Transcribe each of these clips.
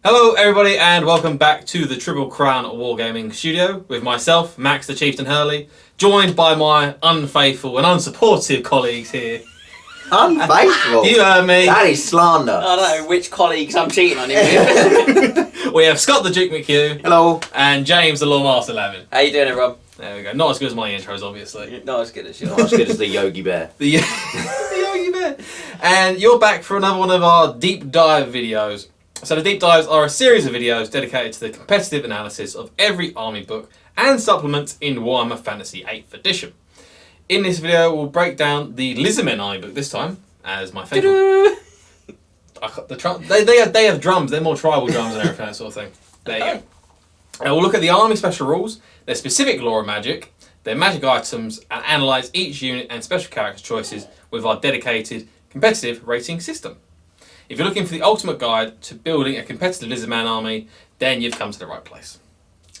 Hello everybody and welcome back to the Triple Crown Wargaming studio with myself, Max the Chieftain Hurley, joined by my unfaithful and unsupportive colleagues here. Unfaithful? You heard me. That is slander. I don't know which colleagues I'm cheating on him with. We have Scott the Duke McHugh. Hello. And James the Lawmaster Levin. How you doing, Rob? There we go. Not as good as my intros, obviously. Not as good as yours. Not as good as the Yogi Bear. The Yogi Bear. And you're back for another one of our deep dive videos. So the deep dives are a series of videos dedicated to the competitive analysis of every army book and supplements in Warhammer Fantasy 8th edition. In this video, we'll break down the Lizardmen army book this time, as my favourite. They have drums. They're more tribal drums and everything, that sort of thing. There you go. And we'll look at the army special rules, their specific lore and magic, their magic items, and analyse each unit and special character choices with our dedicated competitive rating system. If you're looking for the ultimate guide to building a competitive Lizardman army, then you've come to the right place.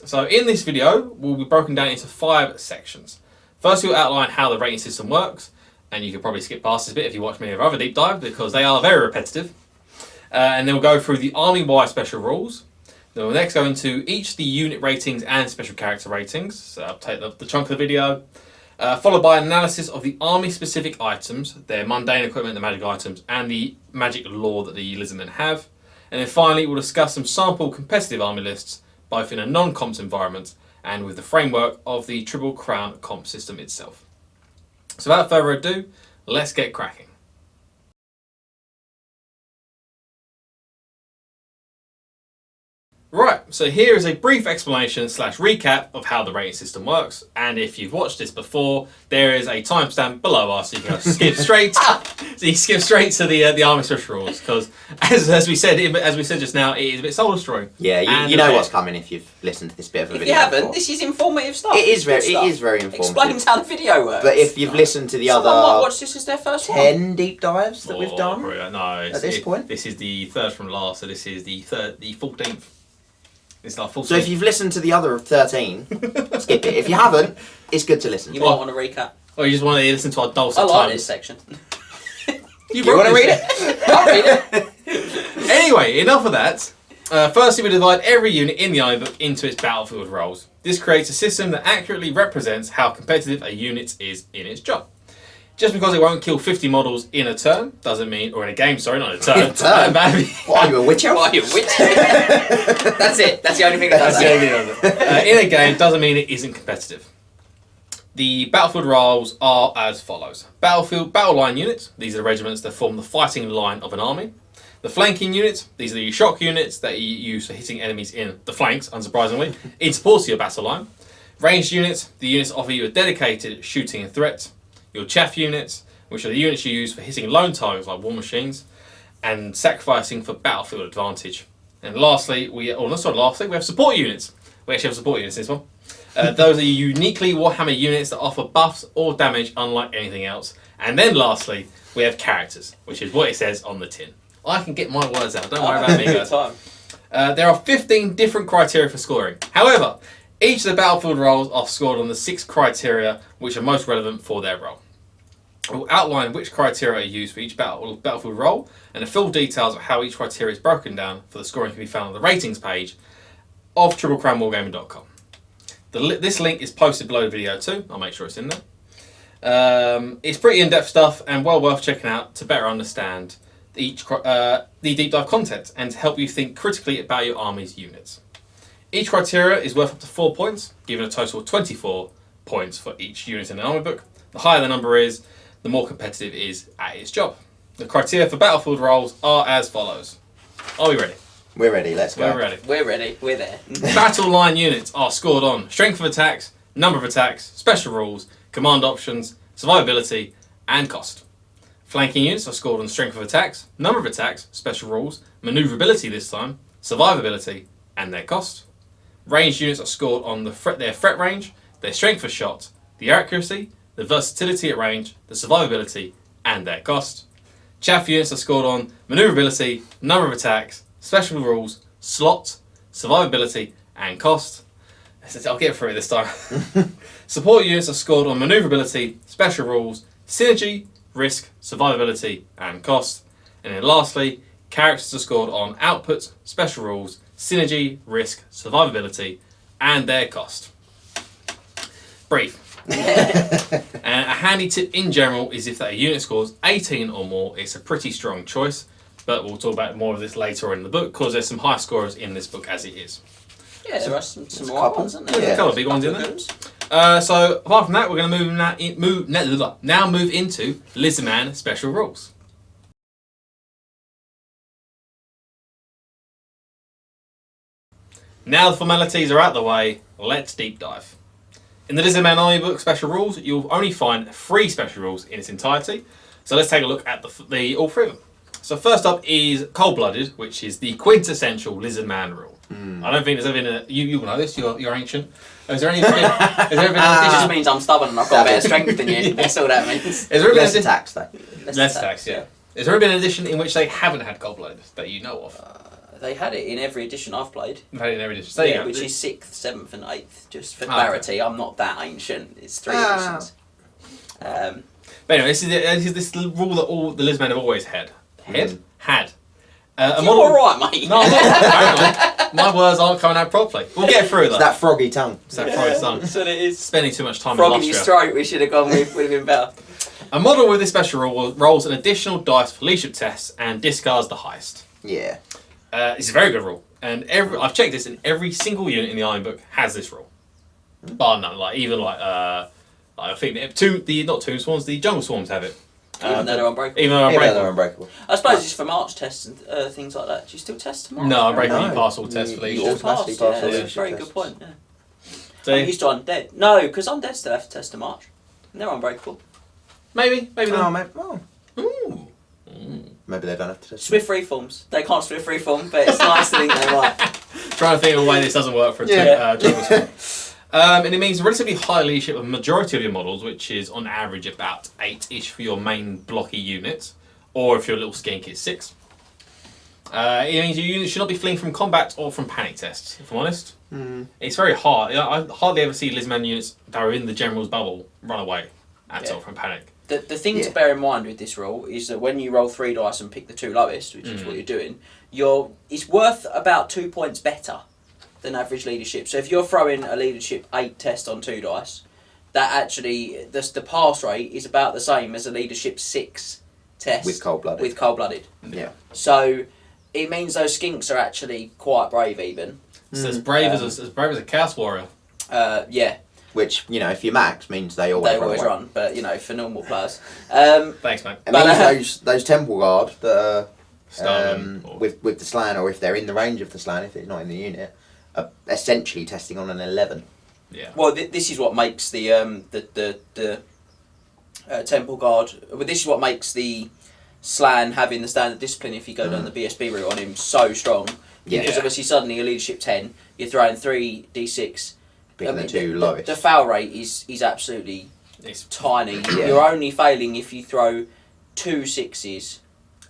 So in this video, we'll be broken down into 5 sections. First, we'll outline how the rating system works, and you could probably skip past this bit if you watch me or other deep dive because they are very repetitive. And then we'll go through the army-wide special rules. Then we'll next go into each of the unit ratings and special character ratings. So I'll take the chunk of the video. Followed by an analysis of the army-specific items, their mundane equipment, the magic items, and the magic lore that the Lizardmen have. And then finally, we'll discuss some sample competitive army lists, both in a non-comps environment and with the framework of the Triple Crown comp system itself. So without further ado, let's get cracking. Right, so here is a brief explanation / recap of how the rating system works, and if you've watched this before, there is a timestamp below us, so you can skip straight. So you skip straight to the army special rules, because as we said just now, it is a bit soul destroying. Yeah, you know what's coming if you've listened to this bit of a video. If you haven't, before. this is informative stuff. It is very informative. Explains how the video works. But if you've listened to the Someone might other watch this as their first 10 deep dives that we've done at this point, this is the third from last, so this is the 14th. It's like 14th. So if you've listened to the other 13, skip it. If you haven't, it's good to listen. You might want to recap. Or you just want to listen to our dulcet tones. I like this section. You want to read it? I'll read it. Anyway, enough of that. Firstly, we divide every unit in the army book into its battlefield roles. This creates a system that accurately represents how competitive a unit is in its job. Just because it won't kill 50 models in a turn doesn't mean, or in a game, sorry, not in a turn. In a turn? What, are you a witch elf? What are you, a witch? That's it. That's the only thing that does it. In a game doesn't mean it isn't competitive. The battlefield roles are as follows. Battleline Units, these are the regiments that form the fighting line of an army. The flanking units, these are the shock units that you use for hitting enemies in the flanks, unsurprisingly, in support of your battle line. Ranged units, the units offer you a dedicated shooting and threat. Your Chaff Units, which are the units you use for hitting lone targets like war machines, and sacrificing for battlefield advantage. And lastly, we have support units. We actually have support units in this one. Those are uniquely Warhammer units that offer buffs or damage unlike anything else. And then lastly, we have characters, which is what it says on the tin. I can get my words out, don't worry about me, guys. There are 15 different criteria for scoring. However, each of the battlefield roles are scored on the 6 criteria which are most relevant for their role. We'll outline which criteria are used for each battlefield role, and the full details of how each criteria is broken down for the scoring can be found on the ratings page of triplecrownwargaming.com. This link is posted below the video too. I'll make sure it's in there. It's pretty in-depth stuff and well worth checking out to better understand the deep dive content and to help you think critically about your army's units. Each criteria is worth up to 4 points, giving a total of 24 points for each unit in the army book. The higher the number is, the more competitive it is at its job. The criteria for battlefield roles are as follows. Are we ready? We're ready, let's go. We're ready. We're ready. We're there. Battle line units are scored on strength of attacks, number of attacks, special rules, command options, survivability, and cost. Flanking units are scored on strength of attacks, number of attacks, special rules, maneuverability this time, survivability, and their cost. Ranged units are scored on their threat range, their strength of shot, the accuracy, the versatility at range, the survivability, and their cost. Chaff units are scored on maneuverability, number of attacks, special rules, slot, survivability, and cost. I'll get through it this time. Support units are scored on maneuverability, special rules, synergy, risk, survivability, and cost. And then lastly, Characters are scored on output, special rules, synergy, risk, survivability, and their cost. Brief. And a handy tip in general is if that unit scores 18 or more, it's a pretty strong choice, but we'll talk about more of this later on in the book because there's some high scorers in this book as it is. Yeah, there are some more ones, isn't there? Yeah, a couple of big ones in there. So apart from that, we're going to now move into Lizardman special rules. Now the formalities are out the way, let's deep dive. In the Lizardman Army book special rules, you'll only find 3 special rules in its entirety. So let's take a look at the all 3 of them. So first up is Cold-Blooded, which is the quintessential Lizardman rule. I don't think there's ever been a... You know this, you're ancient. Has there been an This just means I'm stubborn and I've got better strength than you. That's all that means. Less attacks, though. Less attacks, yeah. Has there ever been an edition in which they haven't had Cold-Blooded that you know of? They had it in every edition I've played. They've had it in every edition. So yeah, which is 6th, 7th and 8th. Just for clarity, I'm not that ancient. It's 3 editions. But anyway, this is this rule that all the Lizardmen have always had. Had. You're alright, mate. No, I'm not. Apparently. My words aren't coming out properly. We'll get through that. It's that froggy tongue. It's that froggy tongue. That's what it is. Spending too much time Frog in in your Austria. throat we should have gone with, would have been better. A model with this special rule rolls an additional dice for leadership tests and discards the highest. Yeah. It's a very good rule. And I've checked this, and every single unit in the Iron Book has this rule. Bar none. I think not Tomb Swarms, the Jungle Swarms have it. Even though they're unbreakable. Even though they're unbreakable. I suppose it's for March tests and things like that. Do you still test tomorrow? No, unbreakable. No. You pass all tests for You leadership. automatically Pass, pass all that's a leadership very tests. good point. Yeah. So, I'm used to Undead. No, because Undead still have to test to March. And they're unbreakable. maybe Oh, not. maybe. Oh. Ooh. Maybe they don't have to. Swift reforms. They can't Swift reform, but it's nice to think they might. Trying to think of a way this doesn't work for a Jungle Swarm. And it means relatively high leadership of the majority of your models, which is on average about 8-ish for your main blocky unit, or if you're a little skink, it's 6. It means your unit should not be fleeing from combat or from panic tests, if I'm honest. It's very hard. I hardly ever see Lizardman units that are in the general's bubble run away at all from panic. The thing to bear in mind with this rule is that when you roll 3 dice and pick the 2 lowest, which is what you're doing, it's worth about 2 points better than average leadership. So if you're throwing a leadership 8 test on 2 dice, that actually the pass rate is about the same as a leadership 6 test With cold-blooded. With cold-blooded. Yeah. So it means those skinks are actually quite brave even. So as brave as a Chaos Warrior. Yeah. Which, if you max, means they always run. But, for normal players. Thanks, mate. It means those Temple Guard that are with the Slan, or if they're in the range of the Slan, if it's not in the unit, are essentially testing on an 11. Yeah. Well, this is what makes the Temple Guard... Well, this is what makes the Slan having the standard discipline if you go down the BSB route on him so strong. Yeah. Because obviously suddenly a leadership 10, you're throwing 3 D6. Picking the 2 lowest. The foul rate is absolutely It's tiny. Yeah. You're only failing if you throw 2 6s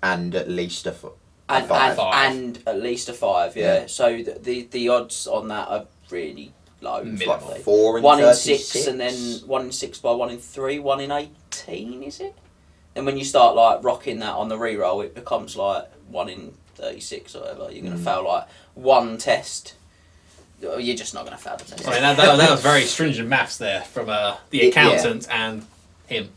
And at least a 5. and at least a 5. Yeah. So the odds on that are really low. Minimal. Roughly. 4 in 1 in 36. 6, and then 1 in 6 by 1 in 3, 1 in 18, is it? And when you start like rocking that on the reroll, it becomes like 1 in 36 or whatever. You're going to fail like 1 test. You're just not going to fail the test. I mean, that was very stringent maths there from the accountant and him.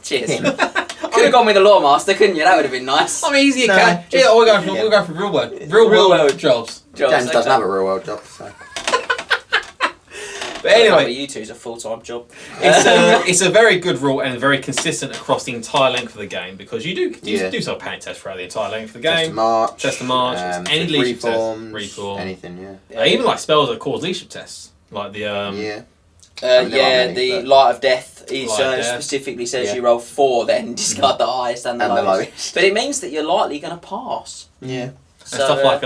Cheers. Could have gone with the law master, couldn't you? That would have been nice. I mean, easy No, account. just- Yeah, we're going for real world. Real world jobs. James doesn't have a real world job, so. But anyway, you two's a full-time job. it's a very good rule and very consistent across the entire length of the game because you do some panic tests throughout the entire length of the game. Test of Test of March. March, any leadership test, reform, anything, even like spells that cause leadership tests, like the the Light of Death is Light of Death. specifically says you roll 4, then discard the highest and the lowest. But it means that you're likely going to pass. Yeah. and So, stuff like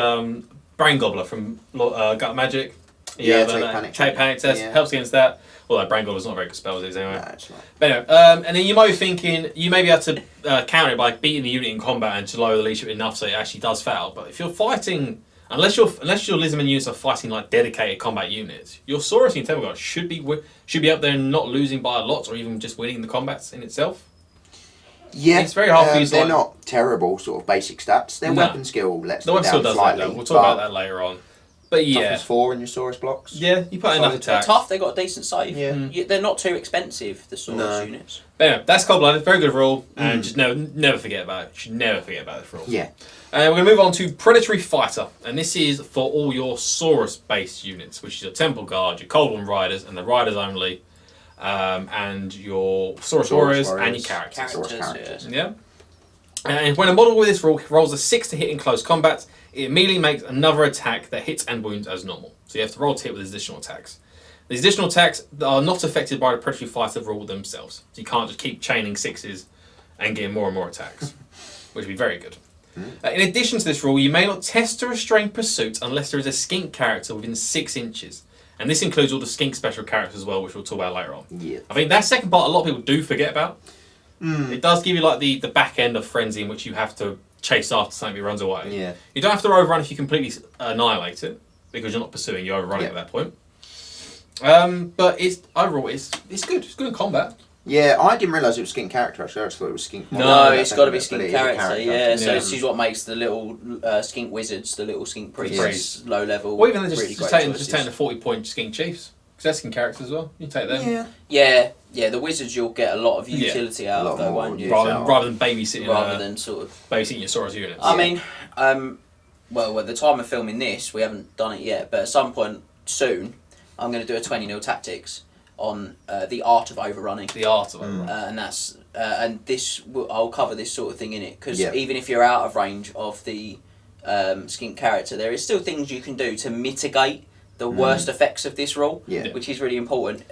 Brain Gobbler from Gut Magic. Take panic test helps against that. Although Brain Gobbler's not a very good spell, is it, anyway? No, it's not. But anyway, and then you might be thinking you may be able to counter it by beating the unit in combat and to lower the leadership enough so it actually does fail. But if you're fighting, unless your Lizardman units are fighting like dedicated combat units, your Saurus and Temple Guard should be up there and not losing by a lot or even just winning the combats in itself. Yeah, it's very hard for you to they're not terrible sort of basic stats. Their weapon skill lets the them weapon down skill does slightly. that. We'll talk about that later on. But yeah, toughness 4 in your Saurus blocks. Yeah, you put enough attacks. They're tough. They got a decent save. Yeah. They're not too expensive. The Saurus units. But anyway, that's Cold Blooded. Very good rule, and just never forget about it. You should never forget about this rule. Yeah. We're going to move on to Predatory Fighter, and this is for all your Saurus-based units, which is your Temple Guard, your Cold One Riders, and the Riders only, and your Saurus Warriors, and your characters. Yeah. And when a model with this rule rolls a 6 to hit in close combat, it immediately makes another attack that hits and wounds as normal. So you have to roll to hit with additional attacks. These additional attacks are not affected by the Predatory Fighter rule themselves. So you can't just keep chaining 6s and getting more and more attacks, which would be very good. In addition to this rule, you may not test to restrain pursuit unless there is a skink character within 6 inches. And this includes all the skink special characters as well, which we'll talk about later on. Yeah. I think that second part a lot of people do forget about. It does give you like the back end of Frenzy in which you have to chase after something if it runs away. Yeah. You don't have to overrun if you completely annihilate it, because you're not pursuing, you overrun it at that point. But overall it's good. It's good in combat. Yeah, I didn't realise it was skink character actually. I just thought it was skink model. No, it's got to be skink But it is a character. Yeah, so Yeah. this is what makes the little skink wizards, the little skink priests, low level. Or even really just great taking choices. the 40-point skink chiefs. Because they're skink characters as well. You can take them. Yeah. Yeah, the wizards you'll get a lot of utility out of, though, won't you? Rather than babysitting babysitting your Saurus units. I mean, well, at the time of filming this, we haven't done it yet, but at some point soon, I'm going to do a 20-0 tactics on the art of overrunning. The art of overrunning. And that's I'll cover this sort of thing in it, because Yeah. even if you're out of range of the skink character, there is still things you can do to mitigate the worst effects of this rule, which is really important.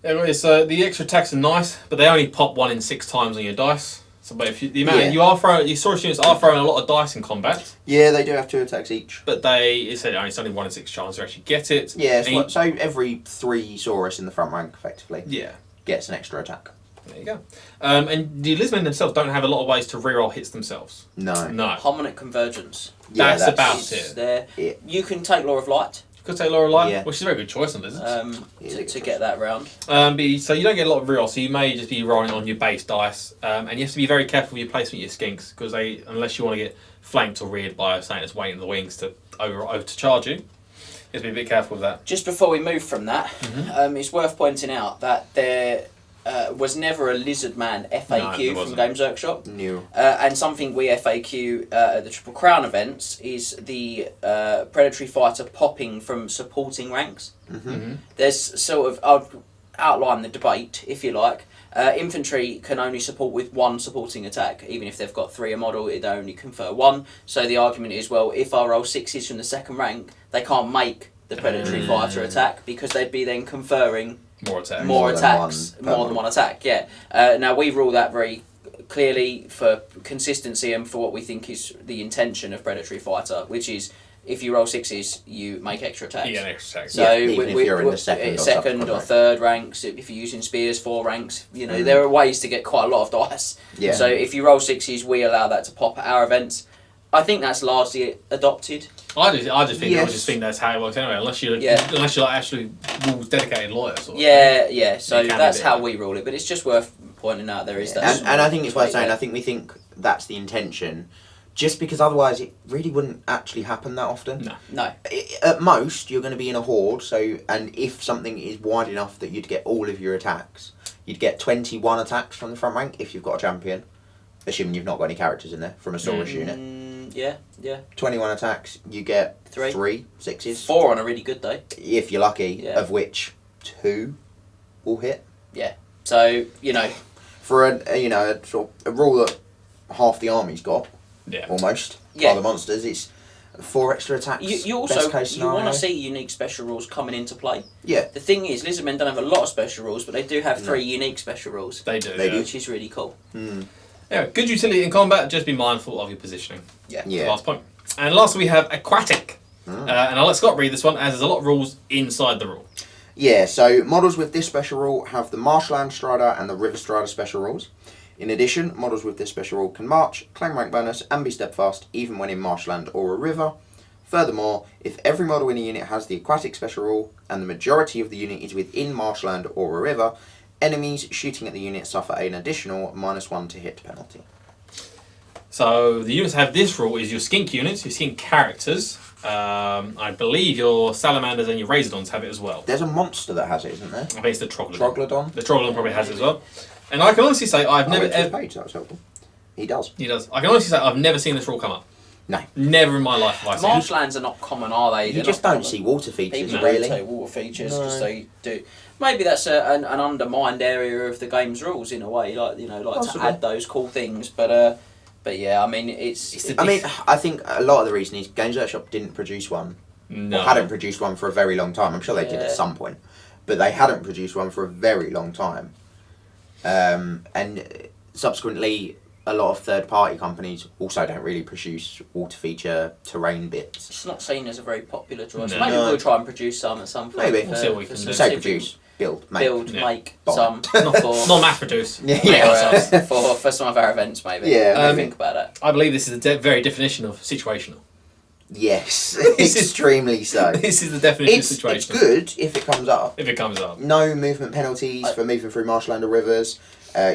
The extra attacks are nice, but they only pop 1 in 6 times on your dice. So, but if you are throwing, your Saurus units are throwing a lot of dice in combat. Yeah, they do have 2 attacks each. But it's only 1 in 6 chance to actually get it. Yeah, so every 3 Saurus in the front rank, effectively, gets an extra attack. There you go. And the Lizardmen themselves don't have a lot of ways to reroll hits themselves. No. Harmonic convergence. That's about it. You can take Law of Light. Could take Law of Light, which is a very good choice on Lizards. To get that round. So you don't get a lot of reroll, so you may just be rolling on your base dice. And you have to be very careful with your placement of your skinks, because unless you want to get flanked or reared by something that's waiting in the wings to over to charge you, you have to be a bit careful with that. Just before we move from that, it's worth pointing out that there was never a Lizardman FAQ from Games Workshop. No. And something we FAQ at the Triple Crown events is the Predatory Fighter popping from supporting ranks. There's I'll outline the debate, if you like. Infantry can only support with 1 supporting attack. Even if they've got 3 a model, they only confer 1. So the argument is, well, if I roll 6s from the second rank, they can't make the Predatory Fighter attack, because they'd be then conferring more attacks, more than one attack. Yeah. Now we rule that very clearly for consistency and for what we think is the intention of Predatory Fighter, which is if you roll 6s, you make extra attacks. Yeah, extra attacks. So even if you're in the second or third ranks, if you're using spears, 4 ranks, there are ways to get quite a lot of dice. Yeah. So if you roll 6s, we allow that to pop at our events. I think that's largely adopted. I just think that's how it works anyway. Unless you're like actually rules dedicated lawyers. So that's how we rule it. But it's just worth pointing out there is that. And I think it's worth saying. I think we think that's the intention, just because otherwise it really wouldn't actually happen that often. No. At most, you're going to be in a horde. And if something is wide enough that you'd get all of your attacks, you'd get 21 attacks from the front rank if you've got a champion, assuming you've not got any characters in there from a Saurus unit. Yeah. 21 attacks, you get 3 6s. 4 on a really good day. If you're lucky, of which 2 will hit. Yeah. So, For a rule that half the army's got, almost, by the monsters, it's 4 extra attacks. You also want to see unique special rules coming into play. Yeah. The thing is, Lizardmen don't have a lot of special rules, but they do have 3 unique special rules. They do. Which is really cool. Yeah, good utility in combat, just be mindful of your positioning. Yeah. The last point. And last we have Aquatic. And I'll let Scott read this one, as there's a lot of rules inside the rule. Yeah, so models with this special rule have the Marshland Strider and the River Strider special rules. In addition, models with this special rule can march, claim rank bonus, and be steadfast even when in marshland or a river. Furthermore, if every model in a unit has the Aquatic special rule, and the majority of the unit is within marshland or a river, Enemies shooting at the unit suffer an additional -1 to hit penalty. So the units have this rule is your skink units, your skink characters. I believe your salamanders and your razordons have it as well. There's a monster that has it, isn't there? I think it's the Troglodon. Troglodon? The Troglodon probably has it as well. And I can honestly say I've never... went to his page, that was helpful. He does. He does. I can honestly say I've never seen this rule come up. No. Never in my life have I seen it. Marshlands are not common, are they? You They're just not don't common. see water features, People really. don't take water features because No. they do. Maybe that's an undermined area of the game's rules in a way, like Possibly. to add those cool things. But yeah, I mean I think a lot of the reason is Games Workshop didn't produce one. No. Or hadn't produced one for a very long time. I'm sure they did at some point, but they hadn't produced one for a very long time. And subsequently, a lot of third-party companies also don't really produce water feature terrain bits. it's not seen as a very popular choice. No. Maybe No. we'll try and produce some at some point. Maybe. We'll see what we can do. Say specific produce, build, make. build, Yeah. make Buy. some Not mass produced. Yeah. Make ourselves. for some of our events. Maybe. Yeah, think about it. I believe this is the very definition of situational. Yes, This is- extremely so. This is the definition It's of situational. good if it comes up. If it comes up. No movement penalties for moving through marshland or rivers.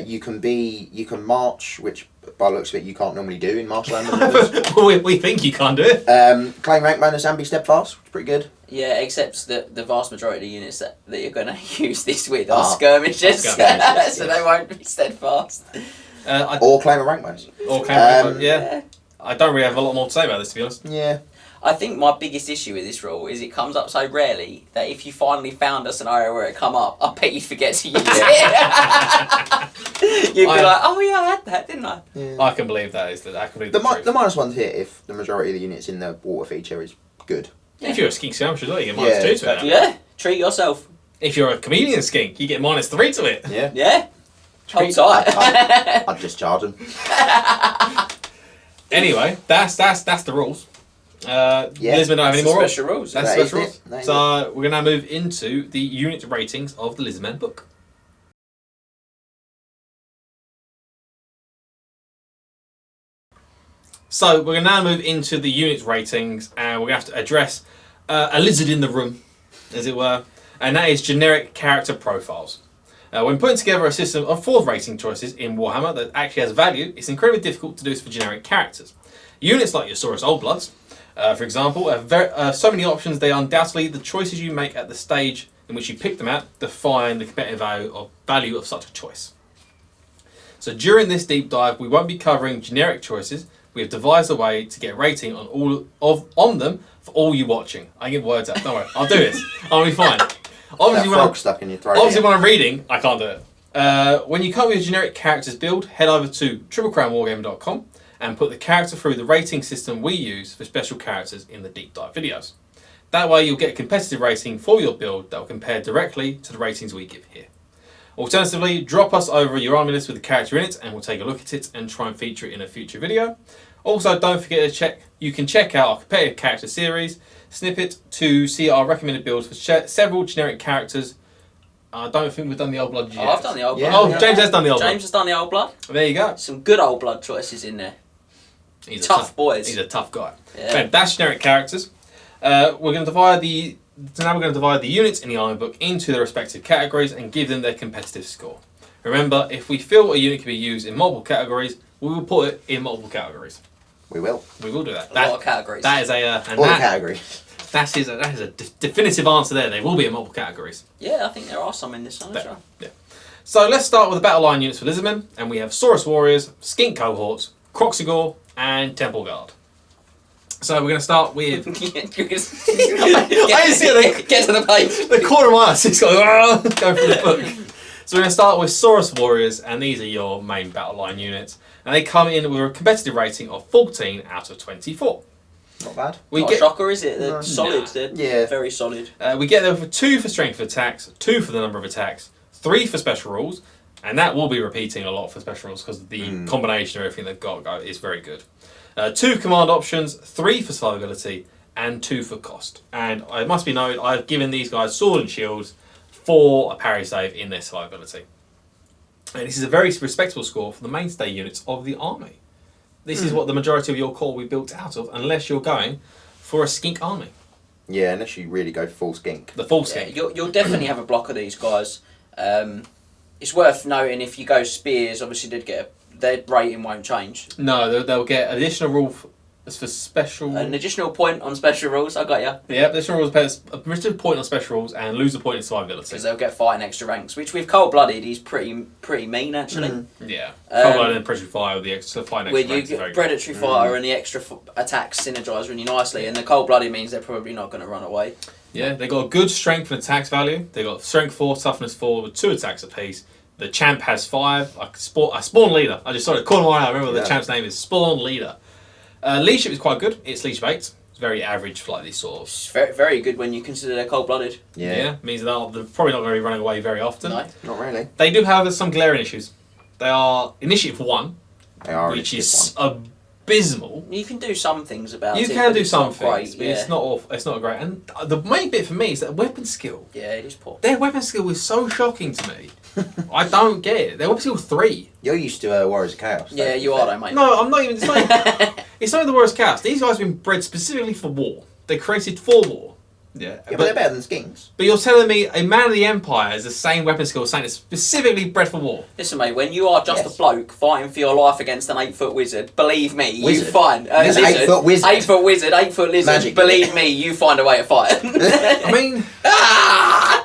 You can march, which by the looks of it you can't normally do in marshland or rivers. we think you can't do it. Claim rank bonus and be steadfast, which is pretty good. Yeah, except that the vast majority of the units that you're going to use this with are Ah. skirmishers, Skirmishers, so they won't be steadfast. Or claim a rank bonus. Or can Um, yeah. I don't really have a lot more to say about this, to be honest. Yeah. I think my biggest issue with this rule is it comes up so rarely that if you finally found a scenario where it come up, I bet you forget to use it. You'd be like, oh yeah, I had that, didn't I? Yeah. I can believe that is the I can believe the, The truth. -1's here if the majority of the units in the water feature is good. If you're a skink skirmisher, you get -2 Yeah, to it. exactly. now. Yeah, treat yourself. If you're a chameleon skink, you get -3 to it. Yeah. Yeah, hold tight. I'd just charge them. Anyway, that's the rules. Lizardmen don't have any That's the more rules. special rules. That's That the is special rules. it. That is So we're going to move into the unit ratings of the Lizardmen book. So we're going to now move into the unit ratings, and we're going to have to address a lizard in the room, as it were, and that is generic character profiles. When putting together a system of 4 rating choices in Warhammer that actually has value, it's incredibly difficult to do this for generic characters. Units like your Saurus Old Bloods, for example, have so many options. They are undoubtedly the choices you make at the stage in which you pick them out define the competitive value of such a choice. So during this deep dive, we won't be covering generic choices. We have devised a way to get a rating on them for all you watching. I get words out. Don't worry, I'll do this. I'll be fine. Obviously, That frog stuck in your throat. Obviously, when I'm reading, I can't do it. When you come with a generic characters build, head over to triplecrownwargaming.com and put the character through the rating system we use for special characters in the deep dive videos. That way, you'll get a competitive rating for your build that will compare directly to the ratings we give here. Alternatively, drop us over your army list with the character in it and we'll take a look at it and try and feature it in a future video. Also, don't forget to you can check out our competitive character series snippet to see our recommended builds for several generic characters. I don't think we've done the Old Blood yet. Oh, I've done the Old Yeah. Blood. Oh, James has done the Old Blood. James has done the Old Blood. There you go. Some good Old Blood choices in there. He's Tough boys. He's a tough guy. Yeah. Right, that's generic characters. We're going to divide the units in the army book into their respective categories and give them their competitive score. Remember, if we feel a unit can be used in multiple categories, we will put it in multiple categories. We will. We will do that. A lot of categories. That is and All the that, categories. that is a definitive answer there. They will be in multiple categories. Yeah, I think there are some in this one as well. Yeah. So let's start with the Battleline Units for Lizardmen, and we have Saurus Warriors, Skink Cohorts, Croxigor, and Temple Guard. So we're going to start with... I didn't see it. Get to the page. the corner of my eye, it's got go through the book. So we're going to start with Saurus Warriors, and these are your main Battleline units. And they come in with a competitive rating of 14 out of 24. Not bad. Not a shocker, is it? They're No. solid. Nah. They're Yeah. very solid. We get them for 2 for strength of attacks, 2 for the number of attacks, 3 for special rules, and that will be repeating a lot for special rules because the combination of everything they've got is very good. 2 command options, 3 for survivability, and 2 for cost. And it must be noted, I've given these guys sword and shields for a parry save in their survivability. And this is a very respectable score for the mainstay units of the army. This is what the majority of your core will be built out of, unless you're going for a skink army. Yeah, unless you really go full skink. The full Yeah, skink. you'll definitely have a block of these guys. It's worth noting if you go spears, obviously their rating won't change. No, they'll get additional rule as for special. An additional point on special rules. I got you. Yeah, additional rules pay additional point on special rules and lose a point in survivability. Because they'll get fighting extra ranks, which with Cold Blooded is pretty mean actually. Yeah, Cold-blooded and predatory fire with the extra fighting extra Where you ranks is very get good. predatory fire and the extra attacks synergise really nicely, and the Cold Blooded means they're probably not going to run away. Yeah, they got a good strength and attacks value. They got strength 4, toughness 4 with 2 attacks apiece. The champ has 5. I spawn leader. I just started calling one out. I remember the champ's name is Spawn Leader. Leadership is quite good. It's leadership 8. It's very average for like these sort of. It's very, very good when you consider they're cold blooded. Yeah, means they're probably not going to be running away very often. No, not really. They do have some glaring issues. They are initiative 1, which is abysmal. You can do some things about it. You can do it's some not things, great, but it's not awful, it's not great. And the main bit for me is that weapon skill. Yeah, it is poor. Their weapon skill is so shocking to me. I don't get it. Their weapon skill 3. You're used to Warriors of Chaos. Yeah, you are though, mate. No, I'm not even. It's not even the worst chaos. These guys have been bred specifically for war. They're created for war. Yeah, but they're better than skinks. But you're telling me a man of the Empire has the same weapon skill, saying it's specifically bred for war. Listen, mate, when you are just a bloke fighting for your life against an 8-foot wizard, believe me, Wizard. you find... There's an 8-foot wizard. 8-foot wizard, 8-foot lizard, Magic. believe me, you find a way to fight. I mean...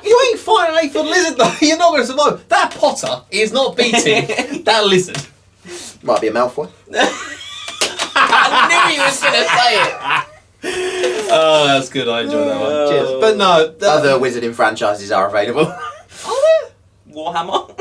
You ain't fighting an 8-foot lizard, though. You're not going to survive. That Potter is not beating that lizard. Might be a Malfoy. I knew you was going to say it. Oh, that's good. I enjoyed that one. Cheers. But no... Other wizarding franchises are available. Are there? Warhammer.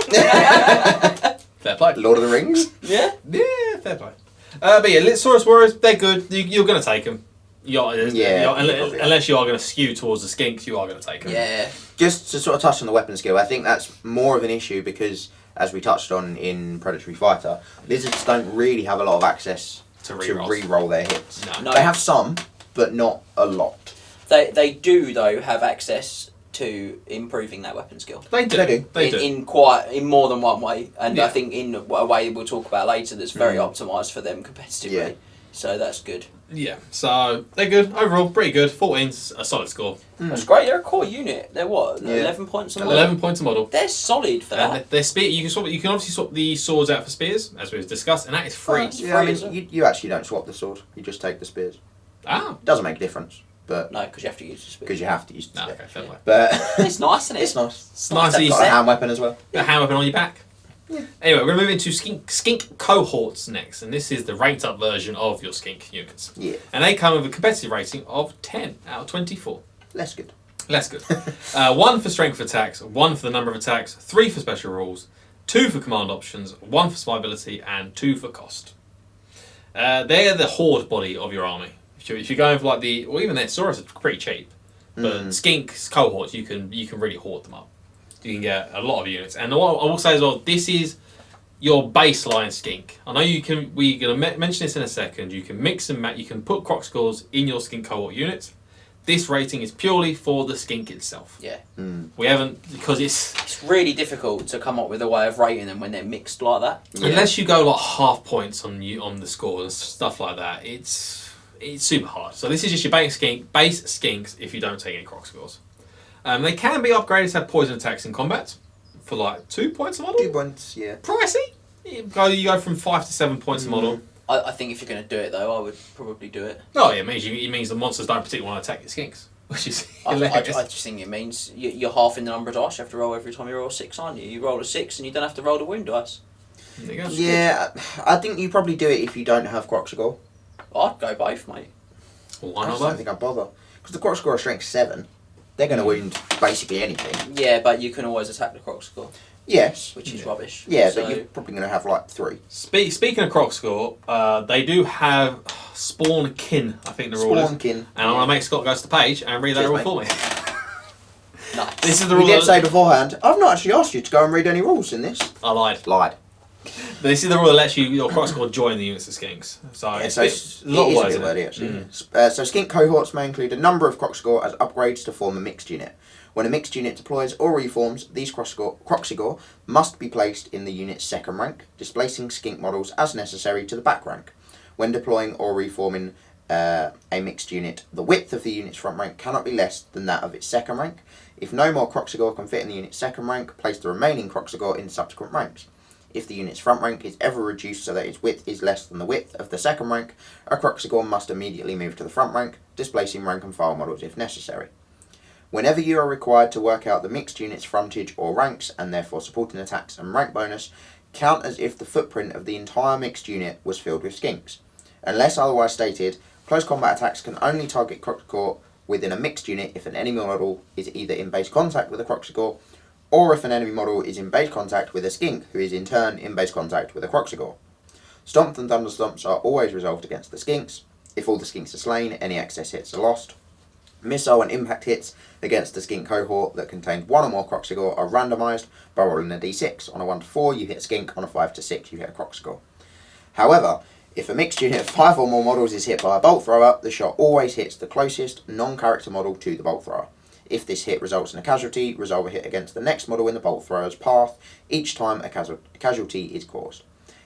Fair play. Lord of the Rings. Yeah. Yeah, fair play. But yeah, Litsaurus Warriors, they're good. You're going to take them. Unless you are going to skew towards the skinks, you are going to take them. Yeah. Just to sort of touch on the weapon skill, I think that's more of an issue because, as we touched on in Predatory Fighter, lizards don't really have a lot of access to re-roll their hits. No. They have some, but not a lot. They do, though, have access to improving that weapon skill. They do. In more than one way, and I think in a way we'll talk about later that's very optimised for them competitively. Yeah. So that's good. Yeah, so they're good. Overall, pretty good. 14's a solid score. That's great. They're a core unit. They're what? 11 points a model? 11 points a model. They're solid for that. They're spear. You can obviously swap the swords out for spears, as we've discussed, and that is free. Yeah, I mean, you actually don't swap the sword. You just take the spears. Ah. Doesn't make a difference, but No, because you have to use the spear. because you have to use the No, spear. okay, fair play. But It's nice, isn't it? it's nice. It's nice that you Got a set hand weapon as well. a hand weapon on your back. Yeah. Anyway, we're going to move into skink cohorts next, and this is the ranked up version of your skink units. Yeah, And they come with a competitive rating of 10 out of 24. less good. Less good. 1 for strength attacks, 1 for the number of attacks, 3 for special rules, 2 for command options, 1 for survivability, and 2 for cost. They're the horde body of your army. If you're going for like even their Saurus are pretty cheap, but skink cohorts you can really hoard them up. You can get a lot of units, and what I will say as well, this is your baseline skink. I know you can. We're going to mention this in a second. You can mix and match. You can put croc scores in your skink cohort units. This rating is purely for the skink itself. Yeah. We haven't because it's really difficult to come up with a way of rating them when they're mixed like that. Yeah. unless you go like half points on the score and stuff like that. It's super hard. So this is just your base skinks if you don't take any croc scores. They can be upgraded to have poison attacks in combat for like 2 points a model. 2 points, yeah. Pricey. You go from 5 to 7 points a model. I think if you're going to do it, though, I would probably do it. Oh, yeah, it means the monsters don't particularly want to attack your skinks, which is hilarious. I just think it means you're half in the number of dice you have to roll every time you roll a 6, aren't you? You roll a 6 and you don't have to roll the wound dice. There you go. Yeah, I think you probably do it if you don't have Crocscore. I'd go both, mate. Why I not just don't though? think I'd bother. Because the Crocscore are strength 7. They're going to wound basically anything. Yeah, but you can always attack the croc score, Yes. which is rubbish. Yeah, So- but you're probably going to have like 3. Speaking of croc score, they do have spawn kin, I think the rule is. Spawnkin. And I want to make Scott go to the page and read that Cheers, rule mate. for me. Nice. This is the We rule. did say beforehand, I've not actually asked you to go and read any rules in this. I lied. Lied. But this is the rule that lets your croc score join the units of skinks. So Yeah, it's so a it's, bit- a lot it of is a words bit in wordy it. actually. So skink cohorts may include a number of Crocscore as upgrades to form a mixed unit. When a mixed unit deploys or reforms, these Crocscore must be placed in the unit's second rank, displacing skink models as necessary to the back rank. When deploying or reforming, a mixed unit, the width of the unit's front rank cannot be less than that of its second rank. If no more Kroxigor can fit in the unit's second rank, place the remaining Kroxigor in subsequent ranks. If the unit's front rank is ever reduced so that its width is less than the width of the second rank, a Kroxigor must immediately move to the front rank, displacing rank and file models if necessary. Whenever you are required to work out the mixed unit's frontage or ranks, and therefore supporting attacks and rank bonus, count as if the footprint of the entire mixed unit was filled with skinks. Unless otherwise stated, close combat attacks can only target Kroxigor within a mixed unit if an enemy model is either in base contact with a Kroxigor, or if an enemy model is in base contact with a skink, who is in turn in base contact with a Kroxigor. Stomps and Thunderstomps are always resolved against the skinks. If all the skinks are slain, any excess hits are lost. Missile and impact hits against the skink cohort that contains one or more Kroxigor are randomised by rolling a d6. On a 1 to 4 you hit a skink, on a 5 to 6 you hit a Kroxigor. However, if a mixed unit of 5 or more models is hit by a bolt thrower, the shot always hits the closest non-character model to the bolt thrower. If this hit results in a casualty, resolve a hit against the next model in the bolt thrower's path each time a casualty is caused.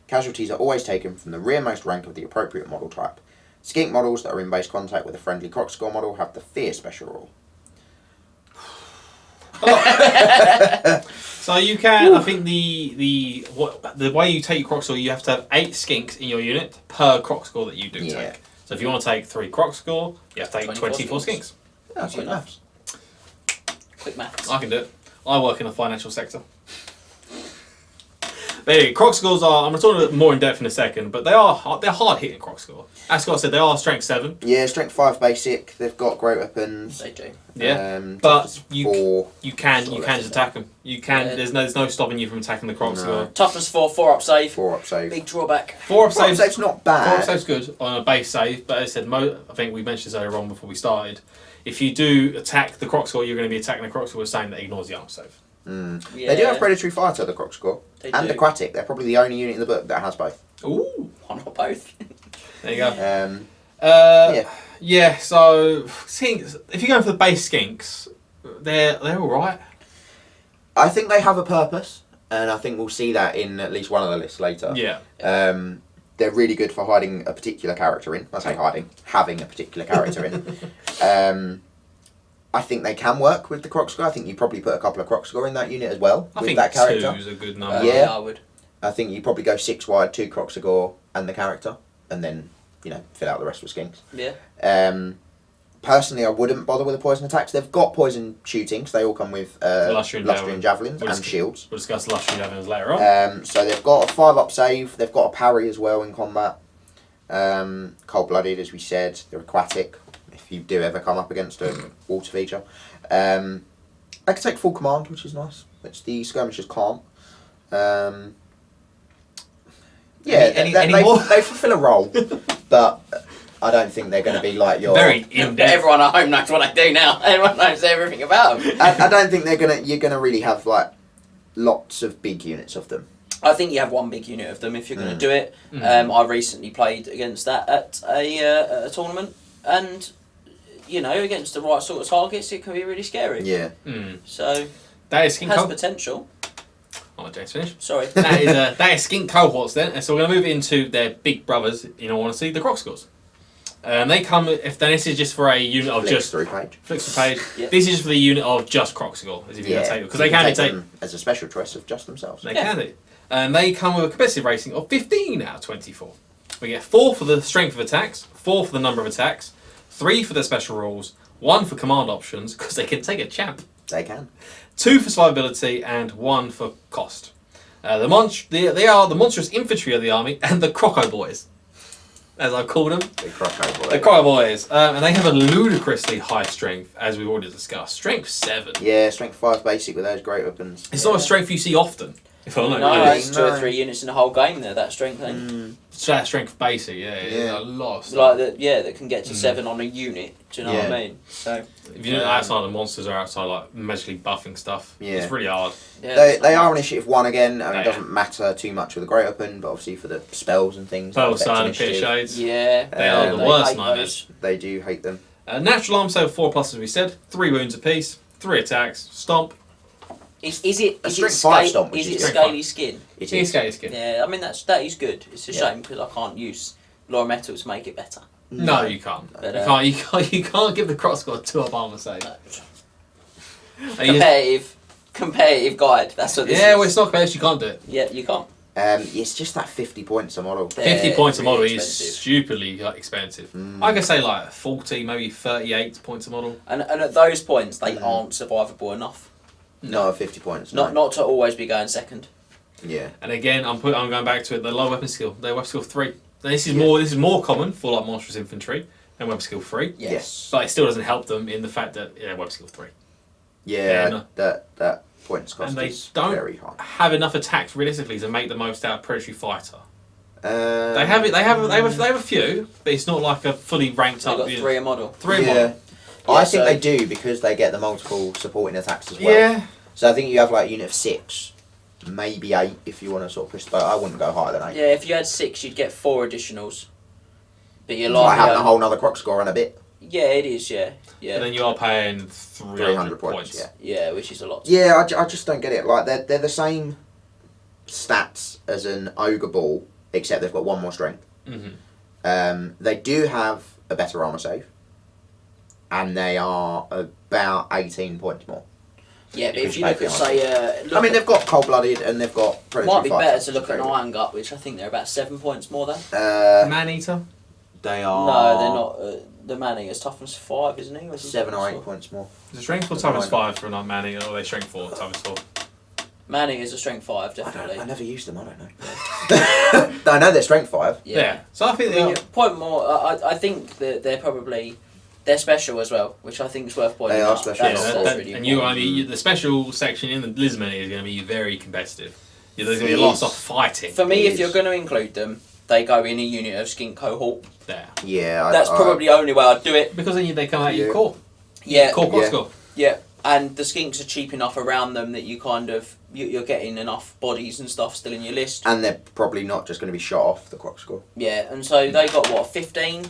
Casualties are always taken from the rearmost rank of the appropriate model type. Skink models that are in base contact with a friendly Kroxigor model have the Fear special rule. So you can, I think the way you take your Kroxigor, you have to have 8 skinks in your unit per Kroxigor that you do take. So if you want to take 3 Kroxigor, you have to take 24 skinks. That's good enough. Quick maths. I can do it. I work in the financial sector. But anyway, Kroxigors are, I'm going to talk a bit more in depth in a second, but they're hard hitting Kroxigor. As Scott said, they are strength 7. Yeah, strength 5 basic. They've got great weapons. They do. Yeah, but you can just attack them. You can. Yeah. There's no stopping you from attacking the Kroxigor. No. Toughness 4, 4 up save. 4 up save. Big drawback. 4 up save's not bad. 4 up save's good on a base save, but as I said, I think we mentioned this earlier on before we started. If you do attack the Kroxigor, you're going to be attacking the Kroxigor with saying that ignores the arm save. Yeah. They do have predatory fighter, the Kroxigor, and aquatic. They're probably the only unit in the book that has both. Ooh, one or both. There you go. Yeah. So skinks, if you're going for the base skinks, they're all right. I think they have a purpose, and I think we'll see that in at least one of the lists later. Yeah. They're really good for hiding a particular character in. I say hiding, having a particular character in. I think they can work with the Kroxigor. I think you probably put a couple of Kroxigor in that unit as well. I with think that character. 2 is a good number. Yeah, I would. I think you probably go 6 wide, 2 Kroxigor and the character, and then fill out the rest with skinks. Yeah. Personally, I wouldn't bother with the poison attacks. They've got poison shooting, so they all come with Lustrian javelins and shields. We'll discuss Lustrian javelins later on. So they've got a 5 up save. They've got a parry as well in combat. Cold blooded, as we said. They're aquatic. If you do ever come up against a water feature, they can take full command, which is nice, which the skirmishers can't. They fulfill a role, but I don't think they're going to be like your. Very in depth. Everyone at home knows what I do now. Everyone knows everything about them. I don't think you're gonna really have like lots of big units of them. I think you have one big unit of them if you're going to do it. I recently played against that at a tournament, and against the right sort of targets, it can be really scary. Yeah. So that is has potential. I'll let James finish. Sorry. that is skink cohorts then, and so we're going to move into their big brothers. In all honesty, the Kroxigors. They come. If then this is just for a unit of flicks through page. Yeah. This is just for the unit of just Kroxigor, as if you're going to take it, because they can be taken as a special choice of just themselves. They can do. And they come with a competitive rating of 15 out of 24. We get 4 for the strength of attacks, 4 for the number of attacks, 3 for their special rules, 1 for command options, because they can take a champ. They can. 2 for survivability, and 1 for cost. They are the monstrous infantry of the army, and the Croco Boys, as I've called them. The Croco Boys. The Croco Boys. And they have a ludicrously high strength, as we've already discussed. Strength 7. Yeah, strength 5 basic with those great weapons. It's not a strength you see often. If I No, it's 2 or 3 units in the whole game there, that strength thing. Strength basic, yeah. A lot of stuff. Like that can get to 7 on a unit, do you know what I mean? So if you know outside the monsters are outside like magically buffing stuff, it's really hard. Yeah, they are initiative 1 again. I mean, it doesn't matter too much with a great weapon, but obviously for the spells and things. Pearl Sign and Pit Shades. Yeah. They are the worst nightmares. They do hate them. Natural arm save 4+, as we said, 3 wounds apiece, 3 attacks, stomp. Is it scaly skin? It is scaly skin. Yeah, I mean that is good. It's a shame because I can't use Laura Metal to make it better. No, you can't. But, You can't give the crossguard a 2-up armor save. No. Are you- Competitive guide. That's what this is. Yeah, well, it's not competitive. You can't do it. Yeah, you can't. It's just that 50 points a model. 50 points a model really is expensive. stupidly expensive. I could say like 40, maybe 38 points a model. And at those points, they aren't survivable enough. No, 50 points. No. Not to always be going second. Yeah. And again, I'm going back to it. The low weapon skill. They're weapon skill 3. Now, this is more common for like monstrous infantry and weapon skill 3. Yes. But it still doesn't help them in the fact that weapon skill 3. Yeah, no. that points cost And they is don't very high. have enough attacks realistically to make the most out of predatory fighter. Um, They have it. They have a few, but it's not like a fully ranked They've up. got 3 a model. 3 a yeah. model. I Yeah, think so- they do because they get the multiple supporting attacks as well. Yeah. So I think you have like a unit of 6, maybe 8 if you want to sort of push the boat. I wouldn't go higher than 8. Yeah, if you had 6, you'd get 4 additionals. But you're It's like having a only- whole nother croc score and a bit. Yeah, it is. Yeah, yeah, And then you are paying 300 points. Yeah. yeah, which is a lot. Yeah, I just don't get it. Like they're the same stats as an ogre ball, except they've got 1 more strength. They do have a better armor save, and they are about 18 points more. Yeah, but You if can you look pay at for say, I mean, they've got cold blooded and they've got predatory might be fighter, better to look so- at an Iron Gut, which I think they're about 7 points more than. Man Eater. They are. No, they're not. The Manning is toughness 5, isn't he? Or is he 7 or 8 toughness points more. Is it strength 4 toughness 5 for a Man Eater, or are they strength 4 toughness 4? 4? Manning is a strength 5, I definitely. never used them. I don't know. I know they're strength 5. Yeah. So I think I they mean, are. point more. I think that they're special as well, which I think is worth pointing They are out. special. Yeah, That's really and you, important. the special section in the Lizardmen is going to be very competitive. There's going to be It lots is. of fighting For me, It if you're is. going to include them, they go in a unit of skink cohort. there. Yeah. That's probably the only way I'd do it. Because then they come out Yeah. your core. Yeah, Core Yeah. score. yeah. And the skinks are cheap enough around them that you kind of you're getting enough bodies and stuff still in your list. And they're probably not just going to be shot off the croc score. Yeah, and so they got what 15,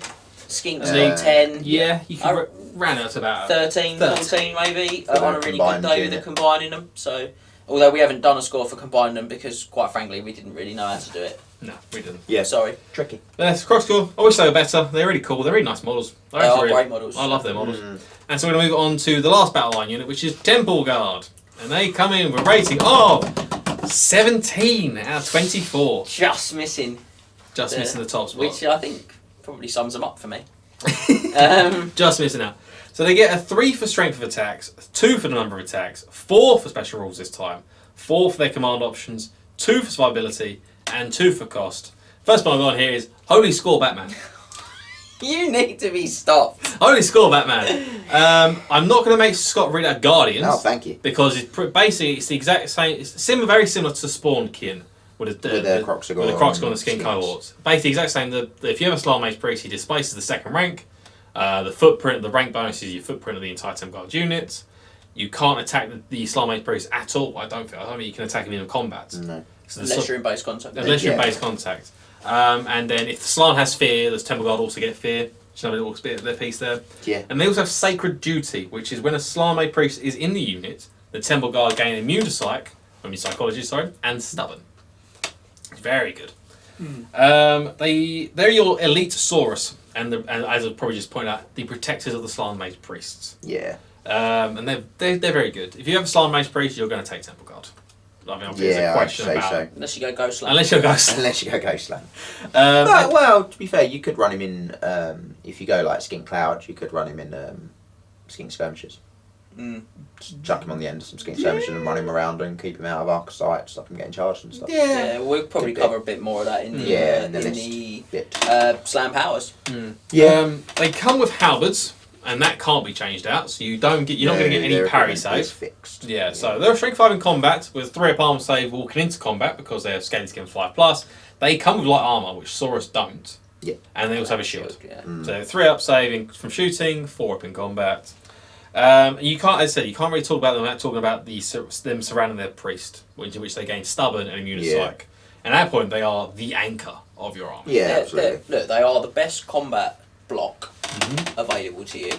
skinks Uh, got 10. Yeah, you I- can round it to about 13, 14 maybe For on the a really combined good day with unit. the combining them. So, although we haven't done a score for combining them because, quite frankly, we didn't really know how to do it. No, we didn't. Yeah. Sorry, Tricky. But that's cross score. I wish they were better. They're really cool. They're really nice models. they are actually great models. I love their models. Mm. And so we're going to move on to the last battle line unit, which is Temple Guard. And they come in with a rating of 17 out of 24. Just missing, Just missing the top spot. which I think probably sums them up for me. Just missing out. So they get a 3 for strength of attacks, 2 for the number of attacks, 4 for special rules this time, 4 for their command options, 2 for survivability, and 2 for cost. First one I've got on here is Holy Score Batman. You need to be stopped. Holy Score Batman. I'm not going to make Scott read out Guardians. Oh, thank you. Because basically it's the exact same. It's very similar to Spawn Kin with the Croxagore with the Croxagore and the Skin skins. cohorts. Basically, exact same. If you have a Slar Mage Priest, he displaces the second rank. The footprint, the rank bonus is your footprint of the entire Temple Guard unit. You can't attack the Slar Mage Priest at all. I don't think you can attack him in combat. No. So Unless you're in base contact. unless you're in Yeah. base contact. And then if the Slan has fear, the Temple Guard also get fear. Just have a little bit of their piece there. Yeah. And they also have Sacred Duty, which is when a Slar Priest is in the unit, the Temple Guard gain immune to psychology, and stubborn. Very good. They're your elite Saurus, and as I probably just pointed out, the protectors of the Slar Mage Priests. Yeah. And they're very good. If you have a Slar Mage Priest, you're going to take Temple Guard. I mean, obviously, there's a Yeah, I'd question say about so. Unless you go Ghost Land. unless you're Ghost. Unless you go Ghostland. Um, Well, to be fair, you could run him in, if you go like Skink Cloud, you could run him in Skink Skirmishes. Mm. Just chuck him on the end of some Skink Skirmishes and run him around and keep him out of arc sight, stop him getting charged and stuff. Yeah, we'll probably Could be. cover a bit more of that in the Yeah, in in the the Bit. Slam Powers. They come with halberds, and that can't be changed out. So you're not going to get any parry It's save. fixed. Yeah, so they're strength 5 in combat with 3 up armor save walking into combat because they have scaling skin 5+. They come with light armor, which Saurus don't. Yeah. And they also have a shield. Yeah. So 3 up saving from shooting, 4 up in combat. You can't, as I said, you can't really talk about them without talking about them surrounding their priest, which they gain stubborn and immune to Yeah. psych. And at that point, they are the anchor of your army. Yeah, They're- absolutely. look, they are the best combat block Mm-hmm. available to you.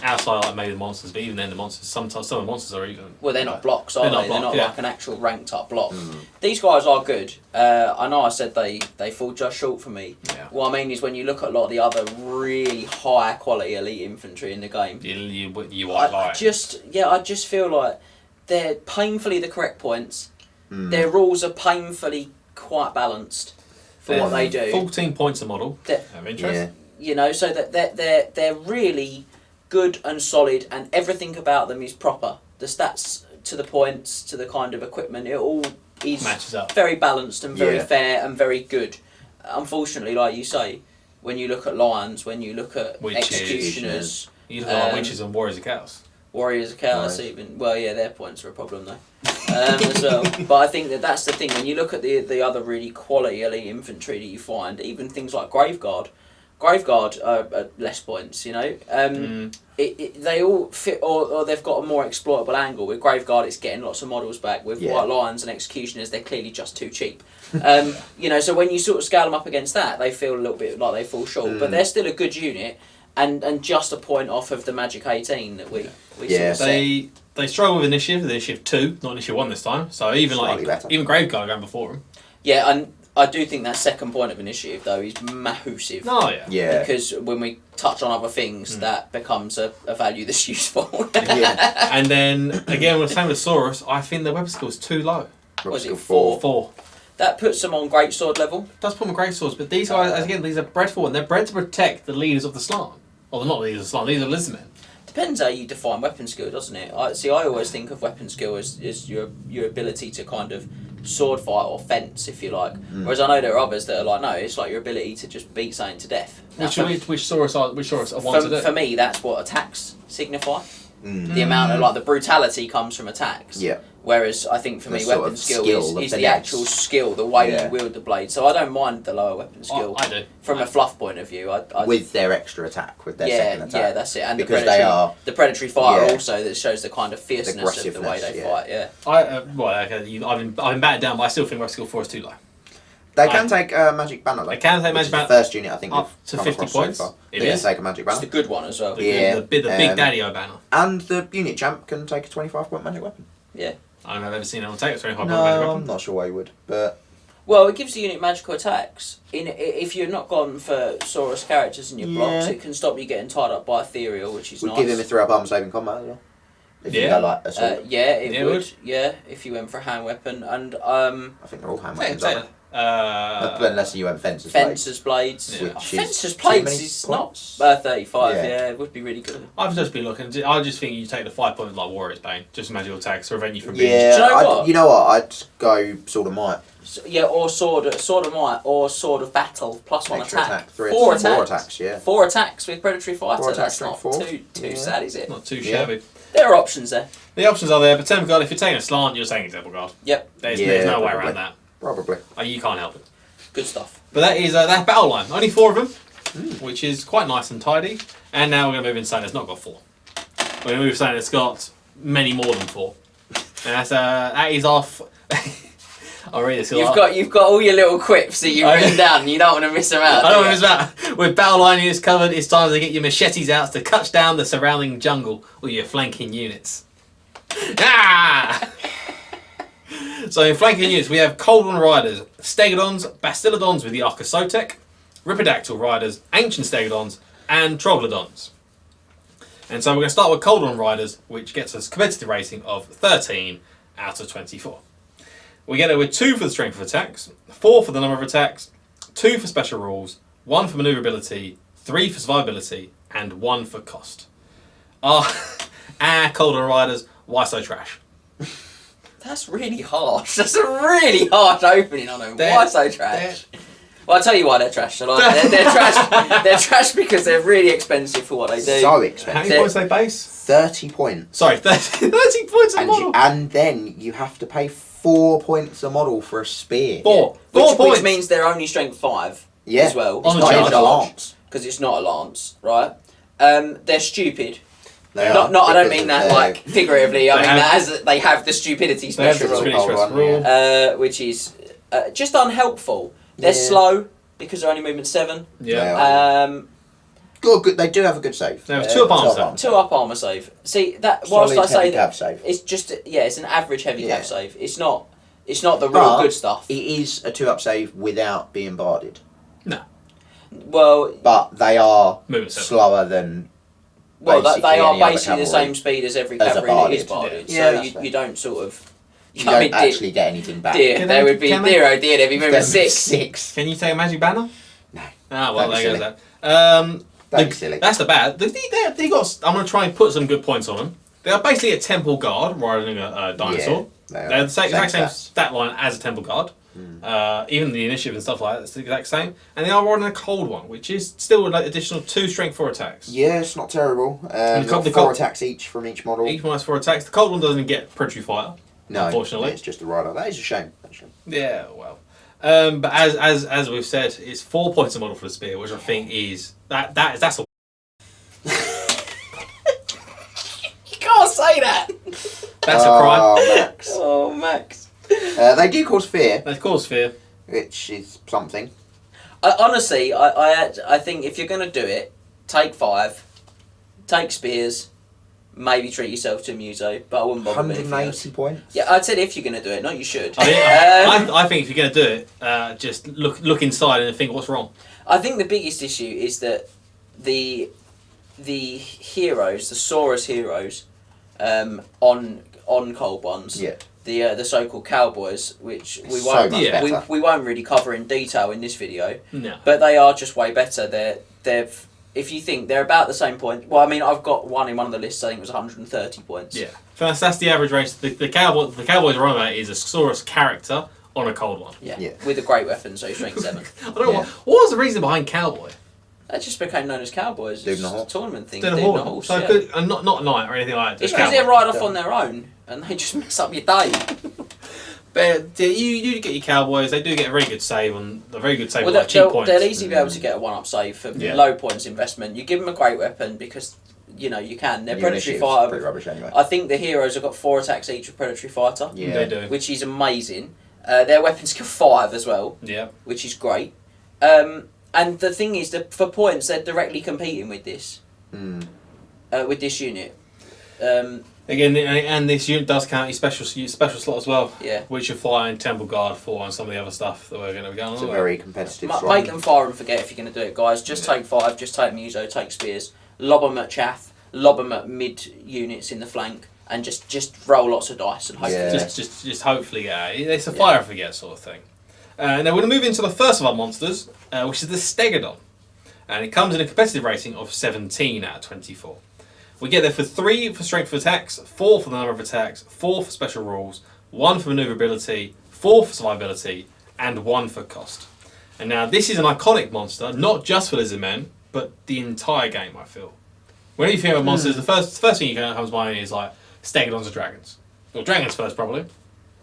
outside like maybe the monsters, but even then the monsters, sometimes some of the monsters are even. Well, they're not blocks, are They're they? not They're block, not yeah. like an actual ranked up block. These guys are good. I know I said they fall just short for me. Yeah. What I mean is when you look at a lot of the other really high quality elite infantry in the game, You I just feel like they're painfully the correct points. Their rules are painfully quite balanced for what they do. 14 points a model. Of interest. Yeah. You know, so that they're really good and solid, and everything about them is proper. The stats to the points to the kind of equipment, it all is Matches up. very balanced and very Yeah. fair and very good. Unfortunately, like you say, when you look at Lions, when you look at Witches. Executioners, You look at like Witches and Warriors of Chaos. Warriors of Chaos, Nice. even their points are a problem though, as well. But I think that's the thing when you look at the other really quality elite infantry that you find, even things like Graveguard are less points. You know, they all fit, or they've got a more exploitable angle. With Graveguard, it's getting lots of models back. With White Lions and Executioners, they're clearly just too cheap. You know, so when you sort of scale them up against that, they feel a little bit like they fall short. But they're still a good unit. And just a point off of the Magic 18 that we sort of set. They struggle with initiative 2, not initiative 1 this time. So even Slightly better. even Graveguard are going before them. Yeah, and I do think that second point of initiative though is massive. Oh yeah. Yeah. Because when we touch on other things, that becomes a value that's useful. Yeah. And then again, with the same with Saurus, I think their weapon skill is too low. Was it Skill 4. That puts them on greatsword level. Does put them great swords, but these guys again, these are bred for, and they're bred to protect the leaders of the Slan. Well, they're not leaders of the Slan. These are Lizardmen. Depends how you define weapon skill, doesn't it? I always think of weapon skill as your ability to kind of sword fight or fence, if you like. Whereas I know there are others that are like, no, it's like your ability to just beat something to death. Now, Which Saurus are one to do. for me, that's what attacks signify. The amount of the brutality comes from attacks. Yeah. Whereas I think for The me, sort weapon of skill skill, the is the finesse. actual skill, the way you wield the blade. So I don't mind the lower weapon skill. I do. From a fluff point of view, I With their extra attack, with their second attack. yeah, that's it. And Because the predatory fire Yeah. also that shows the kind of fierceness of the way they aggressiveness, fight. Okay, I've been batted down, but I still think weapon skill 4 is too low. They can take Magic Banner though. They can take which Magic is Banner the first unit I think up we've to come 50 across so points. far. It They is. can take a Magic It's Banner. the good one as well. Yeah. The big daddy-o banner. And the unit champ can take a 25-point magic weapon. Yeah. I don't know if I've ever seen anyone take a 25 No, point magic I'm weapon. not sure why you would, but Well, it gives the unit magical attacks. If you're not gone for Saurus characters in your blocks, Yeah. it can stop you getting tied up by ethereal, which is would nice. give him a 3-up arm saving combat as well. If you Yeah. go like a sword. Yeah, it Yeah, it would. would. Yeah, if you went for a hand weapon and I think they're all hand weapons, aren't they? Unless you went Fencer's Blade. Fencer's blades. Yeah. Which is Fencer's too blades many is points? not 35. Yeah. Yeah, it would be really good. I've just been looking. I just think you take the 5 points like Warrior's Bane, just magical attacks to prevent you from being. Yeah, Do you know what? you know what? I'd go Sword of Might. Yeah, or sword of might, or sword of battle, plus one Extra attack. Four Four attacks, yeah. 4 attacks with predatory fighter. 4 attacks, That's not four. too Yeah. sad, is it? Not too Yeah. shabby. There are options there. The options are there, but Temple Guard, if you're taking a slant, you're taking a Temple Guard. Yep, There's Yeah, no way probably. around that. Probably. You can't help it. good stuff. But that is that battle line. Only 4 of them, which is quite nice and tidy. And now we're going to move into something that's not got 4. We're going to move to something that's got many more than 4. And that is off. I'll read this. You've got all your little quips that you've written down, and you don't want to miss them out. I don't do know you? what it's about. With battle line units covered, it's time to get your machetes out to cut down the surrounding jungle with your flanking units. Ah! So in flanking units, we have Cauldron Riders, Stegodons, Bastillodons with the Archosotek, Ripidactyl Riders, Ancient Stegodons, and Troglodons. And so we're going to start with Cauldron Riders, which gets us competitive rating of 13 out of 24. We get it with 2 for the strength of attacks, 4 for the number of attacks, 2 for special rules, 1 for maneuverability, 3 for survivability, and 1 for cost. Our Cauldron Riders, why so trash? That's really harsh. That's a really harsh opening on them. Why so trash? Well, I'll tell you why they're trash. They're trash. They're trash because they're really expensive for what they do. So How expensive. many points they base? 30 points. Sorry, 30 points a model. And then you have to pay 4 points a model for a spear. 4 Which points. means they're only strength 5 Yeah. as well. It's On the not charge. even a lance. Because it's not a lance, right? They're stupid. They I are, don't because mean of that their- like figuratively. I They mean have- that as they have the stupidity They have the special rule, stupidity Hold special on, rule. which is just unhelpful. They're Yeah. slow because they're only movement 7. Yeah. They are. Good. They do have a good save. They have 2 up armor save. 2 up armor save. See that? Whilst Solid I say heavy that, cav save. it's just it's an average heavy Yeah. cav save. It's not the real But good stuff. It is a 2-up save without being barded. No. Well, But they are Movement 7. slower than. they are basically any other basically the cavalry same speed as every as a cavalry that is barded. barded. Yeah, So that's fair. you don't sort of. You I mean, don't actually get anything back. Dear, Can there they- would be can they- dear, oh dear, there'd be movement There's 6. 6. Can you take a magic banner? No. Ah, well, That'd be there goes silly. that. That'd be silly. That's the bad. They got. I'm going to try and put some good points on them. They are basically a temple guard riding a dinosaur. Yeah, They're the exact same stats. stat line as a temple guard. Even the initiative and stuff like that, it's the exact same. And they are riding a cold one, which is still an additional 2 strength 4 attacks. Yeah, it's not terrible. And the Got co- 4 attacks each from each model. Each one has 4 attacks. The cold one doesn't get predatory fire. No, unfortunately. it's just a rider. That is a shame, actually. Yeah, well. But as we've said, it's 4 points a model for the spear, which I think is that's a. You can't say that. That's a crime. Oh, Max. Oh, Max. They do cause fear, Of course, fear. which is something. Honestly, I think if you're gonna do it, take 5, take spears, maybe treat yourself to a muso, but I wouldn't bother with anything else. 180 points. Yeah, I'd said if you're gonna do it, not you should. I think if you're going to do it, just look inside and think what's wrong. I think the biggest issue is that the heroes, the Saurus heroes, on cold ones, Yeah. the so-called cowboys, which we So won't much Yeah. better. we won't really cover in detail in this video, No. but they are just way better. They've if you think they're about the same point. Well, I mean, I've got one in one of the lists. I think it was 130 points. Yeah. That's the average range. The Cowboys are on about is a Saurus character on a cold one. Yeah, Yeah. with a great weapon, so strength 7. I don't know Yeah. what was the reason behind Cowboy? That just became known as cowboys. Doing It's the just a horse. tournament thing. Doing a Doing the horse. horse. So Yeah. good, and not a knight or anything like that. It's Just because they Cowboy. ride off on their own and they just mess up your day. But you get your Cowboys. They do get a very good save on a very good save Well, on like cheap they'll points. easily be able to get a 1-up save for Yeah. low points investment. You give them a great weapon because you can. They're Your predatory initiative's fighter. pretty rubbish anyway. I think the heroes have got 4 attacks each with predatory fighter, Yeah. They do. which is amazing. Their weapons skill 5 as well, Yeah. which is great. And the thing is that for points, they're directly competing with this unit. Again, and this unit does count your special slot as well, Yeah. which you're flying Temple Guard for and some of the other stuff that we're going to be going It's on a with. very competitive slot. Make them fire and forget if you're going to do it, guys. Just take 5, just take Muso, take Spears, lob them at Chaff, lob them at mid units in the flank, and just roll lots of dice and hope. Yeah. Just hopefully, it's a fire and forget sort of thing. Now we're going to move into the first of our monsters, which is the Stegodon, and it comes in a competitive rating of 17 out of 24. We get there for 3 for strength of attacks, 4 for the number of attacks, 4 for special rules, 1 for maneuverability, 4 for survivability, and 1 for cost. And now this is an iconic monster, not just for Lizardmen, but the entire game, I feel. Whenever you think of monsters, the first thing you can comes to mind is like Stegodons or dragons. Well, dragons first probably.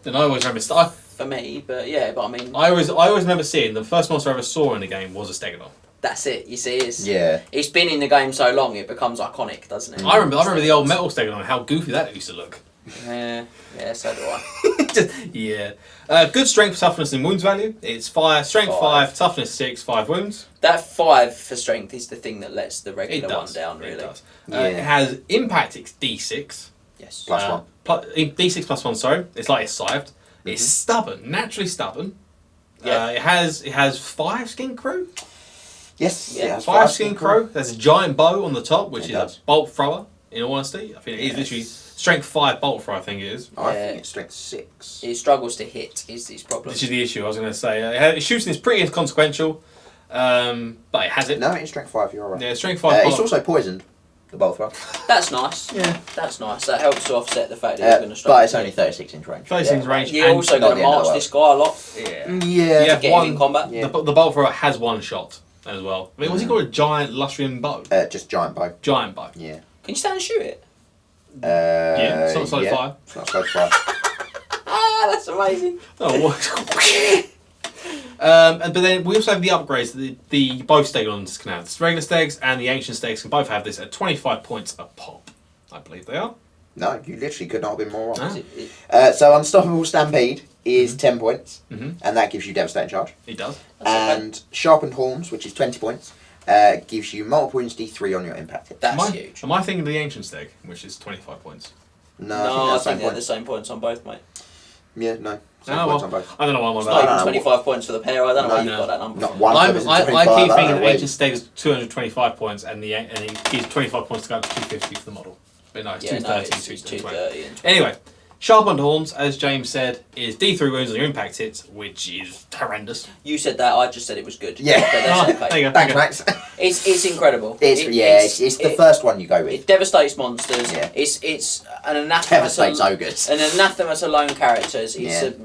And I always remember For me, but I mean, I always remember seeing the first monster I ever saw in the game was a Stegodon. that's it. You see, Yeah. it's been in the game so long, it becomes iconic, doesn't it? I remember the old metal Stegodon, how goofy that used to look. Yeah, so do I. Yeah. Good strength, toughness, and wounds value. It's strength 5, toughness 6, 5 wounds. That 5 for strength is the thing that lets the It regular one does. down, It really. does. Yeah. It has impact D6. Yes. Plus 1. D6 plus 1, sorry. It's like it's scythed. It's stubborn, naturally stubborn. Yeah. It has 5 skin crew. Yes. Yeah, it has 5 skin crew. There's a giant bow on the top, which It is does. a bolt thrower. In all honesty, I think it is literally strength 5 bolt thrower. I think it is. I Yeah. think it's strength 6. It struggles to hit, is his problem. This is the issue. I was going to say it shooting is pretty inconsequential, but it has it. No, it's strength 5, you're right. Yeah, strength 5. It's also poisoned, the bolt thrower. That's nice. Yeah. That's nice. That helps to offset the fact that you're going to struggle. But it's only 36 inch range. 36 range. You're and also not going the to end of march the this guy a lot. yeah. Yeah. To get him in combat. Yeah. The bolt thrower has 1 shot as well. I mean, what's he called? A giant Lustrian bow. Just giant bow. Giant bow. Yeah. Can you stand and shoot it? Yeah, it's not solid fire. It's not solid fire. Ah, that's amazing. Oh, what? But then we also have the upgrades. The both Stegons can have. The regular Stegs and the ancient Stegs can both have this at 25 points a pop. I believe they are. No, you literally could not have been more wrong. Ah. So Unstoppable Stampede is 10 points, Mhm. and that gives you Devastating Charge. It does. That's okay. And Sharpened Horns, which is 20 points, gives you multiple points D3 on your impact hits. That's huge. Am I thinking of the Ancient Steg, which is 25 points? No, I think they're the same points on both, mate. Yeah, no. Same Oh, points well, on both. I don't know why I'm on It's about. not even 25 points for the pair. I don't know why you've got that number. Not one. I keep thinking the the Ancient Steg is 225 points, and he gives 25 points to go up to 250 for the model. But no, it's 230, it's 220. 230. Anyway, Sharpened Horns, as James said, is D3 wounds on your impact hits, which is horrendous. You said that, I just said it was good. Yeah. But that's okay. There you go. Thanks, Max. It's incredible. It's the first one you go with. It devastates monsters. Yeah. It's an anathema. Devastates ogres. An anathema to lone characters. It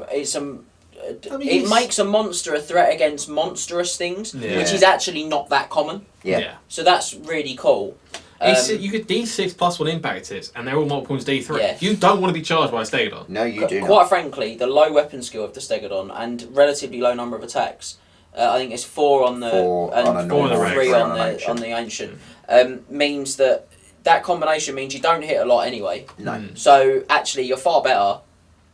makes a monster a threat against monstrous things, Yeah. which is actually not that common. Yeah. So that's really cool. You get D6 plus 1 impact hits, and they're all multiple points D3. Yeah. You don't want to be charged by a Stegodon. No, you do Quite not. frankly, the low weapon skill of the Stegodon and relatively low number of attacks. I think it's 4 on the and 3 on the ancient. Means that combination means you don't hit a lot anyway. No. So actually, you're far better.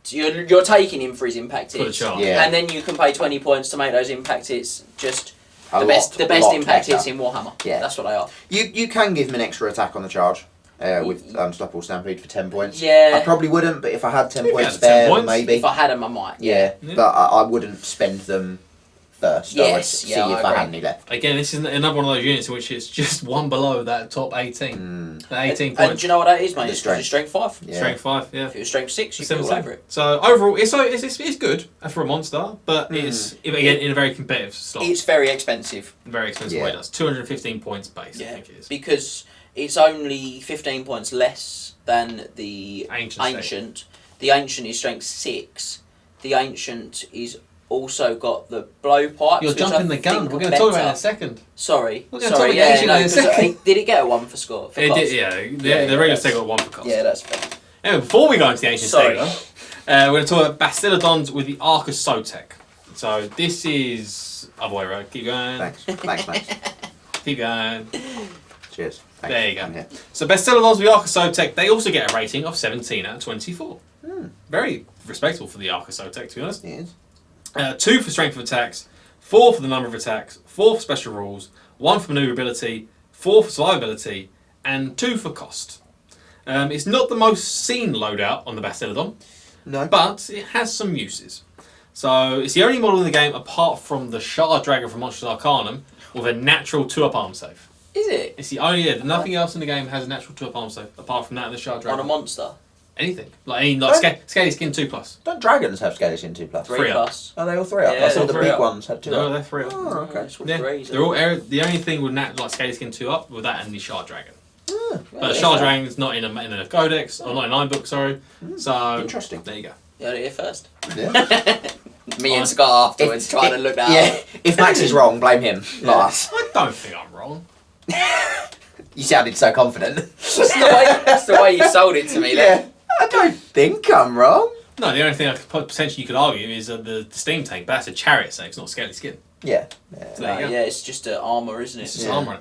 So you're taking him for his impact For the hits, charge. Yeah. and then you can pay 20 points to make those impact hits just A the best lot impact better. hits in Warhammer. Yeah. That's what they are. You can give him an extra attack on the charge with Unstoppable Stampede for 10 points. Yeah. I probably wouldn't, but if I had 10 If you points had 10 spare, points. maybe. If I had him, I might. Yeah, Yeah. but I wouldn't spend them first. I would Yes, see yeah, I if I had agree. any left. Again, this is another one of those units in which it's just one below that top 18. That 18 And points. do you know what that is, mate? The It's 'cause it's strength 5. Yeah. Strength 5, yeah. If it was strength 6, you'd be all 17. over it. So overall, it's good for a monster, but it's again in a very competitive slot. It's very expensive Very expensive way it does. 215 points base, I think it is. because it's only 15 points less than the Ancient The ancient is strength 6. The ancient is also got the blowpipes. You're which I jumping the gun. think We're are going to talk about it in better. a second. Sorry, We're gonna talk about yeah, ancient no, in a 'cause second. did it get a 1 for score? For It cost? did, yeah. The regular that's- Steg got 1 for cost. Yeah, that's fair. Anyway, before we go into the Ancient Sorry. Steg, we're going to talk about Bastillodons with the Arcus Sotek. So this is... Other way around. Keep going. Thanks. Thanks, Max. Keep going. Cheers. Thanks. There you go. I'm here. So Bastillodons with the Arcus Sotek, they also get a rating of 17 out of 24. Very respectable for the Arcus Sotek, to be honest. It is. 2 for strength of attacks, 4 for the number of attacks, 4 for special rules, 1 for maneuverability, 4 for survivability, and 2 for cost. It's not the most seen loadout on the Bastillodon, No. but it has some uses. So it's the only model in the game apart from the Shard Dragon from Monsters Arcanum with a natural 2-up arm save. Is it? It's the only, nothing else in the game has a natural 2-up arm save apart from that and the Shard On Dragon. a monster? Anything. Scaly Skin 2+. Don't dragons have Scaly Skin 2+? 3 3 up. plus. Are they all 3 up? Yeah, I saw they're the 3 big up. ones had 2 No, up. they're 3 up. Oh, okay. That's what Yeah, threes are. they're all the only thing with Scaly Skin 2 up with that and the Shard Dragon. Ah, But the Shard Dragon's not in a codex, or not in 9 book, sorry. So Interesting. there you go. You heard it here first. Yeah. Me and Scott afterwards trying to look that Yeah. up. If Max is wrong, blame him. Not us. I don't think I'm wrong. You sounded so confident. That's the way you sold it to me. Yeah. I don't think I'm wrong. No, the only thing potentially you could argue is the steam tank, but that's a chariot, so it's not Scaly Skin. Yeah. So there you go. Yeah, it's just armour, isn't it? It's just Yeah. armour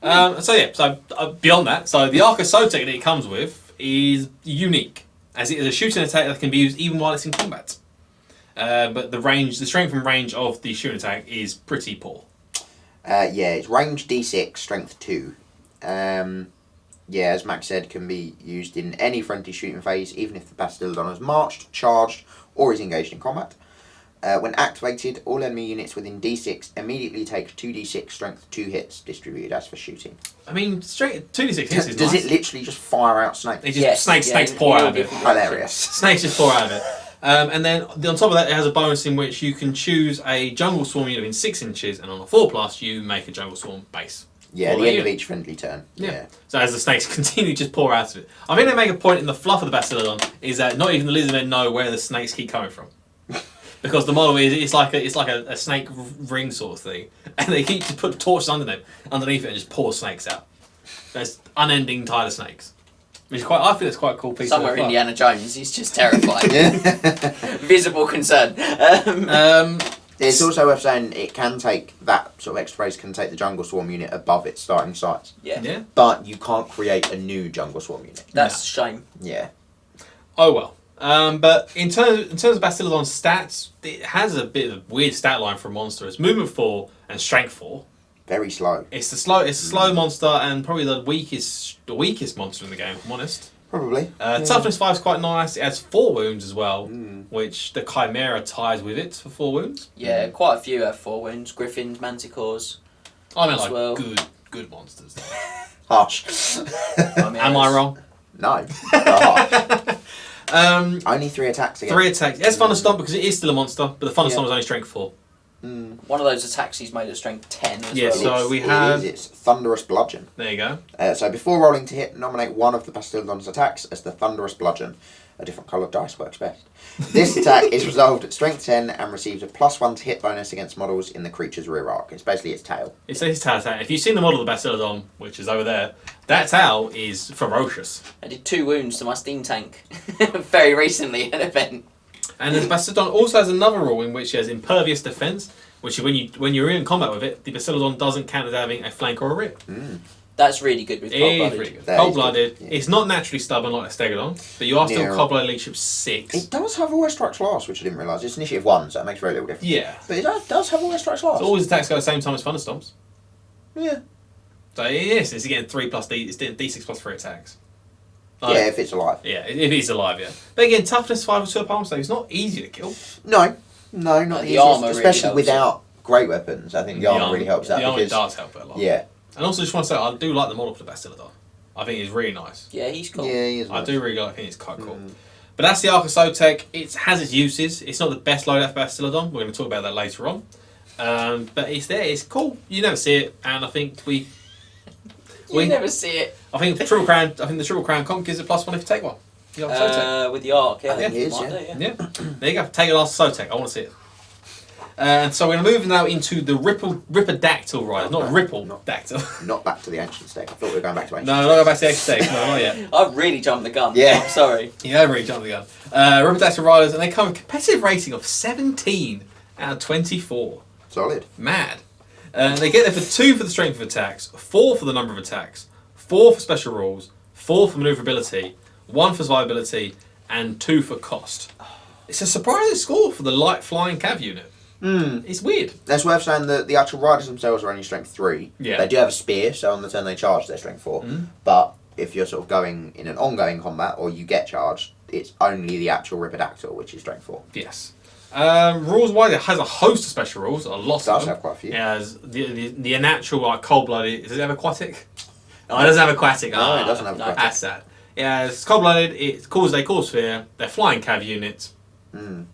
on it. So beyond that, so the Arcus Sotek that it comes with is unique, as it is a shooting attack that can be used even while it's in combat. But the strength and range of the shooting attack is pretty poor. Yeah, it's range D6, strength 2. Yeah, as Max said, can be used in any friendly shooting phase, even if the Bastillodon has marched, charged, or is engaged in combat. When activated, all enemy units within D6 immediately take 2d6 strength 2 hits distributed as for shooting. I mean, straight 2d6 hits is Does nice. it literally just fire out snakes? It just snakes pour out of it. Hilarious. Snakes just pour out of it. And then on top of that, it has a bonus in which you can choose a jungle swarm unit within 6 inches, and on a 4+, you make a jungle swarm base. Yeah, For the end unit. of each friendly turn. Yeah. So as the snakes continue to just pour out of it. I think they make a point in the fluff of the Bastillodon is that not even the Lizardmen know where the snakes keep coming from. Because the model is it's like a snake ring sort of thing, and they keep just put torches underneath it and just pour snakes out. There's unending tide of snakes, which is I think it's quite a cool piece. Somewhere of fluff. Indiana Jones is just terrified. Yeah. Visible concern. It's also worth saying it can take, that sort of extra phase can take the jungle swarm unit above its starting size. Yeah. But you can't create a new jungle swarm unit. That's a shame. Yeah. Oh well. But in terms of Bastillodon's stats, it has a bit of a weird stat line for a monster. It's movement 4 and strength 4. Very slow. It's a slow monster and probably the weakest monster in the game, if I'm honest. Probably. Toughness 5 is quite nice. It has 4 wounds as well, which the Chimera ties with it for 4 wounds. Yeah, quite a few have 4 wounds. Griffins, Manticores. I mean, as well. good monsters. Harsh. I mean, Am I wrong? No. Harsh. Only 3 attacks again. 3 attacks. It's Thunderstomp because it is still a monster, but the Thunderstomp is only strength 4. One of those attacks he's made at strength 10 as Yeah, well. so we have... It's Thunderous Bludgeon. There you go. So before rolling to hit, nominate one of the Bastiladon's attacks as the Thunderous Bludgeon. A different coloured dice works best. This attack is resolved at strength 10 and receives a +1 to hit bonus against models in the creature's rear arc. It's basically its tail. It's his tail attack. If you've seen the model of the Bastiladon, which is over there, that tail is ferocious. I did 2 wounds to my steam tank very recently at an event. And the Bastiladon also has another rule in which it has impervious defense, which is when you're in combat with it, the Bastiladon doesn't count as having a flank or a rear. That's really good with Cold-Blooded. Really good. That is Cold-Blooded. good, yeah. It's not naturally stubborn like a Stegodon, but you are still Yeah. Cold-Blooded Leadership 6. It does have Always Strikes Last, which I didn't realise. It's initiative 1, so it makes very little difference. Yeah. But it does have Always Strikes Last. So all his attacks go at the same time as Thunderstomps. Yeah. So yes, it's again 3 plus D. It's D6 plus 3 attacks. Yeah, if it's alive. Yeah, if he's alive, yeah. But again, toughness 5 with 2 palm, so it's not easy to kill. No, not The the easiest, armour really especially helps without great weapons. I think the armour really helps that. The armour because, does help it a lot. Yeah. And also, just want to say, I do like the model for the Bastiladon. I think it's really nice. Yeah, he's cool. Yeah, he is. I Nice. do really like. I think it's quite cool. But that's the Arc of Sotek. It has its uses. It's not the best loadout for Bastiladon. We're going to talk about that later on. But it's there. It's cool. You never see it, and I think You never see it. I think the Triple Crown comp gives it +1 if you take one. The Arc of Sotek. With the arc, yeah. I think it is, Might yeah. do, Yeah. There you go. Take it last Sotek. I want to see it. And so we're going to move now into the Ripperdactyl Rider, not Ripple-dactyl. Not back to the ancient stake. I thought we were going back to ancient. No, not go back to the X-Stake. No, not yet. I've really jumped the gun. Yeah. I'm sorry. Yeah, I really jumped the gun. Ripperdactyl Riders, and they come with a competitive rating of 17 out of 24. Solid. Mad. They get there for 2 for the strength of attacks, 4 for the number of attacks, 4 for special rules, 4 for maneuverability, 1 for survivability, and 2 for cost. It's a surprising score for the light flying cav unit. It's weird. That's worth saying that the actual riders themselves are only strength 3. Yeah. They do have a spear, so on the turn they charge, they're strength 4. But if you're sort of going in an ongoing combat or you get charged, it's only the actual Ripperdactyl, which is strength 4. Yes. Rules wise, it has a host of special rules, a lot It does of them. have quite a few. It has the unnatural, like cold-blooded. Does it have aquatic? No, it doesn't have aquatic. No, it doesn't have aquatic. That's sad. Yeah, it's cold-blooded. They cause fear. They're flying cav units, and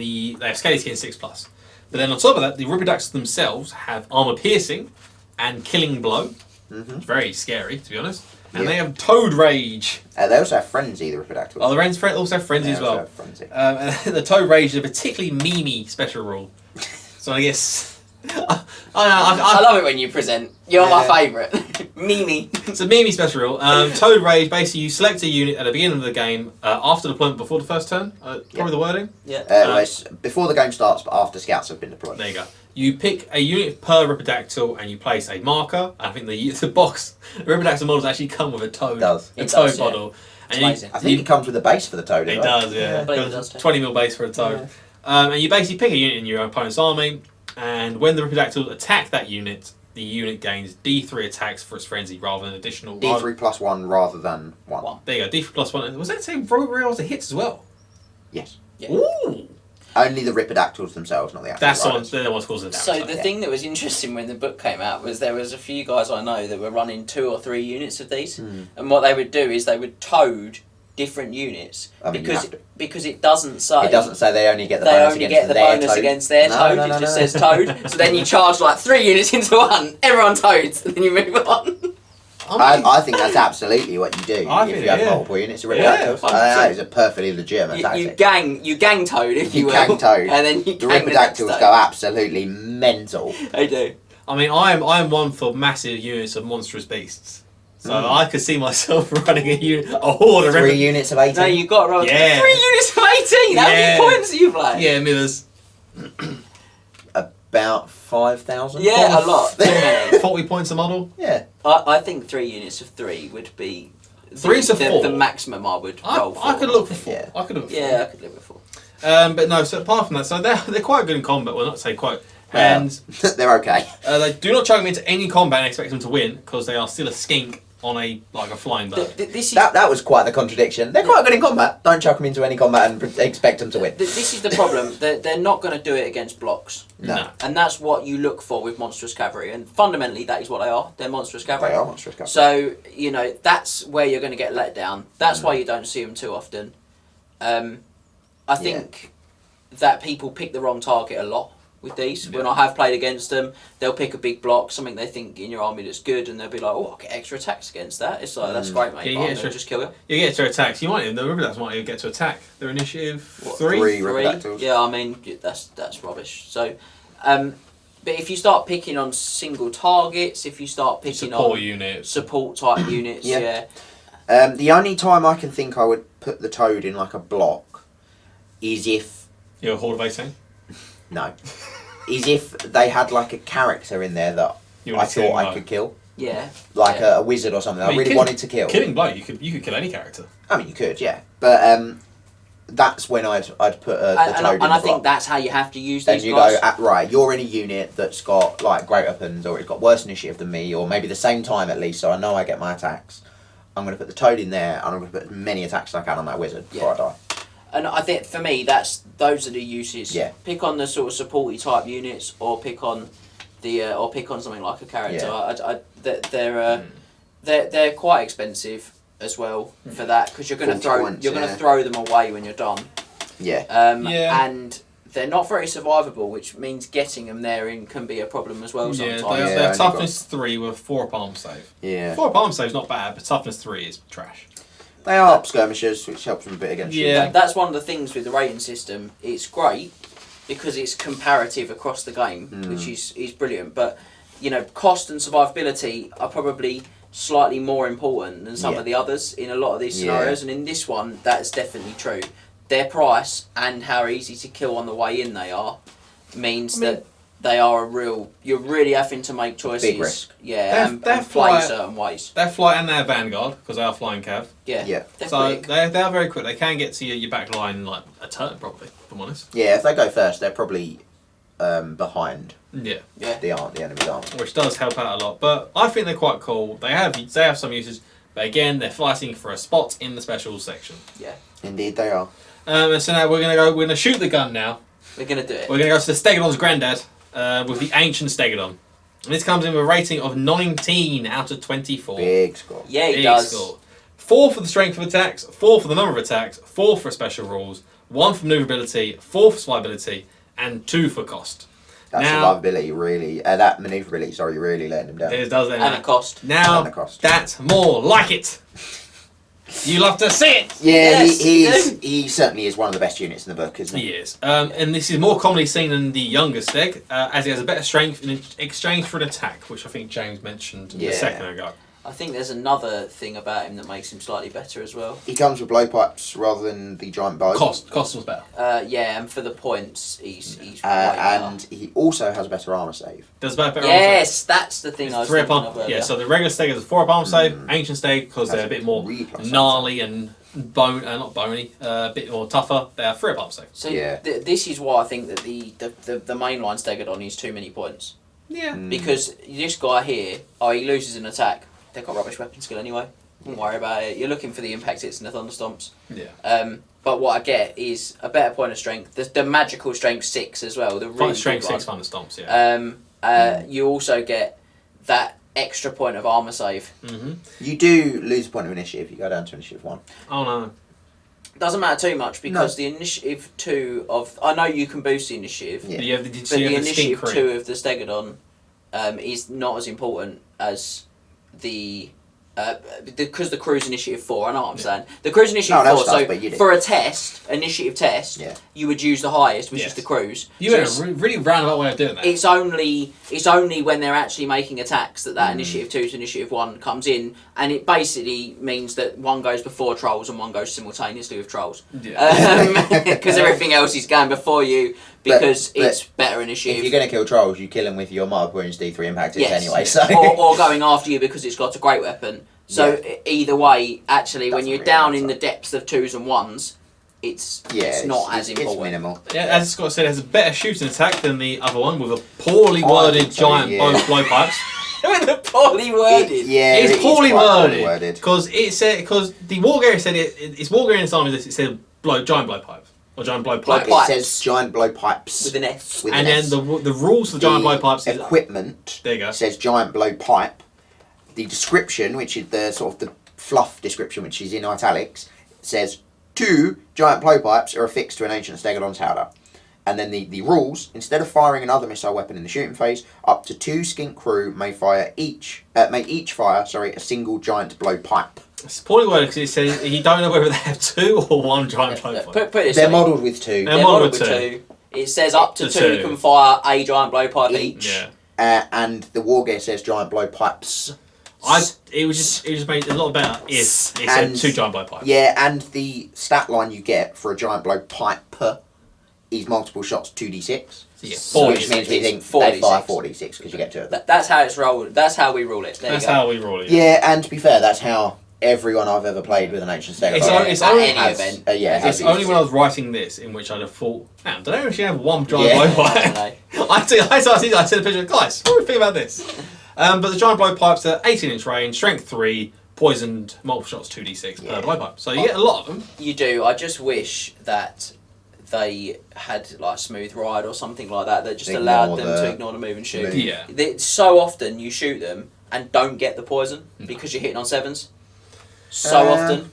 they have scaly skin 6+. But then on top of that, the Ripperdactyls themselves have armor piercing and killing blow. It's very scary, to be honest. And they have Toad Rage. They also have Frenzy, the Ripperdactyls. Oh, the Rens also have Frenzy They as also well. have Frenzy. And the Toad Rage is a particularly memey special rule. So I guess... I love it when you present. You're my favourite. Mimi. It's a memey special rule. Toad Rage, basically you select a unit at the beginning of the game, after deployment before the first turn. Probably the wording. Yeah. It's before the game starts, but after scouts have been deployed. There you go. You pick a unit per Ripperdactyl and you place a marker. I think the box, the Ripperdactyl models actually come with a toad. It does. A It toad does, yeah. model. It's And amazing. I think it comes with a base for the Toad as It well. does, yeah. I believe it does too. 20mm base for a toad. And you basically pick a unit in your opponent's army, and when the Ripperdactyls attack that unit, the unit gains D3 attacks for its frenzy rather than additional... D3 plus 1 rather than 1. There you go, D3 plus 1. Was that the same rolls to hits as well? Yes. Yeah. Ooh! Only the Ripperdactyls themselves, not the actual That's the one, riders. they're the ones causing the damage. So though. the thing that was interesting when the book came out was there was a few guys I know that were running 2 or 3 units of these, and what they would do is they would toad different units I mean, you have to. because it doesn't say It doesn't say they only get the they bonus only against get the their bonus Toad. against their No, toad. no, It no, just no. says toad. So then you charge like 3 units into one. Everyone toads, and then you move on. I think that's absolutely what you do I if think you have yeah. multiple units of Yeah, Ripperdactyls. 100%. That is a perfectly legitimate You tactic. gang toad if you You will, gang toad. and then you The gang the next Ripperdactyls toad. go absolutely mental. They do. I mean, I'm one for massive units of monstrous beasts. So I could see myself running a horde of 3 Ripperdactyls. units of 18. No, you've got to roll Yeah. 3 units of 18. How Yeah. many points do you play? Yeah, Mithers. About 5,000. Yeah, a lot. Too many. 40 points a model. Yeah. I think 3 units of 3 would be 3 to 4. the maximum I would roll for. I could look for 4. Yeah. I could look for 4. Yeah, I could live with 4. But no, so apart from that, so they're quite good in combat. Well, not say quite. And they're okay. they do not chuck them into any combat and expect them to win because they are still a skink on a flying bird. That was quite the contradiction. They're quite good in combat. Don't chuck them into any combat and expect them to win. This is the problem. They're not going to do it against blocks. No. And that's what you look for with monstrous cavalry. And fundamentally, that is what they are. They're monstrous cavalry. They are monstrous cavalry. So, you know, that's where you're going to get let down. That's why you don't see them too often. I think that people pick the wrong target a lot with these. When I have played against them, they'll pick a big block, something they think in your army that's good, and they'll be like, "Oh, I'll get extra attacks against that." It's like that's great, mate. Yeah, But just kill you. You get to attacks. You might even the River might even get to attack. Their initiative three. Three. Yeah, I mean that's rubbish. So, but if you start picking on single targets, if you start picking support on units, support type units, yeah. The only time I can think I would put the toad in like a block is if you're a horde of 18. No. Is if they had like a character in there that I thought I could kill. Yeah. Like a wizard or something. I really wanted to kill. Killing blow, you could kill any character. I mean, you could, yeah. But that's when I'd put the toad in the And I block. think that's how you have to use then these you guys. go, right, you're in a unit that's got like great weapons, or it's got worse initiative than me, or maybe the same time at least, so I know I get my attacks. I'm going to put the toad in there, and I'm going to put as many attacks as I can on that wizard before I die. And I think for me, those are the uses. Yeah. Pick on the sort of supporty type units, or pick on something like a character. Yeah. They're quite expensive as well for that, because you're going to throw them away when you're done. Yeah. And they're not very survivable, which means getting them there can be a problem as well sometimes. They're toughness 3 with 4 up arm save. Yeah. 4 up arm save is not bad, but toughness 3 is trash. They are skirmishers, which helps them a bit against you. Yeah, that's one of the things with the rating system. It's great because it's comparative across the game, which is brilliant. But you know, cost and survivability are probably slightly more important than some of the others in a lot of these scenarios. And in this one, that's definitely true. Their price and how easy to kill on the way in they are means that they are you're really having to make choices. Big risk. Yeah, and play certain ways. They're flight and they're vanguard, because they are flying cav. Yeah. They're quick. They are very quick. They can get to your back line in like a turn, probably, if I'm honest. Yeah, if they go first, they're probably behind the enemy's army. Which does help out a lot. But I think they're quite cool. They have some uses, but again, they're fighting for a spot in the specials section. Yeah. Indeed they are. And so now we're gonna shoot the gun now. We're gonna do it. We're gonna go to the Stegodon's granddad. With the ancient Stegodon. And this comes in with a rating of 19 out of 24. Big score. Yeah, it does. Score. 4 for the strength of attacks, 4 for the number of attacks, 4 for special rules, 1 for maneuverability, 4 for survivability, and 2 for cost. That survivability really, that maneuverability, really letting them down. It does that. And a cost. Now, And a cost. that's more like it. You love to see it. Yeah, Yes, he certainly is one of the best units in the book, isn't he? He is. And this is more commonly seen in the younger Steg, as he has a better strength in exchange for an attack, which I think James mentioned a second ago. I think there's another thing about him that makes him slightly better as well. He comes with blowpipes rather than the giant bow. Cost was better. Yeah, and for the points, he's way and better. he also has a better armor save. Does better Yes, that's the thing I was 3 thinking up of arm. earlier. Yeah, so the regular Steg is a 4 up arm save. Ancient Steg, because they're a bit more gnarly and not bony, a bit more tougher. They are 3 up arm save. So this is why I think that the mainline Stegodon is too many points. Yeah. Because this guy here, he loses an attack. They've got rubbish weapon skill anyway. Don't worry about it. You're looking for the impact hits and the thunderstomps. Yeah. But what I get is a better point of strength. The magical strength 6 as well. The really strength good 6 one. thunderstomps. Yeah. You also get that extra point of armor save. Mm-hmm. You do lose a point of initiative if you go down to initiative 1. Oh no. Doesn't matter too much because the initiative 2 of I know you can boost the initiative. Yeah. But the initiative 2 of the Stegodon is not as important as the because the cruise initiative 4. I know what I'm saying. The cruise initiative 4. So for a initiative test, you would use the highest, which is the cruise. You had a really roundabout way of doing that. It's only when they're actually making attacks that initiative 2 to initiative 1 comes in, and it basically means that one goes before trolls and one goes simultaneously with trolls. Because everything else is going before you. Because it's better initiative. If you're going to kill trolls, you kill them with your Mark Wounds D3 impact hits anyway. So. or going after you because it's got a great weapon. So either way, actually, when you're down in the depths of 2s and 1s, it's Yeah, not as it's important. minimal. Yeah, as Scott said, it has a better shooting attack than the other one with a poorly worded so, giant yeah. blowpipes. The poorly worded. It's poorly quite worded because it said the Wargame said it's Wargame in Army. It said giant blowpipes or giant blowpipes. Blowpipes. It says giant blowpipes With an S. And then the rules for the giant blowpipes is equipment. There you go. Says giant blowpipe. The description, which is the sort of the fluff description, which is in italics, says 2 giant blowpipes are affixed to an ancient stegodon tower. And then the rules, instead of firing another missile weapon in the shooting phase, up to 2 skink crew may each fire a single giant blowpipe. It's poorly worded because it says you don't know whether they have 2 or 1 giant blowpipe. Put it this They're way. modelled with 2. They're modelled with 2. It says up to The 2 2. can fire a giant blowpipe each. Yeah. And the Wargear says giant blowpipes. It just made it a lot better if it said And- 2 giant blowpipes. Yeah, and the stat line you get for a giant blowpipe is multiple shots 2d6. So you get So 40. Which means we think 46. they fire 46 because you get 2 of them. That's how it's rolled. That's how we rule it. There That's you go. how we roll it. Yeah, and to be fair, that's how everyone I've ever played with an ancient stegodon It's At only- any has, event. It's only when I was writing this in which I'd have thought, man, don't I actually have 1 giant Yeah. blowpipe? I sent a picture, guys, what do you think about this? But the giant blowpipes are 18-inch range, strength 3, poisoned, multiple shots 2d6 per blowpipe. So you get a lot of them. You do. I just wish that they had like a smooth ride or something like that that just Ignore allowed them the to ignore the move and shoot. move. Yeah. So often you shoot them and don't get the poison because you're hitting on 7s. So often.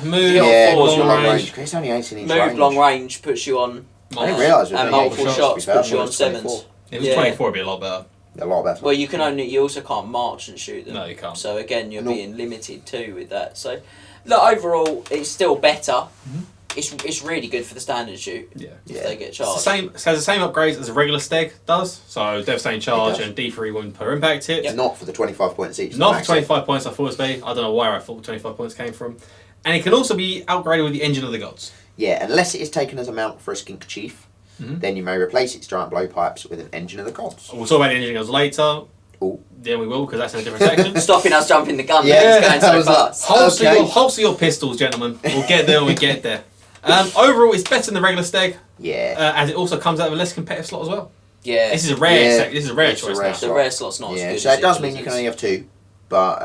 Move, Yeah, long long range. 'cause it's only 18-inch Move range. long range puts you on, I didn't realise it was and only multiple 18 shots to be fair. puts you I on thought it was 7s. If it was Yeah. 24, it'd be a lot better. A lot better. Well, you also can't march and shoot them. No, you can't. So again, you're No. being limited too with that. So, look, overall, it's still better. Mm-hmm. It's really good for the standard shoot Yeah. if they get It's charged. the same. It has the same upgrades as a regular steg does. So devastating charge does. and D3 wound per impact hit. It's not for the 25 points each. Not max for it. 25 points. I thought it would be. I don't know where I thought 25 points came from. And it can also be upgraded with the engine of the gods. Yeah, unless it is taken as a mount for a skink chief, Mhm. then you may replace its giant blowpipes with an engine of the gods. We'll talk about the engine of the gods later. Ooh. Yeah, we will because that's in a different section. Stopping us jumping the gun. Yeah, Yeah, it's going that so was fast. Holster your pistols, gentlemen. We'll get there when we get there. Overall, it's better than the regular steg, Yeah. as it also comes out of a less competitive slot as well. Yeah, This is a rare. Yeah. This is a rare It's a choice rare now. the rare slot's not as Yeah, good. so as it does usually mean you can is. only have 2, but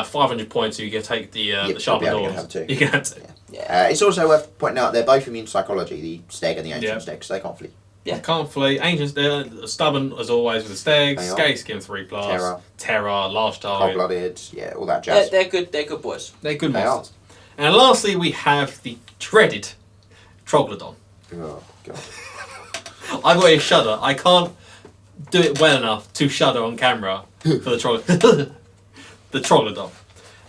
500 points, you can take the you'll sharpened be able to doors. have 2. You can have 2. Yeah. It's also worth pointing out they're both immune to psychology, the steg and the ancient Yeah. steg, so they can't flee. Yeah. They can't flee. Ancients, they're stubborn as always with the stegs. They are. Scale skin 3+. Terror. Terror, large target. Cold-blooded, yeah, all that jazz. They're good. They're good boys. They're good They monsters. And lastly, we have the dreaded Troglodon. Oh, God. I've got a shudder. I can't do it well enough to shudder on camera for the the Troglodon.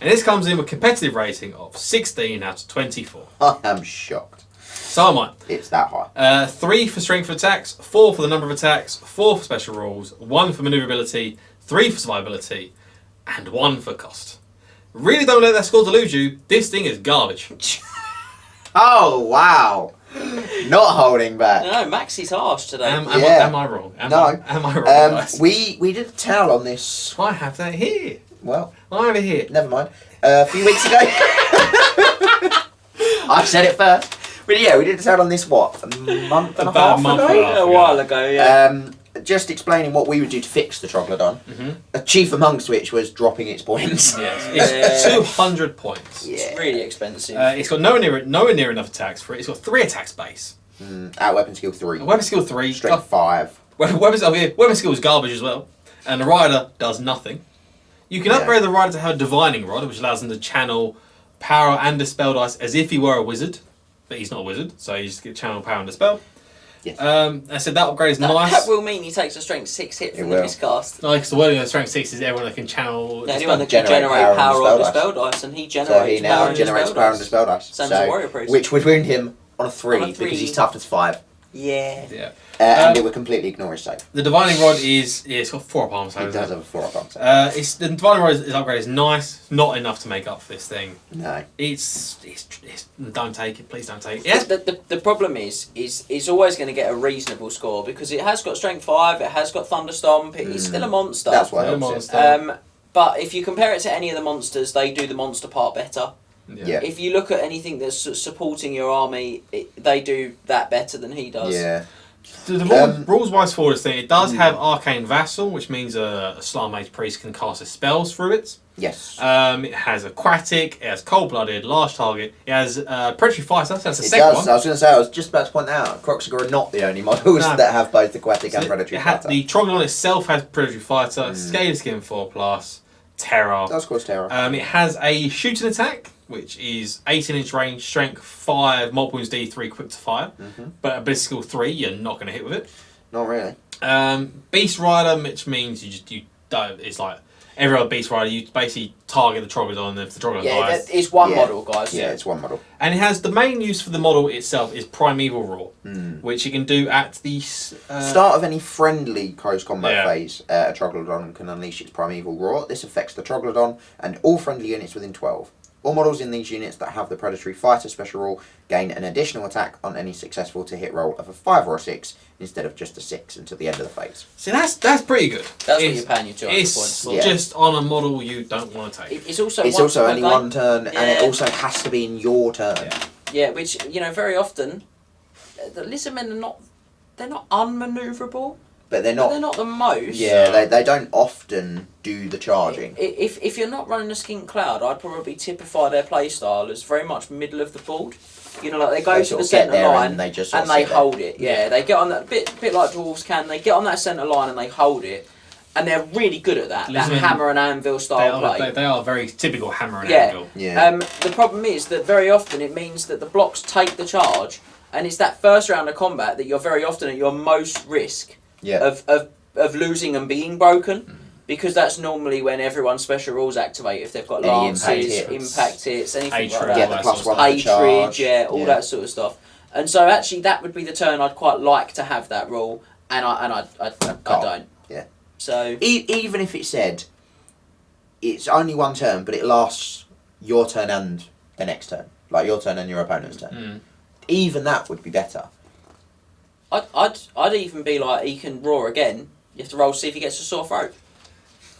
And this comes in with a competitive rating of 16 out of 24. I am shocked. So am I. It's that high. 3 for strength of attacks, 4 for the number of attacks, 4 for special rules, 1 for maneuverability, 3 for survivability, and 1 for cost. Really don't let that score delude you. This thing is garbage. Oh, wow. Not holding back. No, Maxi's harsh today. Am I wrong? Am No. I wrong, guys? We did a tell on this, I have that here. well, I have it here. never mind. A few weeks ago. I said it first. But yeah, we did a tell on this, what, a month and a About a half month ago? and a half. a while ago, yeah. Just explaining what we would do to fix the Troglodon. Chief amongst which was dropping its points. Yes, it's 200 points. Yeah. It's really expensive. It's got nowhere near enough attacks for it. It's got 3 attacks base. Out weapon skill 3. Weapon skill 3. Strength 5. Weapon skill is garbage as well. And the rider does nothing. You can Yeah. upgrade the rider to have a divining rod, which allows him to channel power and dispel dice as if he were a wizard. But he's not a wizard, so you just get channel power and dispel. Yes. I said that upgrade is nice. That will mean he takes a strength 6 hit from the will. miscast. Like, the wording of strength 6 is everyone that can channel. Yeah, anyone that can Generate generate power power and or dispel dispel dice, and he So generates he power now and generates dispel power and dice. dispel dice. Same as a warrior priest. Which would wound him on a 3, On a 3. because he's toughness 5. Yeah. Yeah. And it would completely ignore his save. The divining rod it's got 4 up arms. He does have a 4-up arm save. The divining rod is upgrade is nice, not enough to make up for this thing. No. It's don't take it, please don't take it. Yes, The problem is it's always going to get a reasonable score because it has got strength 5, it has got thunderstomp, it is still a monster. That's what The helps it. monster. But if you compare it to any of the monsters, they do the monster part better. Yeah. If you look at anything that's supporting your army, they do that better than he does. Yeah. The rules-wise for this thing, it does have Arcane Vassal, which means a Slar Mage Priest can cast his spells through it. Yes. It has Aquatic, it has Cold-Blooded, Large Target, it has Predatory Fighter, that's the It second does. one. I was going to say, I was just about to point that out. Kroxigor are not the only models that have both Aquatic and Predatory Fighter. The Troglodon itself has Predatory Fighter, Scaly Skin 4+, Terror. It does cause Terror. It has a shooting attack, which is 18-inch range, strength 5, multiple wounds D3, quick to fire. But at Bliss skill 3, you're not going to hit with it. Not really. Beast Rider, which means you don't. It's like every other Beast Rider, you basically target the Troglodon, and if the Troglodon dies. It's one model, guys. Yeah, it's one model. And it has the main use for the model itself is Primeval Roar, which you can do at the start of any friendly close combat phase. A Troglodon can unleash its Primeval Roar. This affects the Troglodon and all friendly units within 12. All models in these units that have the Predatory Fighter special rule gain an additional attack on any successful to hit roll of a 5 or a 6 instead of just a 6 until the end of the phase. See, that's pretty good. That's what you're paying your 200 it's points for. It's just on a model you don't want to take. It's also only one turn, and it also has to be in your turn. Yeah, which, very often, the Lizardmen they're not unmanoeuvrable. But they're not. They're not the most. Yeah, they don't often do the charging. If you're not running a Skink Cloud, I'd probably typify their playstyle as very much middle of the board. Like they go to the centre line and they hold it. Yeah, they get on that bit like dwarves can. They get on that centre line and they hold it, and they're really good at that. That hammer and anvil style play. They are very typical hammer and anvil. Yeah. The problem is that very often it means that the blocks take the charge, and it's that first round of combat that you're very often at your most risk. Of losing and being broken, because that's normally when everyone's special rules activate. If they've got lances, impact hits, anything like that. Get the +1 Hatred, all that sort of stuff. And so actually, that would be the turn I'd quite like to have that rule, and I don't. Yeah. So even if it said it's only one turn, but it lasts your turn and the next turn, like your turn and your opponent's turn, even that would be better. I'd even be like, he can roar again. You have to roll to see if he gets a sore throat.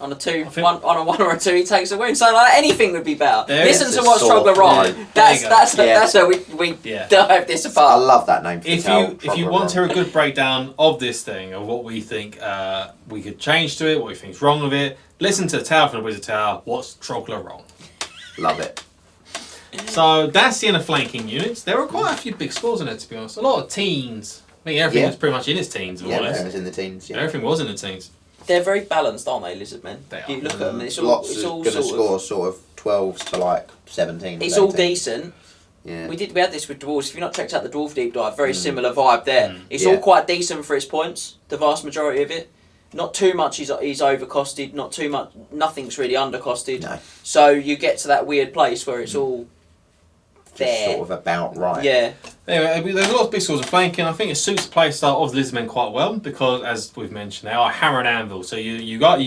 On a 1 or a 2, he takes a wound. So like anything would be better. Listen to what's Trogler roar. That's how we dive this I apart. love that name. If you want to hear a good breakdown of this thing, of what we think we could change to it, what we think's wrong with it, listen to Tower from the Wizard Tower. What's Trogler wrong? Love it. So that's the end of flanking units. There were quite a few big scores in it, to be honest. A lot of teens. I think everything was pretty much in its teens, more or less. Everything was in the teens. Yeah. Everything was in the teens. They're very balanced, aren't they, Lizardmen? They are. You look at them, it's all Lots it's all going to sort score of, 12s to like 17. It's all decent. Yeah. We had this with dwarves. If you've not checked out the dwarf deep dive, very similar vibe there. It's all quite decent for its points. The vast majority of it. Not too much is overcosted. Not too much. Nothing's really undercosted. No. So you get to that weird place where it's all there. Just sort of about right. Yeah. Anyway, there's a lot of big scores of flanking. I think it suits the playstyle of the Lizardmen quite well because, as we've mentioned, they are hammer and anvil. So you are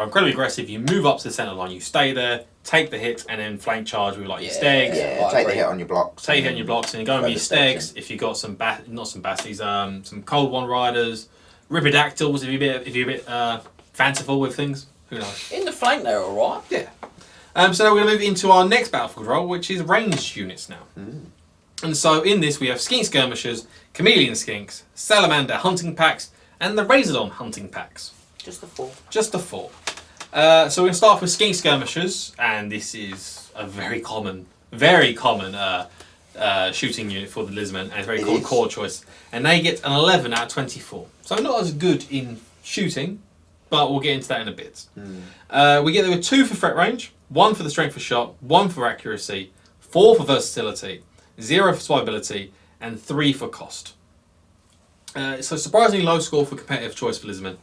incredibly aggressive. You move up to the centre line. You stay there, take the hit, and then flank charge with like your stegs. Yeah, take the hit on your blocks. Take the hit on your blocks, and you go with your stegs. If you got some some cold one riders, ripidactyls. If you're a bit fanciful with things, who knows? In the flank, they're all right. Yeah. So now we're going to move into our next battlefield role, which is ranged units now. And so in this we have skink skirmishers, chameleon skinks, salamander hunting packs, and the Razordon hunting packs. Just the 4. Just the 4. So we're going to start off with skink skirmishers, and this is a very common shooting unit for the Lizardmen, and it's very common core choice. And they get an 11 out of 24. So not as good in shooting, but we'll get into that in a bit. We get there with 2 for threat range, 1 for the strength of shot, 1 for accuracy, 4 for versatility, 0 for survivability, and 3 for cost. So surprisingly low score for competitive choice for Lizardmen.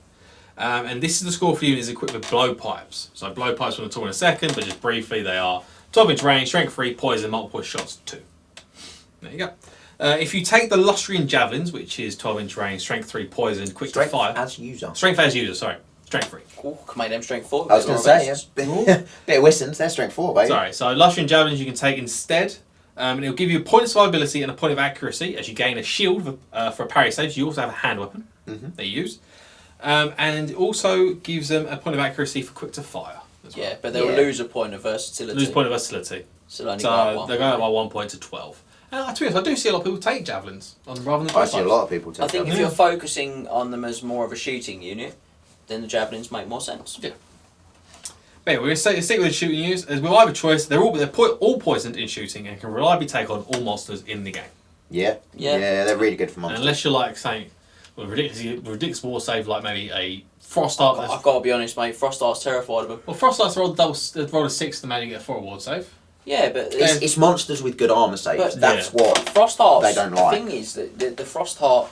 And this is the score for units equipped with blowpipes. So blowpipes we'll talk in a second, but just briefly they are 12-inch range, strength 3, poison, multiple shots 2. There you go. If you take the Lustrian Javelins, which is 12-inch range, strength 3, poison, quick to fire. Strength as user, sorry. Strength 3. Ooh, can make them strength 4. I was going to say, bit of Wissons, they're strength 4, baby. Sorry, so Lustrian Javelins you can take instead. And it'll give you a point of survivability and a point of accuracy as you gain a shield for a parry stage. You also have a hand weapon that you use. And it also gives them a point of accuracy for quick to fire as well. Yeah, but they'll lose a point of versatility. Lose a point of versatility. So only So go up 1 they're going up by 1 point to 12. And to be honest, I do see a lot of people take javelins rather than I see a blowpipes. lot of people take I think that. if you're focusing on them as more of a shooting unit, then the javelins make more sense. Yeah. But anyway, we're going to stick with the shooting units. As we'll have a choice, they're all poisoned in shooting and can reliably take on all monsters in the game. Yeah, they're really good for monsters. Unless you're like saying, well, ridiculous war save like maybe a Frost Art. I've got to be honest, mate. Frost Art's terrified of them. Well, Frost Art's rolled a 6 to maybe get a 4 award save. Yeah, but It's monsters with good armour saves. But That's what Frost Heart. they don't like. The thing is that the Frost Heart,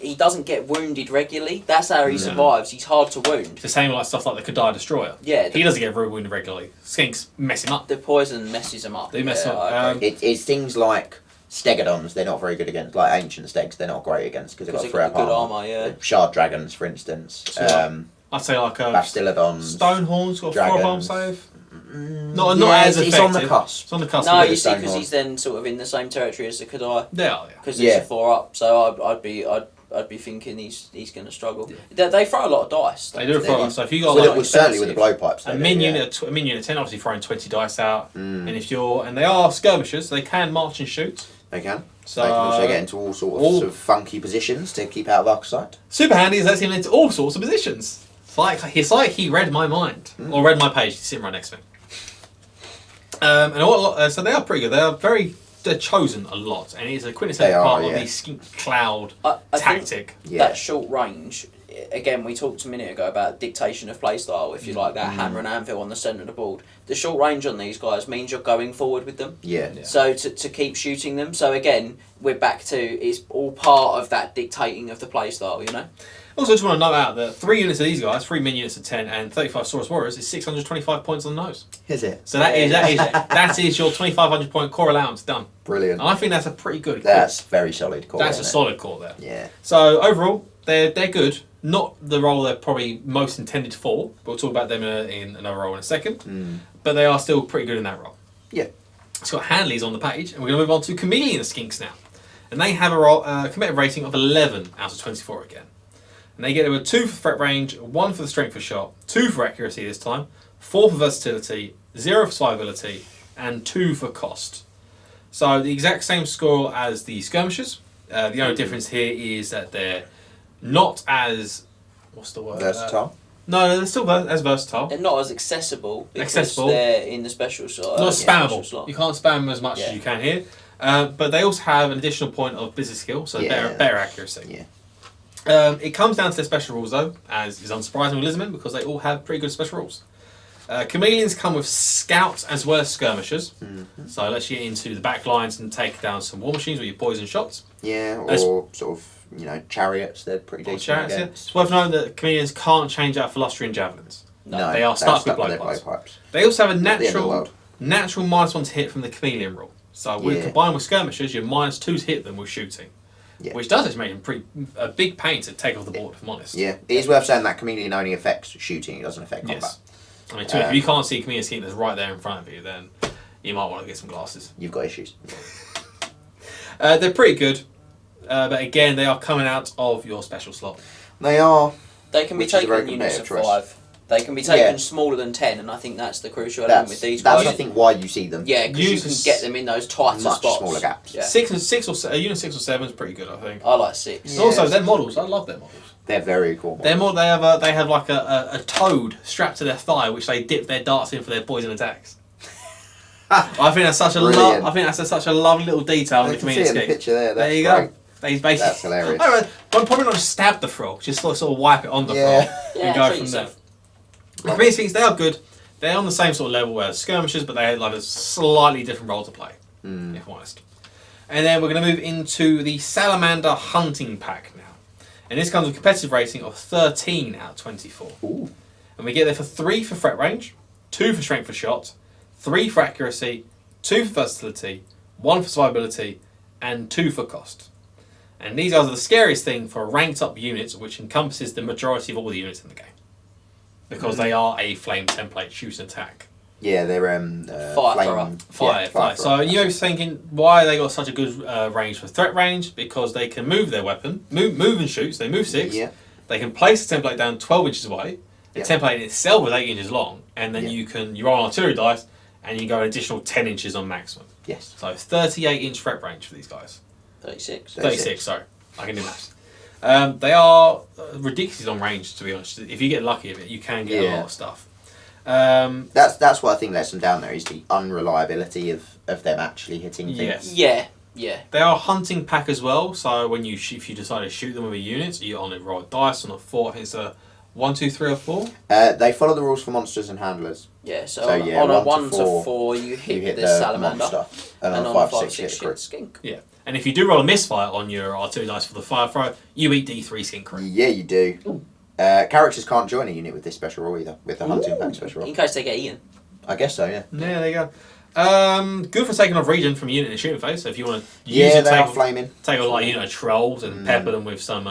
he doesn't get wounded regularly. That's how he survives. He's hard to wound. It's the same like stuff like the Kadai Destroyer. Yeah, He doesn't get wounded regularly. Skinks mess him up. the poison messes him up. They mess Yeah, up. I agree. It's things like Stegodons. They're not very good against, like ancient Stegs. They're not great against because they've got Because 3 they've up got good armour. armour, yeah. Shard Dragons, for instance. I'd say like Bastillodons. Stonehorn's got a 4 arm Dragons. save. Not as it's effective. on the cusp. It's on the cusp. No, of you it. see, because he's then sort of in the same territory as the Kadai. They are, yeah. Because there's a 4 up, so I'd be thinking he's going to struggle. They throw a lot of dice. They do it for us. So if you got Well, like it was certainly with the blowpipes. a min unit, a min unit 10, obviously throwing 20 dice out, and if they are skirmishers, they can march and shoot. They can. So They can also get into all sorts of funky positions to keep out of arc sight. super handy is that's him into all sorts of positions. It's like he read my mind or read my page. He's sitting right next to me. So they are pretty good. They're chosen a lot, and it's a quintessential part of the skink cloud I tactic. think that short range. Again, we talked a minute ago about dictation of playstyle. If you like that hammer and anvil on the centre of the board, the short range on these guys means you're going forward with them. Yeah. So to keep shooting them. So again, we're back to it's all part of that dictating of the playstyle. You know. Also, just want to note out that 3 units of these guys, 3 min units of 10, and 35 Saurus Warriors is 625 points on the nose. Is it? So that is your 2,500 point core allowance done. Brilliant. And I think that's a pretty good. That's very solid core. That's a solid core there. Yeah. So overall, they're good. Not the role they're probably most intended for, but we'll talk about them in another role in a second. But they are still pretty good in that role. Yeah. It's got Handleys on the page, and we're going to move on to Chameleon Skinks now. And they have a combative rating of 11 out of 24 again. And they get a 2 for threat range, 1 for the strength of shot, 2 for accuracy this time, 4 for versatility, 0 for survivability, and 2 for cost. So the exact same score as the skirmishers. The only difference here is that they're not as... what's the word? Versatile. No, they're still as versatile. They're not as accessible because they're in the special slot. Not spammable. Slot. You can't spam them as much as you can here. But they also have an additional point of business skill, so better accuracy. Yeah. It comes down to their special rules though, as is unsurprising with Lizardmen, because they all have pretty good special rules. Chameleons come with scouts as well as skirmishers, so let's get into the back lines and take down some war machines with your poison shots. Yeah, or sort of, chariots, they're pretty decent Chariots, yeah. against. It's worth knowing that chameleons can't change out Philostrian javelins. No, they are stuck with their blowpipes. They also have a At the end of the world. natural -1 to hit from the chameleon rule. So when combined with skirmishers, you're -2 to hit them with shooting. Yeah. Which does make them a big pain to take off the board, if I'm honest. Yeah, it is worth saying that chameleon only affects shooting, it doesn't affect combat. Yes. I mean, if you can't see a chameleon skin that's right there in front of you, then you might want to get some glasses. You've got issues. They're pretty good, but again, they are coming out of your special slot. They are. They can be Which is a very taken units of competitive choice. 5. They can be taken smaller than 10, and I think that's the crucial element with these That's, guys. I think, why you see them. Yeah, because you can get them in those tighter Much spots. smaller gaps. Yeah. A unit 6 or 7 is pretty good, I think. I like 6. Yeah. Also, their models, I love their models. They're very cool. They have like a toad strapped to their thigh, which they dip their darts in for their poison attacks. I think that's such such a lovely little detail in the community in the picture there. There you great. go. They basically, That's hilarious. But probably not just stab the frog, just sort of wipe it on the frog and go from there. The community skinks, they are good. They're on the same sort of level as skirmishers, but they have like a slightly different role to play, if I'm honest. And then we're going to move into the Salamander Hunting Pack now. And this comes with a competitive rating of 13 out of 24. Ooh. And we get there for 3 for threat range, 2 for strength for shot, 3 for accuracy, 2 for versatility, 1 for survivability, and 2 for cost. And these guys are the scariest thing for ranked up units, which encompasses the majority of all the units in the game. Because they are a flame template shoot and attack. Yeah, they're Fire. So you may be thinking, why they got such a good range for threat range? Because they can move their weapon, move and shoot. So they move 6. Yeah. They can place the template down 12 inches away. The template in itself is 8 inches long, and then you roll an artillery dice, and you go an additional 10 inches on maximum. Yes. So 38-inch threat range for these guys. 36. 36, sorry. I can do maths. They are ridiculously long range, to be honest. If you get lucky with it, you can get a lot of stuff. That's what I think lets them down there, is the unreliability of them actually hitting things. Yes. Yeah. They are a hunting pack as well, so when if you decide to shoot them with a unit, you only roll dice on a 4. I think it's a 1, 2, 3 or 4. They follow the rules for monsters and handlers. Yeah, so So, on a 1 1 to to 4 you hit the the salamander, monster, and on a 5 to 6 you hit a crit. skink. Yeah. And if you do roll a misfire on your artillery dice for the fire throw, you eat D3 skin crit. Yeah, you do. Characters can't join a unit with this special rule either, with the hunting pack special rule. In case they get eaten. I guess so, yeah. Yeah, there you go. Good for taking off region from a unit in the shooting phase. So if you want to use it, they are flaming. take a like unit of trolls and pepper them with some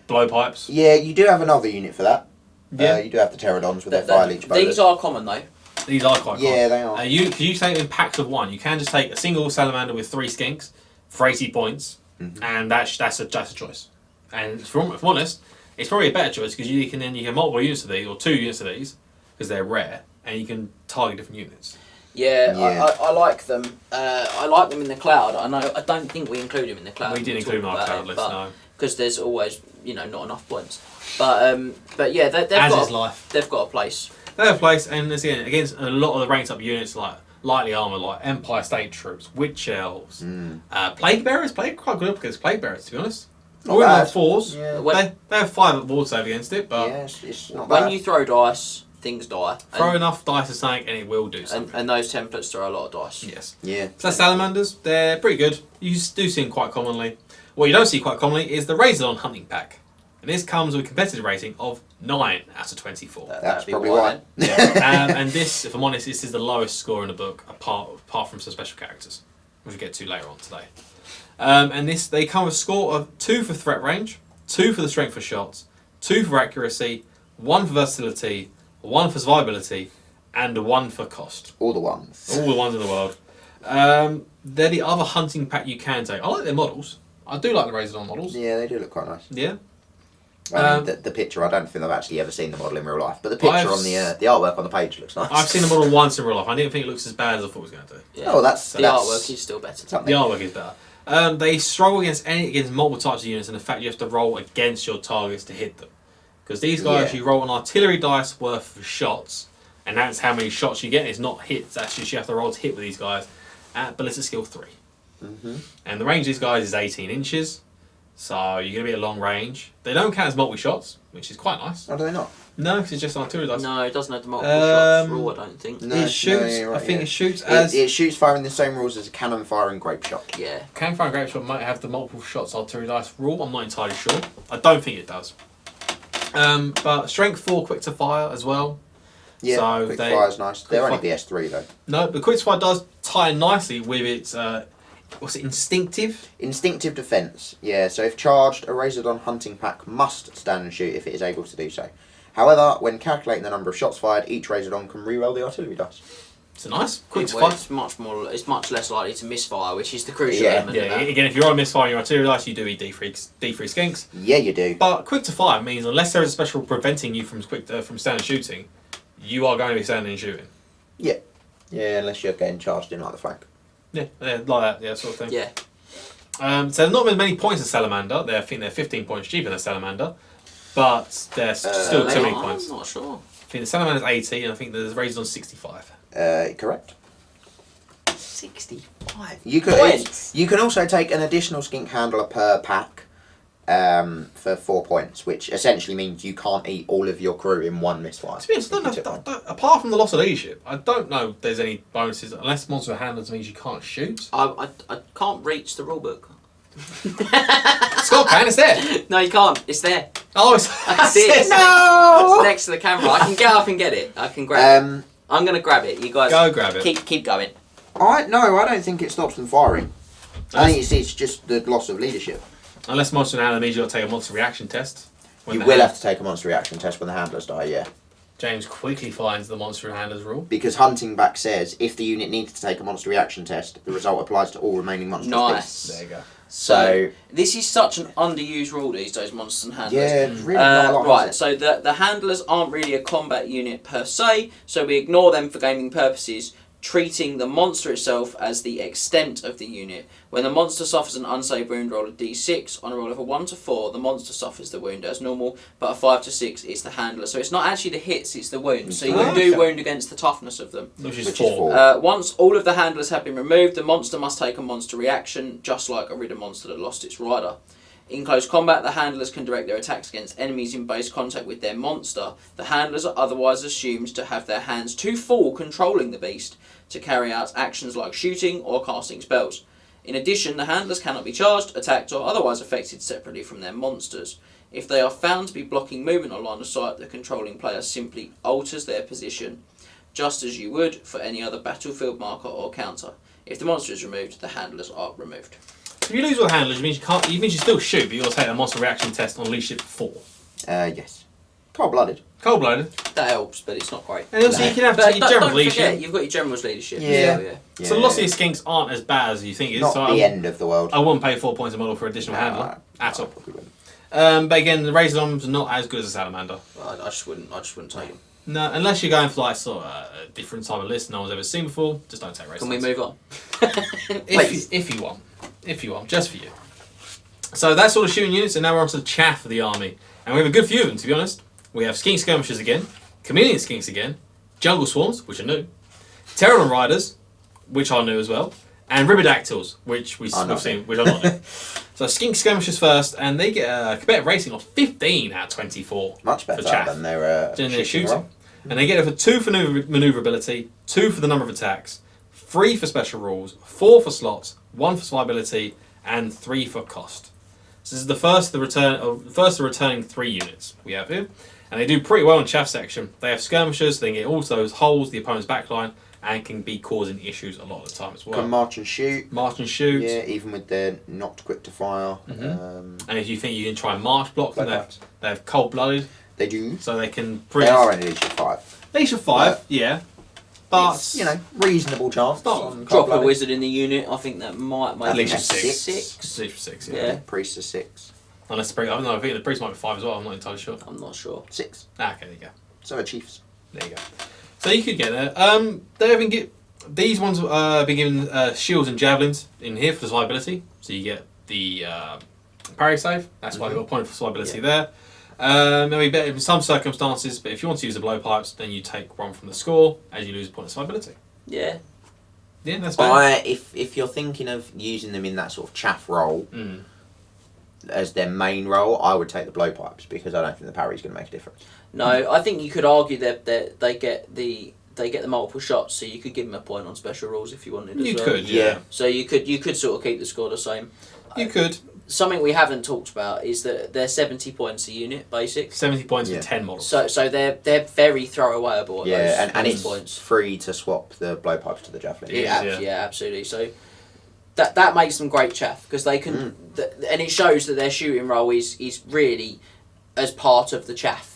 blowpipes. Yeah, you do have another unit for that. Yeah. You do have the pterodons with their fire leech bonus. These are common though. These are quite common. Yeah, they are. You take in packs of 1. You can just take a single salamander with 3 skinks for 80 points, and that's a choice. And if I'm honest, it's probably a better choice because you can multiple units of these or 2 units of these because they're rare, and you can target different units. Yeah, Yeah. I like them. I like them in the cloud. I don't think we include them in the cloud. We didn't include them in our cloud list, no. Because there's always not enough points. But yeah, they've As got is life. They've got a place. They have a place, and again, against a lot of the ranked up units like lightly armoured, like Empire State Troops, Witch Elves, Plague Bearers. Played quite good up against Plague Bearers, to be honest. Not All in bad. on 4s. Yeah. They have 5 at ward save against it, but It's not When bad. you throw dice, things die. throw enough dice to something and it will do and, something. and those templates throw a lot of dice. Yes. Yeah. So salamanders, they're pretty good. You do see them quite commonly. What you don't see quite commonly is the Razorlon hunting pack. And this comes with a competitive rating of 9 out of 24. That's That'd be probably why why. then. And this, if I'm honest, this is the lowest score in the book, apart from some special characters, which we'll get to later on today. And they come with a score of 2 for threat range, 2 for the strength for shots, 2 for accuracy, 1 for versatility, 1 for survivability, and 1 for cost. All the ones. All the ones in the world. They're the other hunting pack you can take. I like their models. I do like the Razorlon models. Yeah, they do look quite nice. Yeah. I mean, the picture, I don't think I've actually ever seen the model in real life, but the picture on the artwork on the page looks nice. I've seen the model once in real life. I didn't think it looks as bad as I thought it was going to. Yeah. Oh, that's the artwork is still better. The artwork is better. They struggle against multiple types of units, and the fact you have to roll against your targets to hit them. Because these guys, you roll an artillery dice worth of shots, and that's how many shots you get. It's not hits. That's just you have to roll to hit with these guys at ballistic skill 3. And the range of these guys is 18 inches, so you're going to be at long range. They don't count as multi-shots, which is quite nice. Oh, do they not? No, because it's just an artillery dice. No, it doesn't have the multiple shots rule, I don't think. No, It shoots. you're right, I think yeah. it shoots as It shoots firing the same rules as a cannon firing grape shot. Yeah. Campfire and Grape Shot might have the multiple shots artillery dice rule. I'm not entirely sure. I don't think it does. But strength 4, quick to fire as well. Yeah, So quick they- fire's nice. They're quick only BS3 though. No, but quick to fire does tie in nicely with its what's it, instinctive? Instinctive defence. Yeah, so if charged, a Razorlon hunting pack must stand and shoot if it is able to do so. However, when calculating the number of shots fired, each Razorlon can re-roll the artillery dice. It's a nice quick to Well, fire. it's much less likely to misfire, which is the crucial Yeah. element of Yeah, that. again, if you're on misfire your artillery dice, you do eat D3 skinks. Yeah, you do. But quick to fire means unless there is a special preventing you from standing shooting, you are going to be standing and shooting. Yeah. Yeah, unless you're getting charged in like the flank. Yeah, like that, yeah, sort of thing. Yeah. So there's not been many points in Salamander. I think they're 15 points cheaper than Salamander, but they're still too many points. I'm not sure. I think the Salamander's 80, and I think the Razorlon's 65. Correct. 65 You points. can also take an additional skink handler per pack for 4 points, which essentially means you can't eat all of your crew in one misfire. To be honest, apart from the loss of leadership, I don't know if there's any bonuses, unless monster handlers means you can't shoot. I can't reach the rulebook. Scott can, it's there. No, you can't. It's there. Oh, it's I can see it. It's No! next to the camera. I can get up and get it. I can grab it. I'm going to grab it. You guys Go grab it. keep going. I don't think it stops them firing. I think it's just the loss of leadership. Unless monster handler means you've got to take a monster reaction test. You will have to take a monster reaction test when the handlers die, yeah. James quickly finds the monster handlers rule. Because hunting back says if the unit needs to take a monster reaction test, the result applies to all remaining monsters. Nice. There you go. So This is such an underused rule these days, monsters and handlers. yeah, really not a lot. Right, Is it? so the handlers aren't really a combat unit per se, so we ignore them for gaming purposes. treating the monster itself as the extent of the unit. When the monster suffers an unsaved wound, roll a d6. On a roll of a 1 to 4, the monster suffers the wound as normal, but a 5 to 6 is the handler. So it's not actually the hits, it's the wounds. So you can do wound against the toughness of them. Which is 4. Once all of the handlers have been removed, the monster must take a monster reaction, just like a ridden monster that lost its rider. In close combat, the handlers can direct their attacks against enemies in base contact with their monster. The handlers are otherwise assumed to have their hands too full controlling the beast to carry out actions like shooting or casting spells. In addition, the handlers cannot be charged, attacked, or otherwise affected separately from their monsters. If they are found to be blocking movement or line of sight, the controlling player simply alters their position, just as you would for any other battlefield marker or counter. If the monster is removed, the handlers are removed. If you lose all handlers, it means you still shoot, but you got to take a monster reaction test on leadership 4. Yes. Cold-blooded. Cold-blooded. That helps, but it's not great. And also you can have your general don't leadership. forget, you've got your general's leadership. Yeah. So lots of these skinks aren't as bad as you think it is. Not so the end of the world. I wouldn't pay 4 points a model for additional handler at all. Probably wouldn't. But again, the Razor Arms are not as good as a Salamander. I just wouldn't take them. No, unless you're going for like sort of a different type of list no one's ever seen before, just don't take Razor Can we Arms. move on? If you want, just for you. So that's all the shooting units, and now we're on to the chaff of the army. And we have a good few of them, to be honest. We have Skink Skirmishers again, Chameleon Skinks again, Jungle Swarms, which are new, Pterodon Riders, which are new as well, and Ribidactyls, which we've seen, which are not new. So Skink Skirmishers first, and they get a competitive rating of 15 out of 24. Much better for chaff. than their shooting roll. And they get it for 2 for maneuverability, 2 for the number of attacks, 3 for special rules, 4 for slots, 1 for survivability, and 3 for cost. So this is the first of the returning 3 units we have here. And they do pretty well in chaff section. They have skirmishers, they can get all those holes, the opponent's backline, and can be causing issues a lot of the time as well. Can march and shoot. March and shoot. Yeah, even with their not quick to fire. And if you think you can try and march block them, Blood they have cold-blooded. They do. So they can... They are in Leadership 5. Leadership 5, yeah. But... It's, reasonable chance. On Drop a cold-blooded. wizard in the unit. I think that might make Leadership it 6. Leadership 6, yeah. Yeah. Priest is 6. Unless the priest... I don't know, I think the priest might be 5 as well, I'm not entirely sure. I'm not sure. 6. Okay, there you go. So are Chiefs. There you go. So you could get there. They have been these ones been given shields and javelins in here for the survivability. So you get the parry save. That's why they got a point for survivability there. Maybe better in some circumstances, but if you want to use the blowpipes, then you take 1 from the score as you lose a point of survivability. Yeah. Yeah, that's fine. If you're thinking of using them in that sort of chaff role as their main role, I would take the blowpipes because I don't think the parry's going to make a difference. No, I think you could argue that they get the multiple shots, so you could give them a point on special rules if you wanted. You as well. could, yeah. So you could sort of keep the score the same. You could. Something we haven't talked about is that they're 70 points a unit, basic. 70 points for 10 models. So they're very throwawayable. Yeah, at and those it's points. free to swap the blowpipes to the javelin. Yeah, absolutely. So that makes them great chaff because they can, and it shows that their shooting role is really as part of the chaff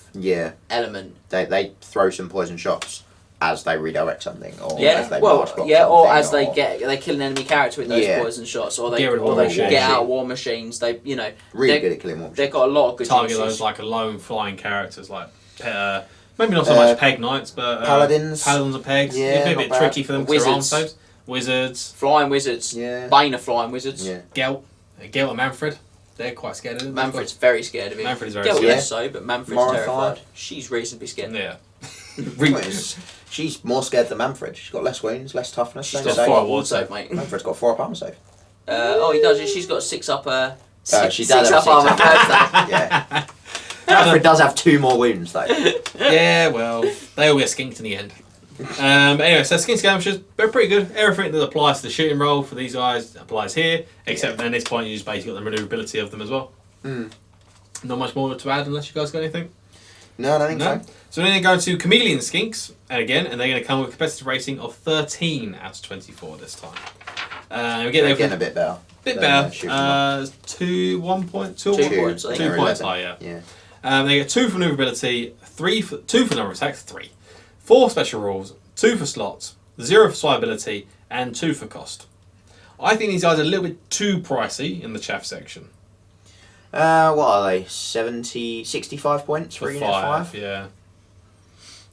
element. They throw some poison shots as they redirect something, or as they march block or something, as they kill an enemy character with those poison shots, or they get out war machines. They really good at killing war machines. They've got a lot of good target uses. those like alone flying characters like maybe not so much peg knights, but paladins and pegs. Yeah, It'd be a not bit bad. tricky for them because they're arm Wizards. saves. Wizards, Flying wizards, Bane of flying wizards. Gelt and Manfred. They're quite scared of him. Manfred's very scared of him. Manfred is very Gelt scared. less so, but Manfred's Marathon. terrified. She's reasonably scared. Yeah. She's more scared than Manfred. She's got less wounds, less toughness. She's same got save. 4 awards, save, mate. Manfred's got 4 up armor save. He does. She's got 6 up. She Six does have up 6 armor. up. Yeah. Manfred does have 2 more wounds though. Yeah, well, they all get skinked in the end. Anyway, so Skink Skirmishers, they're pretty good. Everything that applies to the shooting role for these guys applies here, except at this point you just basically got the maneuverability of them as well. Not much more to add unless you guys got anything. No, I don't think so. So then they go to Chameleon Skinks, and they're going to come with a competitive rating of 13 out of 24 this time. We get there Getting a bit better. Two points, I think. 2 points higher. Yeah. They get 2 for maneuverability, 2 for number of attacks, 3. 4 special rules, 2 for slots, 0 for survivability, and 2 for cost. I think these guys are a little bit too pricey in the chaff section. What are they? 65 points for unit 5? Yeah.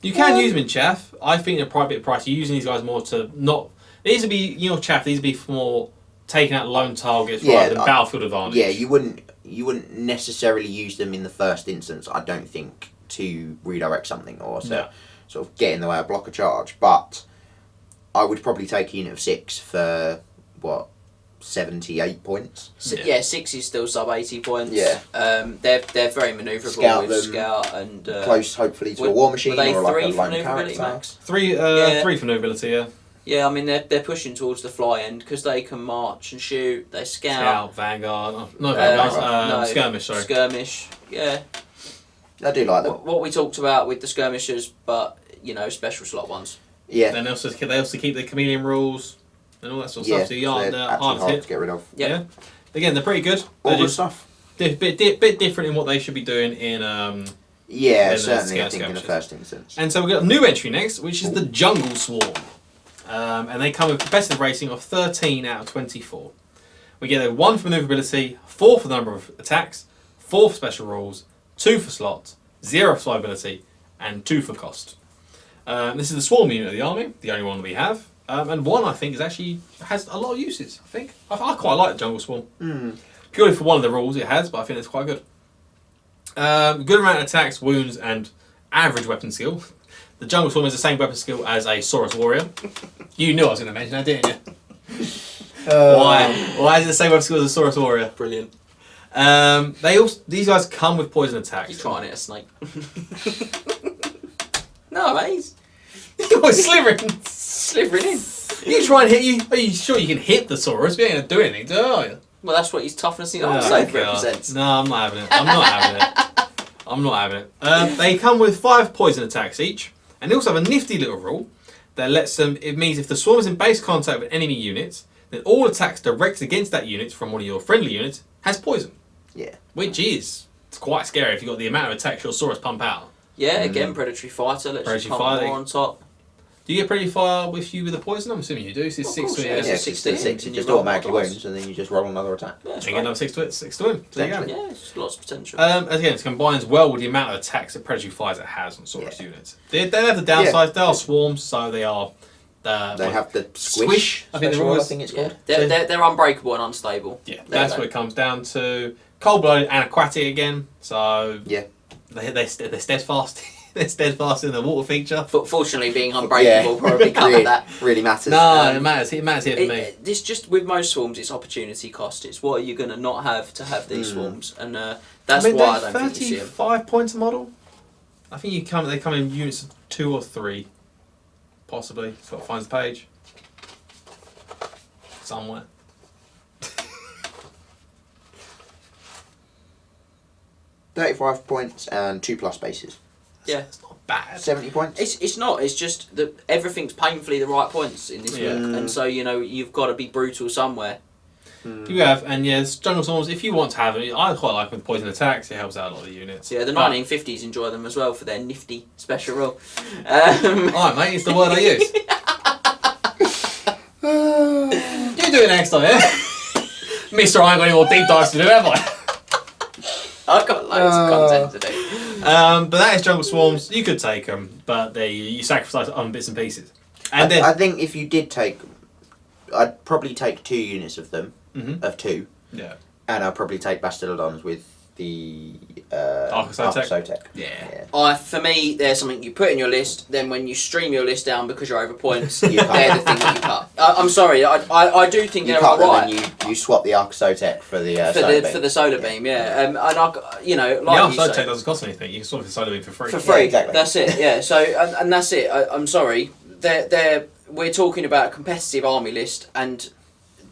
You can use them in Chaff. I think they're probably a bit pricey. You're using these guys more to not. These would be, Chaff. These would be for more taking out lone targets rather than battlefield advantage. Yeah, you wouldn't necessarily use them in the first instance. I don't think to redirect something or sort of get in the way of block a charge. But I would probably take a unit of 6 for 78 points. Yeah, 6 is still sub 80 points. Yeah. They're very manoeuvrable Scout with them, Scout and close, hopefully, to a war machine or like a lone character. Max? 3 for nobility. Yeah. Yeah, I mean they're pushing towards the fly end because they can march and shoot. They scout. Vanguard. No, Vanguard. No, Skirmish. Sorry. Skirmish. Yeah. I do like them. What we talked about with the skirmishers, but special slot ones. Yeah. Then they also keep the chameleon rules and all that sort of stuff. So you they're aren't hard to hard hit. to get rid of. Yep. Yeah. Again, they're pretty good. All They're good just stuff. bit different in what they should be doing in. Yeah, the certainly. I think in the skirmishes. first instance. And so we've got a new entry next, which is the Jungle Swarm. And they come with competitive rating of 13 out of 24. We get a 1 for maneuverability, 4 for the number of attacks, 4 for special rules, 2 for slots, 0 for survivability, and 2 for cost. This is the Swarm unit of the army, the only one we have. And one I think has a lot of uses. I think I quite like the Jungle Swarm. Purely for one of the rules it has, but I think it's quite good. Good amount of attacks, wounds, and average weapon skill. The Jungle Swarm has the same weapon skill as a Saurus Warrior. You knew I was going to mention that, didn't you? Why? Why is it the same weapon skill as a Saurus Warrior? Brilliant. These guys come with poison attacks. He's trying to hit a snake. No, mate. You're slithering in. You try and hit you. Are you sure you can hit the Saurus? We ain't going to do anything, do you? Well, that's what his toughness in save represents. No, I'm not having it. I'm not having it. They come with 5 poison attacks each, and they also have a nifty little rule that lets them. It means if the swarm is in base contact with enemy units, then all attacks directed against that unit from one of your friendly units has poison. Yeah. Which is quite scary if you've got the amount of attacks your Saurus pump out. Yeah, again, predatory fighter. Let's just pump more on top. Do you get Predatory Fire with you with a poison? I'm assuming you do. So it's 6 to yeah. it. It's 6 and you just automatically wounds, and then you just roll another attack. Yeah, And get another 6 to it. 6 to him. There you go. Yeah, it's lots of potential. Again, it combines well with the amount of attacks that Predatory Fires it has on Saurus units. They have the downsides. They are swarms, so they are. They have the squish. I think it's called. They're unbreakable and unstable. Yeah, that's what it comes down to. Cold-blooded and aquatic again. So yeah, they're steadfast. They're steadfast in the water feature. Fortunately, being unbreakable probably covered that. Really matters. No, it matters. It matters here for me. It's just with most swarms, it's opportunity cost. It's what are you going to not have to have these swarms, and that's why I don't think you see them. 35 points a model. I think they come in units of 2 or 3, possibly. That's what finds the page somewhere. $35 points and 2+ bases. Yeah, it's not bad. 70 points. It's not. It's just that everything's painfully the right points in this book, and so you've got to be brutal somewhere. You have, and yes, Jungle Swarms. If you want to have it, I quite like with poison attacks. It helps out a lot of the units. Yeah, the 1950s enjoy them as well for their nifty special rule. Alright, mate, it's the word I use. You do it next time, yeah? Mister, I ain't got any more deep dives to do, have I? I've got loads of content to do. But that is Jungle Swarms. You could take them, but you sacrifice on bits and pieces. And I think if you did take, I'd probably take 2 units of them, of 2. Yeah. And I'd probably take Bastillodons with the Arcosotech. Yeah. For me, there's something you put in your list, then when you stream your list down because you're over points, they're the thing that you cut. I'm sorry, I do think they're alright. You swap the Arcosotech for the for the solar beam, yeah. And like the Arcosotech doesn't cost anything. You can swap the solar beam for free. For free, yeah, exactly. That's it. Yeah. So and that's it. I'm sorry. We're talking about a competitive army list, and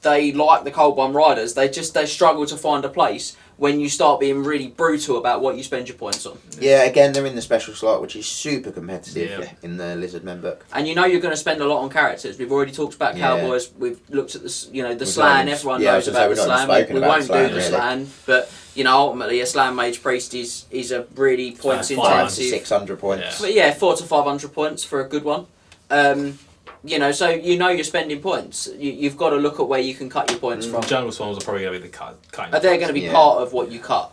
they like the Cold One Riders. They struggle to find a place when you start being really brutal about what you spend your points on. Yeah, again, they're in the special slot, which is super competitive in the Lizardmen book. And you're going to spend a lot on characters. We've already talked about Cowboys. We've looked at the Slan. Everyone knows about the Slan. We won't do the Slan, but ultimately a Slan Mage Priest is a really points intensive. 600 points. Yeah. But 400 to 500 points for a good one. So you're spending points. You've got to look at where you can cut your points from. Jungle Swarms are probably going to be the cut. They're going to be part of what you cut.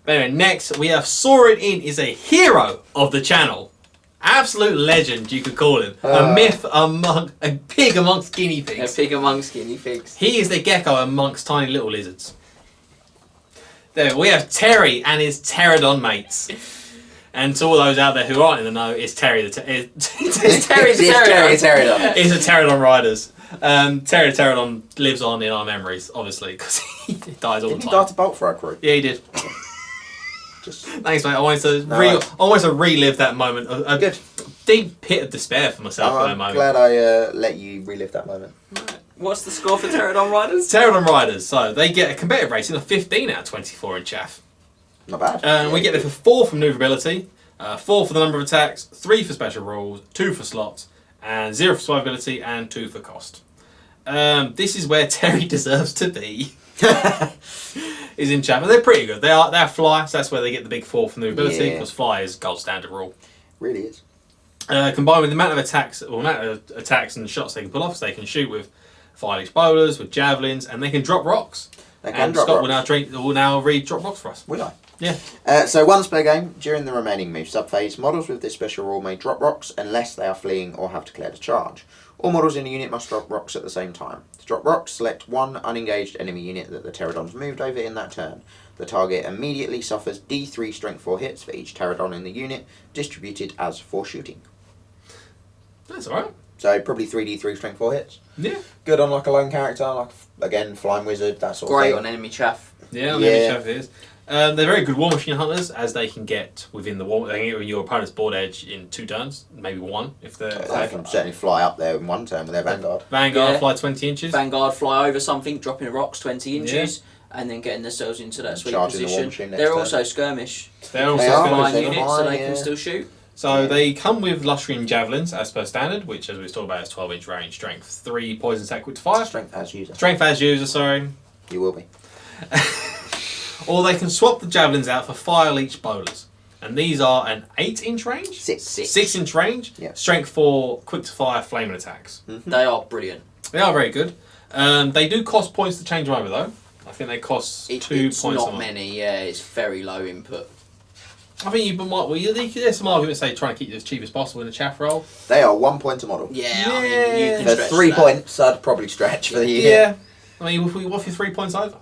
But anyway, next we have Soaring In is a hero of the channel. Absolute legend, you could call him. A myth among a pig amongst guinea A pigs. pig amongst guinea pigs. He is the gecko amongst tiny little lizards. There we have Terry and his pterodon mates. And to all those out there who aren't in the know, it's Terry the it's Terry the Pterodon. It's a pterodon riders. Terry the pterodon lives on in our memories, obviously, because he dies all Didn't the he time. die to bolt for our crew? Yeah, he did. Just Thanks, mate. I wanted to No, I wanted to relive that moment. A Good. deep pit of despair for myself at that I'm moment. glad I let you relive that moment. What's the score for Pterodon Riders? Pterodon riders, so they get a competitive rating of 15 out of 24 in Chaff. Not bad. We get it for 4 for manoeuvrability, 4 for the number of attacks, 3 for special rules, 2 for slots, and 0 for survivability, and 2 for cost. This is where Terry deserves to be. Is in Chaff. They're pretty good. They're fly, so that's where they get the big 4 for manoeuvrability, Yeah. because fly is gold standard rule. Really is. Combined with the amount of attacks, or amount of attacks and shots they can pull off, so they can shoot with fire-leech bowlers, with javelins, and they can drop rocks. They can And drop Scott rocks. will now read drop rocks for us. Will I? Yeah. So once per game, during the remaining move subphase, models with this special rule may drop rocks unless they are fleeing or have declared a charge. All models in a unit must drop rocks at the same time. To drop rocks, select one unengaged enemy unit that the pterodon's moved over in that turn. The target immediately suffers D3 strength 4 hits for each pterodon in the unit, distributed as 4 shooting. That's alright. So probably 3d3 strength 4 hits. Yeah. Good on like a lone character, like again flying wizard, that sort Great of on thing. enemy chaff. Yeah, on Yeah. every Chaff it is. They're very good war machine hunters, as they can get within the war. They can get your opponent's board edge in 2 turns, maybe 1 if they're They can certainly fly up there in one turn with their vanguard. Vanguard Yeah. fly 20 inches. Vanguard fly over something, dropping rocks 20 inches, and then getting themselves into that sweet Charging the war position. machine next They're turn. also skirmish. They're also They are, gonna- Flying they're units, so flying, they can yeah. still shoot. So they come with Lustrian javelins as per standard, which, as we talked about, is 12-inch range, strength 3, poison attack, quick to fire. Strength as user. Strength as user, sorry. You will be. Or they can swap the javelins out for fire-leech bowlers. And these are an 8-inch range? 6. 6-inch range? Yeah. Strength 4, quick to fire, flaming attacks. They are brilliant. They are very good. They do cost points to change them over, though. I think they cost 2 It's points a not month. many, yeah, it's very low input. I think there's some arguments say trying to keep it as cheap as possible in the chaff roll. They are 1 point a model. Yeah, Yeah. I mean, you can For stretch 3 that. points, I'd probably stretch for the unit. Yeah. I mean, what if you're 3 points over?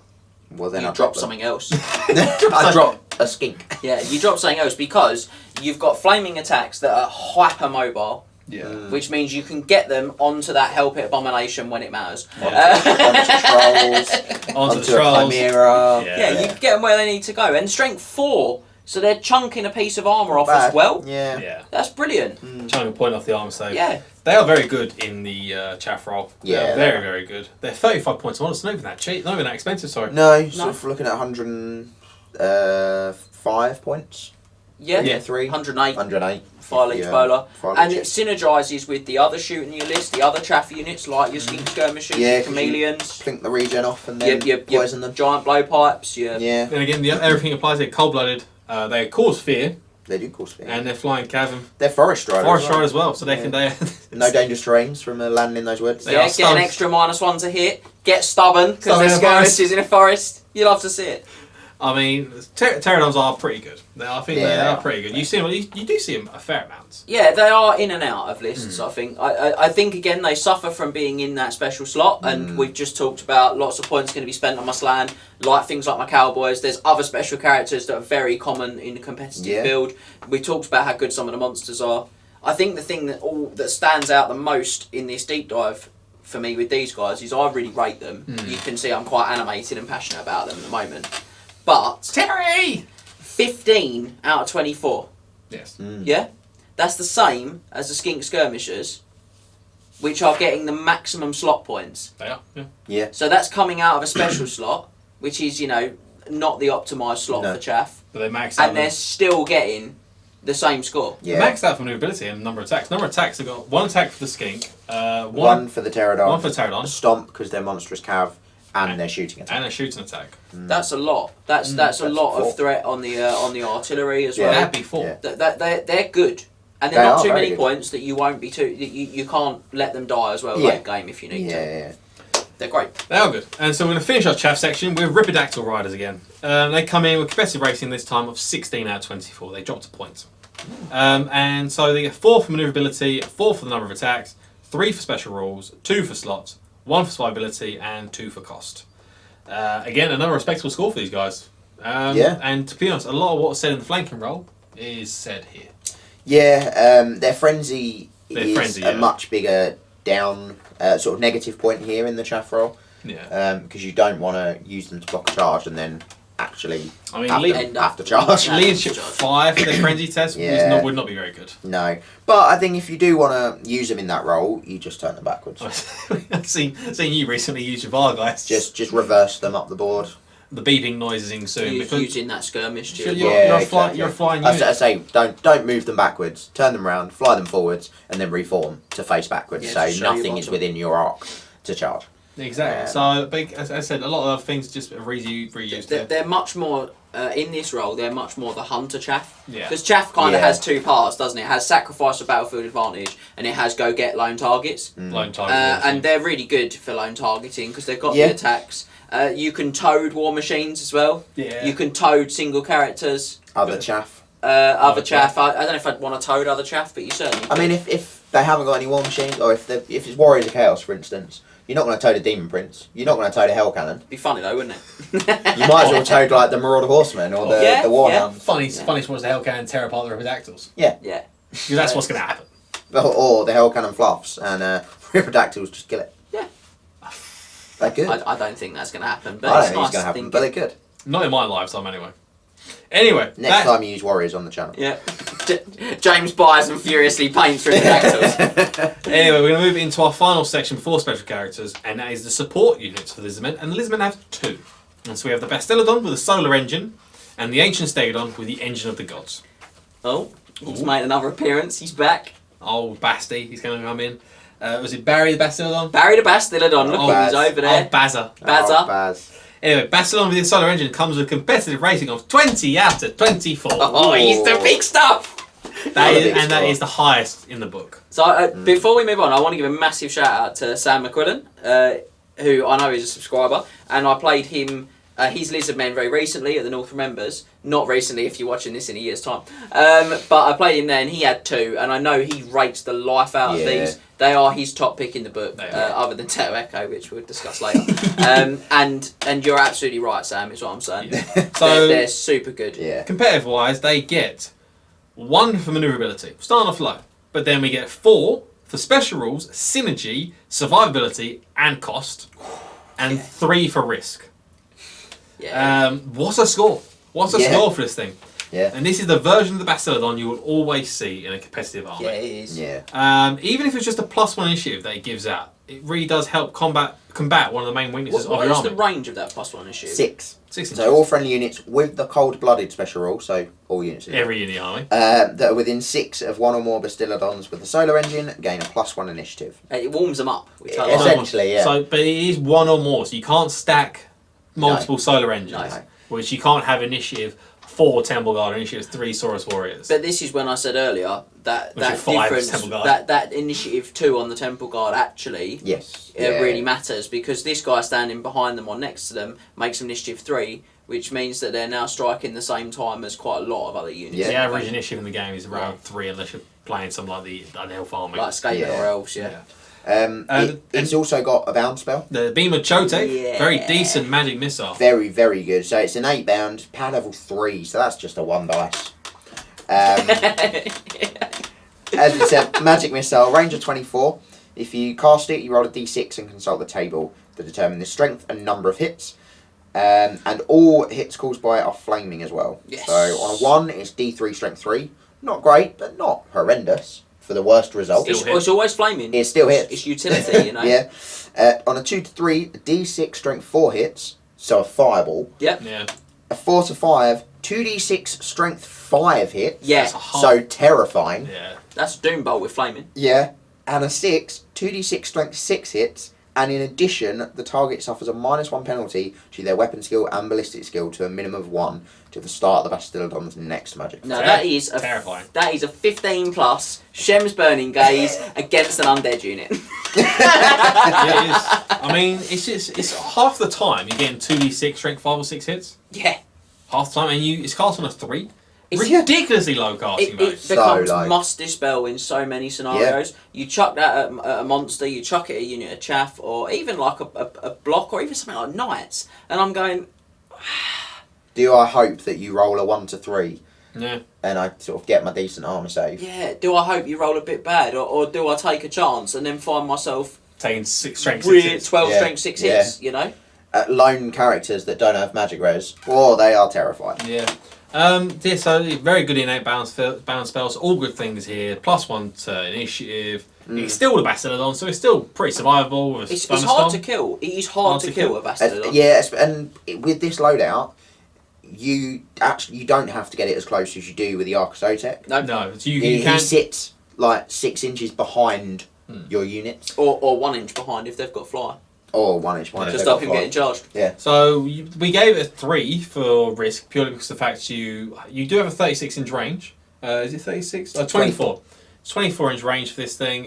Well, then You I'd drop them. something else. I'd drop a skink. Yeah, you drop something else because you've got flaming attacks that are hypermobile, Yeah. which means you can get them onto that Hell Pit Abomination when it matters. Onto trolls. Onto Onto the a trolls. chimera. Yeah. Yeah, you can get them where they need to go. And strength 4, so they're chunking a piece of armour off Bad. as well. Yeah. Yeah. That's brilliant. Trying to point off the arm, so Yeah. they are very good in the chaff roll. Yeah, They're they very, are. very good. They're 35 points a model. It's not even that cheap, not even that expensive. Sorry. No, sort of looking at 105 points. Yeah, Yeah. 3. 108 108. fire leech Yeah, bowler. fire And leech. it synergises with the other shooting your list, the other chaff units like your skink skirmishers, Yeah, your 'cause you chameleons, Clink the regen off and then your poison them. giant blowpipes, your Yeah, And again, everything applies. They're cold-blooded. They cause fear, they do cause fear. and they're flying cavern. They're forest riders. Forest as well. ride as well, so they Yeah. can. They, No dangerous terrains from landing in those woods. They yeah, are get an stunned. extra -1 to hit, get stubborn because Stubborn they're in a forest. skirmishes in a forest. You love to see it. I mean, pterodons are pretty good. I think Yeah, they they are are. pretty good. You see them. You do see them a fair amount. Yeah, they are in and out of lists. I think. I think again they suffer from being in that special slot, and we've just talked about lots of points going to be spent on my slan, like things like my cowboys. There's other special characters that are very common in the competitive Yeah. build. We talked about how good some of the monsters are. I think the thing that stands out the most in this deep dive for me with these guys is I really rate them. You can see I'm quite animated and passionate about them at the moment. But Terry. 15 out of 24. Yes. Yeah? That's the same as the skink skirmishers, which are getting the maximum slot points. They are. Yeah. Yeah. So that's coming out of a special slot, which is, not the optimised slot No. for chaff. But they max out. And they're still getting the same score. Yeah. Maxed out for maneuverability and number of attacks. Number of attacks, they've got 1 attack for the skink, One for the pterodon. one for the pterodon, A stomp because they're monstrous cav, and they're shooting attack. and a shooting attack. That's a lot. That's a lot 4. of threat on the artillery as Yeah. well. That'd be 4. Yeah. They're good. And They they're not are too very many good. points that you won't be too. You can't let them die as well Yeah. late game if you need to. Yeah. They're great. They are good. And so we're going to finish our chaff section with Ripidactyl Riders again. They come in with competitive rating this time of 16 out of 24. They dropped a point. And so they get 4 for maneuverability, 4 for the number of attacks, 3 for special rules, 2 for slots, 1 for survivability, and 2 for cost. Again, another respectable score for these guys. And to be honest, a lot of what's said in the flanking role is said here. Yeah, their frenzy is a much bigger down, sort of negative point here in the chaff roll. Yeah. Because you don't want to use them to block a charge and then actually have to charge. Leadership 5 for the frenzy test would not be very good. No. But I think if you do want to use them in that role, you just turn them backwards. I've seen you recently use your Vargeist. Just reverse them up the board. The beeping noise is soon. Using that skirmish. You're a flying unit. I say, don't move them backwards. Turn them round, fly them forwards, and then reform to face backwards. So nothing is within your arc to charge. Exactly. So, as I said, a lot of things just reused. They're much more in this role. They're much more the hunter chaff. Yeah. Because chaff kind of has 2 parts, doesn't it? It has sacrifice for battlefield advantage, and it has go get lone targets. Lone targets. And they're really good for lone targeting because they've got the attacks. You can toad war machines as well. Yeah. You can toad single characters. Other chaff. Other chaff. I don't know if I'd want to toad other chaff, but you certainly. I mean, if they haven't got any war machines, or if it's Warriors of Chaos, for instance. You're not going to toad a Demon Prince. You're not going to toad a Hell Cannon. Be funny though, wouldn't it? You might as well toad like the Marauder Horseman or the Warhound. Funniest was the Hell Cannon tear apart the Ripidactyls. Yeah. Because that's what's going to happen. Or the Hell Cannon fluffs and Ripidactyls just kill it. Yeah. They're good. I don't think that's going to happen, but I it's don't think nice it's going to happen, think but they're good. Not in my lifetime, anyway. Anyway, next time you use Warriors on the channel. Yeah. James buys and furiously paints Ripidactyls. Anyway, we're going to move into our final section before special characters, and that is the support units for the Lizardmen. And the Lizardmen have 2. And so we have the Bastiladon with a solar engine, and the Ancient Stegodon with the engine of the gods. Oh, he's made another appearance. He's back. Oh, Basti, he's going to come in. Was it Barry the Bastiladon? Barry the Bastiladon. Look, he's over there. Oh, Bazza. Baz. Anyway, Bastiladon with the solar engine comes with a competitive rating of 20 out of 24. Oh, he's the big stuff. That is the highest in the book. So before we move on, I want to give a massive shout out to Sam McQuillan, who I know is a subscriber, and I played him. He's Lizardmen very recently at the North Remembers. Not recently, if you're watching this in a year's time. But I played him there, and he had 2, and I know he rates the life out of these. They are his top pick in the book, other than Teto Echo, which we'll discuss later. And you're absolutely right, Sam. Is what I'm saying. Yeah. So they're super good. Yeah. Competitive-wise, they get 1 for maneuverability, starting off low, but then we get 4 for special rules, synergy, survivability, and cost, and 3 for risk. Yeah. What's a score? What's a score for this thing? Yeah. And this is the version of the Bastiladon you will always see in a competitive army. Yeah, it is. Yeah. Even if it's just a +1 initiative that it gives out, it really does help combat one of the main weaknesses of your army. What is the range of that +1 initiative? 6. 6 inches. So all friendly units with the cold-blooded special rule, so all units. Every unit army. That are within 6 of 1 or more Bastiladons with the solar engine gain a +1 initiative. It warms them up. Which I like. Essentially, yeah. So, but it is 1 or more, so you can't stack multiple solar engines, which you can't have initiative 4 Temple Guard, initiative 3 Saurus Warriors. But this is when I said earlier that difference, that initiative 2 on the Temple Guard actually really matters, because this guy standing behind them or next to them makes them initiative 3, which means that they're now striking the same time as quite a lot of other units. Yeah. The average initiative in the game is around 3, unless you're playing something like the Elf Army. Like Skaven or Elves, It's also got a bound spell. The Beam of Chote, very decent magic missile. Very, very good. So it's an 8 bound, power level 3, so that's just a 1 dice. As we said, magic missile, range of 24. If you cast it, you roll a d6 and consult the table to determine the strength and number of hits. And all hits caused by it are flaming as well. Yes. So on a 1, it's d3 strength 3. Not great, but not horrendous for the worst result. It's always flaming. It still hits. It's utility, you know. Yeah. On a 2 to 3, d6 strength 4 hits, so a fireball. Yep. Yeah. A 4 to 5, 2d6 strength 5 hits. Yeah. So terrifying. Yeah. That's Doombolt with flaming. Yeah. And a 6, 2d6 strength 6 hits, and in addition, the target suffers a -1 penalty to their weapon skill and ballistic skill to a minimum of 1 to the start of the Bastiladon's next magic. No, that is terrifying. That is a 15+ Shem's Burning Gaze against an undead unit. Yeah, it is. I mean, it's half the time you're getting 2d6 strength 5 or 6 hits. Yeah. Half the time, and it's cast on a 3, ridiculously low casting It value. becomes low. must dispel in so many scenarios. You chuck that at a monster, you chuck it at a unit of chaff, or even like a block, or even something like knights. And I'm going, Do I hope that you roll a 1 to 3 Yeah. and I sort of get my decent armor save? yeah, do I hope you roll a bit bad, or do I take a chance and then find myself Taking 6 strength weird 6. 12 Yeah, strength 6 hits, you know? Lone characters that don't have magic res, they are terrifying. Yeah. So very good innate balance spells, all good things here. +1 to initiative. It's still the Bastillodon, so it's still pretty survivable. With It's hard to kill. It is hard to kill a Bastillodon. And with this loadout, you don't have to get it as close as you do with the Arcosotec. No, so you He can. sits like 6 inches behind your units, Or 1 inch behind if they've got fly. or 1 inch behind. To if stop they've him got getting charged. Yeah. So we gave it a 3 for risk purely because of the fact you do have a 36-inch range. Is it 36? 24. It's 24-inch range for this thing.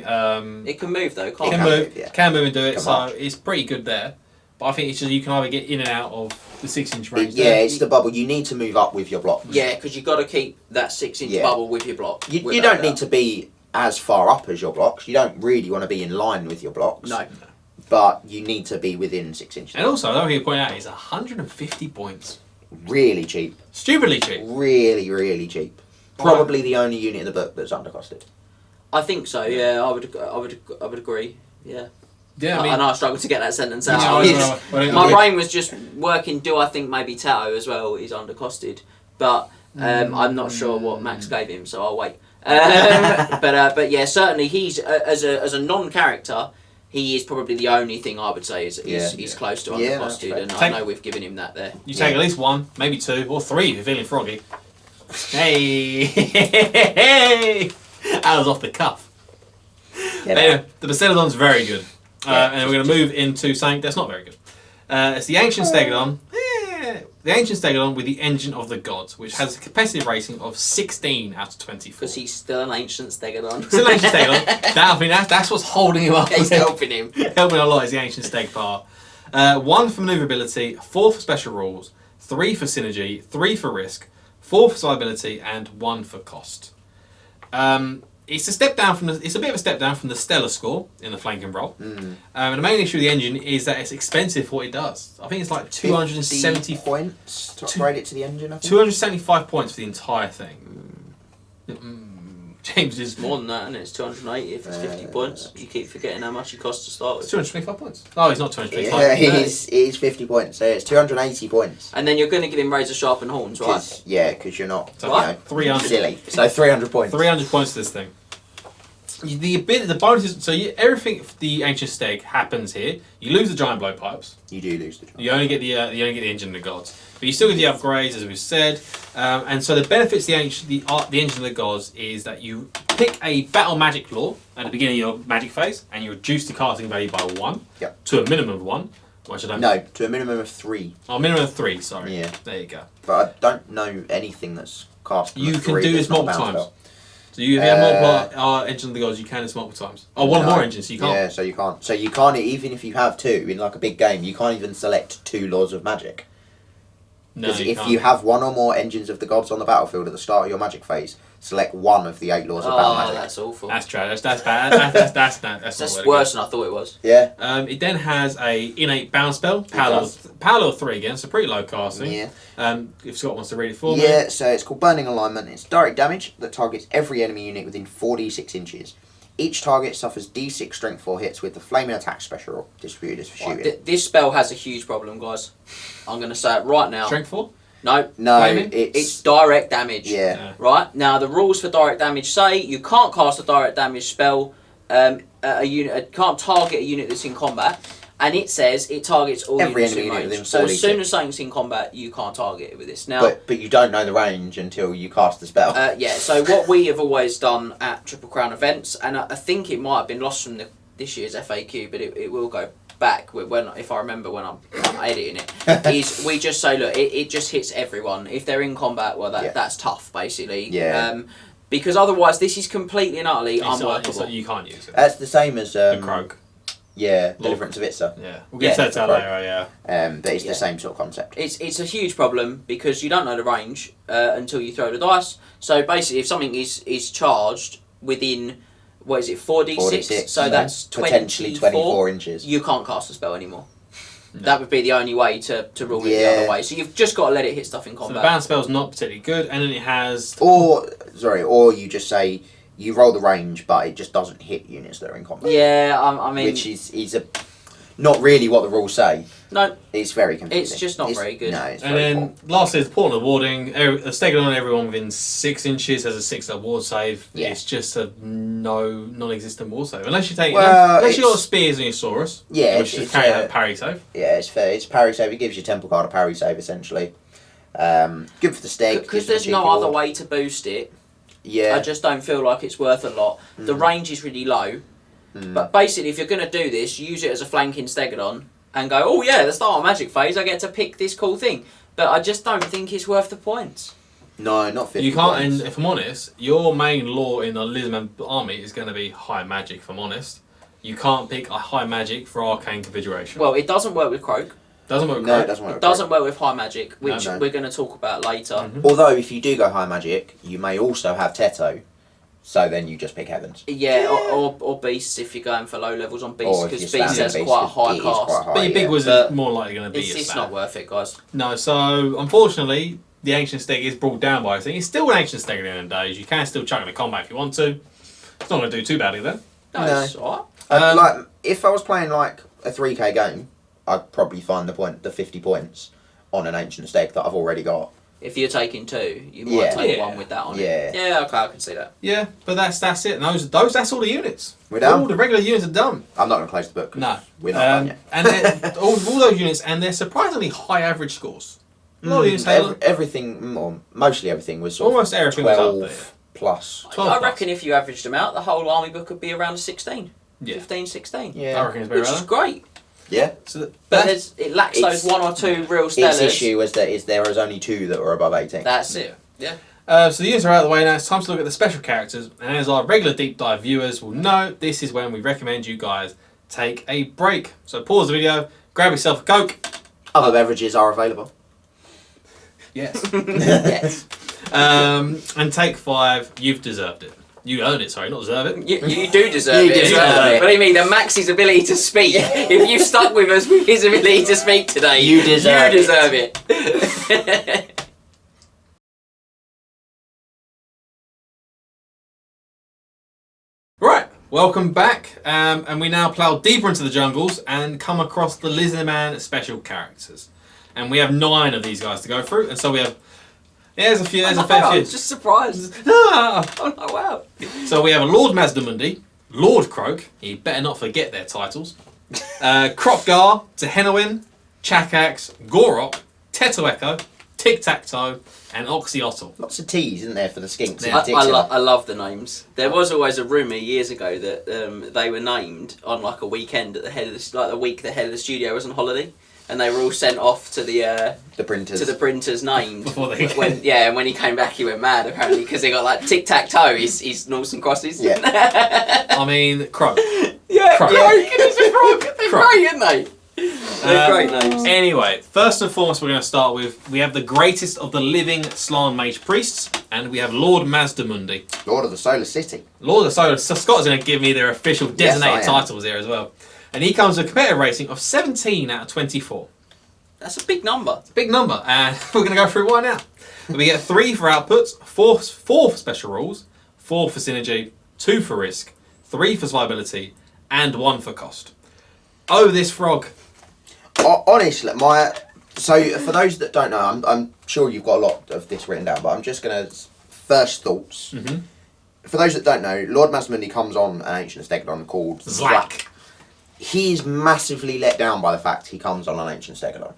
It can move though, It can't can it? move, yeah. can move and do it. Can So march. it's pretty good there. But I think it's just you can either get in and out of the 6-inch range. Yeah, there. it's the bubble. You need to move up with your blocks. Yeah, because you've got to keep that 6-inch Yeah. bubble with your block. You without don't that. need to be as far up as your blocks. You don't really want to be in line with your blocks. No. But you need to be within 6 inches. And also, another thing to point out is 150 points. Really cheap. Stupidly cheap. Really, really cheap. Probably the only unit in the book that's undercosted. I think so. Yeah, I would agree. Yeah. Yeah, I know I struggled to get that sentence out. Yeah, My brain was just working. Do I think maybe Tato as well is undercosted? But I'm not sure what Max gave him, so I'll wait. But yeah, certainly he's as a non-character. He is probably the only thing I would say is close to Yeah, undercosted, that's and fair. I know we've given him that there. You take at least 1, maybe 2, or 3 if you're feeling froggy. Hey! That was off the cuff. Anyway, the Bastillodon's very good. And we're going to move into something that's not very good. It's the Ancient Stegodon. The Ancient Stegodon with the Engine of the Gods, which has a competitive rating of 16 out of 24. Because he's still an ancient Stegodon. Still an Ancient Stegodon. I think that's what's holding him up. He's helping him. Helping a lot is the Ancient Steg part. 1 for maneuverability, 4 for special rules, 3 for synergy, 3 for risk, 4 for survivability, and 1 for cost. It's a step down it's a bit of a step down from the stellar score in the flanking roll. And the main issue with the engine is that it's expensive for what it does. I think it's like 270 points to upgrade it to the engine. I think. 275 points for the entire thing. James is More than that, and it's 280 if it's 50 points. You keep forgetting how much it costs to start with. 225 points. Oh, he's not 225. Yeah, he's 50 points. So it's 280 points. And then you're going to give him razor sharp and horns, right? Because you're not So you know, 300. silly. So 300 points. 300 points to this thing. The bonuses. So everything the Ancient Steg happens here. You lose the giant blowpipes. You do lose the job. You only get the Engine of the Gods, but you still get the upgrades, as we've said. And so the benefits the Engine of the Gods is that you pick a battle magic law at the beginning of your magic phase, and you reduce the casting value by 1 to a minimum of 1. Which I don't. No, to a minimum of 3. Oh, minimum of 3. Sorry. Yeah. There you go. But I don't know anything that's cast. from You a can 3 do that's this not a multiple bounce times. spell. So you have multiple Engine of the Gods. You can do this multiple times. Oh, one No. more engine, so you can't. Yeah, so you can't. So you can't even if you have 2 in like a big game. You can't even select 2 laws of magic. No, Because you if can't. you have 1 or more engines of the gods on the battlefield at the start of your magic phase, select 1 of the 8 laws of battle Oh, magic. that's awful. That's trash. That's bad. That's That's not worse than I thought it was. Yeah. It then has a innate bounce spell, does. power level 3 again, so pretty low casting. Yeah. If Scott wants to read it for me. Yeah, so it's called Burning Alignment. It's direct damage that targets every enemy unit within 4d6 inches. Each target suffers d6 strength 4 hits with the flaming attack special roll distributed for shooting. Right, this spell has a huge problem, guys. I'm going to say it right now. Strength 4? No, No, Flaming? it's direct damage. Yeah. Right? Now, the rules for direct damage say you can't cast a direct damage spell at a unit, can't target a unit that's in combat, and it says it targets all Every units enemy in unit range. within So as 4d6. soon as something's in combat, you can't target it with this. Now, But you don't know the range until you cast the spell. yeah, so what we have always done at Triple Crown events, and I think it might have been lost from this year's FAQ, but it will go back if I remember when I'm editing it, is we just say, look, it just hits everyone. If they're in combat, well, that's tough, basically. Yeah. Because otherwise, this is completely and utterly It's unworkable. you can't use it. That's the same as The Croak. Yeah, Deliverance of Itza. Yeah, we'll get to that right. later. Yeah. But it's the same sort of concept. It's a huge problem because you don't know the range until you throw the dice. So basically, if something is charged within, what is it, 4d6? So that's potentially 24 inches. You can't cast a spell anymore. No. That would be the only way to rule it the other way. So you've just got to let it hit stuff in combat. So the bound spell's not particularly good, and then it has... Or you just say you roll the range, but it just doesn't hit units that are in combat. Yeah, I mean... Which is not really what the rules say. No. It's very confusing. It's just not very good. No, it's And very then, poor. lastly, the Portal of Warding. A Stegodon, everyone within 6 inches has a 6-up ward save. Yeah. It's just a non-existent ward save. Unless you take... Well, unless you got Spears on your Saurus. Yeah, which just carry that parry save. Yeah, it's fair. It's parry save. It gives your temple card a parry save, essentially. Good for the steg. Because there's no other way to boost it. Yeah. I just don't feel like it's worth a lot. The range is really low. But basically, if you're going to do this, use it as a flanking Stegodon and go, oh yeah, the start of Magic phase, I get to pick this cool thing. But I just don't think it's worth the points. No, not 50 You can't, points. and if I'm honest, your main law in the Lizardmen army is going to be high magic, if I'm honest. You can't pick a high magic for Arcane Configuration. Well, it doesn't work with Croak. Doesn't work with No, Croak. it doesn't work. It doesn't work with high magic, which No. we're going to talk about later. Mhm. Although, if you do go high magic, you may also have Teto, so then you just pick Heavens. Yeah, or beasts if you're going for low levels on beasts, Or if because you're beasts has spamming quite a beasts, high it is cast. quite high, But your big yeah. wizard But is more likely going to be It's your not spam. worth it, guys. No, so unfortunately, the Ancient Steg is brought down by this thing. It's still an Ancient Steg at the end of the days. You can still chuck it in combat if you want to. It's not going to do too badly then. No, it's alright. Like, if I was playing like a 3k game, I'd probably find the 50 points on an Ancient Steg that I've already got. If you're taking 2, you might Yeah. take Yeah. one with that on Yeah. it. Yeah, okay, I can see that. Yeah, but that's it. And that's all the units. We're done? All the regular units are done. I'm not going to close the book. No. We're not done yet. And all those units, and they're surprisingly high average scores. A lot of units have Everything, or mostly everything, was sort almost of everything was 12 up there. plus. 12 I plus. reckon if you averaged them out, the whole army book would be around a 16. Yeah. 15, 16. I Yeah. reckon it's very Which is well. great. Yeah. So But that's, it lacks It's- those 1 or 2 real Its stellars. issue is that there is only 2 that were above 18. That's it. Yeah. so the units are out of the way now. It's time to look at the special characters. And as our regular deep dive viewers will know, this is when we recommend you guys take a break. So pause the video, grab yourself a Coke. Other beverages are available. Yes. Yes. And take 5. You've deserved it. You earned it, sorry, not deserve it. You do deserve You it. deserve What it. do you mean? The Max's ability to speak. If you stuck with us with his ability to speak today, You deserve it. Right, welcome back. And we now plough deeper into the jungles and come across the Lizardman special characters. And we have 9 of these guys to go through. And so we have... Yeah, there's a few, there's a fair I few. was just surprised. Ah! Oh, wow. So we have a Lord Mazdamundi, Lord Croak, you better not forget their titles, Kropgar, Tehenowin, Chakax, Gorok, Teto Tic-Tac-Toe, and Oxyotl. Lots of T's, isn't there, for the skinks in Yeah. particular? I love the names. There was always a rumour years ago that they were named on like a weekend at the head of the week the head of the studio was on holiday, and they were all sent off to the printers named. Before they And when he came back, he went mad apparently because they got like tic-tac-toe. He's noughts and crosses. Yeah. I mean, Croak. Yeah, Croak. Croak. It's a frog. They're Croak. great, aren't they? They're great names. Anyway, first and foremost, we're going to start with, we have the greatest of the living Slan Mage Priests, and we have Lord Mazdamundi. Lord of the Solar City. Lord of the Solar, so Scott's going to give me their official designated Yes, I am. titles here as well. And he comes with a competitive rating of 17 out of 24. That's a big number. Big number, and we're going to go through it right now. We get 3 for outputs, 4 for special rules, 4 for synergy, 2 for risk, 3 for survivability, and 1 for cost. Oh, this frog. Honestly, so for those that don't know, I'm sure you've got a lot of this written down, but I'm just going to... First thoughts. Mm-hmm. For those that don't know, Lord Mazdamundi comes on an Ancient Stegodon called Zlak. He's massively let down by the fact he comes on an Ancient Stegodon.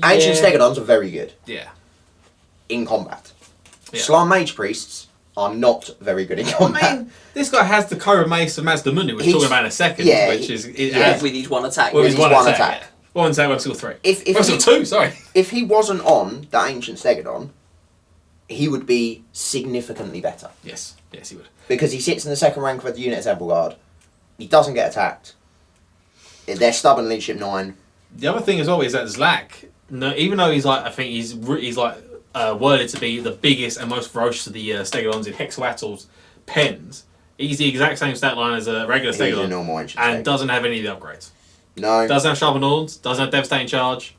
Ancient Stegodons are very good Yeah. in combat. Yeah. Slan Mage Priests are not very good in combat. I mean, this guy has the Cobra Mace of Mazdamundi, which we'll talk about in a second, yeah, which is... With his one attack. With with his his one one attack. attack. Yeah. One attack, one skill 3. If One skill 2, sorry. If he wasn't on that Ancient Stegodon, he would be significantly better. Yes, he would. Because he sits in the second rank of the unit Temple Guard. He doesn't get attacked. They're stubborn leadership 9. The other thing as well is that Zlak, no, even though he's like, I think he's like worded to be the biggest and most ferocious of the Stegodons in Hexawattle's pens, he's the exact same stat line as a regular Stegodon, a normal ancient and Stegodon. doesn't have any of the upgrades. No. Doesn't have sharpened horns, doesn't have devastating charge,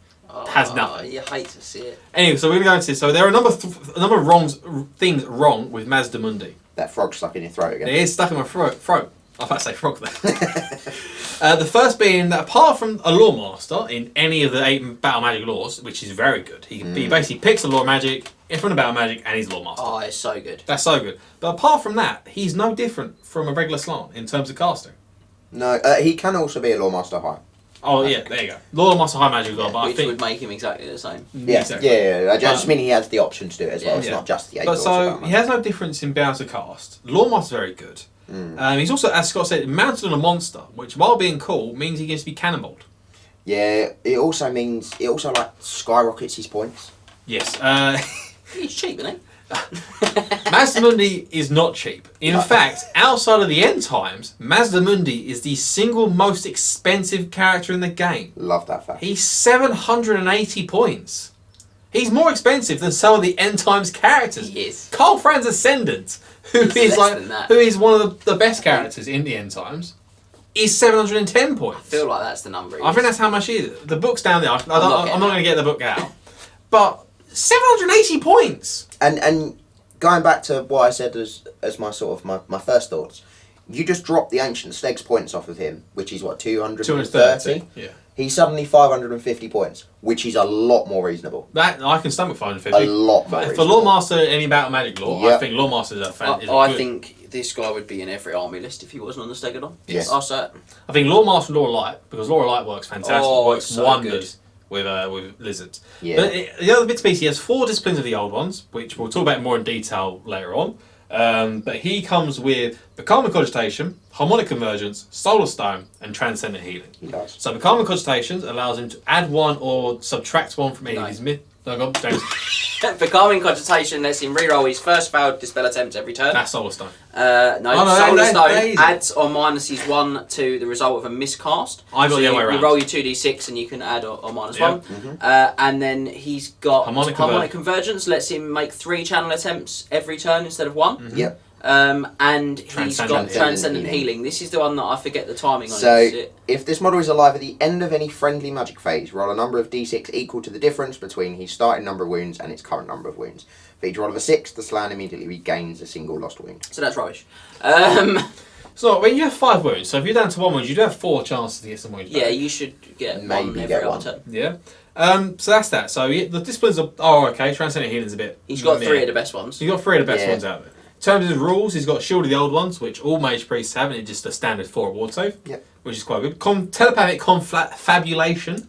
has nothing. You hate to see it. Anyway, so we're going to go into this. So there are a number of things wrong with Mazda Mundi. That frog stuck in your throat again. It is stuck in my throat. I was about to say frog there. The first being that apart from a lore master in any of the 8 battle magic laws, which is very good, he basically picks a lore magic in front of battle magic and he's lore master. Oh, it's so good. That's so good. But apart from that, he's no different from a regular slant in terms of casting. No, he can also be a Lore Master High. Oh yeah, there you go. Lore master high magic as well, but I Which think would make him exactly the same. Yeah, exactly. yeah. I just mean he has the option to do it as well. Yeah. It's not just the 8 But laws so about he has no difference in being able to cast. Lore master's very good. He's also, as Scott said, mounted on a monster, which while being cool means he gets to be cannonballed. Yeah, it also like skyrockets his points. Yes. He's cheap, isn't he? Mazda Mundi is not cheap. In fact, outside of the end times, Mazda Mundi is the single most expensive character in the game. Love that fact. He's 780 points. He's more expensive than some of the end times characters. He is. Carl Franz Ascendant, He's less than that. who is one of the best characters in the end times, is 710 points. I feel like that's the number. I think that's how much he is. The book's down there. I'm not going to get the book out. But 780 points. And going back to what I said as my sort of my first thoughts, you just drop the ancient Steg's points off of him, which is what 230. Yeah. He's suddenly 550 points, which is a lot more reasonable. That I can stomach 550. A lot more For reasonable. Lore Master, any battle magic lore, I Yep. think Lore Master is a fan. I think this guy would be in every army list if he wasn't on the Stegodon. Yes. I'll say it. I think Lore Master and Lore Light, because Lore Light works fantastic, Oh, works it's so wonders with lizards. Yeah. But the other bits piece, he has 4 disciplines of the old ones, which we'll talk about more in detail later on. But he comes with Becalming Cogitation, Harmonic Convergence, Solar Stone, and Transcendent Healing. He does. So Becalming Cogitations allows him to add 1 or subtract 1 from any of his mid. No, go on, James. Becalming Cogitation lets him reroll his first failed dispel attempt every turn. That's Solar Stone. No, no, Solar that Stone is it. adds or minuses 1 to the result of a miscast. I got So the other way you around. roll your 2d6 and you can add or minus Yeah. 1. And then he's got Harmonic Convergence, lets him make 3 channel attempts every turn instead of 1. Yep. And he's got Transcendent Transcendent Healing. Healing. This is the one that I forget the timing on. So, Is it? if this model is alive at the end of any friendly magic phase, roll a number of d6 equal to the difference between his starting number of wounds and its current number of wounds. For each roll of a 6, the Slayer immediately regains a single lost wound. So that's rubbish. So when you have 5 wounds, so if you're down to 1 wound, you do have 4 chances to get some wounds back. Yeah, you should get Maybe one every get other one. turn. Yeah. So that's that. So the disciplines are okay. Transcendent Healing's a bit. He's got meh. 3 of the best ones. He's got 3 of the best Yeah. ones out there. In terms of his rules, he's got Shield of the Old Ones, which all mage priests have, and it's just a standard 4 ward save, Yep. which is quite good. Telepathic Confabulation,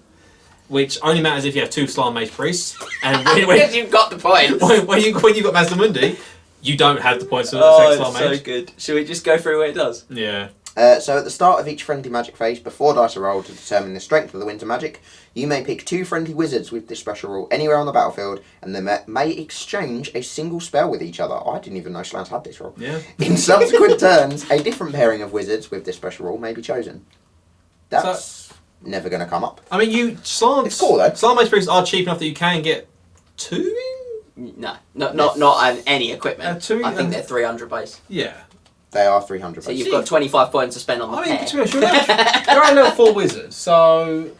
which only matters if you have 2 Slan mage priests. And when You've got the points. when you've got Mazda Mundi, you don't have the points of the Oh, Slan it's so mage. good. Should we just go through what it does? Yeah. So at the start of each friendly magic phase, before dice are rolled to determine the strength of the winter magic, you may pick 2 friendly wizards with this special rule anywhere on the battlefield, and they may exchange a single spell with each other. I didn't even know Slans had this rule. Yeah. In subsequent turns, a different pairing of wizards with this special rule may be chosen. That's never going to come up. I mean, It's cool, though. Slan mage priests are cheap enough that you can get 2 in? No, not on any equipment. 2 I think they're 300 base. Yeah. They are 300 So base. you've got 25 points to spend on the I mean, pair. to be honest, you're only level 4 wizards, so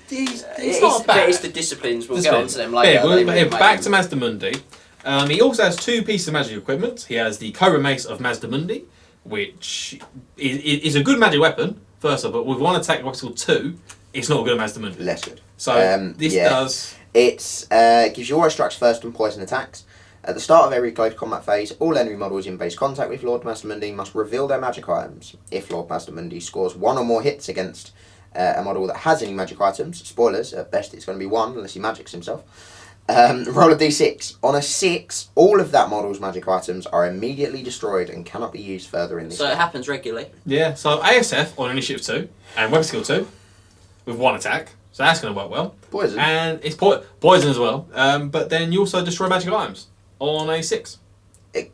he's not bad. But it's the disciplines. We'll get on to them later. Yeah, They well, will back make to Mazda Mundi. He also has 2 pieces of magic equipment. He has the Cobra Mace of Mazda Mundi, which is a good magic weapon, first of all, but with 1 attack what's called 2, it's not good at Mazda Mundi. Less good. So this yeah. does... It gives you aura strikes first and poison attacks. At the start of every close combat phase, all enemy models in base contact with Lord Master Mundi must reveal their magic items. If Lord Master Mundi scores 1 or more hits against a model that has any magic items, spoilers, at best it's going to be 1 unless he magics himself, roll a d6. On a 6, all of that model's magic items are immediately destroyed and cannot be used further in this So it game. happens regularly. Yeah, so ASF on Initiative 2 and Weapon Skill 2 with 1 attack, so that's going to work well. Poison. And it's poison as well, but then you also destroy magic items on a 6.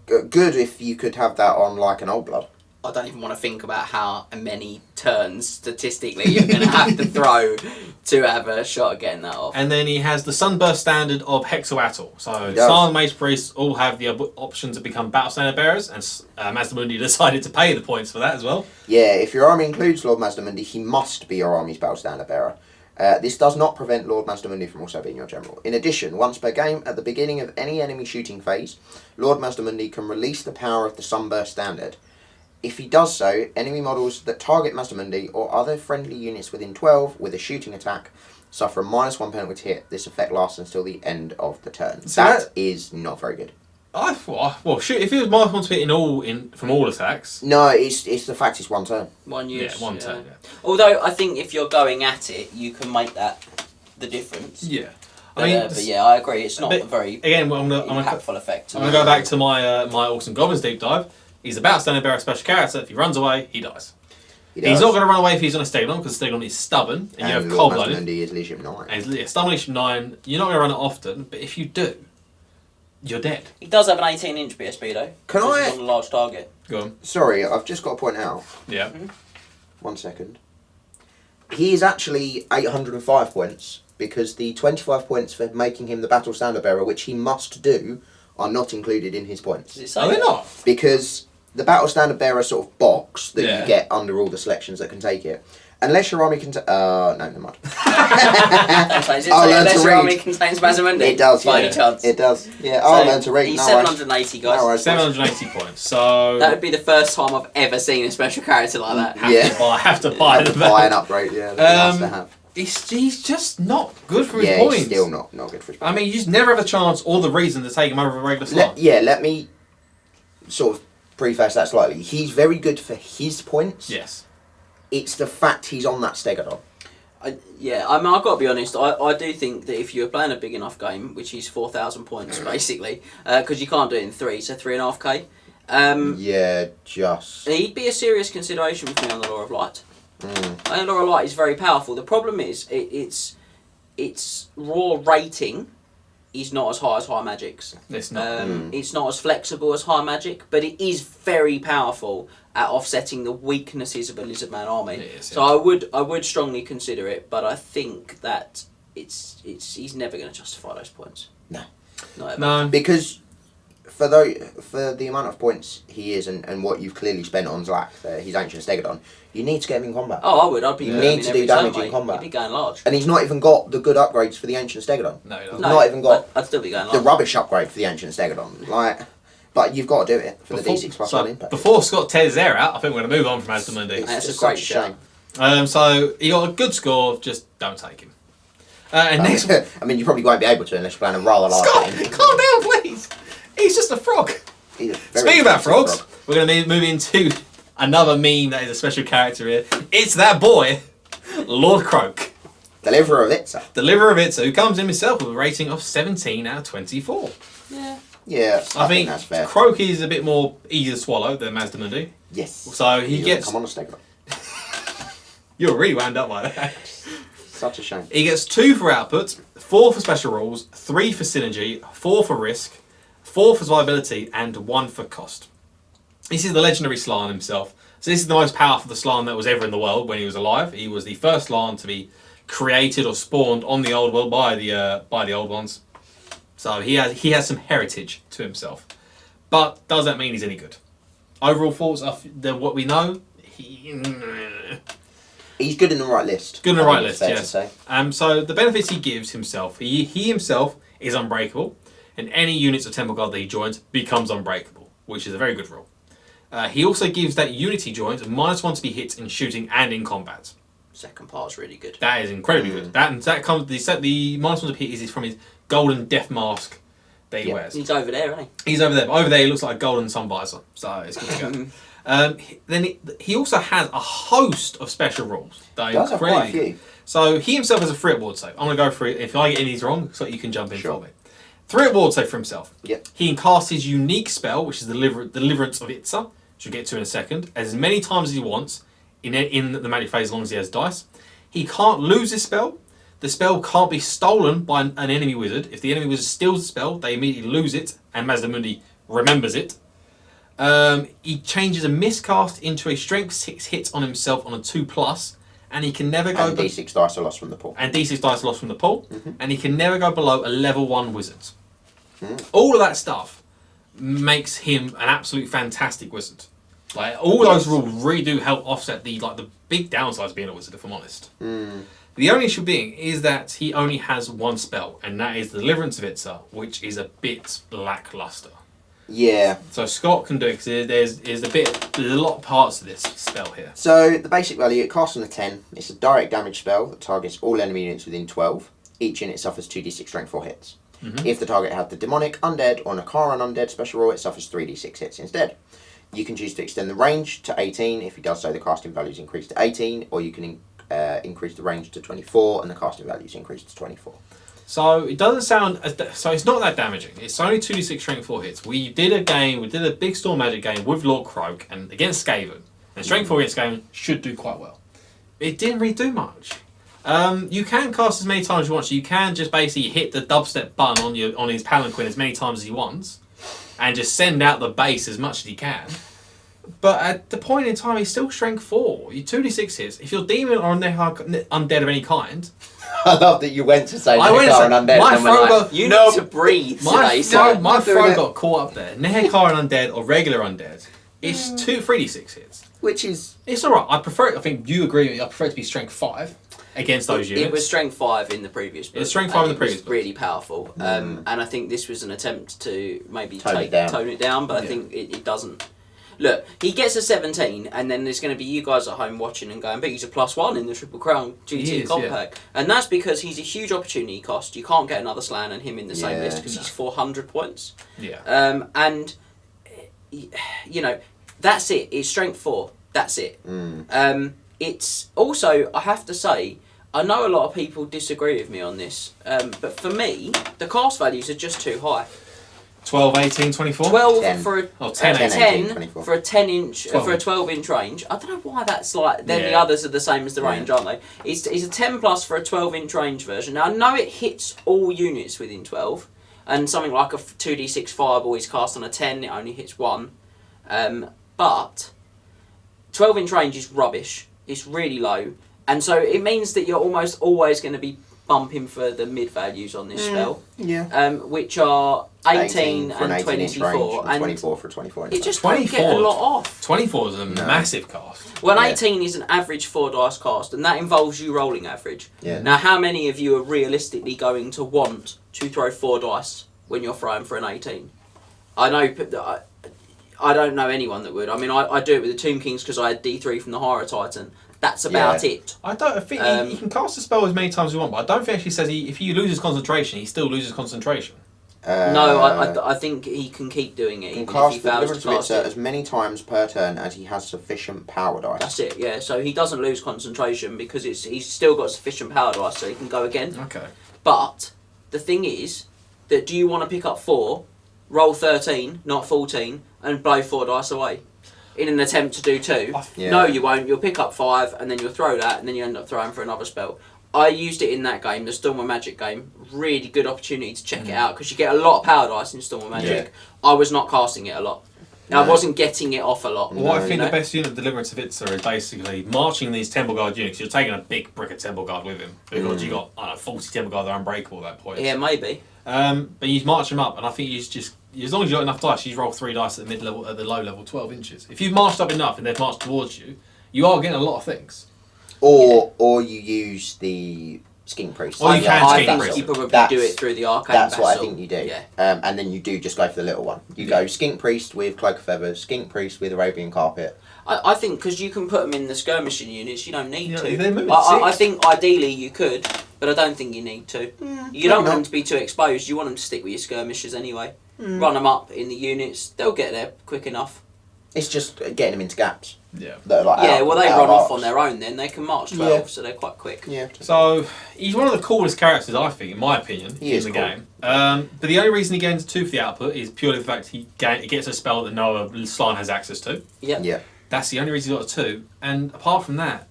Good if you could have that on like an Old Blood. I don't even want to think about how many turns statistically you're going to have to throw to have a shot at getting that off. And then he has the Sunburst Standard of Hexoatl. So does. Slan and Mage Priests all have the option to become Battle Standard Bearers, and Mazdamundi decided to pay the points for that as well. Yeah, if your army includes Lord Mazdamundi, he must be your army's battle standard bearer. This does not prevent Lord Mazdamundi from also being your general. In addition, once per game, at the beginning of any enemy shooting phase, Lord Mazdamundi can release the power of the Sunburst Standard. If he does so, enemy models that target Mazdamundi or other friendly units within 12 with a shooting attack suffer a -1 penalty to hit. This effect lasts until the end of the turn. So that is not very good. I thought, well, shoot, if it was -1 to hit from all attacks. No, it's the fact it's one turn. One use. Yeah, one turn. Yeah. Although I think if you're going at it, you can make that the difference. Yeah. But yeah, I agree. It's not a very again. I'm impactful effect. I'm gonna go back to my my Orcs and Goblins deep dive. He's a Battle Standard Bearer special character. If he runs away, he dies. He's not going to run away if he's on a Stegodon, because Stegodon is stubborn, and you have Lord cold-blooded. Mazdamundi is Leadership 9. And Stubborn Leadership 9, you're not going to run it often, but if you do, you're dead. He does have an 18-inch BSB though. Can I? He's on a large target. Go on. Sorry, I've just got to point out. Yeah. 1 second. He is actually 805 points, because the 25 points for making him the Battle Standard Bearer, which he must do, are not included in his points. Does it say Are they that? not? Because the Battle Standard Bearer sort of box that Yeah. you get under all the selections that can take it. Unless your army can... no, never mind. Does it I'll say learn to unless your read. army contains Mazdamundi? It does, By yeah. any chance? It does. Yeah, I'll learn to read. He's No 780, guys. No worries. 780 points. So That would be the first time I've ever seen a special character like that. have to buy the Buy an upgrade, yeah. That's nice to have. He's just not good for his Yeah, points. he's still not good for his points. I mean, you just never have a chance or the reason to take him over a regular slot. Let me sort of preface that slightly. He's very good for his points. Yes. It's the fact he's on that Stegodon. I mean, I've got to be honest. I do think that if you're playing a big enough game, which is 4,000 points basically, because you can't do it in 3, so 3.5k. Yeah, just. He'd be a serious consideration for me on the Law of Light. I think Law of Light is very powerful. The problem is its raw rating is not as high as High Magic's. It's not. It's not as flexible as High Magic, but it is very powerful at offsetting the weaknesses of a Lizardman army. It is, So I would strongly consider it, but I think that he's never going to justify those points. No. Not ever. No. Because for the amount of points he is and what you've clearly spent on Zlak, his Ancient Stegodon, you need to get him in combat. Oh, I would. I'd be. You I need mean, to every do turn, damage in mate. combat. You'd be going large. And he's not even got the good upgrades for the Ancient Stegodon. No, he doesn't. He's not even got I'd still be going the large. rubbish upgrade for the Ancient Stegodon. But you've got to do it for the D6 plus 1 impact. Before Scott tears their out, I think we're going to move on from Mazdamundi. That's It's a great such shout. So he got a good score, just don't take him. And next, I mean, you probably won't be able to unless you're playing a rather large Scott, game. calm down, please. He's just a frog. He's a very Speaking about expensive frogs, frog. we're going to move into another meme that is a special character here. It's that boy, Lord Croak, Deliverer of Itza. deliverer of Itza, who comes in himself with a rating of 17 out of 24. Yeah. Yeah, I think think that's fair. Croak is a bit more easy to swallow than Mazdamundi. Yes. So he He's gets... Come on a Stegodon. You're really wound up by that. Such a shame. He gets 2 for output, 4 for special rules, 3 for synergy, 4 for risk, 4 for survivability, and 1 for cost. This is the legendary Slan himself. So this is the most powerful Slan that was ever in the world when he was alive. He was the first Slan to be created or spawned on the old world by the old ones. So he has some heritage to himself. But does that mean he's any good? Overall thoughts of what we know, He's good in the right list. good in the I right think it's list, fair yes. to say. So the benefits he gives himself, he himself is unbreakable, and any units of Temple Guard that he joins becomes unbreakable, which is a very good rule. He also gives that unity joint -1 to be hit in shooting and in combat. Second part's really good. That is incredibly good. That comes the -1 to hit is from his golden death mask that he wears. He's over there, isn't he? He's over there. But over there, he looks like a golden sun visor, so it's good to go. Then he also has a host of special rules. That Does have quite a few. So he himself has a 3 at ward save. I'm going to go through it. If I get any of these wrong, so you can jump in Sure. for me. 3 at ward save for himself. Yep. He can cast his unique spell, which is Deliverance of Itza, which we'll get to in a second, as many times as he wants in the magic phase as long as he has dice. He can't lose his spell. The spell can't be stolen by an enemy wizard. If the enemy wizard steals the spell, they immediately lose it, and Mazdamundi remembers it. He changes a miscast into a strength 6 hit on himself on a 2+, and he can never go. And D6 dice are lost from the pool. And D6 dice are lost from the pool, and he can never go below a level 1 wizard. All of that stuff makes him an absolute fantastic wizard. Like all those rules really do help offset the big downsides of being a wizard, if I'm honest. The only issue being is that he only has one spell, and that is the Deliverance of Itza, which is a bit lackluster. Yeah. So Scott can do it because there's a lot of parts of this spell here. So the basic value, it casts on a 10. It's a direct damage spell that targets all enemy units within 12. Each unit suffers 2d6 strength 4 hits. If the target had the demonic, undead, or Nakaran undead special rule, it suffers 3d6 hits instead. You can choose to extend the range to 18. If he does so, the casting value is increased to 18, or you can increase the range to 24, and the casting value is increased to 24. So it doesn't sound so it's not that damaging. It's only 2d6 strength 4 hits. We did a big Storm Magic game with Lord Croak and against Skaven, and strength 4 against Skaven should do quite well. It didn't really do much. You can cast as many times as you want. So you can just basically hit the dubstep button on his palanquin as many times as he wants, and just send out the base as much as he can. But at the point in time, he's still strength 4. You 2d6 hits. If you're demon or undead of any kind, I love that you went to say Nehekar and undead. my and we're throw like, You need to breathe today, son. my throw got caught up there. Nehekar and undead or regular undead. It's 3d6 hits. which is... It's alright. I prefer it. I think you agree with me. I prefer it to be strength 5 against those units. It was strength 5 in the previous book. It was strength 5 in the previous book. book. Really powerful. And I think this was an attempt to maybe Tone it down, but I think it doesn't. Look, he gets a 17, and then there's going to be you guys at home watching and going, but he's a +1 in the Triple Crown GT Compact. And that's because he's a huge opportunity cost. You can't get another Slan and him in the same list because he's 400 points. Yeah. And, you know, that's it. It's strength 4. That's it. It's also, I have to say, I know a lot of people disagree with me on this, but for me, the cast values are just too high. 12, 18, 24? 12 10. for a 10, 18, for a 10 inch 12. for a 12 inch range. I don't know why that's like. Then the Yeah. others are the same as the range, aren't they? It's a 10 plus for a 12 inch range version. Now I know it hits all units within 12, and something like a 2d6 fireball is cast on a 10. It only hits 1, but 12 inch range is rubbish. It's really low, and so it means that you're almost always going to be bumping for the mid values on this spell. Yeah. Which are 18 for an and 18 inch 24, range, and 24 for 24 inch it just range. don't get a lot off. 24 is a massive cast. Well, 18 is an average 4 dice cast, and that involves you rolling average. Yeah. Now, how many of you are realistically going to want to throw 4 dice when you're throwing for an 18? I know, I don't know anyone that would. I mean, I do it with the Tomb Kings because I had D3 from the Horror Titan. That's about it. I think he can cast a spell as many times as you want, but I don't think it actually says if he loses concentration, he still loses concentration. No, I think he can keep doing it. He Even can if he cast the fails Deliverance to of cast Itza it. as many times per turn as he has sufficient power dice. That's it, yeah. So he doesn't lose concentration because he's still got sufficient power dice, so he can go again. Okay. But the thing is that do you want to pick up 4, roll 13, not 14, and blow 4 dice away in an attempt to do 2? Yeah. No, you won't. You'll pick up 5, and then you'll throw that, and then you end up throwing for another spell. I used it in that game, the Storm of Magic game. Really good opportunity to check it out because you get a lot of power dice in Storm of Magic. Yeah. I was not casting it a lot. I wasn't getting it off a lot. Well, I think the best unit of Deliverance of Itza is basically marching these Temple Guard units. You're taking a big brick of Temple Guard with him because you got 40 Temple Guard that are unbreakable at that point. Yeah, maybe. But you march them up, and I think you just as long as you got enough dice, you roll 3 dice at the mid level, at the low level, 12 inches. If you've marched up enough and they've marched towards you, you are getting a lot of things. Or you use the Skin Priest. Or you can I Skin think Priest. you probably That's- do it through the Arcane That's what I Vessel. think you do. Yeah. And then you do just go for the little one. You go Skink Priest with Cloak of Feathers, Skink Priest with Arabian Carpet. I think because you can put them in the skirmishing units, you don't need to. They're moving I 6. think ideally you could, but I don't think you need to. You don't want them to be too exposed. You want them to stick with your skirmishers anyway. Run them up in the units. They'll get there quick enough. It's just getting them into gaps. Yeah. That are like Yeah, out- well they out run of off arcs. on their own then. They can march 12, Yeah. so they're quite quick. Yeah. So he's one of the coolest characters, I think, in my opinion, He in is the cool. game. But the only reason he gains 2 for the output is purely the fact he gets a spell that no other Slan has access to. Yep. Yeah. That's the only reason he got a 2. And apart from that,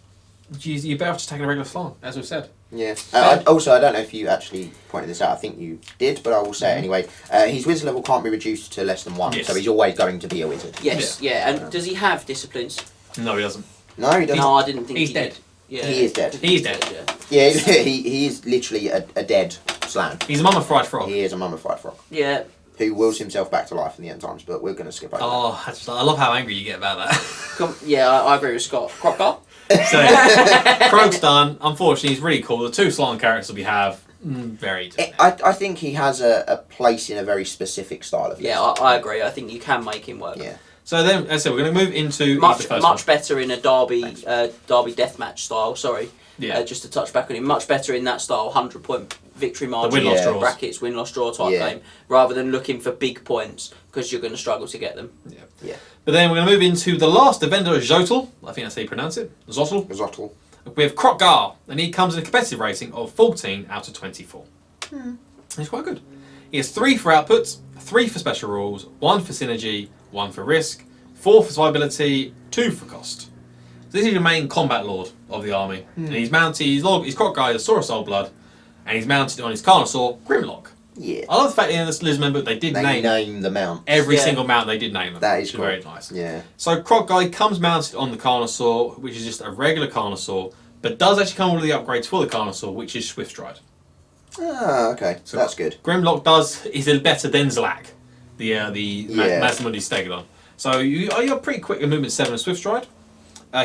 you're better off just taking a regular slang, as we've said. Yeah. Also, I don't know if you actually pointed this out. I think you did, but I will say it anyway. His wizard level can't be reduced to less than 1, Yes. so he's always going to be a wizard. Yes, yeah. And does he have disciplines? No, he doesn't. No, he doesn't. No, I didn't think He's he dead. did. Yeah. He is dead. He's dead. Yeah. Yeah, he is literally a dead slan. He's a mummified frog. He is a mummified frog Yeah. who wills himself back to life in the end times, but we're going to skip over Oh, I love how angry you get about that. Yeah, I agree with Scott. Crocker? So, Krog's done. Unfortunately, he's really cool. The 2 Slan characters we have, very that. different. I think he has a place in a very specific style of Yeah, I agree. I think you can make him work. Yeah. So then, as I said, we're going to move into Much the first much one. better in a derby deathmatch style. Sorry, Yeah. just to touch back on him. Much better in that style, 100-point victory margin, win-loss Yeah. draws. brackets, win-loss draw type Yeah. game, rather than looking for big points because you're going to struggle to get them. Yeah. But then we're going to move into the last defender, Zotel. I think that's how you pronounce it. Zotel. Zottel. With Krokgar, and he comes in a competitive rating of 14 out of 24. He's quite good. He has 3 for outputs, 3 for special rules, 1 for synergy, 1 for risk, 4 for survivability, 2 for cost. So this is your main combat lord of the army. And he's mounted, he's Krokgar, the Sword of Soul Blood, and he's mounted on his Carnosaur, Grimlock. Yeah. I love the fact that in this Lizardmen book they did They name the mount. every Yeah. single mount they did name them. That is which cool. very nice. Yeah. So Krokgar comes mounted on the Carnosaur, which is just a regular Carnosaur, but does actually come with the upgrades for the Carnosaur, which is Swift Stride. Ah, okay. So that's good. Grimlock is a better than Zalak, the Yeah. Mazdamundi Stegodon. So you're pretty quick in movement 7 and Swift Stride.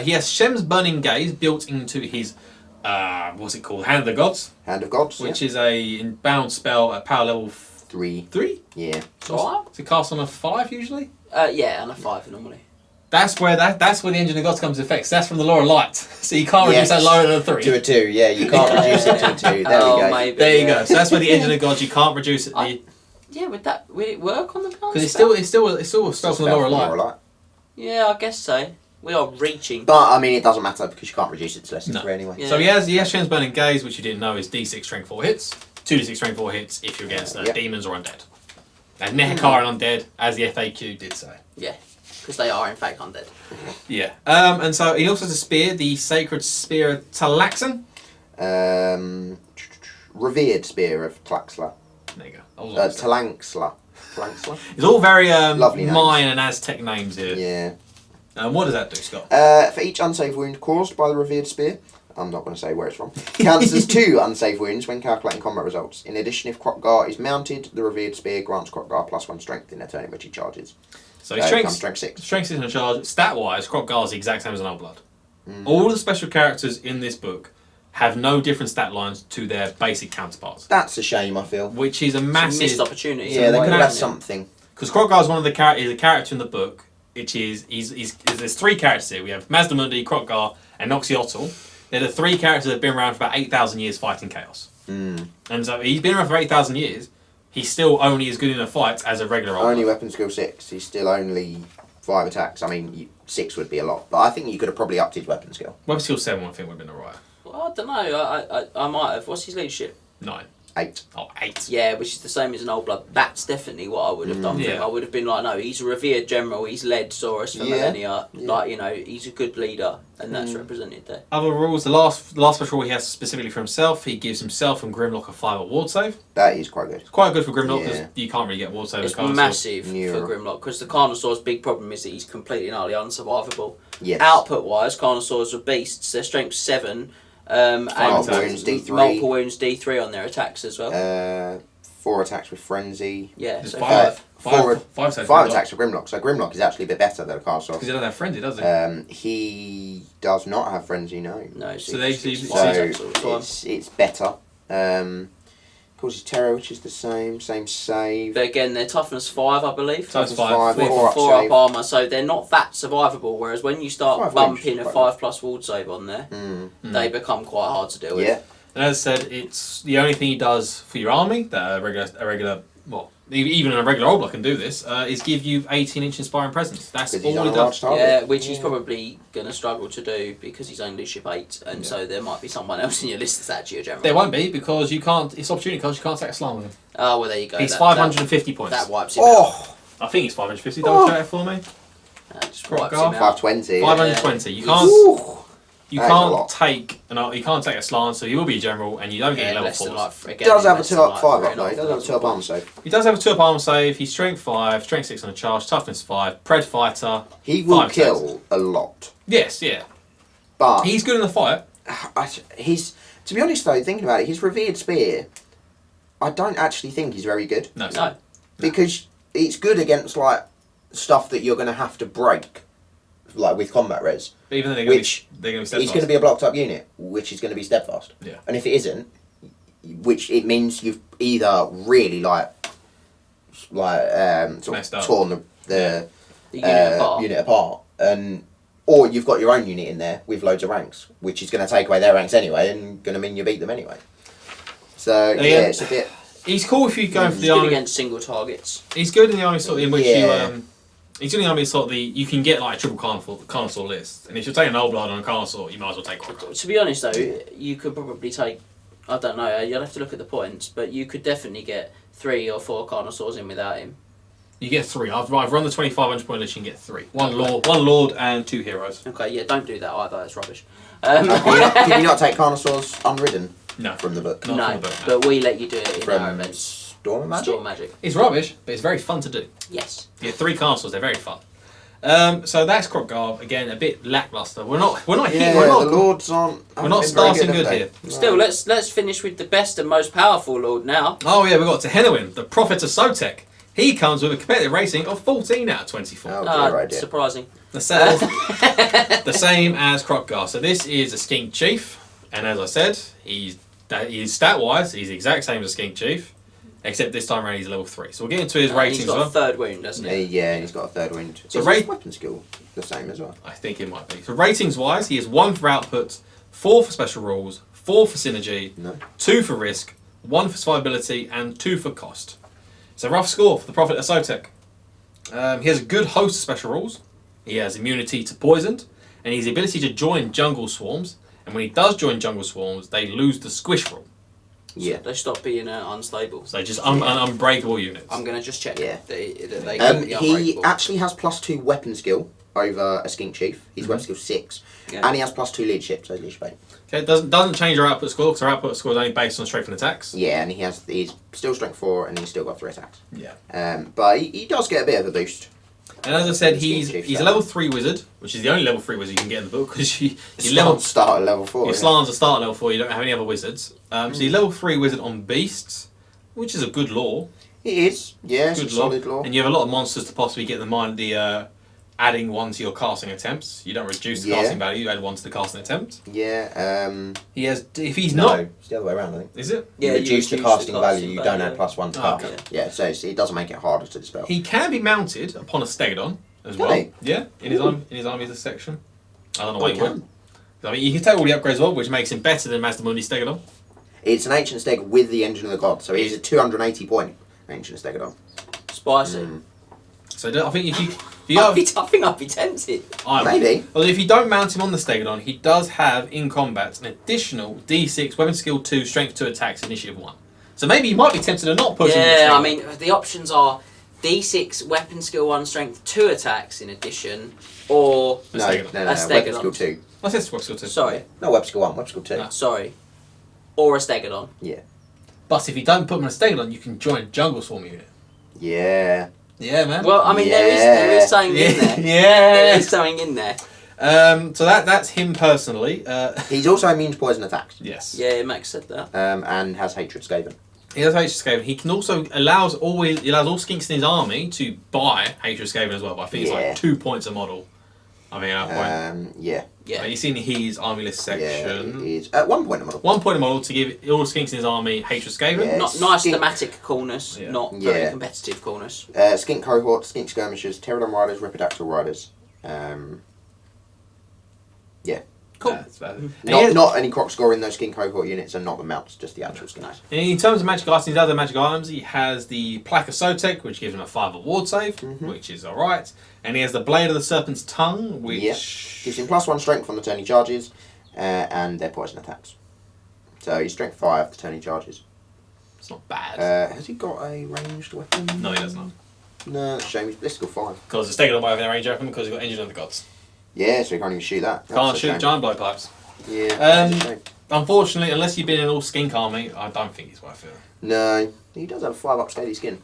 He has Shem's Burning Gaze built into his what's it called? Hand of the Gods, Hand of Gods. which is a inbound spell at power level 3. 3. Yeah. So, It's a cast on a 5 usually. yeah, and a 5 normally. That's where the Engine of Gods comes into effect. So that's from the Law of Light. So you can't reduce Yes. that lower than a 3. To a 2. Yeah, you can't reduce it to a 2. There Oh, we go. maybe. There you Yeah. go. So that's where the Engine of Gods you can't reduce it Yeah, would it work on the card? because it's still a spell from the Law of Light. Light. Yeah, I guess so. We are reaching. But I mean, it doesn't matter because you can't reduce it to less than No. 3 anyway. Yeah. So he has Shem's Burning Gaze, which you didn't know is D6 strength 4 hits, 2d6 strength 4 hits if you're against Yep. demons or undead. And Nehekar and undead, as the FAQ did say. Yeah, because they are in fact undead. Yeah. And so he also has a spear, the Sacred Spear of Talaxan. Revered Spear of Tlaxla. There you go. I was almost there. Talanxla. Talanxla? It's all very Lovely names. Mayan and Aztec names here. Yeah. What does that do, Scott? For each unsaved wound caused by the Revered Spear, I'm not going to say where it's from, counts as 2 unsaved wounds when calculating combat results. In addition, if Krokgar is mounted, the Revered Spear grants Krokgar +1 strength in a turn in which he charges. So It his becomes strength strength 6. Strength 6 in charge. Stat-wise, Krokgar is the exact same as an Old Blood. Mm. All the special characters in this book have no different stat lines to their basic counterparts, That's a shame, I feel. which is a It's a massive... missed opportunity. Yeah, they why could have not? had something. Because Krokgar is one of the is a character in the book, which is there's 3 characters here. We have Mazdamundi, Krokgar, and Noxiotl. They're the 3 characters that have been around for about 8,000 years fighting chaos. Mm. And so he's been around for 8,000 years. He's still only as good in a fight as a regular old Only blood. weapon skill 6. He's still only 5 attacks. I mean, 6 would be a lot, but I think you could have probably upped his weapon skill. Weapon skill 7 I think would have been alright. Well, I don't know. I might have. What's his leadership? 9. 8. Oh, 8. Yeah, which is the same as an old blood. That's definitely what I would have done for him. Yeah. I would have been like, no, he's a revered general. He's led Saurus for Yeah. millennia. Yeah. Like, you know, he's a good leader, and that's represented there. Other rules, the last special rule he has specifically for himself, he gives himself and Grimlock a 5 ward save. That is quite good. It's quite good for Grimlock because Yeah. you can't really get ward save. It's with Carnosaurs. massive Yeah. for Grimlock because the Carnosaur's big problem is that he's completely and utterly unsurvivable. Yes. Output wise, Carnosaurs are beasts. Their strength 7, and Multiple wounds, D3. multiple wounds D3 on their attacks as well. 4 attacks with Frenzy. Yeah, There's so 5. 5 5 saves. 5 attacks with Grimlock. So Grimlock is actually a bit better than a Carnosaur. Because he doesn't have frenzy, does he? He does not have Frenzy, no. No, So they- it's so five So attacks all the time. it's better. Causes terror, which is the same save. But again, they're toughness 5, I believe. Toughness Toughness 5, 4 up 4 save. up armour, so they're not that survivable. Whereas when you start 5 bumping range, a quite 5+ ward save on there, Mm. they become quite hard to deal with. Yeah. And as I said, it's the only thing he does for your army that a regular well, even a regular old block can do this, is give you 18-inch inspiring presence. That's Because all he's he on a large does. target. Yeah, which he's Yeah. probably going to struggle to do because he's only leadership 8, and so there might be someone else in your list that's actually a general. There won't be because you can't. It's opportunity cards. You can't take a slam with him. Oh, well, there you go. He's That- 550 points. That wipes him out. Oh! I think he's 550. Double check it for me. That just Croc wipes guard. him out. 520. 520. You He's- can't. you That is a can't lot. take a slant, so he will be a general, and you don't get level less than 4s. like, He does have a less 2 than up 5 3 up though. He does have a 2 up armor save. He does have a 2 up armor save. He's strength 5, strength 6 on a charge, toughness 5, pred fighter. He will 5 kill attacks. a lot. Yes, yeah. But He's good in the fight. he's, to be honest though, thinking about it, his revered spear, I don't actually think he's very good. No. Because it's good against like stuff that you're going to have to break, like with combat res. But even though they're Which going to be It's steadfast. going to be a blocked up unit, which is going to be steadfast. Yeah. And if it isn't, which it means you've either really sort Messed up. of torn the unit apart. and or you've got your own unit in there with loads of ranks, which is going to take away their ranks anyway, and going to mean you beat them anyway. So Again, it's a bit. He's cool if you go for He's the good army. against single targets. He's good in the army sort of in which Yeah. you he's good in the army sort of you can get like a triple carnosaur list, and if you're taking an old blood on a carnosaur, you might as well take one. To be honest though, you could probably take, I don't know, you'll have to look at the points, but you could definitely get 3 or 4 Carnosaurs in without him. You get 3. I've run the 2,500 point list. You can get 3. One lord, and 2 heroes. Okay, yeah, don't do that either, that's rubbish. Can you not take Carnosaurs unridden No, from the book? Not No, from the book, no. but we let you do it in our From events. Storm Magic? Storm Magic. It's rubbish, but it's very fun to do. Yes. You get 3 carnosaurs. They're very fun. So that's Kroggarb again. A bit lackluster. We're not Yeah, here. We're the not. lords aren't. We're not starting good here. Still, let's finish with the best and most powerful lord now. Oh yeah, we got Tehenowin, the prophet of Sotek. He comes with a competitive rating of 14 out of 24. Oh, dear idea. Surprising. The same as Kroggarb. So this is a skink chief, and as I said, he's stat wise, he's the exact same as a skink chief, except this time around he's level 3. So we'll get into his ratings He's as got well. a third wound, hasn't he? Yeah, he's got a third wind. So Is rate- his weapon skill the same as well? I think it might be. So ratings wise, he is 1 for output, 4 for special rules, 4 for synergy, No. 2 for risk, 1 for survivability, and 2 for cost. It's a rough score for the prophet of Sotek. He has a good host of special rules. He has immunity to poisoned, and he has the ability to join jungle swarms. And when he does join jungle swarms, they lose the squish rule. Yeah. They stop being unstable. So they're just unbreakable units. I'm going to just check Yeah. that they can be He unbreakable. actually has +2 weapon skill over a skink chief. His weapon skill 6, Yeah. and he has +2 leadership. So he's leadership 8. Okay, it doesn't change our output score, because our output score is only based on strength and attacks. Yeah, and he's still strength 4, and he's still got 3 attacks. Yeah. But he does get a bit of a boost. And as I said, Skink he's chief, a so. level 3 wizard, which is the only level 3 wizard you can get in the book, because you His level start at level 4. Your yeah. Slans are start at level 4, you don't have any other wizards. So you're level 3 wizard on beasts, which is a good lore. It is. Yeah, it's a Good lore. solid lore. And you have a lot of monsters to possibly get adding 1 to your casting attempts. You don't reduce the Yeah. casting value, you add 1 to the casting attempt. Yeah. He has, if he's No, not, it's the other way around, I think. is it? Yeah, you reduce the casting value, you don't add value. +1 to Oh, cast. okay. Yeah, so it doesn't make it harder to dispel. He can be mounted upon a stegodon as Can well. he? Yeah, in his army section. I don't know why Oh, he he would. I mean, you can take all the upgrades as well, which makes him better than Mazdamundi Stegodon. It's an Ancient Steg with the Engine of the Gods, so it is a 280 point Ancient Stegodon. Spicy. So I think if you I think I'd be tempted. Maybe. Well, if you don't mount him on the Stegodon, he does have in combat an additional D6 weapon skill 2, strength 2 attacks, initiative 1. So maybe you might be tempted to not push him. Yeah, on I the Stegodon. mean, the options are D6, weapon skill 1, strength 2 attacks in addition, or... A No, Stegodon. no, A no, Stegodon. weapon skill 2. I said weapon skill 2. Sorry, No, weapon skill 1, weapon skill 2. No. sorry. Or a Stegodon. Yeah. But if you don't put him on a Stegodon, you can join a jungle swarm unit. Yeah. Yeah, man. Well, I mean, there is something in there. There yeah. is something in there. So that's him personally. He's also immune to poison attacks, Yes. Yeah, Max said that. and has Hatred Skaven. He has Hatred Skaven. He can also allows all skinks in his army to buy Hatred Skaven as well. But I think it's Yeah. like 2 points a model. I mean, at that point. Yeah. Yeah. You've seen his army list Yeah, section. it is. At 1 point a model. 1 point a model to give all the skinks in his army Hatred Skaven. Yeah. Not nice Skink. thematic coolness, Yeah. not very Yeah. competitive coolness. Skink Cohort, Skink Skirmishers, Pterodon Riders, Ripidactyl Riders. Cool. That's about it. Not any croc score in those Skink Cohort units, and not the mounts, just the actual skinks. No. In terms of magic items, other magic items, he has the Plaque of Sotek, which gives him a 5 ward save, which is alright. And he has the Blade of the Serpent's Tongue, which... Yep. Gives him +1 strength on the turning charges, and their poison attacks. So he's strength 5 to turning charges. It's not bad. Has he got a ranged weapon? No, he does not. No, it's a shame. He's Blistical 5. Because it's taken away with their range weapon because he's got Engine of the Gods. Yeah, so he can't even shoot that. That's Can't a shoot shame. giant blowpipes. Yeah. Unfortunately, unless you've been in all skink army, I don't think he's worth it. No, he does have a 5-up scaly skin,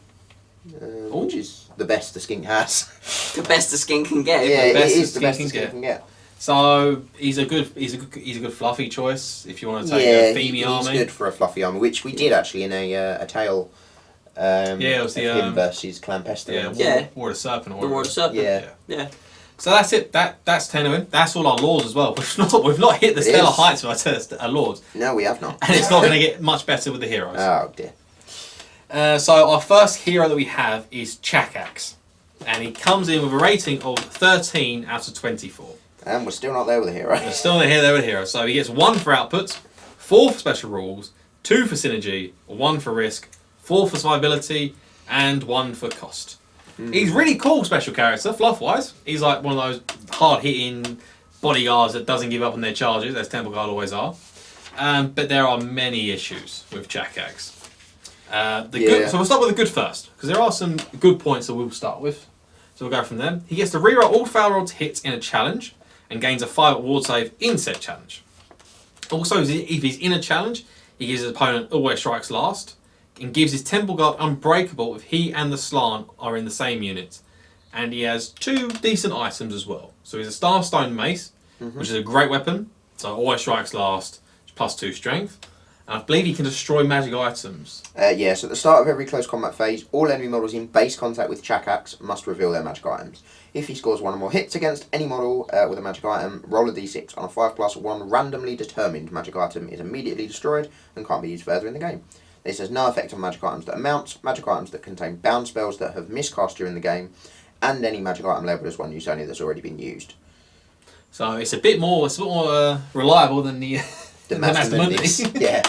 which is the best the skink has. The best the skin can get. Yeah, it best is the the best the skink skink can can get. So he's a good fluffy choice if you want to take a Femi army. He's good for a fluffy army, which we did actually in a tale. It was the him versus Clan Pestilence. War of the Serpent. The War of the Serpent. Yeah. So that's it. That's 10 of him. That's all our lords as well. We've not hit the stellar heights of our lords. No, we have not. And it's not going to get much better with the heroes. Oh dear. So our first hero that we have is Chakax, and he comes in with a rating of 13 out of 24. And we're still not there with the hero. We're still not there with the hero. So he gets 1 for outputs, 4 for special rules, 2 for synergy, 1 for risk, 4 for survivability, and 1 for cost. He's really cool special character, fluff-wise. He's like one of those hard-hitting bodyguards that doesn't give up on their charges, as Temple Guard always are. But there are many issues with Chakax. So we'll start with the good first, because there are some good points that we'll start with. So we'll go from them. He gets to reroll all fail rolled hits in a challenge, and gains a 5 ward save in said challenge. Also, if he's in a challenge, he gives his opponent always strikes last, and gives his Temple Guard unbreakable if he and the Slann are in the same unit. And he has 2 decent items as well. So he's a Starstone Mace, which is a great weapon, so always strikes last, +2 strength. And I believe he can destroy magic items. So at the start of every close combat phase, all enemy models in base contact with Chakax must reveal their magic items. If he scores 1 or more hits against any model with a magic item, roll a d6 on a 5+1 randomly determined magic item is immediately destroyed and can't be used further in the game. This has no effect on magic items that are mounts, magic items that contain bound spells that have miscast during the game, and any magic item labelled as one use only that's already been used. So it's a bit more reliable than the Master Mundis. Yeah.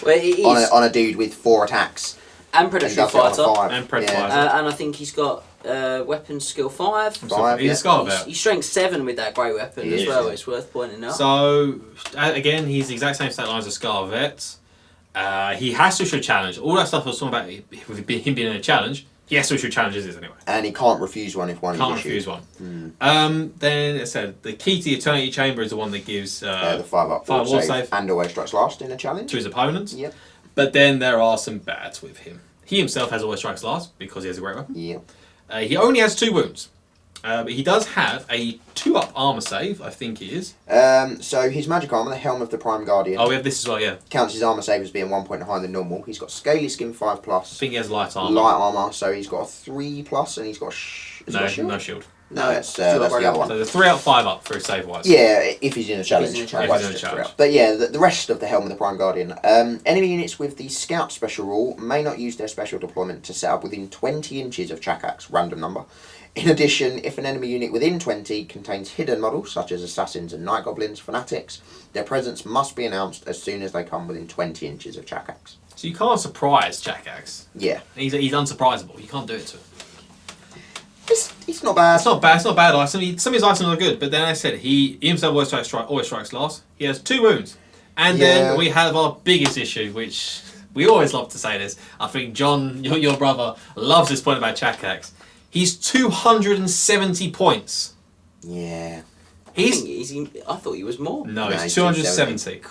Well, it is. On a dude with 4 attacks. And Predatory Fighter. And Pred Fighter. And I think he's got weapons skill 5. He's a Scarvet. He's strength 7 with that great weapon as well. It's worth pointing out. So again, he's the exact same stat lines as Scarvet. He has to issue a challenge. All that stuff I was talking about with him being in a challenge. He has to issue challenges anyway. And he can't refuse one if one is issued. Can't refuse one. Then it said the key to the Eternity Chamber is the one that gives the 5-up ward save and always strikes last in a challenge to his opponents. Yep. But then there are some bads with him. He himself has always strikes last because he has a great weapon. Yeah. He only has 2 wounds. But he does have a 2-up armor save, I think he is. So his magic armor, the Helm of the Prime Guardian. Oh, we have this as well, yeah. Counts his armor save as being 1 point higher than normal. He's got Scaly Skin 5+. I think he has light armor. Light armor, so he's got a 3+, and he's got a shield. No shield. No, that's the other one. So the 3-up, 5-up for his save wise. Yeah, if he's in a challenge. If he's in a challenge. But yeah, the rest of the Helm of the Prime Guardian. Enemy units with the Scout special rule may not use their special deployment to set up within 20 inches of Chakax, random number. In addition, if an enemy unit within 20 contains hidden models, such as assassins and night goblins, fanatics, their presence must be announced as soon as they come within 20 inches of Chakax. So you can't surprise Chakax. Yeah. He's unsurprisable. You can't do it to him. It's not bad. It's not bad. It's not a bad item. Some of his items are good, but then I said he himself always strikes last. He has 2 wounds. And then we have our biggest issue, which we always love to say this. I think John, your brother, loves this point about Chakax. He's 270 points. Yeah. I thought he was more. No, he's 270.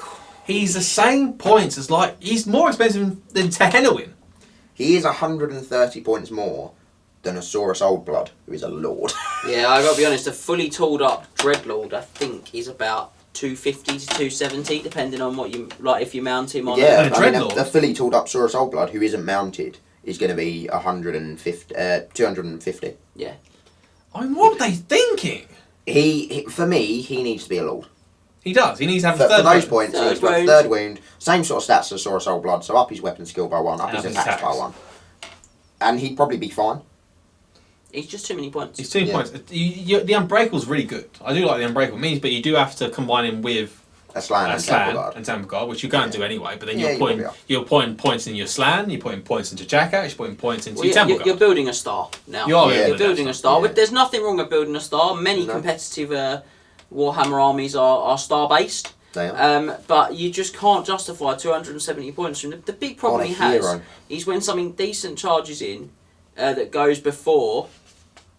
He's the same points as he's more expensive than Tehenowin. He is 130 points more than a Saurus Oldblood, who is a lord. Yeah, I gotta be honest, a fully tooled up Dreadlord, I think, is about 250 to 270, depending on what you like. If you mount him on a fully tooled up Saurus Oldblood who isn't mounted is going to be 250. Yeah. I mean, what are they thinking? For me, he needs to be a lord. He does. He needs to have a third for those points, he's got wound. 3rd wound, same sort of stats as Saurus Oldblood, so up his weapon skill by 1, up his attacks by 1. And he'd probably be fine. He's just too many points. He's 2 many points. The Unbreakable's really good. I do like the Unbreakable means, but you do have to combine him with a Slann and Temple Guard, which you can't do anyway. But then you're putting points in your Slann, you're putting points into Chakax, you're putting points into your Temple Guard. You're building a star now. You're building a star. There's nothing wrong with building a star. Many competitive Warhammer armies are star based. But you just can't justify 270 points. And the big problem he has is when something decent charges in that goes before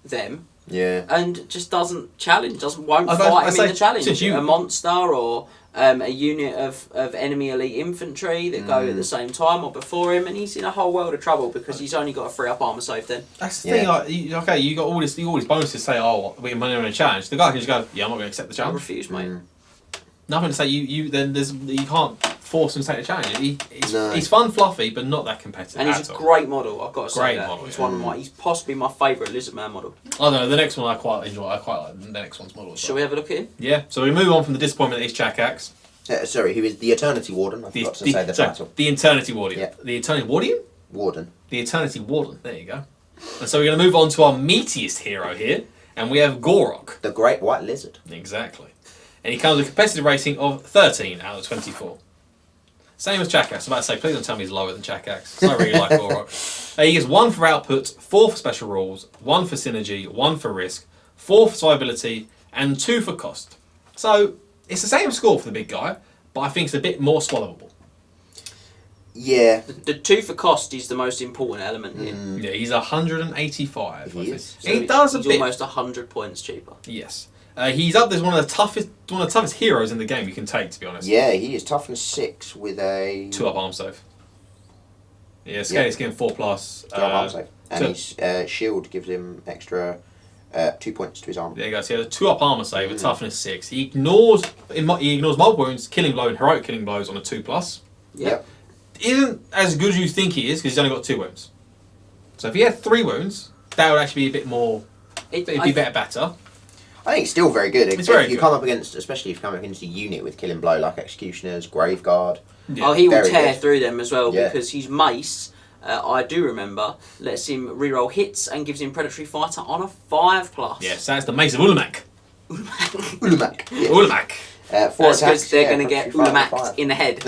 them. Yeah. And just doesn't challenge, won't fight him in the challenge. A monster or a unit of enemy elite infantry that go at the same time or before him, and he's in a whole world of trouble because he's only got a 3-up armor save then. That's the thing. Like, you got all these bonuses to say, oh, we're winning a challenge. The guy can just go, yeah, I'm not going to accept the I challenge. refuse, mate. Nothing to say. You can't force him to take the challenge. He's fun, fluffy, but not that competitive. And he's a great model. I've got to say that. Model, He's one of my. He's possibly my favourite Lizardman model. I don't know. The next one I quite enjoy. I quite like the next one's model. Shall we have a look at him? Yeah. So we move on from the disappointment that is Chakax. Sorry, who is the Eternity Warden? I forgot to say the title. The Eternity Warden. Yeah. The Eternity Warden? Warden. The Eternity Warden. There you go. And so we're going to move on to our meatiest hero here, and we have Gorok. The Great White Lizard. Exactly. And he comes with a competitive rating of 13 out of 24. Same as Chakax. I was about to say, please don't tell me he's lower than Chakax. I really like Gorok. He gets 1 for output, 4 for special rules, 1 for synergy, 1 for risk, 4 for survivability, and 2 for cost. So it's the same score for the big guy, but I think it's a bit more swallowable. Yeah. The 2 for cost is the most important element here. Yeah, he's 185. He is. So he does a he's bit. almost 100 points cheaper. Yes. He's up there as one of the toughest heroes in the game you can take, to be honest. Yeah, he is toughness 6 with a 2-up arm save. Yeah, scaling skin 4+. 2-up arm save. And his shield gives him extra 2 points to his armor. There you go. So he has a 2-up armor save, a toughness 6. He ignores multiple wounds, killing blow, and heroic killing blows on a 2+. Yep. Isn't as good as you think he is because he's only got 2 wounds. So if he had 3 wounds, that would actually be a bit more. It'd be better. I think it's still very good. It's very good. Come up against, especially if you come up against a unit with killing blow like Executioners, Graveguard. Yeah. Oh, he will tear good. through them as well because his mace, I do remember, lets him reroll hits and gives him predatory fighter on a 5+. Yes, that's the Mace of Ulamak. Ulamak. Yes. Ulamak. 4 That's attacks. because they're going to get Ulamaked in the head.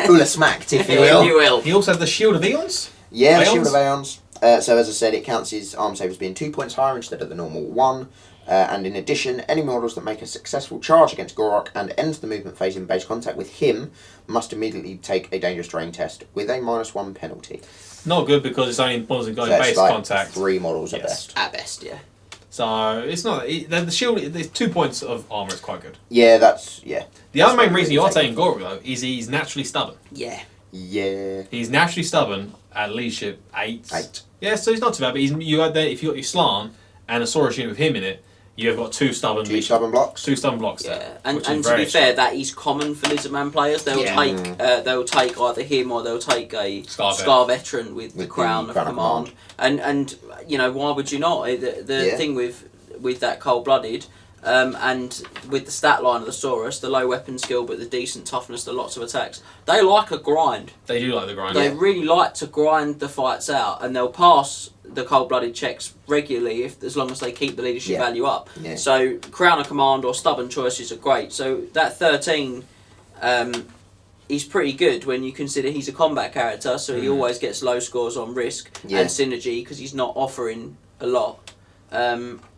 Ula smacked, if you will. You will. He also has the Shield of Eons. Yeah, Aeons? Shield of Aeons. So as I said, it counts his arm save as being 2 points higher instead of the normal 1. And in addition, any models that make a successful charge against Gorok and ends the movement phase in base contact with him must immediately take a dangerous terrain test with a -1 penalty. Not good because it's only models that go in So it's base like contact. 3 models at Yes. best. At best, yeah. So it's not the shield. There's 2 points of armor is quite good. Yeah, that's The other main reason you are taking Gorok though is he's naturally stubborn. Yeah. Yeah. He's naturally stubborn at leadership 8. 8. Yeah, so he's not too bad. But if you got your Slan and a Saurus unit with him in it, you've got 2 stubborn. 2 stubborn blocks. 2 stubborn blocks. Yeah, there, and which to is be very fair, strong. that is common for Lizardman players. They'll take either him or they'll take a Scar veteran with the Crown of Command. And you know, why would you not? The thing with that cold-blooded, and with the stat line of the Saurus, the low weapon skill but the decent toughness, the lots of attacks, they like a grind. They do like the grind. They really like to grind the fights out, and they'll pass the cold-blooded checks regularly as long as they keep the leadership value up. Yeah. So Crown of Command or stubborn choices are great. So that 13 is pretty good when you consider he's a combat character, so he always gets low scores on risk and synergy because he's not offering a lot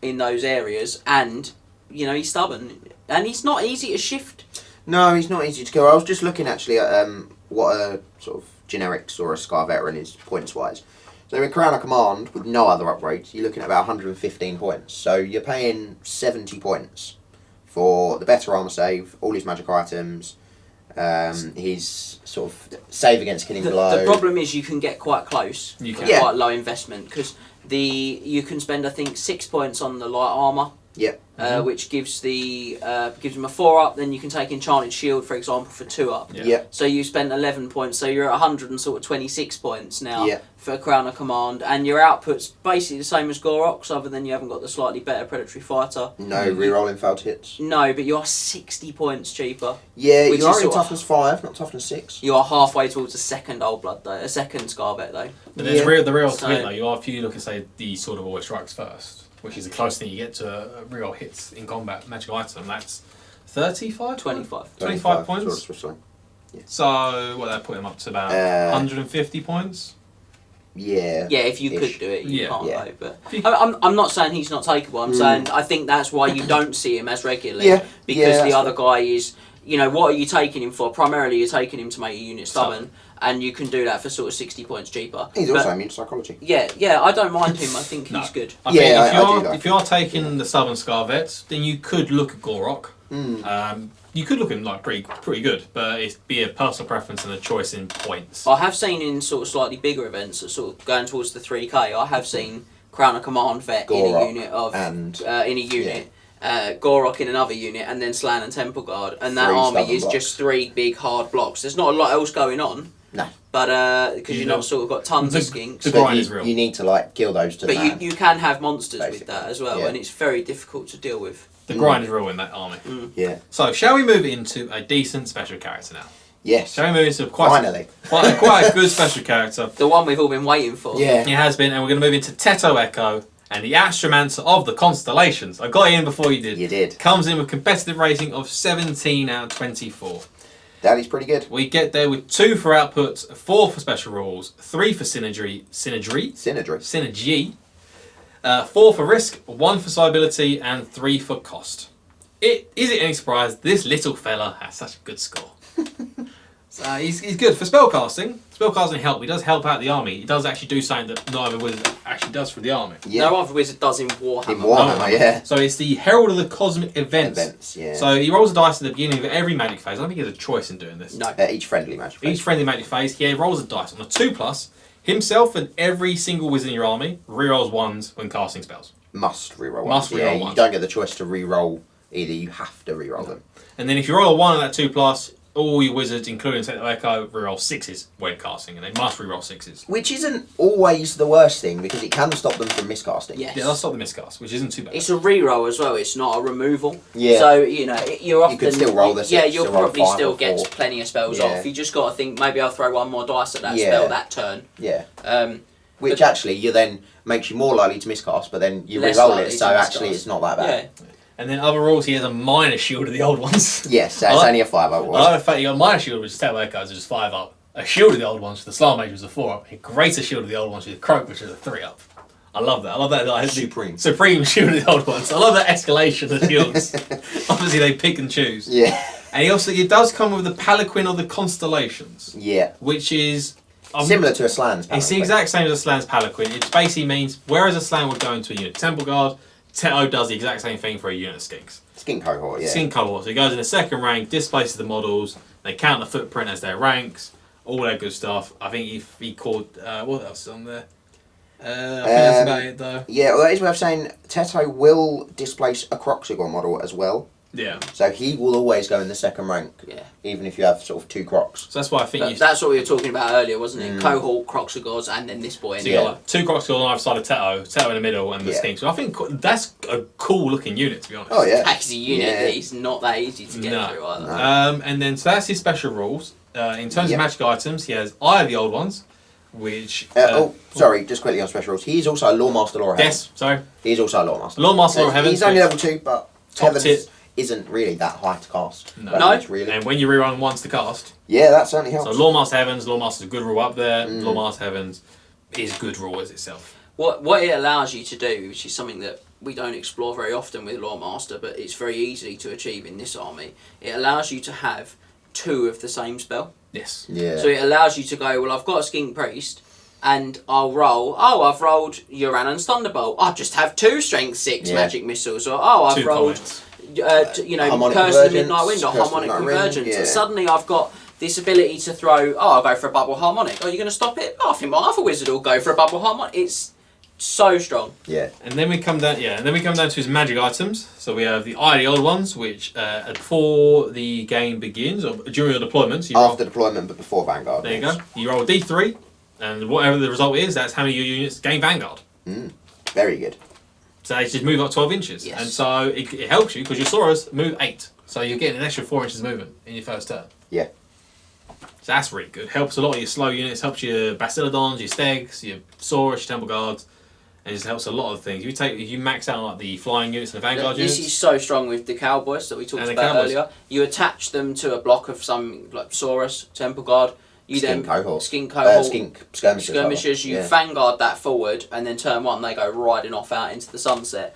in those areas, and you know he's stubborn and he's not easy to shift. No, he's not easy to kill. I was just looking actually at what a sort of generic Saurus Scar veteran is points wise. So with Crown of Command with no other upgrades, you're looking at about 115 points. So you're paying 70 points for the better armor save, all his magic items, his sort of save against killing blow. The problem is you can get quite close. You can. Quite low investment because you can spend I think 6 points on the light armor. Yep. Which gives him a 4-up. Then you can take Enchanted Shield, for example, for 2-up. Yeah. So you spent 11 points. So you're at 126 points now Yeah. for Crown of Command, and your output's basically the same as Gorok's, other than you haven't got the slightly better Predatory Fighter. No re-rolling failed hits. No, but you're 60 points cheaper. Yeah, Which you is are in sort of- toughness 5, not toughness 6. You are halfway towards a second Old Blood though, a second Scarvet though. But there's Yeah. the real So- thing though. You are if you look and say the Sword of Always Strikes first, which is the closest thing you get to a real hits in combat magic item. That's 35? 25. 25 points. Swift Sling. So what that put him up to about 150 points. Yeah. Yeah, if you could Ish. do it, you Yeah. can't Yeah. though. But I'm not saying he's not takeable. I'm saying I think that's why you don't see him as regularly. Yeah. Because Yeah, the that's other guy is, you know, what are you taking him for? Primarily, you're taking him to make your unit stubborn, and you can do that for sort of 60 points cheaper. He's But- also immune to psychology. Yeah, I don't mind him. I think No. he's good. I Yeah, think I do like if you are taking the Southern Scarvets, then you could look at Gorok. You could look at them like pretty good, but it'd be a personal preference and a choice in points. I have seen in sort of slightly bigger events, sort of going towards the 3K, I have seen Crown of Command vet in a unit Gorok in another unit, and then Slan and Temple Guard, and that army is just 3 big hard blocks. There's not a lot else going on. No. But because you've not sort of got tons of skinks. The grind is real. You need to like kill those to the man. But you can have monsters with that as well, Yeah. and it's very difficult to deal with. The grind is real in that army. Yeah. So, shall we move into a decent special character now? Yes. Shall we move into quite a good special character? The one we've all been waiting for. Yeah. It has been, and we're going to move into Teto Echo and the Astromancer of the Constellations. I got it in before you did. You did. Comes in with competitive rating of 17 out of 24. That is pretty good. We get there with 2 for outputs, 4 for special rules, 3 for synergy, 4 for risk, 1 for survivability, and 3 for cost. Is it any surprise this little fella has such a good score? So he's good for spellcasting. Spellcasting help. He does help out the army. He does actually do something that no other wizard actually does for the army. Yeah. No other wizard does in Warhammer. In Warhammer, yeah. So it's the Herald of the Cosmic Events. Yeah. So he rolls a dice at the beginning of every magic phase. I don't think he has a choice in doing this. No. Each friendly magic phase. Each friendly magic phase, he rolls a dice on a 2+. Himself and every single wizard in your army rerolls 1s when casting spells. Must reroll. Must reroll You ones. don't get the choice to reroll either. You have to reroll them. And then if you roll a 1 on that 2+, all your wizards, including Teto Echo, reroll 6s when casting, and they must reroll 6s. Which isn't always the worst thing because it can stop them from miscasting. Yes. Yeah, that's not the miscast, which isn't too bad. It's a reroll as well. It's not a removal. Yeah. So you're often could still roll the 6, Yeah, you'll so roll a probably 5 still or get 4. plenty of spells Yeah. off. You just got to think maybe I'll throw 1 more dice at that Yeah. spell that turn. Yeah. But- Which actually you then makes you more likely to miscast, but then you Less reroll likely it, to so actually miscast. it's not that bad. Yeah. And then other rules, he has a minor shield of the old ones. Yes, so I it's like- only a 5 I otherwise. like the fact you got a minor shield, which is Teto Echo, which is 5 up. A shield of the old ones, for the Slar Mage was a 4 up. A greater shield of the old ones, with Croak, which is a 3 up. I love that. I love that. Like, Supreme shield of the old ones. I love that escalation of shields. Obviously, they pick and choose. Yeah. And he does come with the Palanquin of the Constellations, Yeah. which is Similar to a Slan's It's the exact same as a Slan's Palanquin. It basically means whereas a Slan would go into a unit Temple Guard, Teto does the exact same thing for a unit of Skinks. Skink cohort, yeah. Skink cohort. So he goes in the second rank, displaces the models, they count the footprint as their ranks, all that good stuff. I think if he called what else is on there? I think that's about it though. Yeah, well, that is worth saying. Teto will displace a Croxigor model as well. Yeah. So he will always go in the second rank, even if you have sort of 2 Crocs. So that's why I think But that's what we were talking about earlier, wasn't it? Cohort, Croxigors, and then this boy. So you got like 2 Croxigors on either side of Teto in the middle, and the Skinks. So I think that's a cool looking unit, to be honest. Oh yeah. That's a unit that is not that easy to get through either. And then so that's his special rules. In terms of magic items, he has Eye of the Old Ones, which. Sorry, just quickly on special rules. He's also a Lawmaster Law of Heaven. Yes, sorry. He's also a Lawmaster. Lawmaster Law of Heaven. He's only level 2, but Top Heavens tip. isn't really that high to cast. No. Really. And when you rerun once to cast. Yeah, that certainly helps. So Lawmaster Heavens, Lawmaster's a good rule up there. Lawmaster Heavens is a good rule as itself. What it allows you to do, which is something that we don't explore very often with Lawmaster, but it's very easy to achieve in this army, it allows you to have 2 of the same spell. Yes. Yeah. So it allows you to go, well, I've got a Skink Priest, and I'll roll, I've rolled Uranon's Thunderbolt. I'll just have 2 Strength 6 magic missiles. Or, I've 2 rolled, comments. Harmonic Curse of the Convergence, Midnight Wind or Curse of the Harmonic Midnight Wind, Convergence. yeah. And suddenly I've got this ability to throw, I'll go for a Bubble Harmonic. Oh, you're going to stop it? Oh, I think my other wizard will go for a Bubble Harmonic. It's so strong. Yeah. And then we come down, to his magic items. So we have the Eye of the Old Ones, which before the game begins, or during your deployments, you After deployment, but before Vanguard. There you go. You roll a D3, and whatever the result is, that's how many of your units gain Vanguard. Very good. So they just move up 12 inches. Yes. And so it helps you, because your Saurus move 8. So you're getting an extra 4 inches of movement in your first turn. Yeah. So that's really good. Helps a lot of your slow units, helps your Bastiladons, your Stegs, your Saurus, your Temple Guards. And it just helps a lot of things. If you max out like the flying units and the Vanguard This units. is so strong with the Cowboys that we talked about earlier. You attach them to a block of some, like Saurus, Temple Guard. You Skink cohort. Skink cohort. Skink skirmishers. You Vanguard that forward, and then turn 1 they go riding off out into the sunset.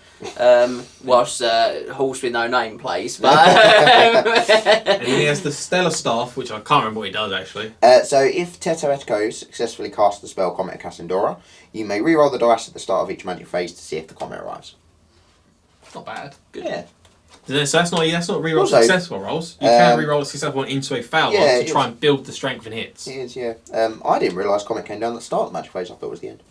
Whilst Horse with No Name plays. But And then he has the Stellar Staff, which I can't remember what he does actually. So if Teto Echo successfully casts the spell Comet of Cassandora, you may reroll the dice at the start of each magic phase to see if the comet arrives. Not bad. Good. Yeah. So that's not reroll Also, successful rolls. You can reroll a successful one into a fail roll to try and build the strength and hits. It is, yeah. I didn't realise Comet came down at the start of the magic phase. I thought it was the end.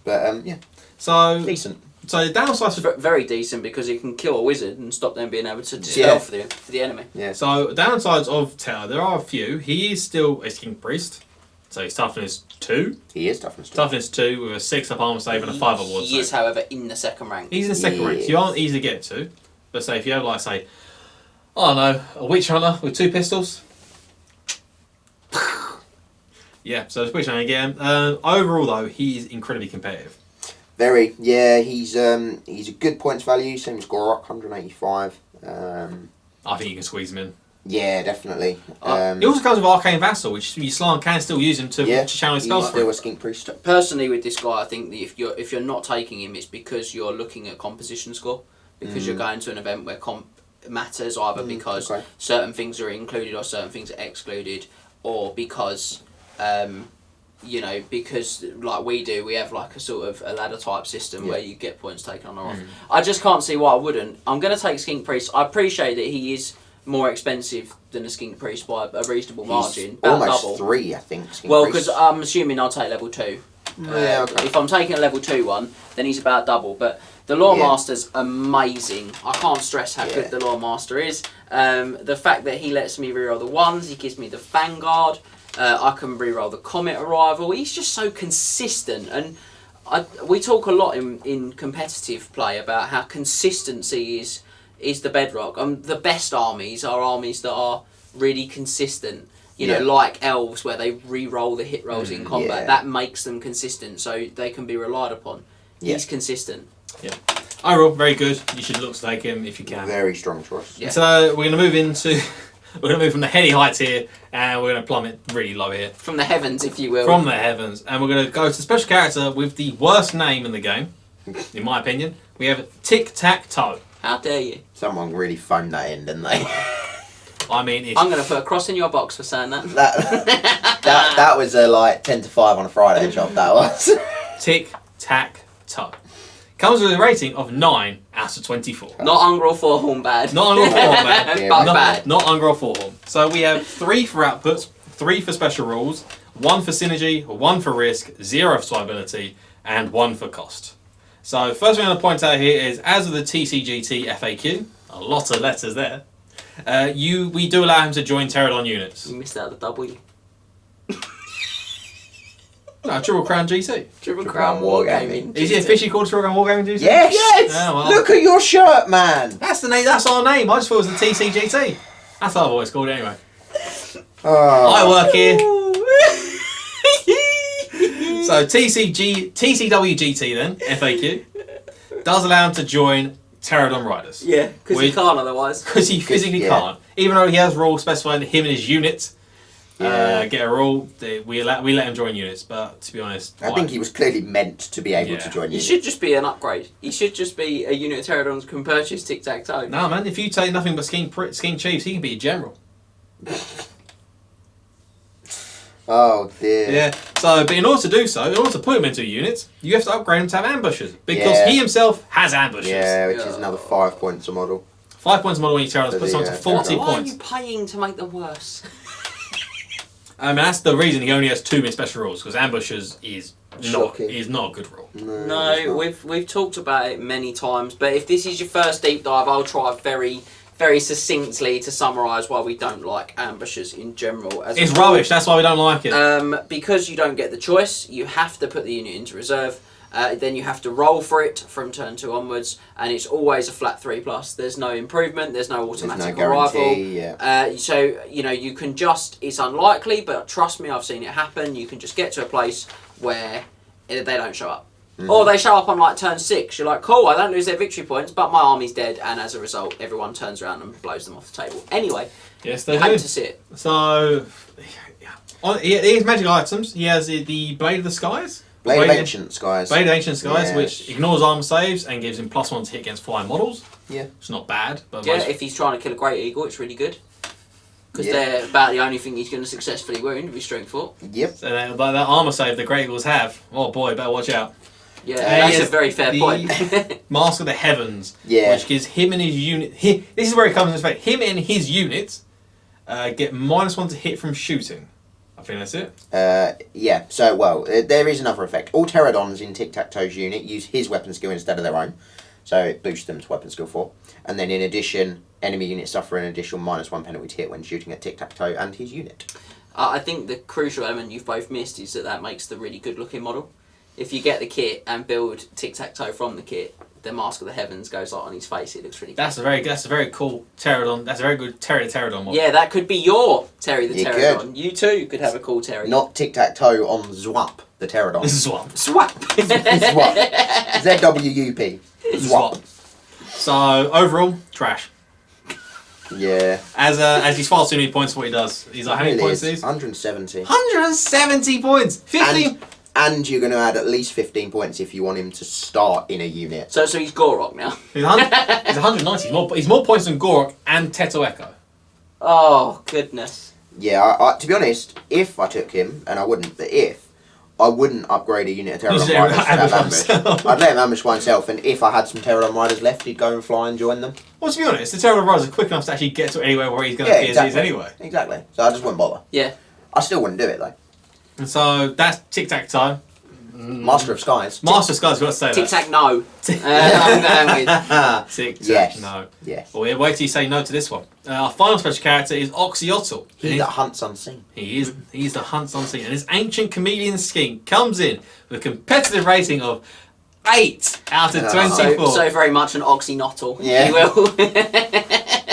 But yeah. So Decent. So the downsides It's very decent because it can kill a wizard and stop them being able to dispel for the enemy. Yeah. So downsides of Terror, there are a few. He is still a King Priest, so he's toughness 2. He is toughness 2. Toughness 2 with a 6 up armor save and a 5 up ward He is, save. however, in the second rank. He's in the second rank, so you aren't easy to get to. But say if you have like say, I don't know, a Witch Hunter with 2 pistols. Yeah, so it's Witch Hunter again. Overall though, he is incredibly competitive. Very, yeah. He's a good points value. Same as Gorok, 185. I think you can squeeze him in. Yeah, definitely. He also comes with Arcane Vassal, which Slan can still use him to channel his spells He's through. still a Skink Priest. Personally, with this guy, I think that if you're not taking him, it's because you're looking at composition score. Because you're going to an event where comp matters, either because certain things are included or certain things are excluded, or because because like we have like a sort of a ladder type system where you get points taken on or off. I just can't see why I wouldn't. I'm going to take Skink Priest. I appreciate that he is more expensive than a Skink Priest by a reasonable margin. Almost double. 3, I think. Skink Well, Priest. because I'm assuming I'll take level 2. If I'm taking a level 2 one, then he's about double. But the Lore Master's amazing. I can't stress how good the Lore Master is. The fact that he lets me reroll the 1s, he gives me the Vanguard. I can reroll the Comet Arrival. He's just so consistent, and we talk a lot in competitive play about how consistency is the bedrock. The best armies are armies that are really consistent. You know, like elves, where they re-roll the hit rolls in combat. Yeah. That makes them consistent, so they can be relied upon. He's consistent. Yeah. Overall, very good. You should look to take him if you can. Very strong choice. Yeah. So we're going to move into... We're going to move from the heady heights here, and we're going to plummet really low here. From the heavens, if you will. From the heavens. And we're going to go to special character with the worst name in the game, in my opinion. We have Tic-Tac-Toe. How dare you? Someone really phoned that in, didn't they? I mean, it's... I'm going to put a cross in your box for saying that. that was like 10 to 5 on a Friday job, that was. Tic-Tac-Toe. Comes with a rating of 9 out of 24. Not Ungrel 4-horn bad. Not Ungrel 4-horn bad. But bad. Not Ungrel 4-horn. So we have 3 for outputs, 3 for special rules, 1 for synergy, 1 for risk, 0 for survivability, and 1 for cost. So first thing I'm going to point out here is, as of the TCGT FAQ, a lot of letters there, we do allow him to join Battleline Units. You missed out the W. No, Triple Crown GT. Triple Crown Wargaming. Is it officially called Triple Crown Wargaming GT? Yes! Oh, well. Look at your shirt, man! That's the name. That's our name. I just thought it was the TCGT. That's what I've always called it anyway. Oh. I work here. So TCWGT then, FAQ, does allow him to join Pterodon Riders. Yeah, because he can't otherwise. Because he physically can't. Even though he has rules specifying him and his unit get a rule, we let him join units. But to be honest, I think he was clearly meant to be able to join He units. should just be an upgrade. He should just be a unit of Pterodons can purchase Tic-Tac-Toe. No, man, if you take nothing but Skink Chiefs, he can be a general. Oh dear. Yeah. So, but in order to do so, in order to put him into a unit, you have to upgrade him to have ambushes because he himself has ambushes. Yeah, which is another 5 points a model. 5 points model when you Pterodons puts him on to 40 Why points. are you paying to make them worse? I mean, that's the reason he only has 2 min special rules, because ambushes is not Shocking. not a good rule. No, we've talked about it many times, but if this is your first deep dive, I'll try very succinctly to summarise why we don't like ambushes in general. It's rubbish, that's why we don't like it. Because you don't get the choice, you have to put the unit into reserve. Then you have to roll for it from turn 2 onwards, and it's always a flat 3+. There's no improvement, there's no automatic arrival. So, you can just, it's unlikely, but trust me, I've seen it happen. You can just get to a place where they don't show up. Or they show up on like turn 6. You're like, cool, I don't lose their victory points, but my army's dead, and as a result, everyone turns around and blows them off the table. Anyway, yes, they hate do. to see it. So, he has magic items. He has the Blade of the Skies. Blade of Ancient Skies. Blade of Ancient Skies, which ignores armor saves and gives him +1 to hit against flying models. Yeah. It's not bad. But If he's trying to kill a Great Eagle, it's really good. Because they're about the only thing he's going to successfully wound with Strength 4. Yep. So that armor save the Great Eagles have, oh boy, better watch out. Yeah, that's a very fair point. Mask of the Heavens, Yeah. which gives him and his unit. This is where it comes into effect. Him and his units get -1 to hit from shooting. I think that's it. Yeah, so, well, there is another effect. All Pterodons in Tic-Tac-Toe's unit use his weapon skill instead of their own, so it boosts them to weapon skill 4. And then in addition, enemy units suffer an additional -1 penalty to hit when shooting at Tic-Tac-Toe and his unit. I think the crucial element you've both missed is that makes the really good looking model. If you get the kit and build Tic-Tac-Toe from the kit, the Mask of the Heavens goes like on his face. It looks really cool. That's a very cool Pterodon. That's a very good Terry the Pterodon model. Yeah, that could be your Terry the You Pterodon. could. You too could have a cool Terry. Not Tic-Tac-Toe on Zwap, the Pterodon. Swap. Swap. Zwap. ZWUP. Swap. So overall, trash. Yeah. As he's far too many points for what he does. He's like, how many Really points is. is? 170. 170 points. 15. And you're going to add at least 15 points if you want him to start in a unit. So he's Gorok now. He's 190. He's more points than Gorok and Teto Echo. Oh goodness. Yeah, I, to be honest, if I took him, and I wouldn't, but if, I wouldn't upgrade a unit of You Pterodon just Riders to have ambush ambush. himself. I'd let him ambush by himself, and if I had some Pterodon Riders left, he'd go and fly and join them. Well, to be honest, the Pterodon Riders are quick enough to actually get to anywhere where he's going to Yeah, be exactly. as he is anyway. Exactly. So I just wouldn't bother. Yeah. I still wouldn't do it, though. And so that's Tic-Tac-Toe. Master of Skies. Master Sky's got to say Tic that. Tac no. I'm going with. Tic-Tac, Yes. no. Yes. Well, wait till you say no to this one. Our final special character is Oxyotl. He that hunts unseen. He's the hunts unseen. And his ancient chameleon skin comes in with a competitive rating of 8 out of 24. So very much an oxynottle, Yeah. if you will.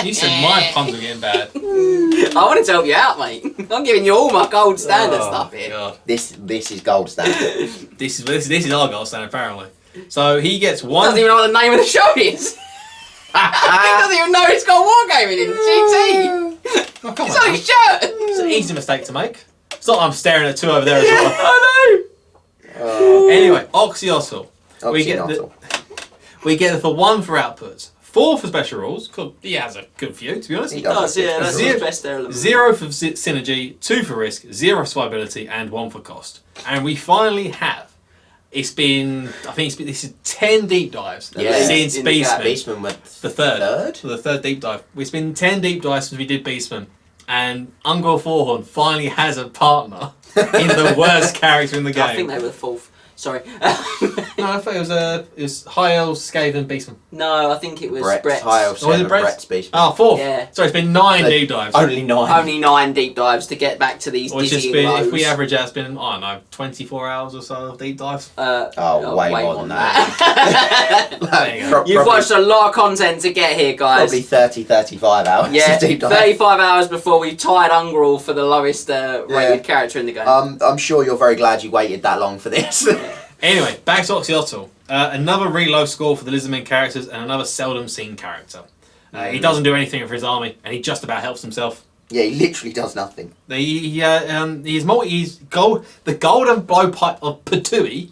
You said my puns were getting bad. I wanted to help you out, mate. I'm giving you all my gold standard stuff here. God. This is gold standard. This is our goal stand apparently. So he gets He one. doesn't even know what the name of the show is. He doesn't even know it's got Wargaming in GT. Oh, come It's on. on his shirt. It's an easy mistake to make. It's not I'm staring at 2 over there as well. I Anyway, Oxyotl. We get Oxynotl. We get it for 1 for outputs, 4 for special rules. Cool. He has a good few, to be honest. He know. does. Yeah, that's Zero- his best element. 0 for synergy, 2 for risk, 0 for survivability, and 1 for cost. And we finally have. It's been, I think this is 10 deep dives Yeah. since In the gap. Beastman. Beastman went The third. third? The third deep dive. It's been 10 deep dives since we did Beastman. And Ungol Forhorn finally has a partner in the worst character in the game. I think they were the fourth. Sorry. No, I thought it was High Elves, Scathe, and Beastman. No, I think it was Brett's. High Elf Oh, was it 7, Brett's? Brett's Beastman. Oh, 4th. Yeah. So it's been 9 Like, deep dives. Only 9. Only 9 deep dives to get back to these Which has dizzying been, lows. if we average out, it's been, I don't know, 24 hours or so of deep dives. Way more than that. There you go. Pro- You've probably- watched a lot of content to get here, guys. Probably 30, 35 hours Yeah, of deep dive. 35 hours before we tied Ungrel for the lowest rated character in the game. I'm sure you're very glad you waited that long for this. Anyway, back to Oxyotl. Another really low score for the Lizardmen characters and another seldom seen character. He doesn't do anything for his army, and he just about helps himself. Yeah, he literally does nothing. He's the golden blowpipe of Patui.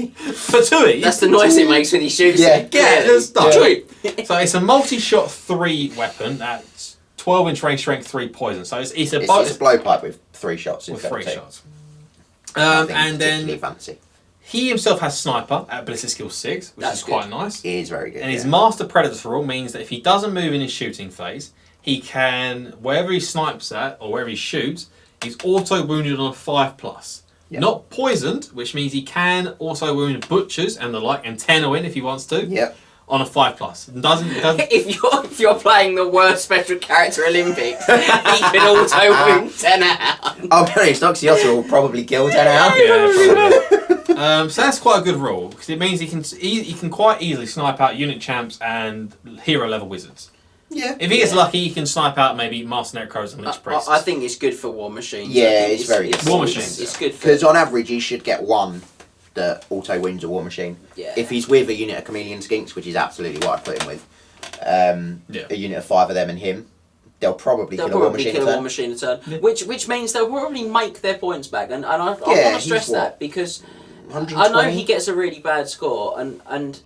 Patui. That's the noise it makes when he shoots Yeah. it. Yeah, that's not Patui. So it's a multi-shot 3 weapon that's 12-inch range, strength 3 poison. So it's a It's bolt a blowpipe with 3 shots with instead 3 of 2. shots. Nothing And particularly then fancy. he himself has sniper at ballistic skill 6, which That's is quite good. nice. It is very good. And his yeah. master predator rule means that if he doesn't move in his shooting phase, he can, wherever he snipes at or wherever he shoots, he's auto wounded on a 5+. Yep. Not poisoned, which means he can also wound butchers and the like, and 10 win if he wants to. Yep. On a 5+. Doesn't If you're playing the worst special character Olympics, he can auto wound 10 out. I'll be honest, Oxyotl will probably kill 10 out. Yeah, probably. So that's quite a good rule because it means he can quite easily snipe out unit champs and hero level wizards. Yeah. If he gets lucky, he can snipe out maybe Master Necros and Lich Priests. I think it's good for War Machines. Yeah, I think it's very good. War Machines. It's good for. Because on average, he should get 1 that auto wins a War Machine. Yeah. If he's with a unit of Chameleon Skinks, which is absolutely what I'd put him with, a unit of 5 of them and him, they'll probably They'll kill a War probably Machine kill in a turn. War Machine a turn, Yeah. which means they'll probably make their points back, and I want Yeah, to stress he's what? that because 120? I know he gets a really bad score, and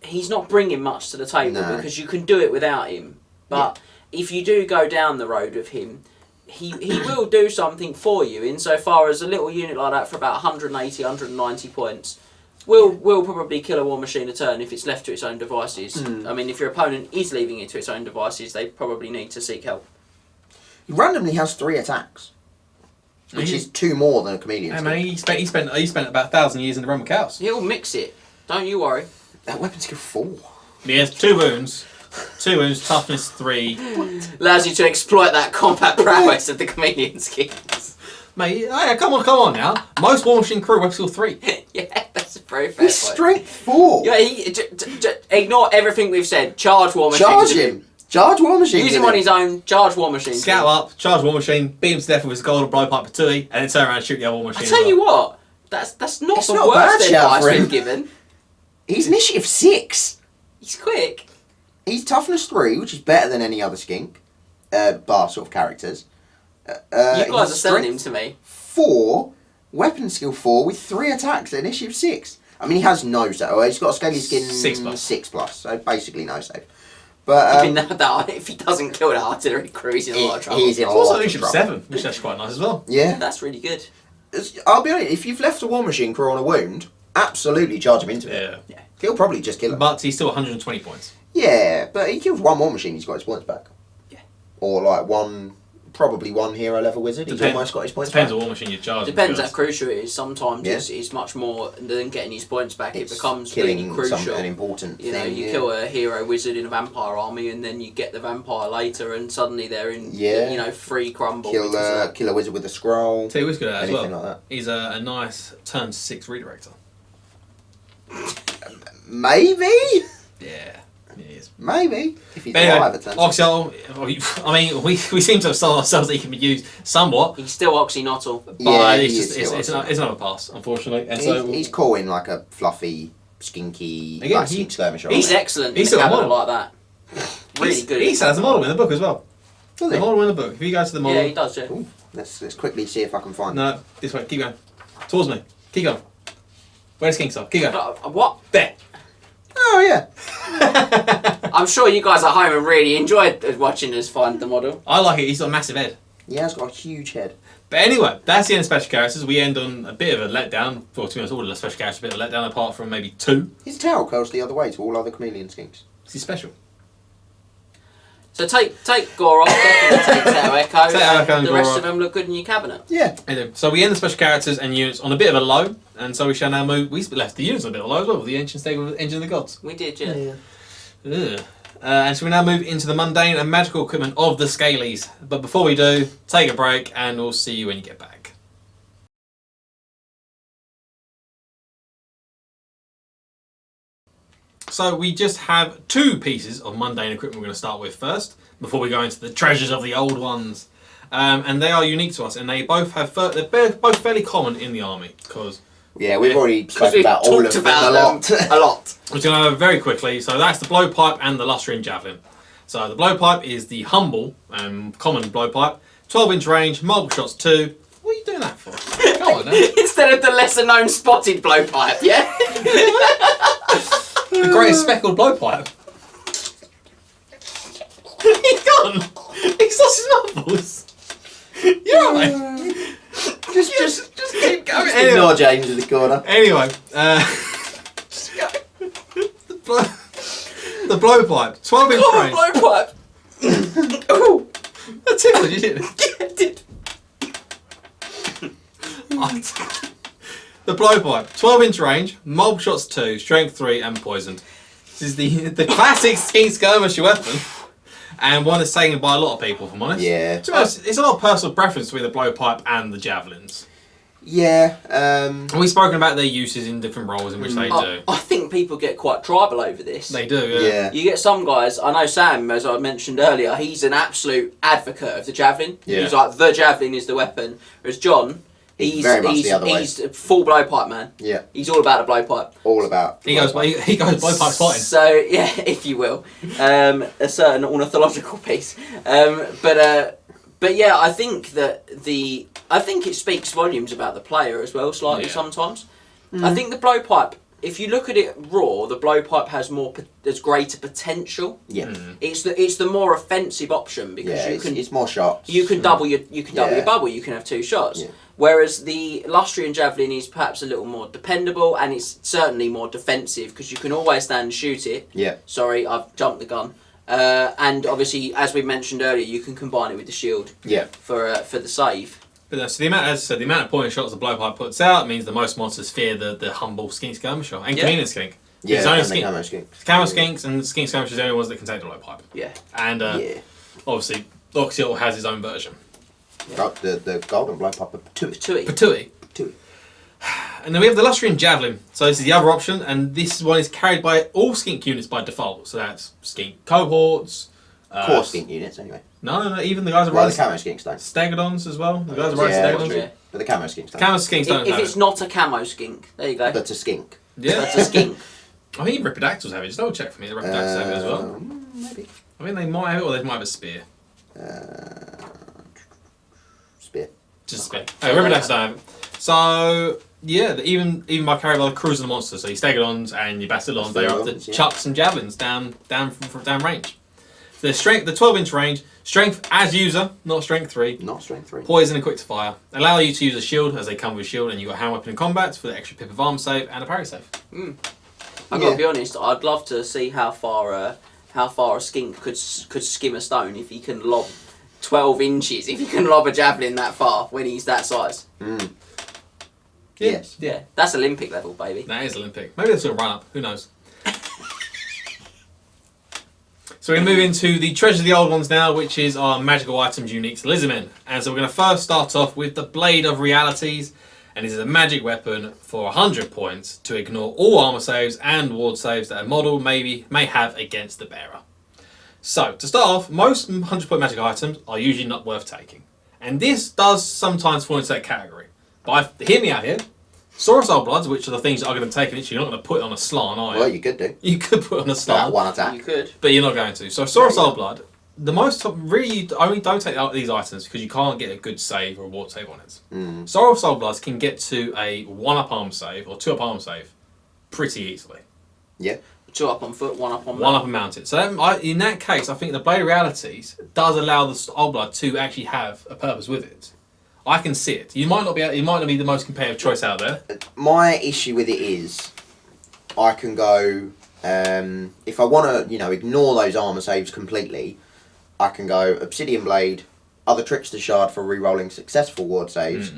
he's not bringing much to the table No. because you can do it without him. But if you do go down the road with him, he will do something for you insofar as a little unit like that for about 180, 190 points will probably kill a war machine a turn if it's left to its own devices. I mean, if your opponent is leaving it to its own devices, they probably need to seek help. He randomly has 3 attacks, which is 2 more than a chameleon. Hey, man, he spent about 1,000 years in the Roman cows. He'll mix it. Don't you worry. That weapon skill 4. He has 2 wounds. 2 wounds, toughness 3. Allows you to exploit that combat prowess of the chameleon skins. Mate, hey, come on now. Most War Machine crew weapon skill 3. Yeah, that's a very fair He's point. strength 4. Yeah, ignore everything we've said. Charge war machine. Charge him. Charge War Machine. Use him on his own. Charge war machine. Scout up, charge War Machine, beat him to death with his golden blowpipe patootie, and then turn around and shoot the other War Machine. I tell you what, that's not It's the not worst bad shout advice for him. we've given. He's initiative 6. He's quick. He's toughness 3, which is better than any other skink, bar sort of characters. You guys are he's selling strength him to me. 4, weapon skill 4 with 3 attacks at initiative 6. I mean, he has no save. Well, he's got a scaly skin 6+, so basically no save. But I mean, if he doesn't kill the artillery crew, he's in a lot of trouble. he's in a It's also lot of initiative trouble. 7, which is quite nice as well. Yeah, That's really good. I'll be honest. If you've left a War Machine crew on a wound, absolutely charge him into it. Yeah. He'll probably just kill him. But he's still 120 points. Yeah, but he kills 1 War Machine, he's got his points back. Yeah. Or like probably 1 hero level wizard, he's almost got his points Depends back. on War Machine you charge. Depends because how crucial it is. Sometimes Yeah. it's much more than getting his points back. It's It becomes killing really crucial. an important You know, thing. you yeah. kill a hero wizard in a vampire army, and then you get the vampire later, and suddenly they're in, Yeah. free crumble. Kill because of that. kill a wizard with a scroll. Tell you who's good at that as Anything well. like that. He's a nice turn 6 redirector. Maybe? Yeah, he is. Maybe. If he's But anyway, alive at turn Oxyol, I mean, we seem to have sold ourselves that he can be used somewhat, He's still Oxynottle. but Yeah, he it's is just it's still it's another pass, unfortunately. And He's, so he's cool in like a fluffy, skinky, Again, like he- skink skirmisher. He's army. excellent He's in a still a cabinet model. like that. Really good. He has a model in the book as well. Does The he? model in the book. If you go to the model, Yeah, he does. Yeah. Ooh, let's quickly see if I can find it. no, this way. Keep going. Towards me. Keep going. Where the skinks are. Keep going. What? There. Oh yeah. I'm sure you guys at home have really enjoyed watching us find the model. I like it. He's got a massive head. He has got a huge head. But anyway, that's the end of special characters. We end on a bit of a letdown. Well, to be honest, all of the special characters are a bit of a letdown, apart from maybe 2. His tail curls the other way to all other chameleon skinks. He's special. So take Gorov, definitely take Tao Echo, Tao Echo and the rest Gorov. of them look good in your cabinet. Yeah. Anyway, so we end the special characters and units on a bit of a low, and so we shall now move. We left the units on a bit of a low as well, with the ancient stable with Engine of the Gods. We did, yeah. Ugh. And so we now move into the mundane and magical equipment of the Scalies. But before we do, take a break, and we'll see you when you get back. So we just have 2 pieces of mundane equipment we're going to start with first, before we go into the treasures of the old ones. And they are unique to us, and they both have they're both fairly common in the army, because Yeah, we've already Because spoken we've about all of talked them about a lot. them a lot. we're going to go very quickly. So that's the blowpipe and the lustrine javelin. So the blowpipe is the humble common blowpipe, 12-inch range, multiple shots 2. What are you doing that for? Go on, now. Instead of the lesser known spotted blowpipe, yeah? The greatest speckled blowpipe. He's gone. He's lost his marbles. You're alright. Just keep going. Just ignore James in the corner. Anyway, the blowpipe, 12-inch range. Blowpipe! Ooh! That tickled you, didn't it? Yeah, it did. The blowpipe, 12-inch range, multiple shots 2, strength 3, and poisoned. This is the classic skink skirmisher weapon, and one that's taken by a lot of people, if I'm honest. Yeah. To be honest, it's a lot of personal preference between the blowpipe and the javelins. Yeah. And we've spoken about their uses in different roles in which they do. I think people get quite tribal over this. They do, yeah. Yeah. You get some guys, I know Sam, as I mentioned earlier, he's an absolute advocate of the javelin. Yeah. He's like, the javelin is the weapon. Whereas John, He's very much the other way. he's a full blowpipe man. Yeah. He's all about a blowpipe. All about. He goes blowpipe spotting. So, yeah, if you will. A certain ornithological piece. But yeah, I think that I think it speaks volumes about the player as well, slightly sometimes. I think the blowpipe, if you look at it raw, the blowpipe has greater potential. Yeah. It's the more offensive option because Yeah. you can It's more shots. double your bubble. You can have 2 shots. Yeah. Whereas the Lustrian Javelin is perhaps a little more dependable, and it's certainly more defensive because you can always stand and shoot it. Yeah. Sorry, I've jumped the gun. And obviously, as we mentioned earlier, you can combine it with the shield. Yeah. For the save. But so the amount, as I said, the amount of point shots the blowpipe puts out means the most monsters fear the humble skink skirmisher and convenient skink. Yeah, It's only and the camo skinks. Camo skinks and skink skirmishers are the only ones that can take the blowpipe. Yeah. And obviously, Oxyl has his own version. Yeah. The golden blowpipe of Patui. Patui. Patui. And then we have the Lustrian Javelin. So this is the other option, and this one is carried by all skink units by default. So that's skink cohorts. Core skink units, anyway. No, even the guys that Well, ride the camo skinks don't. Stegodons as well. The guys that ride Yeah, Stegodons. Yeah. but the camo skinks don't. Camo skinks don't If have it's it. not a camo skink, there you go. That's a skink. Yeah. That's a skink. I think Ripidactyls have it. Just double check for me. The Ripidactyls have it as well. Maybe. I think they might have it, or they might have a spear. Spear. Just a spear. Oh, Ripidactyls don't have it. So yeah, even by carrying by the cruising monsters, so your Stegodons and your Bastillons, they are able to chuck some javelins down from range. The strength, the 12-inch range, strength as user, not strength 3. Not strength 3. Poison and quick to fire. Allow you to use a shield as they come with shield, and you got hand weapon in combat for the extra pip of arm save and a parry save. I've got to be honest. I'd love to see how far a skink could skim a stone if he can lob 12 inches. If he can lob a javelin that far when he's that size. Yes. Yeah, that's Olympic level, baby. That is Olympic. Maybe that's a run up. Who knows? So we're going to move into the Treasure of the Old Ones now, which is our magical items unique to Lizardmen. And so we're going to first start off with the Blade of Realities. And this is a magic weapon for 100 points to ignore all armor saves and ward saves that a model may have against the bearer. So, to start off, most 100-point magic items are usually not worth taking. And this does sometimes fall into that category. But hear me out here. Saurus Old Bloods, which are the things that are going to take it, you're not going to put it on a slant, are you? Well, you could do. You could put it on a That slant, one attack. You could. but you're not going to. So Saurus Old Blood, the most really you only don't take out these items because you can't get a good save or a ward save on it. Saurus Old Bloods can get to a 1-up arm save or 2-up arm save pretty easily. Yeah. 2 up on foot, 1 up on 1 up and mounted. So in that case, I think the Blade of Realities does allow the Old Blood to actually have a purpose with it. I can see it. You might not be the most competitive choice out there. My issue with it is, I can go, if I want to, ignore those armor saves completely, I can go Obsidian Blade, other Trickster Shard for re-rolling successful ward saves,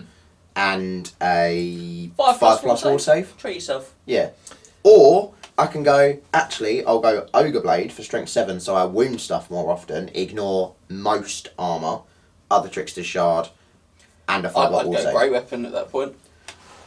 and a 5+ ward save. Treat yourself. Yeah. Or I can go, I'll go Ogre Blade for strength 7, so I wound stuff more often, ignore most armor, other Trickster Shard, and a 5+ I'd ward go save. grey weapon at that point.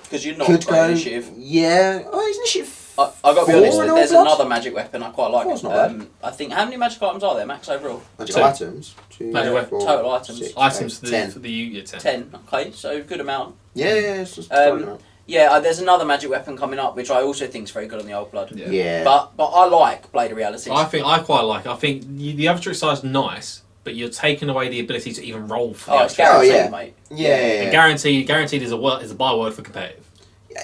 Because you're not Could great go, initiative. yeah. Oh, is initiative I've got to be 4 honest, in there's Old Blood? another magic weapon I quite like. Four's not bad. I think, how many magic items are there, max overall? Magic 2. items. 2, Magic weapon. Total items. 6, Items 8, 10. for the yeah, 10. 10, okay, so good amount. Yeah, it's just totally right. Yeah, there's another magic weapon coming up, which I also think is very good on the Old Blood. Yeah. But I like Blade of Realities. I quite like it. I think the other trick size is nice, but you're taking away the ability to even roll for Oh, the it's other trick. guaranteed, yeah. mate. Yeah. And guaranteed is a byword for competitive.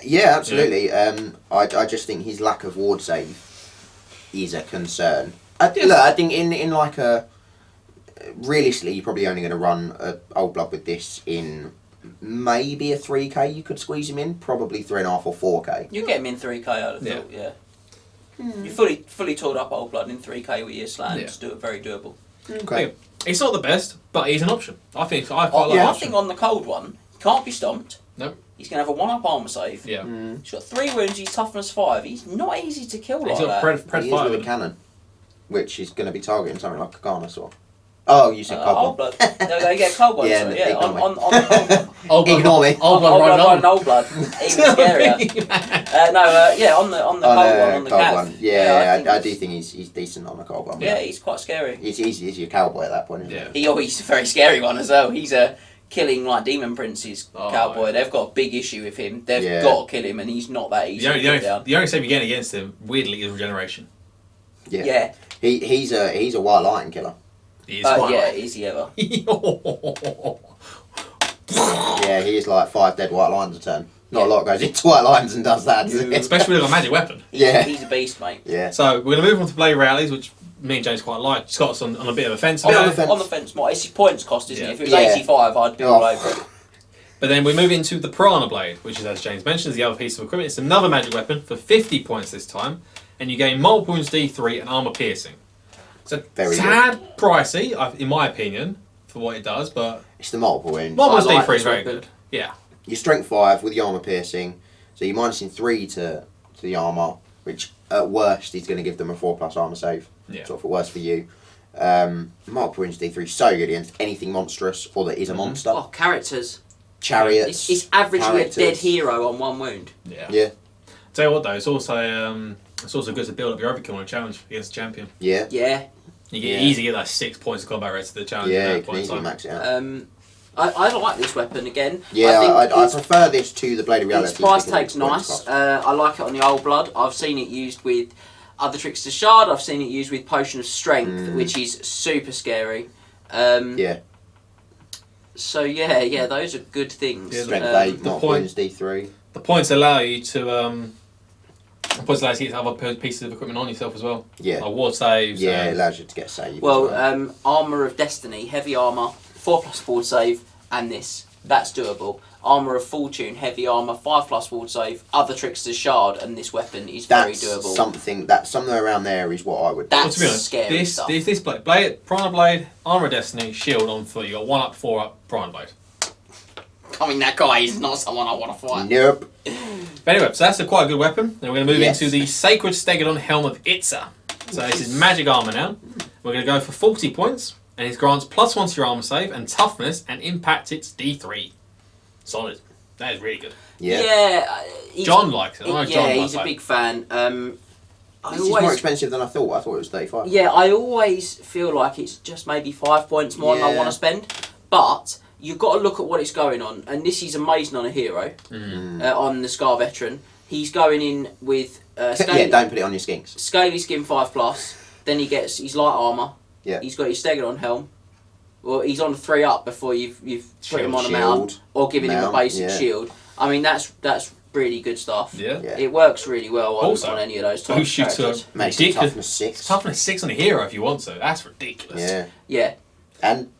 Yeah, absolutely. I just think his lack of ward save is a concern. Look, I think in like a realistically, you're probably only going to run a Old Blood with this in maybe a 3k. You could squeeze him in, probably 3.5 or 4k. You get him in 3k, I'd have thought, yeah. You fully tooled up Old Blood in 3k with your slants, do it very doable. Okay. It's not the best, but he's an option. I think I quite like I option. think on the cold one, he can't be stomped. Nope. He's going to have a 1-up armor save. Yeah. He's got 3 wounds, he's toughness 5. He's not easy to kill He's like got that. pred He is fire with with a him. cannon, which is going to be targeting something like a Carnosaur. Oh, you said Old Cold Blood. They get cold ones, Yeah, sorry. the Yeah, big on one, the cold one. Old blood, Ignore me. Old blood right on. Old Blood. Even scarier. On the cold one, on the Cold calf. one. Yeah, think I do think he's decent on the cold one. Yeah, he's quite scary. He's your cowboy at that point, isn't Yeah. He's a very scary one as well. He's a killing like Demon Prince's cowboy. yeah. They've got a big issue with him. They've Yeah. got to kill him, and he's not that easy to put down. The only save you get against him, weirdly, is regeneration. Yeah. He's a White Lion killer. He is quite Yeah, is he ever? Yeah, he is like 5 dead White Lions a turn. Not a lot goes into White Lions and does that. does it? Especially with a magic weapon. Yeah. He's a beast, mate. Yeah. So we're going to move on to Blade Rallies, which me and James quite like. It's got us on a bit of a fence. On now. the fence. On the fence, more. It's his points cost, isn't Yeah. it? If it was Yeah. 85, I'd be all over it. But then we move into the Piranha Blade, which is, as James mentioned, is the other piece of equipment. It's another magic weapon for 50 points this time, and you gain multiple wounds D3 and armor piercing. It's a tad pricey, in my opinion, for what it does, but it's the multiple wounds. multiple wounds D3 is very good. Yeah. Your strength 5 with the armor piercing, so you're minusing 3 to the armor, which at worst is going to give them a 4+ armor save. Yeah. Sort of at worst for you. Multiple wounds D3 so good against anything monstrous or that is a monster. Oh, characters. Chariots. It's averagely characters. a dead hero on 1 wound. Yeah. Tell you what though, it's also good to build up your overkill on a challenge against a champion. Yeah. Yeah. You can easily get like 6 points of combat rates to the challenge. Yeah, you can easily max it out. I like this weapon again. Yeah, I prefer this to the Blade of Reality. Its price tag's nice. I like it on the Old Blood. I've seen it used with other Trickster's Shard. I've seen it used with Potion of Strength, which is super scary. Yeah. So yeah, those are good things. Yeah, Strength 8, multiple wounds D3. The points allow you to get other pieces of equipment on yourself as well. Yeah. Like ward saves. Yeah, it allows you to get saved. Well, Armour of Destiny, heavy armour, 4+ ward save, and this. That's doable. Armour of Fortune, heavy armour, 5+ ward save, other Trickster's Shard, and this weapon is very doable. Somewhere around there is what I would do. That's to be honest, scary stuff. This blade, Piranha Blade, Armour of Destiny, Shield on foot. You got 1 up, 4 up, Piranha Blade. I mean, that guy is not someone I want to fight. Nope. But anyway, so that's quite a good weapon. Then we're going to move into the Sacred Stegodon Helm of Itza. So this is magic armour now. We're going to go for 40 points, and it grants +1 to your armour save and toughness, and impact its D3. Solid. That is really good. Yeah. John likes it. He's a big fan. This is more expensive than I thought. I thought it was 35. Yeah, I always feel like it's just maybe 5 points more than I want to spend. But you've got to look at what it's going on. And this is amazing on a hero, on the Scar Veteran. He's going in with... yeah, don't put it on your skinks. Scaly Skin 5+. Then he gets his light armour. Yeah. He's got his Stegodon helm. Well, he's on 3 up before you've put him on a mount or giving him a basic shield. I mean, that's really good stuff. Yeah. It works really well Also, on any of those types boost you of to characters. Makes it toughness 6. Toughness 6 on a hero if you want to. That's ridiculous. Yeah. Yeah. And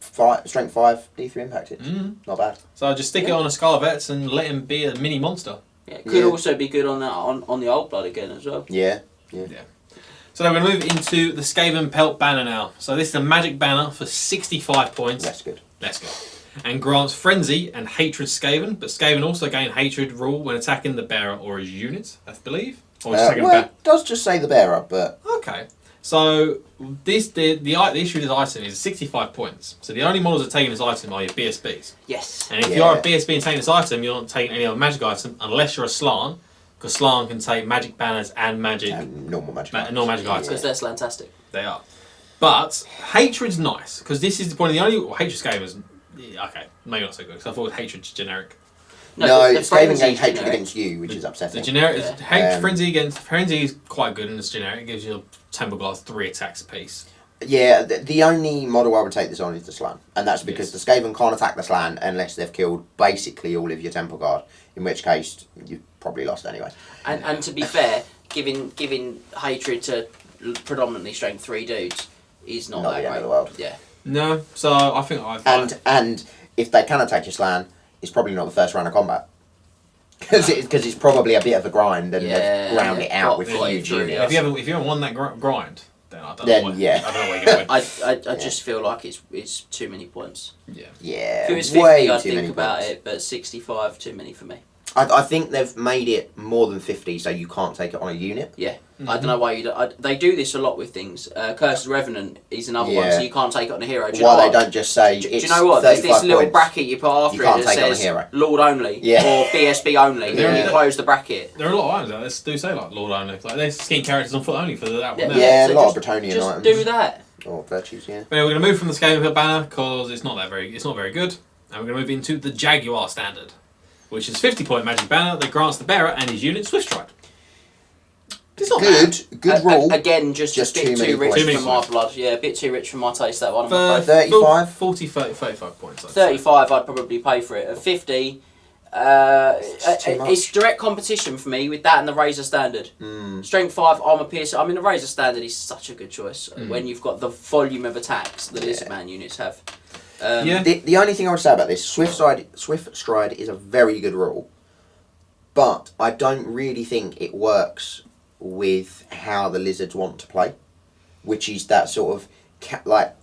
strength 5, D3 impacted. Not bad. So just stick it on a Scar Vets and let him be a mini monster. Yeah, it could also be good on that on the Old Blood again as well. Yeah. So now we're going to move into the Skaven Pelt Banner now. So this is a magic banner for 65 points. That's good. Let's go. And grants Frenzy and Hatred Skaven, but Skaven also gain Hatred rule when attacking the bearer or his units, I believe. Or just attacking it does just say the bearer, but... Okay. So the issue with this item is 65 points. So the only models that taking this item are your BSBs. Yes. And if you are a BSB and taking this item, you're not taking any other magic item unless you're a Slan, because Slan can take magic banners and magic... normal magic items. Because they're fantastic. They are. But Hatred's nice, because this is one of the only... Well, Hatred Skaven's... Yeah, okay, maybe not so good, because I thought Hatred's generic. No, Skaven gains Hatred against you, which is upsetting. The generic... Frenzy is quite good in this generic. It gives you Temple Glass 3 attacks apiece. Yeah, the only model I would take this on is the Slan, and that's because the Skaven can't attack the Slan unless they've killed basically all of your Temple Guard, in which case you've probably lost anyway. And to be fair, giving Hatred to predominantly strength 3 dudes is not that the great. end of the world. Yeah. No, so I think And if they can attack your Slan, it's probably not the first round of combat. Because it's probably a bit of a grind, and they've ground it out with huge units. If you haven't won that grind, then I don't know where you're going. I just feel like it's too many points. Yeah. Yeah. If it was 50, I'd think about it, but 65 too many for me. I think they've made it more than 50, so you can't take it on a unit. Yeah. I don't know why they do this a lot with things. Cursed Revenant is another one, so you can't take it on a hero. Do you know they don't just say do you know what? There's this little bracket you put after it that says Lord only or BSB only, and you close the bracket. There are a lot of items out there that do say like Lord only. Like there's skin characters on foot only for that one. Yeah, a lot of Bretonian Just items. do that. Or virtues, yeah. But anyway, we're going to move from the Skaven banner because it's not very good, and we're going to move into the Jaguar standard, which is 50-point magic banner that grants the bearer and his unit Swift Stride. It's not good rule. Again, just a bit too rich for my blood. Yeah, a bit too rich for my taste, that one. 35? 40, 35 points. 35, I'd probably pay for it. At 50, it's direct competition for me with that and the Razor Standard. Strength 5, Armour Piercer. I mean, the Razor Standard is such a good choice when you've got the volume of attacks the Lizardman units have. The only thing I would say about this, Swift Stride is a very good rule, but I don't really think it works with how the Lizards want to play, which is that sort of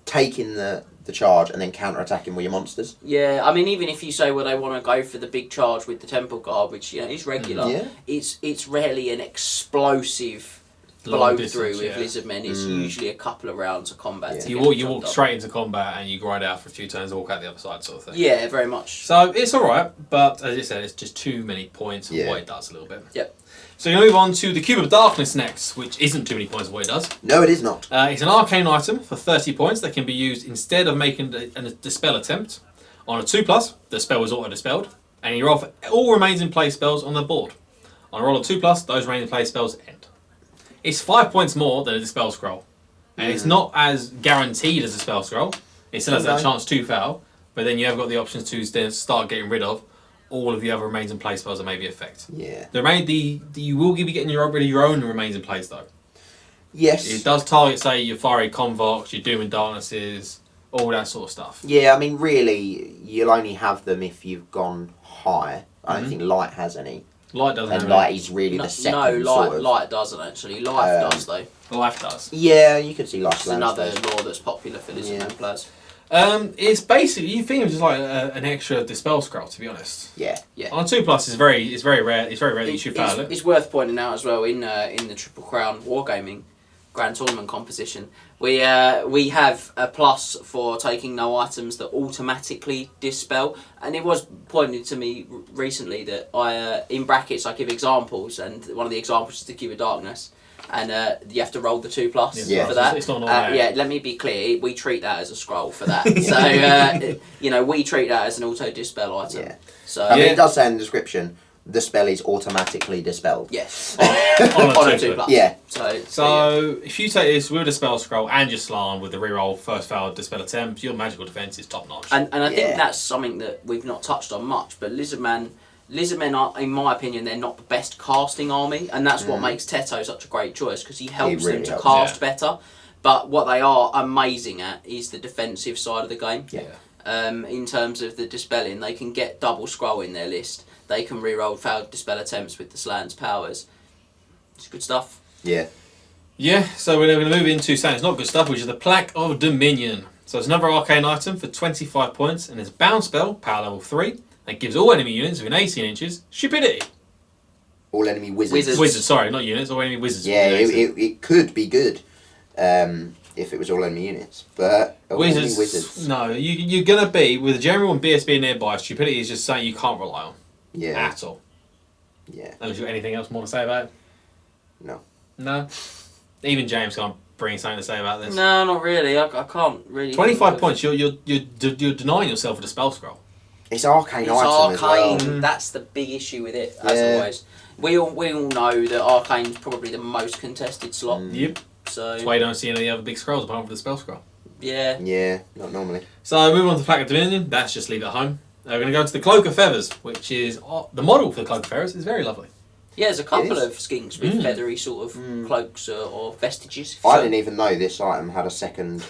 taking the charge and then counter-attacking with your monsters. Yeah, I mean, even if you say, well, they want to go for the big charge with the Temple Guard, which, is regular, it's rarely an explosive blow-through with Lizardmen. It's usually a couple of rounds of combat. You walk straight into combat and you grind out for a few turns and walk out the other side, sort of thing. Yeah, very much. So it's alright, but as I said, it's just too many points of what it does a little bit. Yep. So you're going to move on to the Cube of Darkness next, which isn't too many points of what it does. No, it is not. It's an arcane item for 30 points that can be used instead of making a dispel attempt. On a 2+, the spell is auto-dispelled, and you roll for all remains in play spells on the board. On a roll of 2+, those remain in play spells end. It's 5 points more than a dispel scroll, and it's not as guaranteed as a spell scroll. It still has that chance to fail, but then you have got the options to then start getting rid of all of the other remains in play spells that may be affect. Yeah. You will be getting rid of your own remains in place though. Yes. It does target, say, your Fiery Convox, your Doom and Darknesses, all that sort of stuff. Yeah, I mean, really, you'll only have them if you've gone high. I don't think Light has any. Light doesn't have And Light is really the second sort of... Light doesn't actually. Life does though. Life does. Yeah, you could see Life. It's another law that's popular for Lizardmen players. It's basically, you think of it just like an extra dispel scroll, to be honest. Yeah. On a 2+, it's very rare. It's very rare that you should fail it. It's worth pointing out as well in the Triple Crown Wargaming Grand Tournament composition, we have a plus for taking no items that automatically dispel, and it was pointed to me recently that I in brackets I give examples, and one of the examples is the Cube of Darkness. And you have to roll the 2+ for that. It's not let me be clear. We treat that as a scroll for that. So we treat that as an auto dispel item. Yeah. So I mean, it does say in the description the spell is automatically dispelled. Yes. on on a a 2+. Yeah. So if you take this with a spell scroll and your Slan with the reroll first failed dispel attempt, your magical defense is top notch. And I think that's something that we've not touched on much, but Lizardmen are, in my opinion, they're not the best casting army, and that's what makes Teto such a great choice, because he helps them to cast better. But what they are amazing at is the defensive side of the game. Yeah. In terms of the dispelling, they can get double scroll in their list. They can reroll failed dispel attempts with the Slan's powers. It's good stuff. Yeah. Yeah, so we're going to move into something that's not good stuff, which is the Plaque of Dominion. So it's another arcane item for 25 points, and it's bound spell, power level 3. That gives all enemy units within 18 inches stupidity. All enemy wizards. Wizards, sorry, not units, all enemy wizards. Yeah, it could be good if it was all enemy units, but wizards. No, you're going to be, with General and BSB nearby, stupidity is just something you can't rely on. Yeah. At all. Yeah. Unless you've got anything else more to say about it? No. No? Even James can't bring something to say about this. No, not really. I can't really. 25 points, you're denying yourself a dispel scroll. It's arcane item as well. That's the big issue with it, as always. We all know that arcane's probably the most contested slot. Yep. So that's why you don't see any of the other big scrolls apart from the spell scroll. Yeah. Yeah, not normally. So moving on to the Plaque of Dominion, that's just leave it at home. We're going to go to the Cloak of Feathers, which is the model for the Cloak of Feathers is very lovely. Yeah, there's a couple of skinks with feathery sort of cloaks or vestiges. I didn't even know this item had a second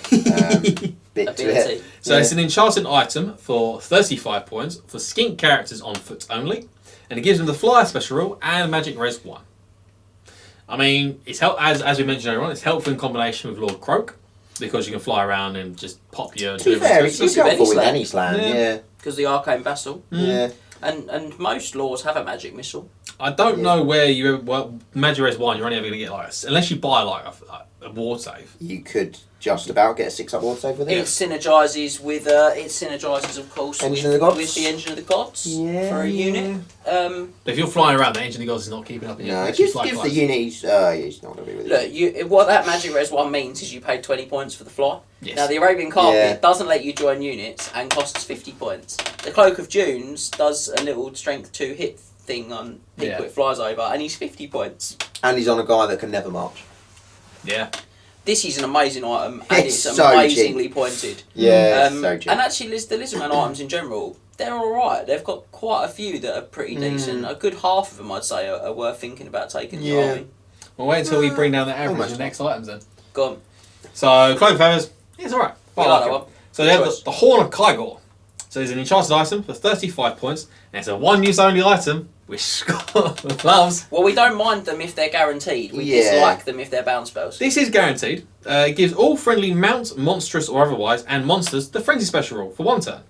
bit to it. So it's an enchanted item for 35 points for skink characters on foot only, and it gives them the Flyer special rule and Magic Res 1. I mean, it's as we mentioned earlier on, it's helpful in combination with Lord Croak, because you can fly around and just pop your... To be fair, it's helpful with any slam, yeah. Because the Arcane Vassal. Yeah. And most laws have a magic missile. I don't know where Magic Res 1, you're only ever going to get unless you buy a ward save. You could just about get a 6-up ward save with it. It synergises with, of course, Engine of the Gods. with the Engine of the Gods for a unit. If you're flying around, the Engine of the Gods is not keeping up. No, it gives the unit, he's not going to be with it. Look, what that Magic Res 1 means is you pay 20 points for the fly. Yes. Now, the Arabian Carpet doesn't let you join units and costs 50 points. The Cloak of Dunes does a little strength 2 hit thing on people it flies over, and he's 50 points. And he's on a guy that can never march. Yeah. This is an amazing item, and it's so amazingly pointed. Yeah, so cheap. And actually, the Lizardman items in general, they're alright. They've got quite a few that are pretty decent. A good half of them, I'd say, are worth thinking about taking in your army. Well, wait until we bring down the average of the next items then. Go on. So, Cloak of Feathers, it's alright. So they have the Horn of Kygor. So there's an enchanted item for 35 points, and it's a one-use only item, which Scott loves. Well, we don't mind them if they're guaranteed. We dislike them if they're bound spells. This is guaranteed. It gives all friendly mounts, monstrous or otherwise, and monsters the Frenzy special rule for 1 turn.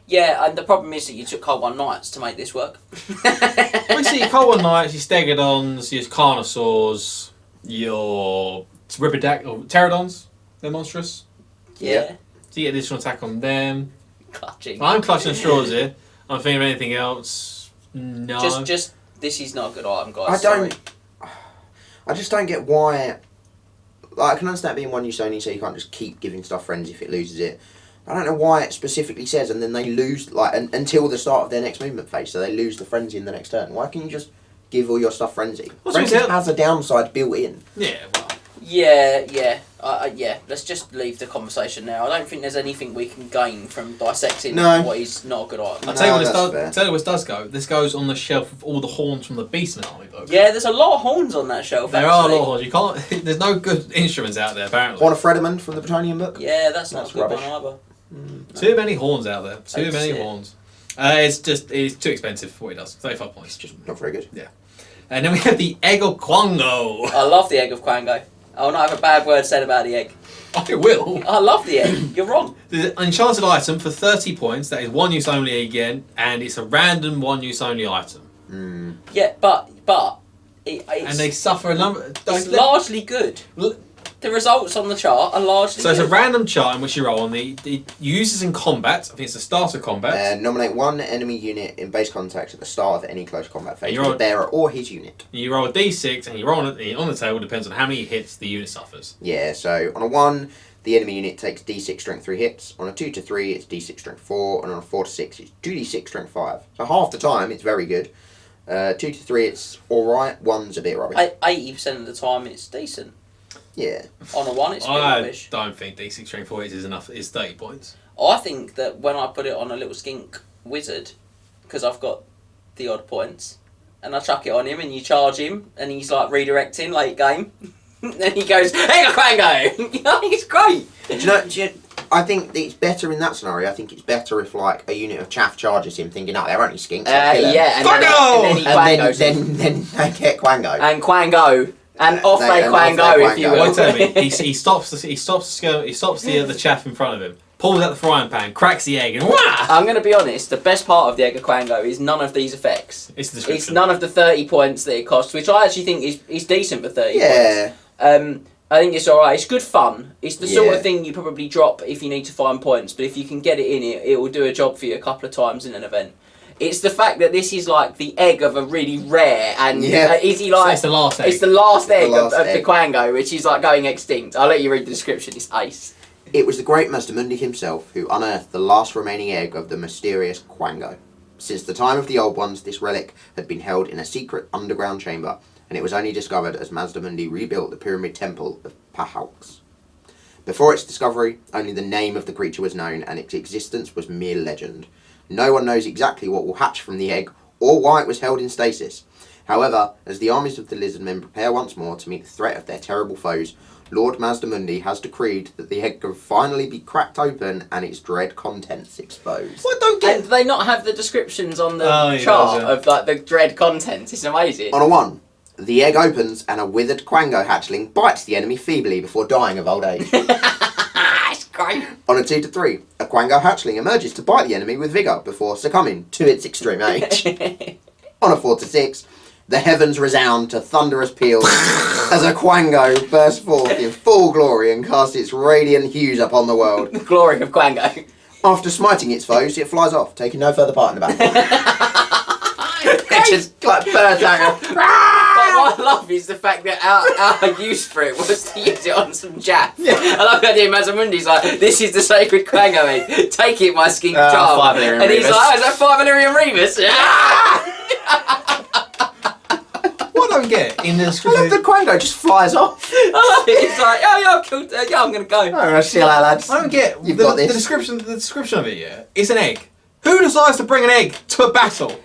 Yeah, and the problem is that you took Cold One Knights to make this work. We see your Cold One Knights, your Stegodons, your Carnosaurs, your Pterodons. They're monstrous. Yeah. So you get additional attack on them. Clutching. I'm clutching at straws here. I'm thinking of anything else. No. Just this is not a good item, guys. I just don't get why. Like, I can understand being one use only, so you can't just keep giving stuff frenzy if it loses it. I don't know why it specifically says, and then they lose until the start of their next movement phase, so they lose the frenzy in the next turn. Why can't you just give all your stuff frenzy? Frenzy has a downside built in. Yeah, well. Yeah. Let's just leave the conversation now. I don't think there's anything we can gain from dissecting what is not a good item. I'll tell you what this does go. This goes on the shelf of all the horns from the Beastman army book. Yeah, there's a lot of horns on that shelf. There are a lot of horns. You can't. There's no good instruments out there apparently. Horn of Fredemund from the Bretonian book. Yeah, that's not a good rubbish. one either. Too many horns out there. Too many horns. It's too expensive for what it does. 35 points. It's just not very good. Yeah. And then we have the Egg of Quango. I love the Egg of Quango. I will not have a bad word said about the egg. I will. I love the egg. You're wrong. The enchanted item for 30 points. That is one use only again, and it's a random one use only item. Yeah, but it's, and they suffer a number. It's largely good. The results on the chart are largely So it's good. a random chart in which you roll on the uses in combat. I think it's the start of combat. Nominate one enemy unit in base contact at the start of any close combat phase. You're The bearer or his unit. You roll a d6 and you roll on the table. Depends on how many hits the unit suffers. Yeah, so on a 1, the enemy unit takes d6 strength 3 hits. On a 2 to 3, it's d6 strength 4. And on a 4 to 6, it's 2d6 strength 5. So half the time, it's very good. 2 to 3, it's alright. 1's a bit rubbish. 80% of the time, it's decent. Yeah. On a 1, it's a bit rubbish. I don't think d6 strength 4 is enough. Is 30 points. I think that when I put it on a little skink wizard, because I've got the odd points, and I chuck it on him and you charge him, and he's like redirecting late game, then he goes, "Hey, Quango!" You know, it's great. Do you know, I think it's better in that scenario. I think it's better if like a unit of chaff charges him, thinking, "Oh, they're only skinks." Yeah, and then he Quangos him. Then they get Quango. And Quango. And off they Quango, if you will. Well, tell me, he stops the chaff in front of him, pulls out the frying pan, cracks the egg, and wah! I'm going to be honest. The best part of the Egg of Quango is none of these effects. It's the description. It's none of the 30 points that it costs, which I actually think is decent for 30 points. I think it's alright. It's good fun. It's the sort of thing you probably drop if you need to find points, but if you can get it in, it will do a job for you a couple of times in an event. It's the fact that this is like the egg of a really rare, and is he like? So it's the last egg. It's the last egg of egg. the Quango, which is like going extinct. I'll let you read the description. It's ace. It was the great Mazdamundi himself who unearthed the last remaining egg of the mysterious Quango. Since the time of the Old Ones, this relic had been held in a secret underground chamber, and it was only discovered as Mazdamundi rebuilt the pyramid temple of Pahaux. Before its discovery, only the name of the creature was known, and its existence was mere legend. No one knows exactly what will hatch from the egg, or why it was held in stasis. However, as the armies of the Lizardmen prepare once more to meet the threat of their terrible foes, Lord Mazdamundi has decreed that the egg can finally be cracked open and its dread contents exposed. What don't get? And do they not have the descriptions on the chart of like the dread contents? It's amazing. On a 1, the egg opens and a withered Quango hatchling bites the enemy feebly before dying of old age. It's great. On a 2 to 3, a Quango hatchling emerges to bite the enemy with vigour before succumbing to its extreme age. On a 4 to 6, the heavens resound to thunderous peals as a Quango bursts forth in full glory and casts its radiant hues upon the world. The glory of Quango. After smiting its foes, it flies off, taking no further part in the battle. It just like bursts out. But what I love is the fact that our use for it was to use it on some Chaff. Yeah. I love the idea Mazdamundi's like, "This is the sacred Quango egg. Take it, my skink child." 5 Illyrian and he's Remus. like, "Oh, is that 5 Illyrian Remus?" What I don't get in the I love description. the Quango just flies off. I love it. It's like, "Oh, yeah, I've killed. Yeah, I'm gonna go." Alright, see you later, lads. I don't get You've got the this. description. The description of it. Yeah, it's an egg. Who decides to bring an egg to a battle?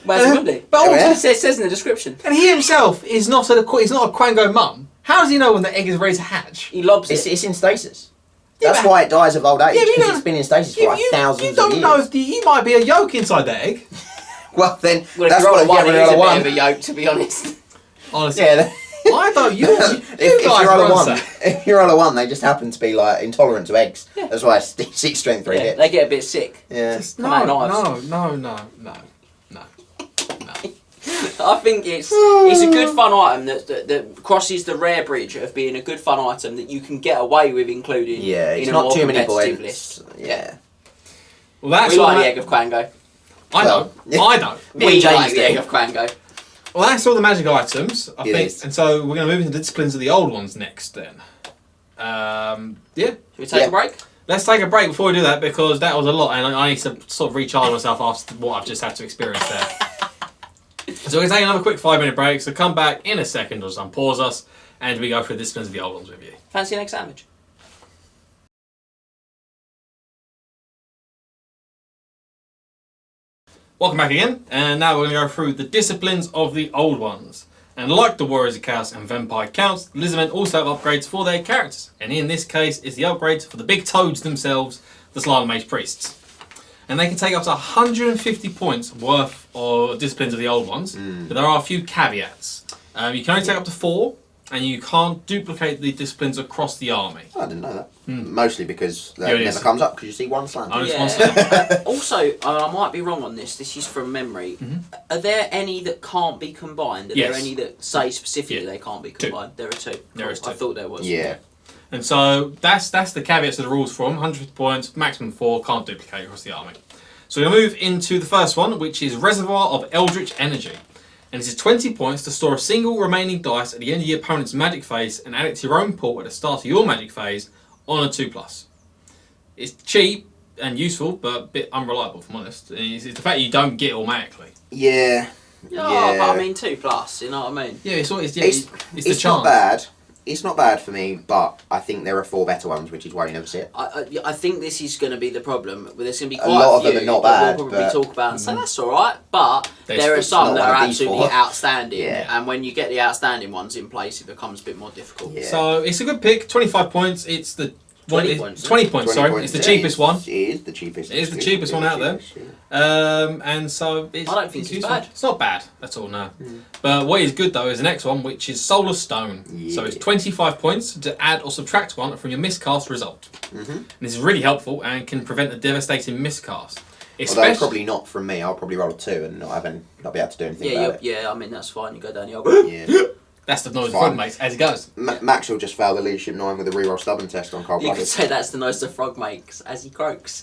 Mazdamundi. But Oh, also, yeah. It says in the description. and he himself is not he's not a Quango mum. How does he know when the egg is ready to hatch? He lobs It's it. in stasis. That's why it dies of old age, Yeah, but you because don't- it's been in stasis for like thousands You of don't years. know if you might be a yolk inside the egg. Well, then, Well, if that's you roll what a one, I it get is a when I bit of roll a yoke, to be honest. Honestly, Yeah. I don't. You if guys you roll a run one, so. if you roll a one, they just happen to be like intolerant to eggs. Yeah. That's why it's 6 strength 3 Yeah, hit. they get a bit sick. Yeah. No, Come on, no. I think it's a good fun item that crosses the rare bridge of being a good fun item that you can get away with including Yeah, in it's a not more too many competitive points. list. Yeah. Well, that's We all like the the egg of Quango. I Well, don't. I don't. We James like the do. egg of Quango. Well, that's all the magic items, I It think. is. And so we're going to move into the disciplines of the old ones next then. Yeah. Should we take Yeah. a break? Let's take a break before we do that because that was a lot and I need to sort of recharge myself after what I've just had to experience there. So we're going to take another quick 5-minute break. So come back in a second or so, pause us, and we go through the disciplines of the old ones with you. Fancy an egg sandwich? Welcome back again, and now we're going to go through the disciplines of the old ones. And like the Warriors of Chaos and Vampire Counts, Lizardmen also have upgrades for their characters. And in this case, it's the upgrades for the big toads themselves, the Slalom Mage Priests. And they can take up to 150 points worth of disciplines of the old ones, but there are a few caveats. You can only take up to 4, and you can't duplicate the disciplines across the army. Oh, I didn't know that. Mostly because that Yeah, it never is. comes up because you see one slant. Oh, it's Yeah. one step. Also, I might be wrong on this. This is from memory. Are there any that can't be combined? Are Yes. there any that say specifically Yeah. they can't be 2. combined? There are 2. There is I 2. thought there was. Yeah. And so that's the caveats of the rules for them. 150 points, maximum 4, can't duplicate across the army. So we're going to move into the first one, which is Reservoir of Eldritch Energy. And this is 20 points to store a single remaining dice at the end of your opponent's magic phase and add it to your own pool at the start of your magic phase on a 2+. It's cheap and useful, but a bit unreliable, if I'm honest. It's the fact you don't get it automatically. Yeah. Yeah, but I mean 2+. You know what I mean? Yeah, it's the It's chance. not bad. It's not bad for me, but I think there are 4 better ones, which is why you never see it. I think this is going to be the problem. There's going to be A quite lot of few them are not that bad, we'll probably but- talk about and say that's all right. But There's- there are it's some not that one are of these absolutely 4. outstanding. Yeah. And when you get the outstanding ones in place, it becomes a bit more difficult. Yeah. So it's a good pick, 25 points. It's the 20 points, 20 points, 20 sorry. points, It's the yeah, cheapest one. It is the cheapest. It is the It's cheapest one out there. cheapest, yeah. And so it's, I don't think it's useful. bad. It's not bad at all, no. But what is good though is the next one, which is Solar Stone. So it's Yeah. 25 points to add or subtract 1 from your miscast result. And this is really helpful and can prevent a devastating miscast. Although probably not from me. I'll probably roll a 2 and not be able to do anything about it. Yeah, I mean, that's fine. You go down the old. Yeah. That's the noise of Fine. frog mates as it goes. Max will just fail the leadership 9 with a reroll stubborn test on cold You blooded. could say that's the noise the frog makes as he croaks.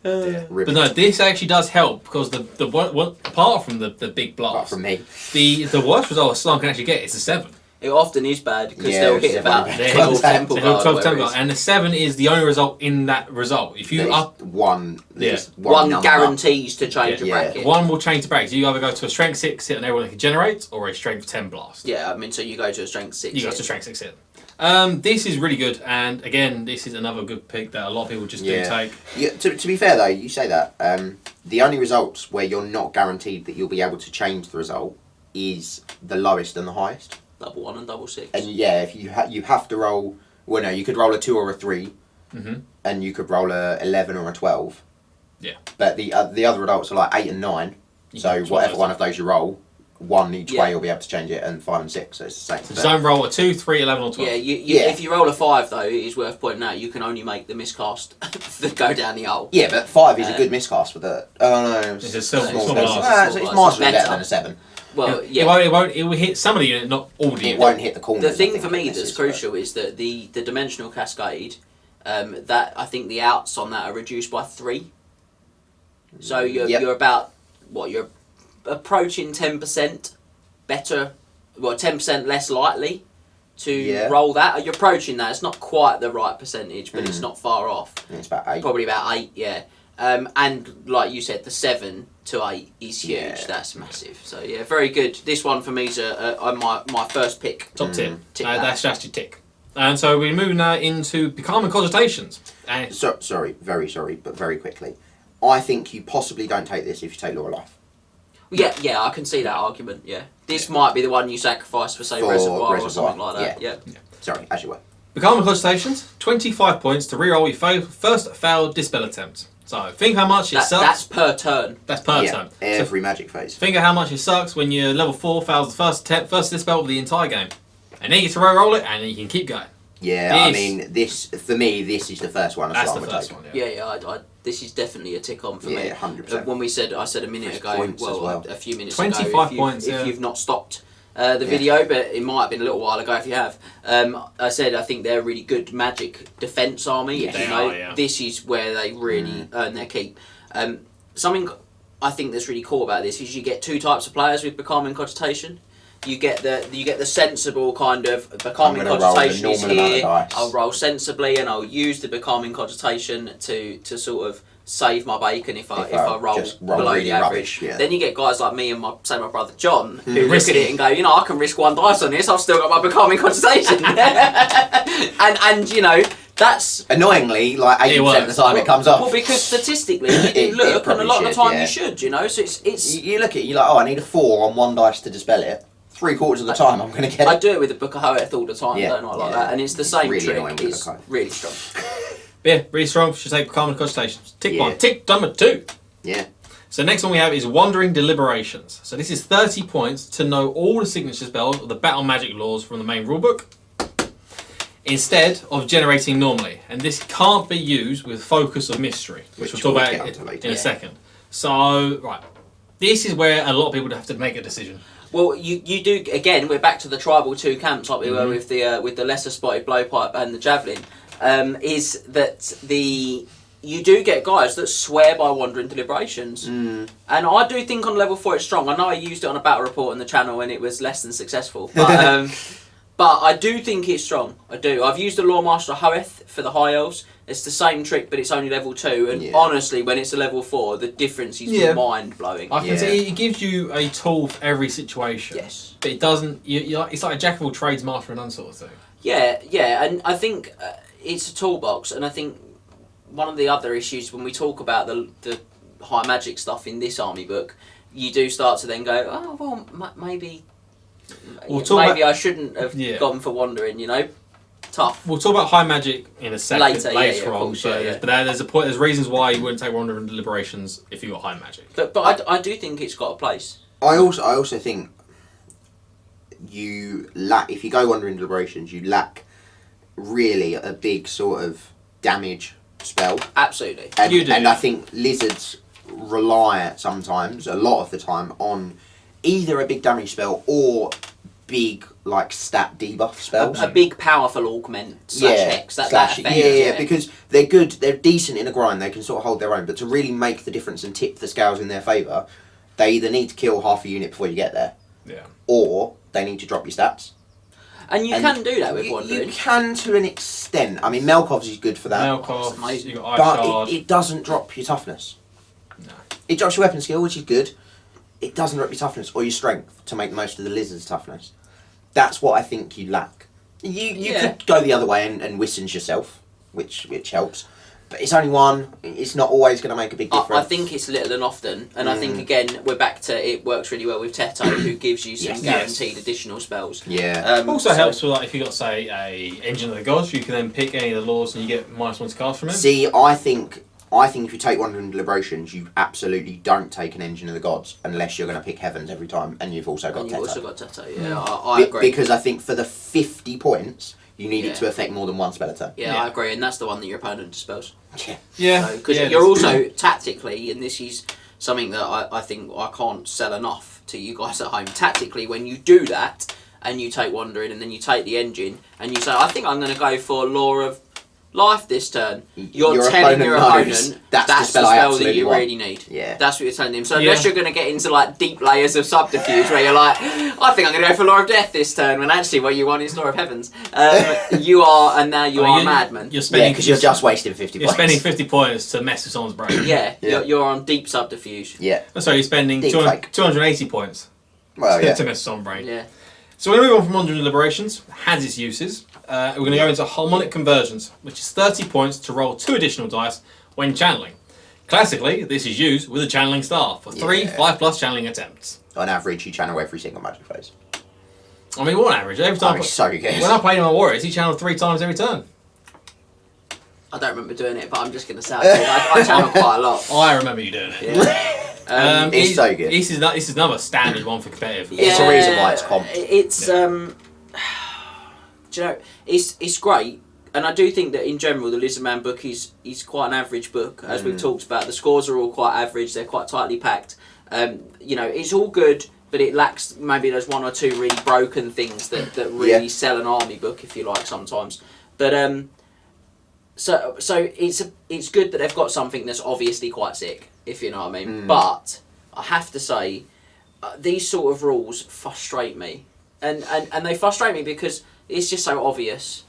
But no, this actually does help because the one apart from the big Apart blast, from me. the worst result a slime can actually get is a 7. It often is bad because Yeah, they'll which is hit about everyone- 12 Contact. temple They go guard, 12 whatever tempo, it is. and the 7 is the only result in that result. If you There's up one. There's One number. guarantees to change Yeah. a bracket. one will change the bracket. You either go to a strength 6 hit and everyone can generate, or a strength 10 blast. Yeah, I mean, so you go to a strength 6. You go to strength 6 hit. This is really good, and again, this is another good pick that a lot of people just do take. Yeah, to be fair though, you say that. The only results where you're not guaranteed that you'll be able to change the result is the lowest and the highest. Double 1 and double 6. And yeah, if you have to roll. Well, no, you could roll a 2 or a 3, and you could roll a 11 or a 12. Yeah. But the other results are like 8 and 9. You So can swap whatever those one up. of those you roll, 1 each Yeah. way you'll be able to change it, and 5 and 6. So it's the same. So But- don't roll a 2, 3, 11, or 12. Yeah, Yeah. if you roll a 5 though, it is worth pointing out you can only make the miscast that go down the hole. Yeah, but 5 is a good miscast for the. Oh no, It's a small small blast. blast. It's Small marginally blast. better than a 7. Well, It yeah. won't. It will hit some of the unit, not all the It unit. won't hit the corners. The I thing think, for me it that's misses, crucial is that the dimensional cascade, that I think the outs on that are reduced by 3. So you're about you're approaching 10% better, 10% less likely to roll that. You're approaching that. It's not quite the right percentage, but it's not far off. It's about 8. Probably about 8, yeah. And like you said, the 7 to 8 is huge. Yeah. That's massive. So yeah, very good. This one for me is my first pick. Top tip. Tick that. That's strategy tick. And so we're moving now into Becoming Cogitations. And Sorry, very sorry, but very quickly. I think you possibly don't take this if you take Law of Life. Yeah, I can see that argument. Yeah, this might be the one you sacrifice for say For Reservoir or Reservoir, something like that. Yeah. Sorry, as you were. Becoming Cogitations, 25 points to reroll your first failed dispel attempt. So think how much it sucks. That's per turn. That's per turn. Every magic phase. Think of how much it sucks when your level 4 fails the first attempt, first dispel of the entire game. And then you get to reroll it, and then you can keep going. Yeah, I mean, this for me, this is the first one. That's the first one. Yeah. This is definitely a tick on for me. Yeah, 100%. When I said a minute ago, a few minutes 25 ago, points, if you've not stopped the video, but it might have been a little while ago if you have. I said I think they're a really good magic defense army. Yeah, they are. This is where they really earn their keep. Something I think that's really cool about this is you get two types of players with Becalming Cogitation. You get the sensible kind of Becalming Cogitation is here. I'll roll sensibly and I'll use the Becalming Cogitation to sort of save my bacon if I roll below really the average. Rubbish, Then you get guys like me and my brother John who look at it and go, I can risk one dice on this. I've still got my Becalming Cogitation, and that's annoyingly like 80% of the time it comes off. Well, because statistically you do look, and a lot of the time you should, So it's you look at it, you're like, I need a 4 on one dice to dispel it. 3/4 of the time I'm going to get it. I do it with the Book of Hoeth all the time, don't I? Like that, and it's the same really trick. It's really strong. Yeah, really strong. Should take Becalming Cogitations. Tick 1. Tick number 2. Yeah. So next one we have is Wandering Deliberations. So this is 30 points to know all the signature spells of the Battle Magic laws from the main rulebook, instead of generating normally. And this can't be used with Focus of Mystery, which we'll talk about in a second. So, right. This is where a lot of people have to make a decision. Well, you do, again, we're back to the tribal two camps like we were with the lesser spotted blowpipe and the javelin, is that you do get guys that swear by Wandering Deliberations. And I do think on level 4 it's strong. I know I used it on a battle report on the channel and it was less than successful. But, but I do think it's strong. I do. I've used the Lawmaster Hoeth for the High Elves. It's the same trick, but it's only level 2. And honestly, when it's a level 4, the difference is mind-blowing. I can say it gives you a tool for every situation. Yes. But it doesn't... it's like a jack of all trades, master of none sort of thing. Yeah. And I think it's a toolbox. And I think one of the other issues when we talk about the high magic stuff in this army book, you do start to then go, oh, well, maybe I shouldn't have gone for Wandering, Tough. We'll talk about high magic in a second later on. Course, but there's a point. There's reasons why you wouldn't take Wandering Deliberations if you got high magic. But I do think it's got a place. I also think you lack, if you go Wandering Deliberations, you lack really a big sort of damage spell. Absolutely. And, you do. And I think lizards rely sometimes, a lot of the time, on either a big damage spell or big like stat debuff spells. A big powerful augment / hex. That effect. Yeah, because they're good, they're decent in a grind, they can sort of hold their own, but to really make the difference and tip the scales in their favour, they either need to kill half a unit before you get there, or they need to drop your stats. And you can do that with Wandering. You can to an extent. I mean, Melkov's is good for that. Melkov, you got Ice Shard. But it doesn't drop your toughness. No. It drops your weapon skill, which is good. It doesn't drop your toughness or your strength to make most of the lizard's toughness. That's what I think you lack. You could go the other way and Wissens yourself, which helps. But it's only one. It's not always going to make a big difference. I think it's little and often. And I think, again, we're back to it works really well with Teto, who gives you some guaranteed additional spells. Yeah. Also helps with, like, if you got, say, a Engine of the Gods, you can then pick any of the laws and you get -1 to cast from it. See, I think if you take Wandering Deliberations, you absolutely don't take an Engine of the Gods unless you're going to pick Heavens every time, and you've also got Teto. You've also got Teto, I agree. Because I think for the 50 points, you need it to affect more than one spell attack. Yeah, I agree, and that's the one that your opponent dispels. Yeah. Because you're also, tactically, and this is something that I think I can't sell enough to you guys at home, tactically, when you do that, and you take Wandering, and then you take the Engine, and you say, I think I'm going to go for Law of Life this turn, you're telling your opponent that's the spell that you really need. Yeah. That's what you're telling him. So unless you're going to get into like deep layers of subterfuge where you're like, I think I'm going to go for Law of Death this turn, when actually what you want is Law of Heavens. You are a madman. You're spending because you're just wasting 50 points. You're spending 50 points to mess with someone's brain. You're on deep subterfuge. Yeah. So you're spending 280 points to mess with someone's brain. Yeah. So we're going to move on from Wandering Deliberations, has its uses. We're going to go into Harmonic Conversions, which is 30 points to roll 2 additional dice when channeling. Classically, this is used with a channeling staff for 3 5+ channeling attempts. On average, you channel every single magic phase. I mean, what average? Every time. It's so good. When I played my Warriors, he channeled 3 times every turn. I don't remember doing it, but I'm just going to say I channel quite a lot. I remember you doing it. Yeah. It's so good. This is another standard one for competitive. It's a reason why it's comp. It's do you know, it's great, and I do think that in general the Lizardman book is quite an average book, as we've talked about. The scores are all quite average; they're quite tightly packed. You know, it's all good, but it lacks maybe there's 1 or 2 really broken things that really sell an army book, if you like, sometimes. But so it's good that they've got something that's obviously quite sick, if you know what I mean. But I have to say, these sort of rules frustrate me, and they frustrate me because it's just so obvious.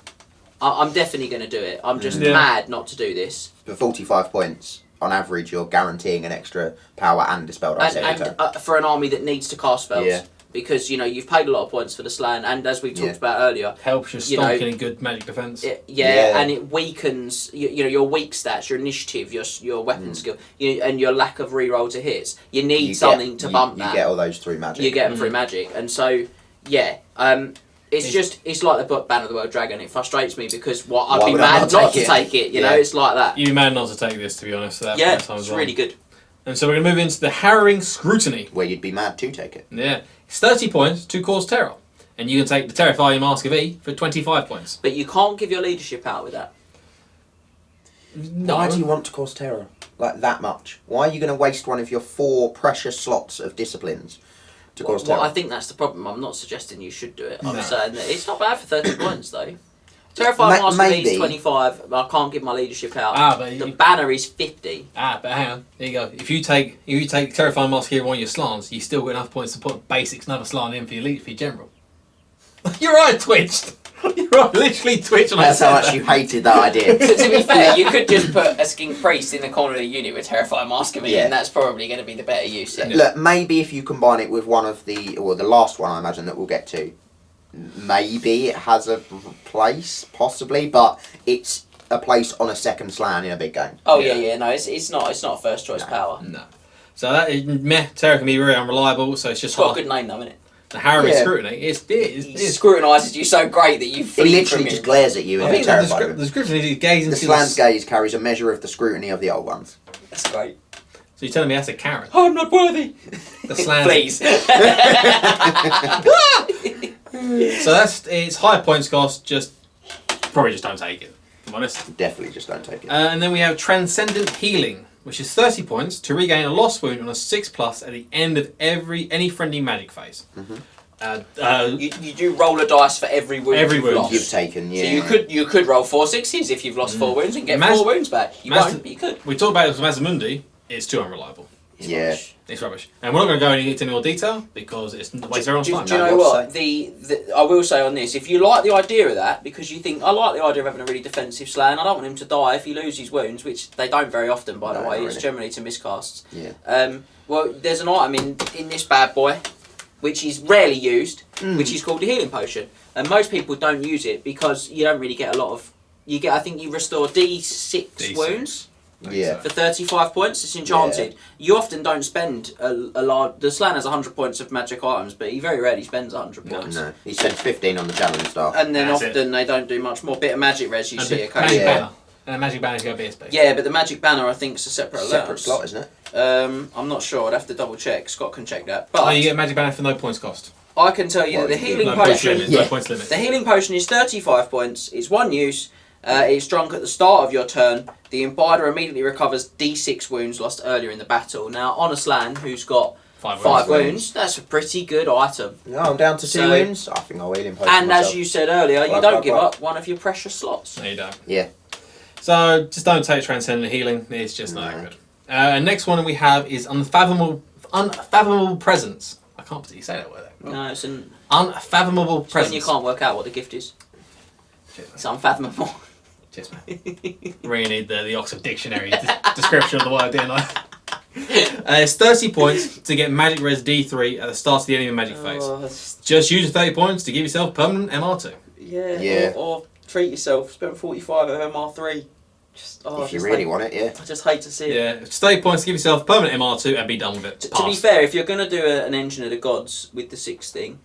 I'm definitely going to do it. I'm just mad not to do this. For 45 points, on average, you're guaranteeing an extra power and dispel dice every turn. And for an army that needs to cast spells. Because, you know, you've paid a lot of points for the slan, and as we talked about earlier... Helps you stonking in good magic defence. And it weakens, you know, your weak stats, your initiative, your weapon skill, and your lack of reroll to hits. You need something to bump that. You get all those through magic. You get them through magic. And so, it's like the book Banner of the World Dragon. It frustrates me because I'd be mad not to take it, you know, it's like that. You'd be mad not to take this, to be honest. So it's really good. And so we're going to move into the Harrowing Scrutiny. Where you'd be mad to take it. Yeah. It's 30 points to cause terror. And you can take the Terrifying Mask of E for 25 points. But you can't give your leadership out with that. No. Why do you want to cause terror? Like, that much? Why are you going to waste one of your 4 precious slots of disciplines to cause terror? Well, I think that's the problem. I'm not suggesting you should do it. I'm saying that it's not bad for 30 points, though. Terrifying Mask of E is 25, but I can't give my leadership out. The banner is 50. But hang on. There you go. If you take Terrifying Mask here on one of your slants, you still got enough points to put basics another slant in for your general. Your eye twitched. Your eye literally twitched. That's how much you hated that idea. To be fair, you could just put a skink priest in the corner of the unit with Terrifying Mask of E, and that's probably going to be the better use. Look, maybe if you combine it with one of the last one I imagine that we'll get to, maybe it has a place, possibly, but it's a place on a second slan in a big game. No, it's not a first choice power. No. So that is, terror can be very unreliable, so it's just got a good name though, isn't it? The Harrowing Scrutiny, it scrutinises you so great that you flee. It literally just glares at you and you're terrified. The scrutiny is gazing. The slan's gaze carries a measure of the scrutiny of the old ones. That's great. So you're telling me that's a carrot? I'm not worthy. The slan. Please. So it's high points cost. Probably just don't take it. If I'm honest. Definitely just don't take it. And then we have Transcendent Healing, which is 30 points to regain a lost wound on a 6+ at the end of any friendly magic phase. You do roll a dice for every wound. Lost. You've taken. So you could roll 4 6s if you've lost 4 wounds and get 4 wounds back. You won't, but you could. We talked about it with Mazamundi. It's too unreliable. It's rubbish. And we're not going to go into any more detail because it's wastes everyone's time. Do you know what? I will say on this, if you like the idea of that, because you think, I like the idea of having a really defensive slan, I don't want him to die if he loses wounds, which they don't very often, by the way. It's generally to miscasts. Well, there's an item in this bad boy, which is rarely used, which is called the Healing Potion. And most people don't use it because you don't really get a lot of... I think you restore D6 wounds. For 35 points, it's enchanted. You often don't spend a large... The slan has 100 points of magic items, but he very rarely spends 100 points. No, he spends 15 on the challenge staff. And then often they don't do much more. Bit of magic res you see occasionally. Banner. And a magic banner is going to be a space. Yeah, but the magic banner I think is a separate slot, isn't it? I'm not sure. I'd have to double check. Scott can check that. But you get a magic banner for no points cost. I can tell you that the healing potion... No points limit. The healing potion is 35 points. It's one use. It's drunk at the start of your turn. The imbider immediately recovers D6 wounds lost earlier in the battle. Now, on a slan who's got 5 wounds, that's a pretty good item. No, I'm down to 2 wounds. I think I'll healing potion And myself. as you said earlier, you don't give up one of your precious slots. No, you don't. Yeah. So, just don't take Transcendent Healing. It's just not that good. Next one we have is Unfathomable Presence. I can't particularly say that word. No, it's an... Unfathomable Presence. When you can't work out what the gift is. It's unfathomable. Cheers, man. Really need the Oxford Dictionary description of the word, didn't I? It's 30 points to get Magic Res D3 at the start of the enemy magic phase. Just use the 30 points to give yourself permanent MR2. Yeah. Or treat yourself. Spend 45 of MR3. If you really want it, I just hate to see it. Yeah, 30 points to give yourself permanent MR2 and be done with it. To be fair, if you're going to do an Engine of the Gods with the 6 thing,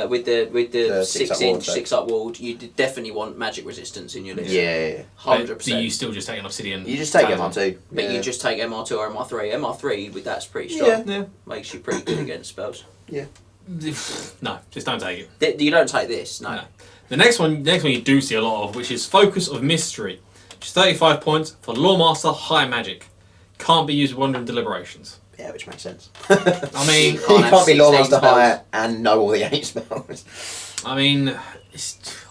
with the 6 inch, wall, 6 up walled, you definitely want magic resistance in your list. Yeah. 100%. Do you still just take an obsidian? You just take talisman? MR2. But you just take MR2 or MR3. MR3 with that's pretty strong. Yeah. Makes you pretty good against spells. No, just don't take it. You don't take this, no. No. The next one you do see a lot of, which is Focus of Mystery, which is 35 points for Lawmaster High Magic. Can't be used with Wandering Deliberations. Yeah, which makes sense. I mean, you can't be 16 Lawmaster spells. High and know all the 8 spells. I mean,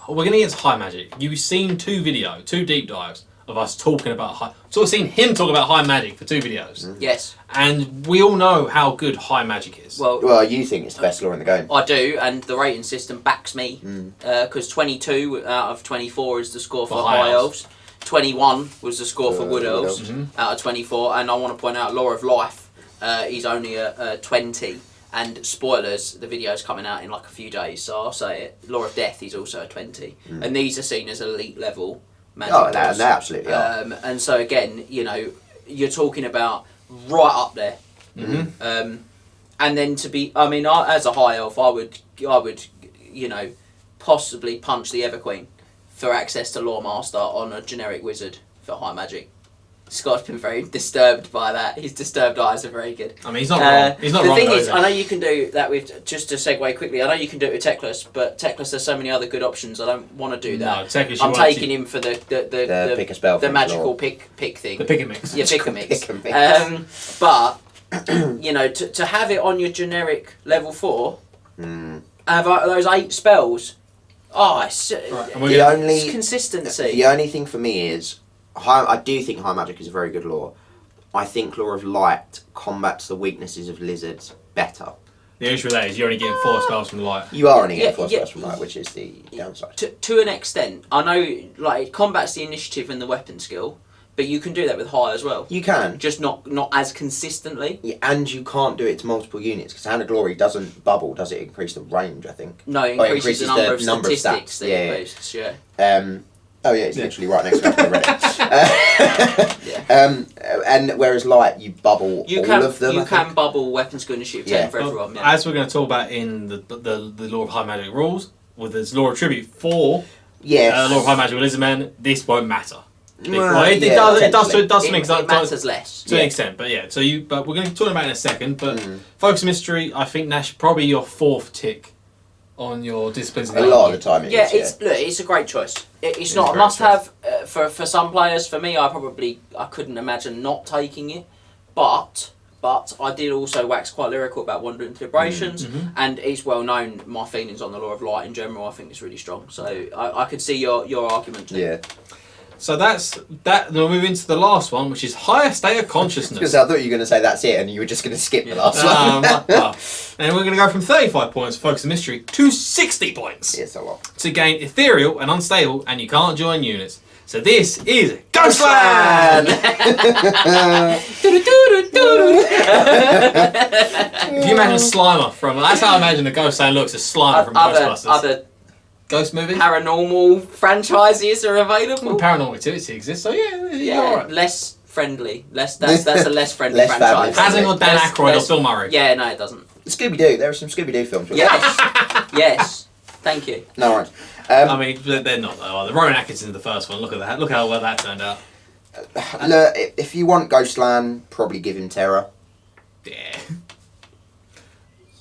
we're going against High Magic. You've seen two deep dives of us talking about seen him talk about High Magic for 2 videos. Yes. And we all know how good High Magic is. Well, you think it's the best law in the game. I do, and the rating system backs me. Because 22 out of 24 is the score for High Elves. 21 was the score for Wood Elves out of 24. And I want to point out Law of Life is only a 20. And spoilers, the video's coming out in like a few days, so I'll say it. Law of Death is also a 20. And these are seen as elite level magic. Oh, they absolutely are. And so again, you're talking about right up there. And then to be, as a high elf, I would, possibly punch the Everqueen for access to Lawmaster on a generic wizard for high magic. Scott's been very disturbed by that. His disturbed eyes are very good. I mean, he's not wrong. He's not the wrong. The thing though, is, is he? I know you can do that with, just to segue quickly, I know you can do it with Teclis, but Teclis has so many other good options. I don't want to do that. No, Teclis, I'm taking him for the pick a spell the from magical law. pick thing. The pick and mix. Yeah, pick and mix. Pick and mix. But to have it on your generic level 4, have those 8 spells. Oh, it's, Right, and it's consistency. The only thing for me is, I do think High Magic is a very good law. I think Law of Light combats the weaknesses of lizards better. The issue with that is you're only getting 4 spells from the light. You are only getting 4 yeah. spells from Light, which is the downside. To an extent, I know it combats the initiative and the weapon skill, but you can do that with High as well. You can. Just not as consistently. Yeah, and you can't do it to multiple units, because Hand of Glory doesn't bubble, does it? Increase the range, I think. No, it increases the number of statistics that it boosts, yeah. Oh yeah, it's literally right next to it. I read it. And whereas Light, you bubble all of them. You can bubble weapon skill initiative 10 for everyone. Yeah. As we're going to talk about in the Law of High Magic rules, with this Law of Tribute for Law of High Magic with Lizardmen, this won't matter. It does to an extent. It matters less. To an extent, but yeah. But we're going to talk about it in a second. But Focus Mystery, I think that's probably your 4th tick on your disciplines. A lot of the time, it's a great choice. It's not a must-have for some players. For me, I couldn't imagine not taking it, but I did also wax quite lyrical about Wandering Deliberations, and it's well known my feelings on the Law of Light in general. I think it's really strong, so I could see your argument too. Yeah. So that's that. Then we'll move into the last one, which is Higher State of Consciousness. Because I thought you were going to say that's it, and you were just going to skip the last one. And we're going to go from 35 points, Focus of Mystery, to 60 points. It's a lot. To gain Ethereal and Unstable, and you can't join units. So this is Ghostland! If you imagine Slimer from... That's how I imagine the Ghostland looks, as Slimer from Ghostbusters. Other Ghost movie? paranormal franchises are available. Well, Paranormal Activity exists, so you're alright. Less friendly. That's a less friendly Less franchise. Hasn't got Dan Aykroyd or Bill Murray. Yeah, no, it doesn't. Scooby-Doo. There are some Scooby-Doo films. Yes. Yes. Thank you. No worries. I mean, they're not though. The Rowan Atkinson's the first one. Look at that. Look how well that turned out. Look, if you want Ghostland, probably give him Terror. Yeah.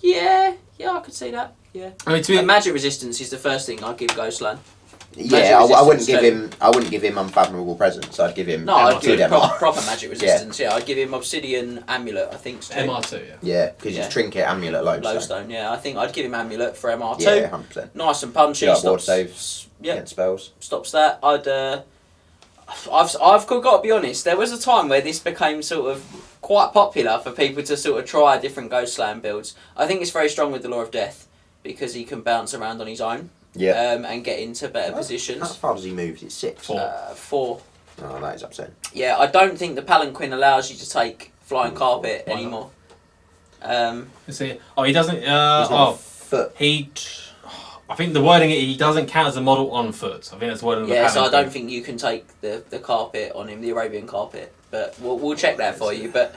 Yeah, I could see that. Yeah. I mean, to be Magic Resistance is the first thing I'd give Ghostland. Yeah, I wouldn't give him. I wouldn't give him Unfathomable Presence. I'd give him. No, I'd give him MR. proper Magic Resistance. Yeah, I'd give him Obsidian Amulet. I think. MR2, yeah. Yeah, because it's Trinket, Amulet, Lodestone. Yeah, I think I'd give him Amulet for MR2. Yeah, 100%. Nice and punchy. Yeah, ward saves. Against spells. Stops that. I've got to be honest. There was a time where this became sort of quite popular for people to sort of try different Ghostland builds. I think it's very strong with the Law of Death because he can bounce around on his own. Yeah. And get into better positions. How far does he move? It's 6. 4. Oh, that is upsetting. Yeah, I don't think the Palanquin allows you to take Flying Carpet anymore. See, he doesn't. He's not foot. I think the wording he doesn't count as a model on foot. I think that's the wording. Yeah, so I don't think you can take the carpet on him, the Arabian carpet. But we'll check that for you. But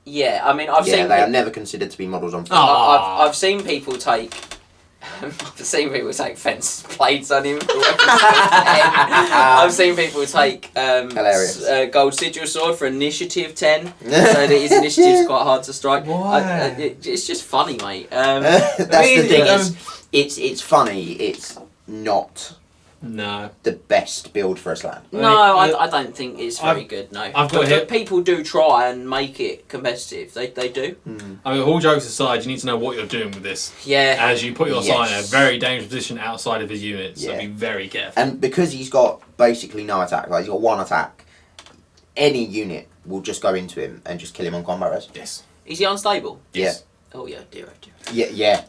Yeah, I mean, I've Yeah, seen they are never considered to be models on foot. Oh. I've seen people take. I've seen people take fence plates on him. I've seen people take Hilarious. gold sigil sword for initiative 10, so that his initiative's quite hard to strike. Why? It's just funny, mate. That's the thing. It's funny. It's not No. the best build for a slam. No, I don't think it's very good. No, I've got but people do try and make it competitive. They do. I mean, all jokes aside, you need to know what you're doing with this. Yeah. As you put your Yes. sign in a very dangerous position outside of his unit, so Yeah. be very careful. And because he's got basically no attack, like he's got one attack, any unit will just go into him and just kill him on combat res. Yes. Is he unstable? Yes. Oh yeah, dear, oh dear. Yeah.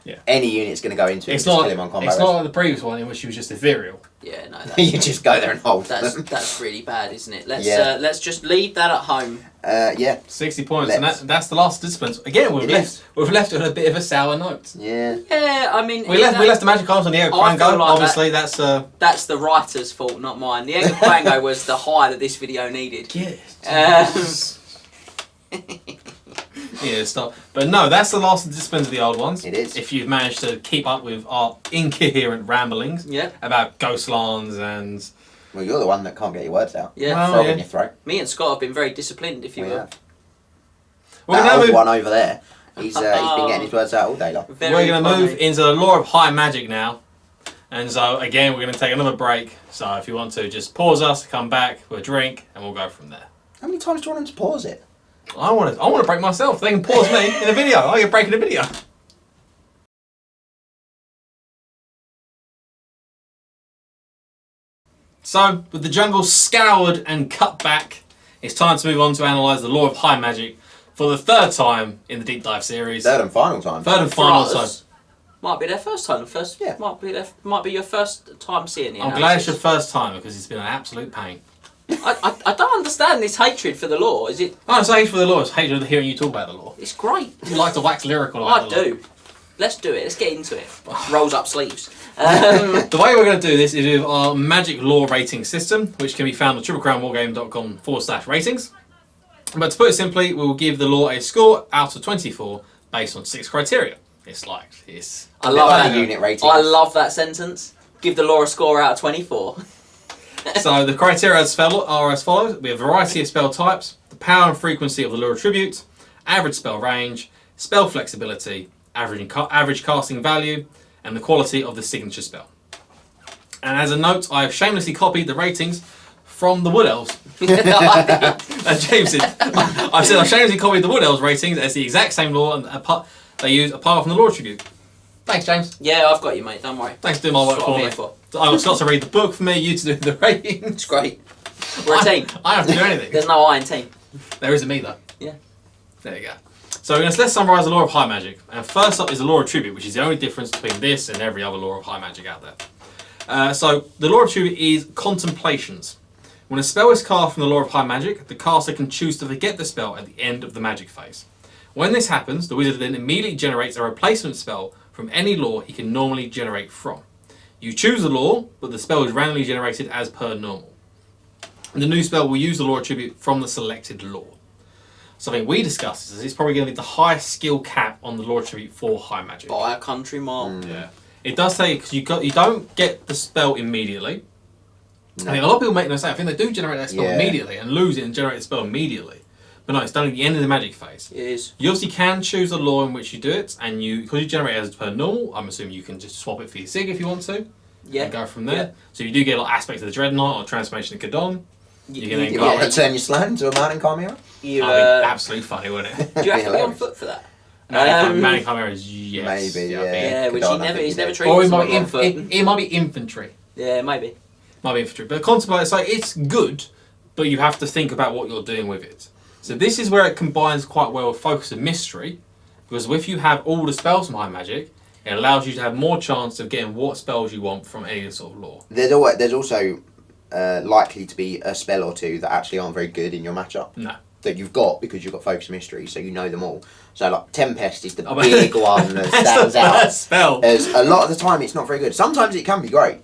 Yeah. Any unit's going to go into him and It's just not. kill him on combat It's res. not like the previous one in which he was just ethereal. Yeah, no, You just go there and hold them. that's really bad, isn't it? Let's Yeah. let's just leave that at home. Yeah. 60 points, Let's. and that's the last disciplines. Again, we've It left. is. We've left it on a bit of a sour note. Yeah. Yeah, I mean, We left the magic arms on the Egg of I feel Quango. like Obviously, that's That's the writer's fault, not mine. The Egg of Quango was the high that this video needed. yes. Yeah, stop. But no, that's the last of the disciplines of the old ones. It is. If you've managed to keep up with our incoherent ramblings Yeah, about Ghostlands and Well, you're the one that can't get your words out. yeah. Well, Frog yeah. in your throat. Me and Scott have been very disciplined, if you We will. have. we're That gonna old move. one over there, he's been getting his words out all day long. Very We're going to funny. move into the lore of high magic now. And so, again, we're going to take another break. So, if you want to, just pause us, come back, we'll drink, and we'll go from there. How many times do you want him to pause it? I want to break myself. They can pause me in a video. I get breaking a video. So, with the jungle scoured and cut back, it's time to move on to analyse the lore of high magic for the third time in the deep dive series. Third and final time. Third and For final us, time. might be their first time. Yeah. Might be your first time seeing it. I'm glad it's your first time because it's been an absolute pain. I don't understand this hatred for the law. Is it? Oh, it's hate for the law. It's hatred of hearing you talk about the law. It's great. You like to wax lyrical I about the law. do. Let's do it. Let's get into it. Rolls up sleeves. The way we're going to do this is with our magic law rating system, which can be found on triplecrownwargame.com/ratings. But to put it simply, we will give the law a score out of 24 based on 6 criteria. It's like this. I love Like that unit ratings. I love that sentence. Give the law a score out of 24. So the criteria are as follows. We have a variety of spell types, the power and frequency of the law attribute, average spell range, spell flexibility, average casting value, and the quality of the signature spell. And as a note, I have shamelessly copied the ratings from the Wood Elves. As James said, I've said I shamelessly copied the Wood Elves ratings as the exact same law and they use apart from the law attribute. Thanks, James. Yeah, I've got you, mate. Don't worry. Thanks for doing my work That's what for I'm me. here for. I've got to read the book for me, you to do the ratings. It's great. We're a team. I don't have to do anything. There's no I in team. There isn't me though. Yeah. There you go. So let's summarise the law of high magic. And first up is the law of tribute, which is the only difference between this and every other law of high magic out there. So the law of tribute is contemplations. When a spell is cast from the law of high magic, the caster can choose to forget the spell at the end of the magic phase. When this happens, the wizard then immediately generates a replacement spell from any law he can normally generate from. You choose the law, but the spell is randomly generated as per normal. And the new spell will use the law attribute from the selected law. Something we discussed is it's probably going to be the highest skill cap on the law attribute for high magic. By a country mile. Yeah, it does say because you don't get the spell immediately. No. I think a lot of people make the mistake. I think they do generate that spell Yeah. immediately and lose it and generate the spell immediately. But no, it's done at the end of the magic phase. It is. You obviously can choose the law in which you do it, and because you generate it as per normal, I'm assuming you can just swap it for your Sig if you want to, Yeah. and go from there. Yeah. So you do get like aspects of the Dreadnought or Transformation of Kadon. You can then You go might up. want to turn your slam to a mountain chimera. You, That'd be absolutely funny, wouldn't it? do you have to be on Hilarious. foot for that? Manic Chimera is yes. Maybe, I yeah. think. Yeah, which Kadon, he I never, think he's you never do. treated Or it as might, be on foot. it might be infantry. Yeah, maybe. Might be infantry. But contemplate, so it's good, but you have to think about what you're doing with it. So this is where it combines quite well with Focus and Mystery, because if you have all the spells from High Magic, it allows you to have more chance of getting what spells you want from any sort of lore. There's also likely to be a spell or two that actually aren't very good in your matchup. No. That you've got because you've got Focus and Mystery, so you know them all. So like Tempest is the Oh, but- big one that That's stands the out. first spell. As a lot of the time it's not very good. Sometimes it can be great.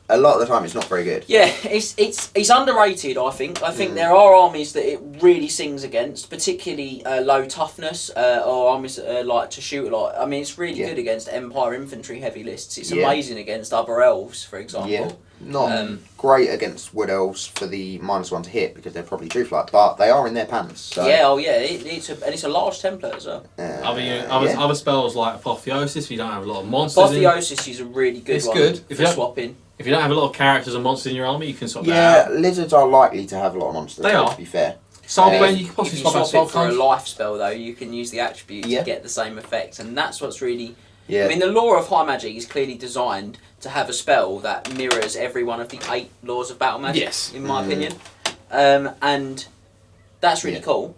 a lot of the time it's not very good. Yeah, it's underrated. I think there are armies that it really sings against, particularly low toughness or armies that like to shoot a lot. I mean, it's really good against Empire infantry heavy lists. It's amazing against other elves, for example. Yeah. Not great against wood elves for the -1 to hit because they're probably true flight, but they are in their pants. So. Yeah, it's a large template as well. Other spells like Apotheosis, if you don't have a lot of monsters. Apotheosis is a really good It's one. good. For swapping. If you don't have a lot of characters and monsters in your army, you can swap that Yeah, out. lizards are likely to have a lot of monsters. They are. To be fair. Soulbane, you can If possibly you swap out swap it for a Soulbane. life spell though, you can use the attribute Yeah. to get the same effect, and that's what's really. Yeah. I mean, the lore of high magic is clearly designed to have a spell that mirrors every one of the 8 laws of battle magic. Yes. In my opinion, and that's really cool.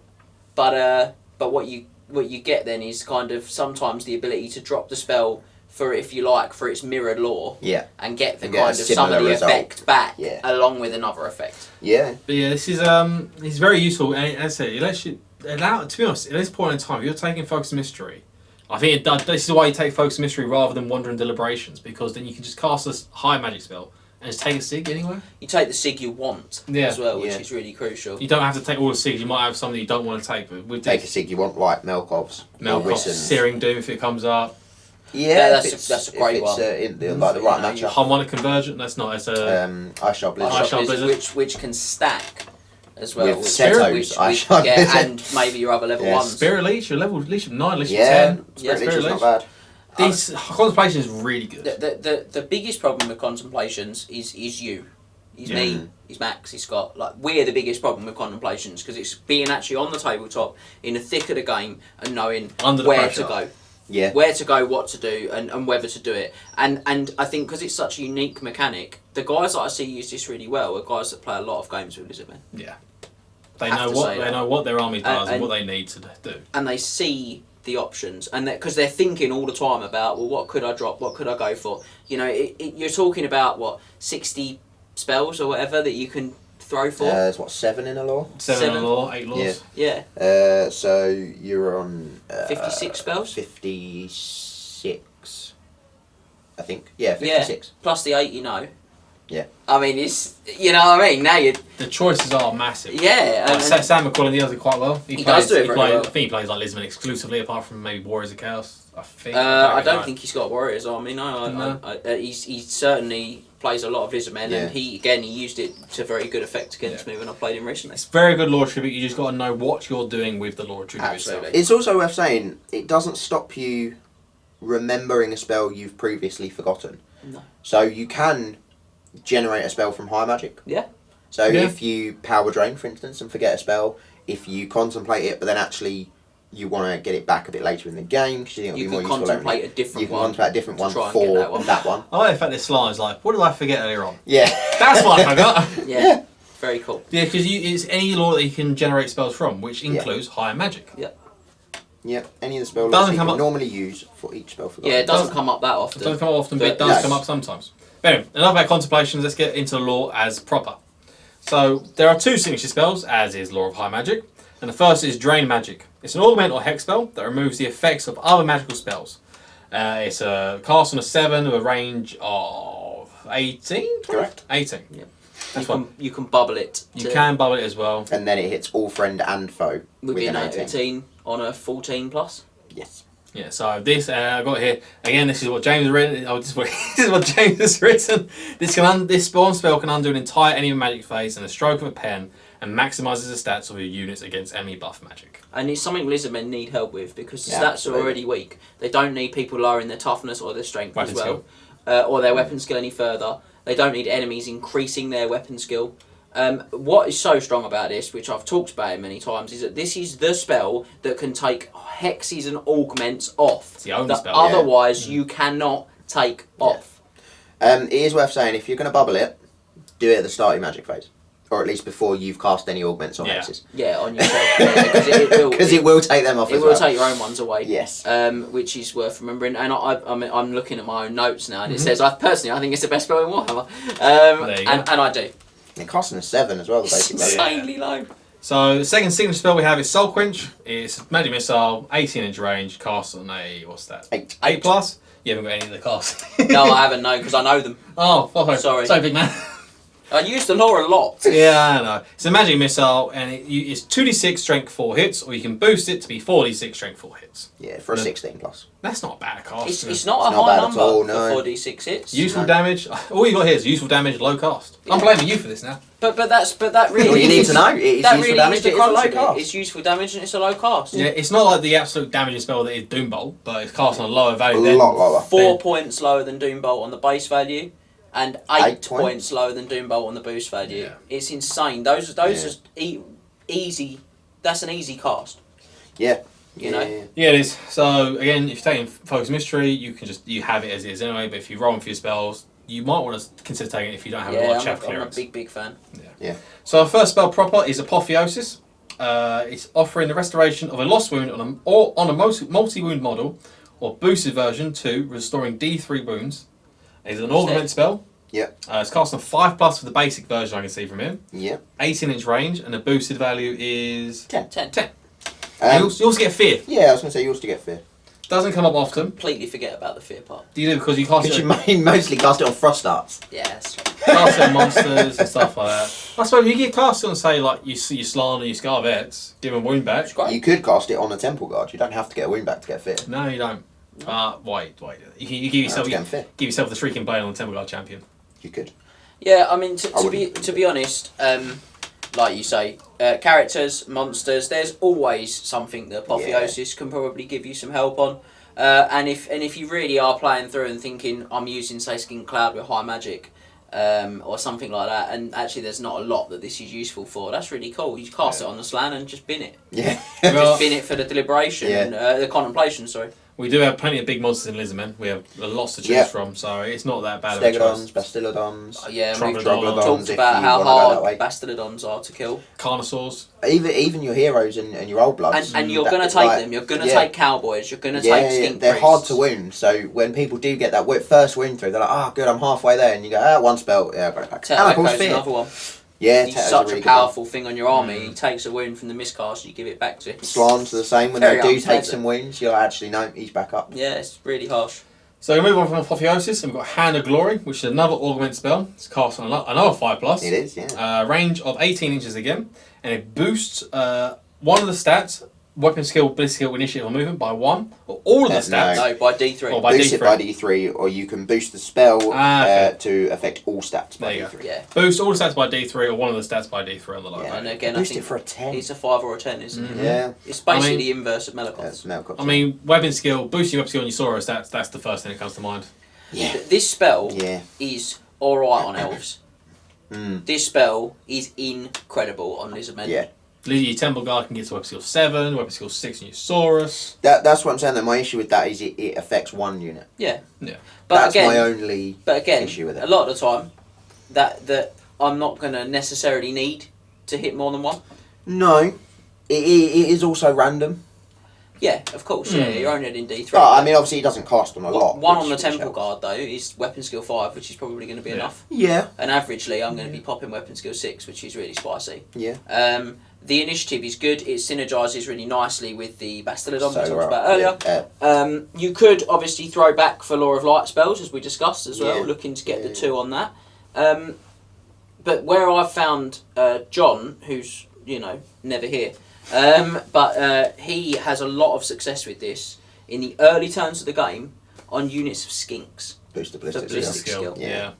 But what you get then is kind of sometimes the ability to drop the spell for, if you like, for its mirrored lore. Yeah. And get the And get a kind of some of the similar result. effect back Yeah. along with another effect. Yeah. But yeah, this is it's very useful, and as I say, it lets you allow. To be honest, at this point in time, if you're taking Focus Mystery, I think it does. This is why you take Focus Mystery rather than Wandering Deliberations, because then you can just cast this high magic spell and just take a sig anywhere. You take the sig you want as well, which is really crucial. You don't have to take all the sigs. You might have some that you don't want to take, but with Take a sig you want, like Melkov's. Searing Doom if it comes up. Yeah, that's a great one. In the, like the right matchup. Harmonic Convergent. That's not. It's a Ice Shard Blizzard. Ice Shard Blizzard. which can stack as well. With Seto's Ice Shard Blizzard. And maybe your other level ones. Spirit Leech. Your leech of 9, leech of Yeah, 10. Spirit Leech is not bad. This Contemplation is really good. The biggest problem with Contemplations is you. He's me, he's Max, he's Scott. Like, we're the biggest problem with Contemplations because it's being actually on the tabletop in the thick of the game and knowing where to go. Yeah. Where to go, what to do, and whether to do it. And I think because it's such a unique mechanic, the guys that I see use this really well are guys that play a lot of games with Lizardmen. Yeah. They know what their army does and what they need to do. And they see the options, and because they're thinking all the time about, well, what could I drop, what could I go for? You know, you're talking about 60 spells or whatever that you can throw for. There's 7 in a law. 7 in a law, 8 laws. Yeah. So you're on 56 spells. 56, I think. Yeah, 56. Yeah. Plus the 8, you know. Yeah. I mean, it's, you know what I mean. Now you. The choices are massive. Yeah. Like Sam McCullen, he does it quite well. He does do it very well. I think he plays like Lizardmen exclusively, apart from maybe Warriors of Chaos. I think. I don't think he's got Warriors Army. No. He certainly plays a lot of Lizardmen, and he used it to very good effect against me when I played him recently. It's very good lore tribute. You just got to know what you're doing with the lore tribute itself. It's also worth saying it doesn't stop you remembering a spell you've previously forgotten. No. So you can generate a spell from high magic. Yeah. So if you power drain, for instance, and forget a spell, if you contemplate it, but then actually you want to get it back a bit later in the game, because you think it'll be more useful. You can contemplate a different one. You can contemplate a different one for that one. I like the fact this slide's like, what did I forget earlier on? Yeah. That's what I forgot. Yeah. Very cool. Yeah, because it's any lore that you can generate spells from, which includes higher magic. Yeah. Yeah, any of the spell lists you can normally use for each spell forgotten. Yeah, it doesn't come up that often. It doesn't come up often, but it does come up sometimes. But anyway, enough about contemplations, let's get into the lore as proper. So, there are 2 signature spells, as is Lore of High Magic, and the first is Drain Magic. It's an augment or hex spell that removes the effects of other magical spells. It's a cast on a 7 with a range of 18? Correct. 18. Yeah. That's you can bubble it. You can bubble it as well. And then it hits all friend and foe with within an 18 on a 14 plus. Yes. Yeah, so this I've got here again. This is what James has written. This is what James has written. This spawn spell can undo an entire enemy magic phase in a stroke of a pen and maximises the stats of your units against enemy buff magic. And it's something Lizardmen need help with because the stats are already weak. They don't need people lowering their toughness or their strength as well, or their weapon skill any further. They don't need enemies increasing their weapon skill. What is so strong about this, which I've talked about it many times, is that this is the spell that can take hexes and augments off. It's the only that spell. Otherwise, you cannot take off. It is worth saying, if you're going to bubble it, do it at the start of your magic phase. Or at least before you've cast any augments or hexes. Yeah, on yourself. Because it will take them off It will take your own ones away. Yes. Which is worth remembering. And I'm looking at my own notes now, and it says, I think it's the best spell in Warhammer. And I do. It costs a 7 as well, basically. It's insanely low. So the second signature spell we have is Soul Quench. It's magic missile, 18-inch range, cast on a 8. 8 plus. You haven't got any of the cars. No, I haven't, no, because I know them. Oh, fuck. Sorry. Sorry, big man. I use the lore a lot. Yeah, I know. It's a magic missile, and it's 2d6 strength 4 hits, or you can boost it to be 4d6 strength 4 hits. Yeah, for a 16 plus. That's not a bad cast. It's not a not high bad at number all, for no. 4d6 hits. Useful damage. All you got here is useful damage, low cost. I'm Yeah. blaming you for this now. But that really All you need is- to know is that useful really damage, is the it is a crux low of it. cast. It's useful damage and it's a low cast. Yeah, it's not like the absolute damaging spell that is Doombolt, but it's cast on a lower value. A lot lower. 4 points lower than Doombolt on the base value, and 8 8 points lower than Doombolt on the boost value. Yeah. It's insane. Those are easy. That's an easy cast. Yeah. You know? Yeah, it is. So again, if you're taking Focus Mystery, you have it as it is anyway. But if you're rolling for your spells, you might want to consider taking it if you don't have a lot of chaff I'm a clearance. big fan. Yeah. So our first spell proper is Apotheosis. It's offering the restoration of a lost wound on a multi-wound model, or boosted version to restoring D3 wounds. It's an augment spell. Yeah. It's cast on 5+ for the basic version I can see from here. Yeah. 18-inch range, and the boosted value is 10. you also get fear. Yeah, I was going to say you also get fear. Doesn't come up often. Completely forget about the fear part. Do you do because you cast Because it, you mostly cast it on frost darts. Yeah, that's right. cast it on monsters and stuff like that. I suppose you get cast it on, say, like your Slann or your Scarvets, give them wound back. It's great. You could cast it on a temple guard. You don't have to get a wound back to get fear. No, you don't. Wait. You give yourself getting fit. give yourself the Shrieking Blade on the Temple Guard Champion. You could. Yeah, I mean, I to be honest, like you say, characters, monsters. There's always something that Apotheosis can probably give you some help on. And if you really are playing through and thinking I'm using, say, Skin Cloud with high magic, or something like that, and actually there's not a lot that this is useful for, that's really cool. You cast it on the Slann and just bin it. Yeah. Well, Just bin it for the deliberation, the contemplation. Sorry. we do have plenty of big monsters in Lizardmen. We have lots to choose Yeah. from, so it's not that bad of a Stegodons, choice. Bastillodons. Yeah, and we've Troglodons, talked if about you how wanna go that hard way. Bastillodons are to kill. Carnosaurs. Even your heroes and your old bloods. And you're that- going to take like, them. You're going to yeah. take cowboys. You're going to Yeah, take skink they're priests. hard to wound. So when people do get that first wound through, they're like, "Oh, good, I'm halfway there," and you go, "One spell, yeah, I've got it back." And of course, Tetero's fear. another one. Yeah, He's Tetero's such really a good one. powerful thing on your army. He takes a wound from the miscast, you give it back to him. Slans are the same. When Very they do take unpleasant. some wounds, you're actually no, he's back up. Yeah, it's really harsh. So we move on from Apotheosis, and we've got Hand of Glory, which is another augment spell. It's cast on another 5+. It is, yeah. Range of 18 inches again, and it boosts one of the stats, weapon skill, bliss skill, initiative, or movement by 1, or all of the stats. No, by D3. Or by Boost it D3. by D3, or you can boost the spell Okay. to affect all stats by There you go. D3. Yeah. Boost all the stats by D3, or one of the stats by D3 on the low Yeah, And value. again, Boost I it think for a 10. it's a 5 or a 10, isn't it? Yeah, It's basically I mean- the inverse of Melicos. that's Melkor. I mean, weapon skill, boosting weapon skill on your Saurus, that's the first thing that comes to mind. yeah, This spell yeah. is alright on elves. Mm. This spell is incredible on Lizardmen. Yeah. Your Temple Guard can get to weapon skill 7, weapon skill 6 in your Saurus. That's what I'm saying. That my issue with that is it affects one unit. Yeah. Yeah. But That's again, my only issue with it. a lot of the time, that I'm not going to necessarily need to hit more than one. No, it is also random. Yeah, of course. Yeah, you're only in D3. But I mean, obviously, it doesn't cost on a lot. One on the which Temple helps. Guard, though, is weapon skill 5, which is probably going to be Yeah. enough. Yeah, And averagely, I'm going to be popping weapon skill 6, which is really spicy. yeah. The initiative is good. It synergises really nicely with the Bastillodon we talked right, about earlier. yeah, You could obviously throw back for Law of Light spells, as we discussed as well, Yeah. looking to get the Yeah. 2 on that. But where I've found John, who's, never here, but he has a lot of success with this in the early turns of the game on units of skinks. Boost the The ballistic ballistic skill. skill. Yeah.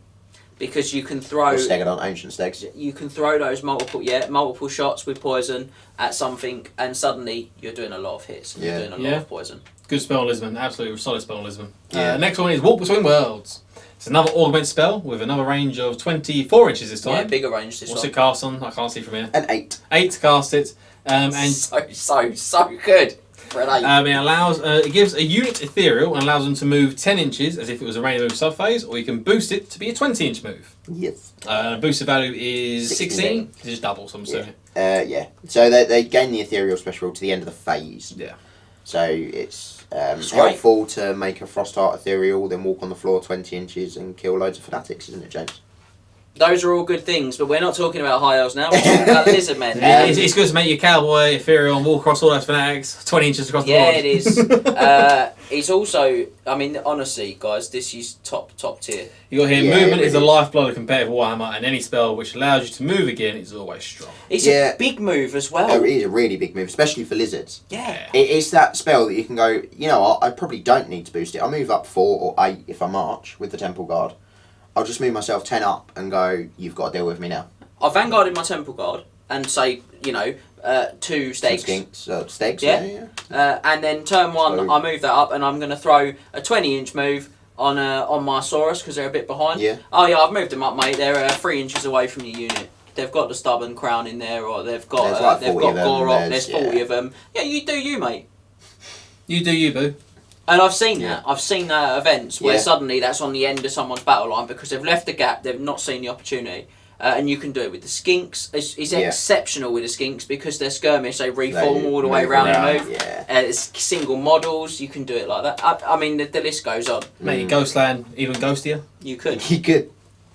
Because you can Or throw... Stegodon, ancient stegs. You can throw those multiple shots with poison at something, and suddenly you're doing a lot of hits. And Yeah. You're doing a lot of poison. Good spell on Lisbon, absolutely solid spell on Lisbon. Yeah. Next one is Walk Between Worlds. It's another augment spell with another range of 24 inches this Yeah, time. bigger range this What's one. it cast on? I can't see from here. An 8. 8 to cast it. And So good for an 8. it allows, it gives a unit ethereal and allows them to move 10 inches as if it was a range move subphase, or you can boost it to be a 20-inch move. Yes. Boosted value is 16. 16. It's just double, so I'm assuming. Yeah. So they gain the ethereal special rule to the end of the phase. Yeah. So it's That's helpful to make a Frostheart ethereal, then walk on the floor 20 inches and kill loads of fanatics, isn't it, James? Those are all good things, but we're not talking about high elves now. We're talking about Lizardmen. Yeah, it's good to make your cowboy, ethereal, and walk across all those fanatics 20 inches across the board. Yeah, it is. It's also, I mean, honestly, guys, this is top tier. You got here, Yeah, movement it is the really lifeblood of competitive Warhammer, and any spell which allows you to move again is always strong. It's Yeah. a big move as well. It is a really big move, especially for lizards. Yeah. It's that spell that you can go, you know what, I probably don't need to boost it. I'll move up 4 or 8 if I march with the Temple Guard. I'll just move myself 10 up and go, you've got to deal with me now. I vanguarded my Temple Guard and say, 2 stegs. Stegs, Yeah. yeah. And then turn 1, So- I move that up and I'm going to throw a 20-inch move on my Saurus because they're a bit behind. Yeah. Oh yeah, I've moved them up, mate. They're 3 inches away from your unit. They've got the stubborn crown in there, or they've got There's like they've 40 got of them, Gorok. There's there's- 40 of them. Yeah, you do you, mate. You do you, boo. And I've seen Yeah. that. I've seen that at events where Yeah. suddenly that's on the end of someone's battle line because they've left the gap, they've not seen the opportunity. And you can do it with the skinks. It's Yeah. exceptional with the skinks because they're skirmish, they reform all the way move around and move. Yeah. It's single models, you can do it like that. I mean, the list goes on. Make your Ghostland even ghostier. You could. You could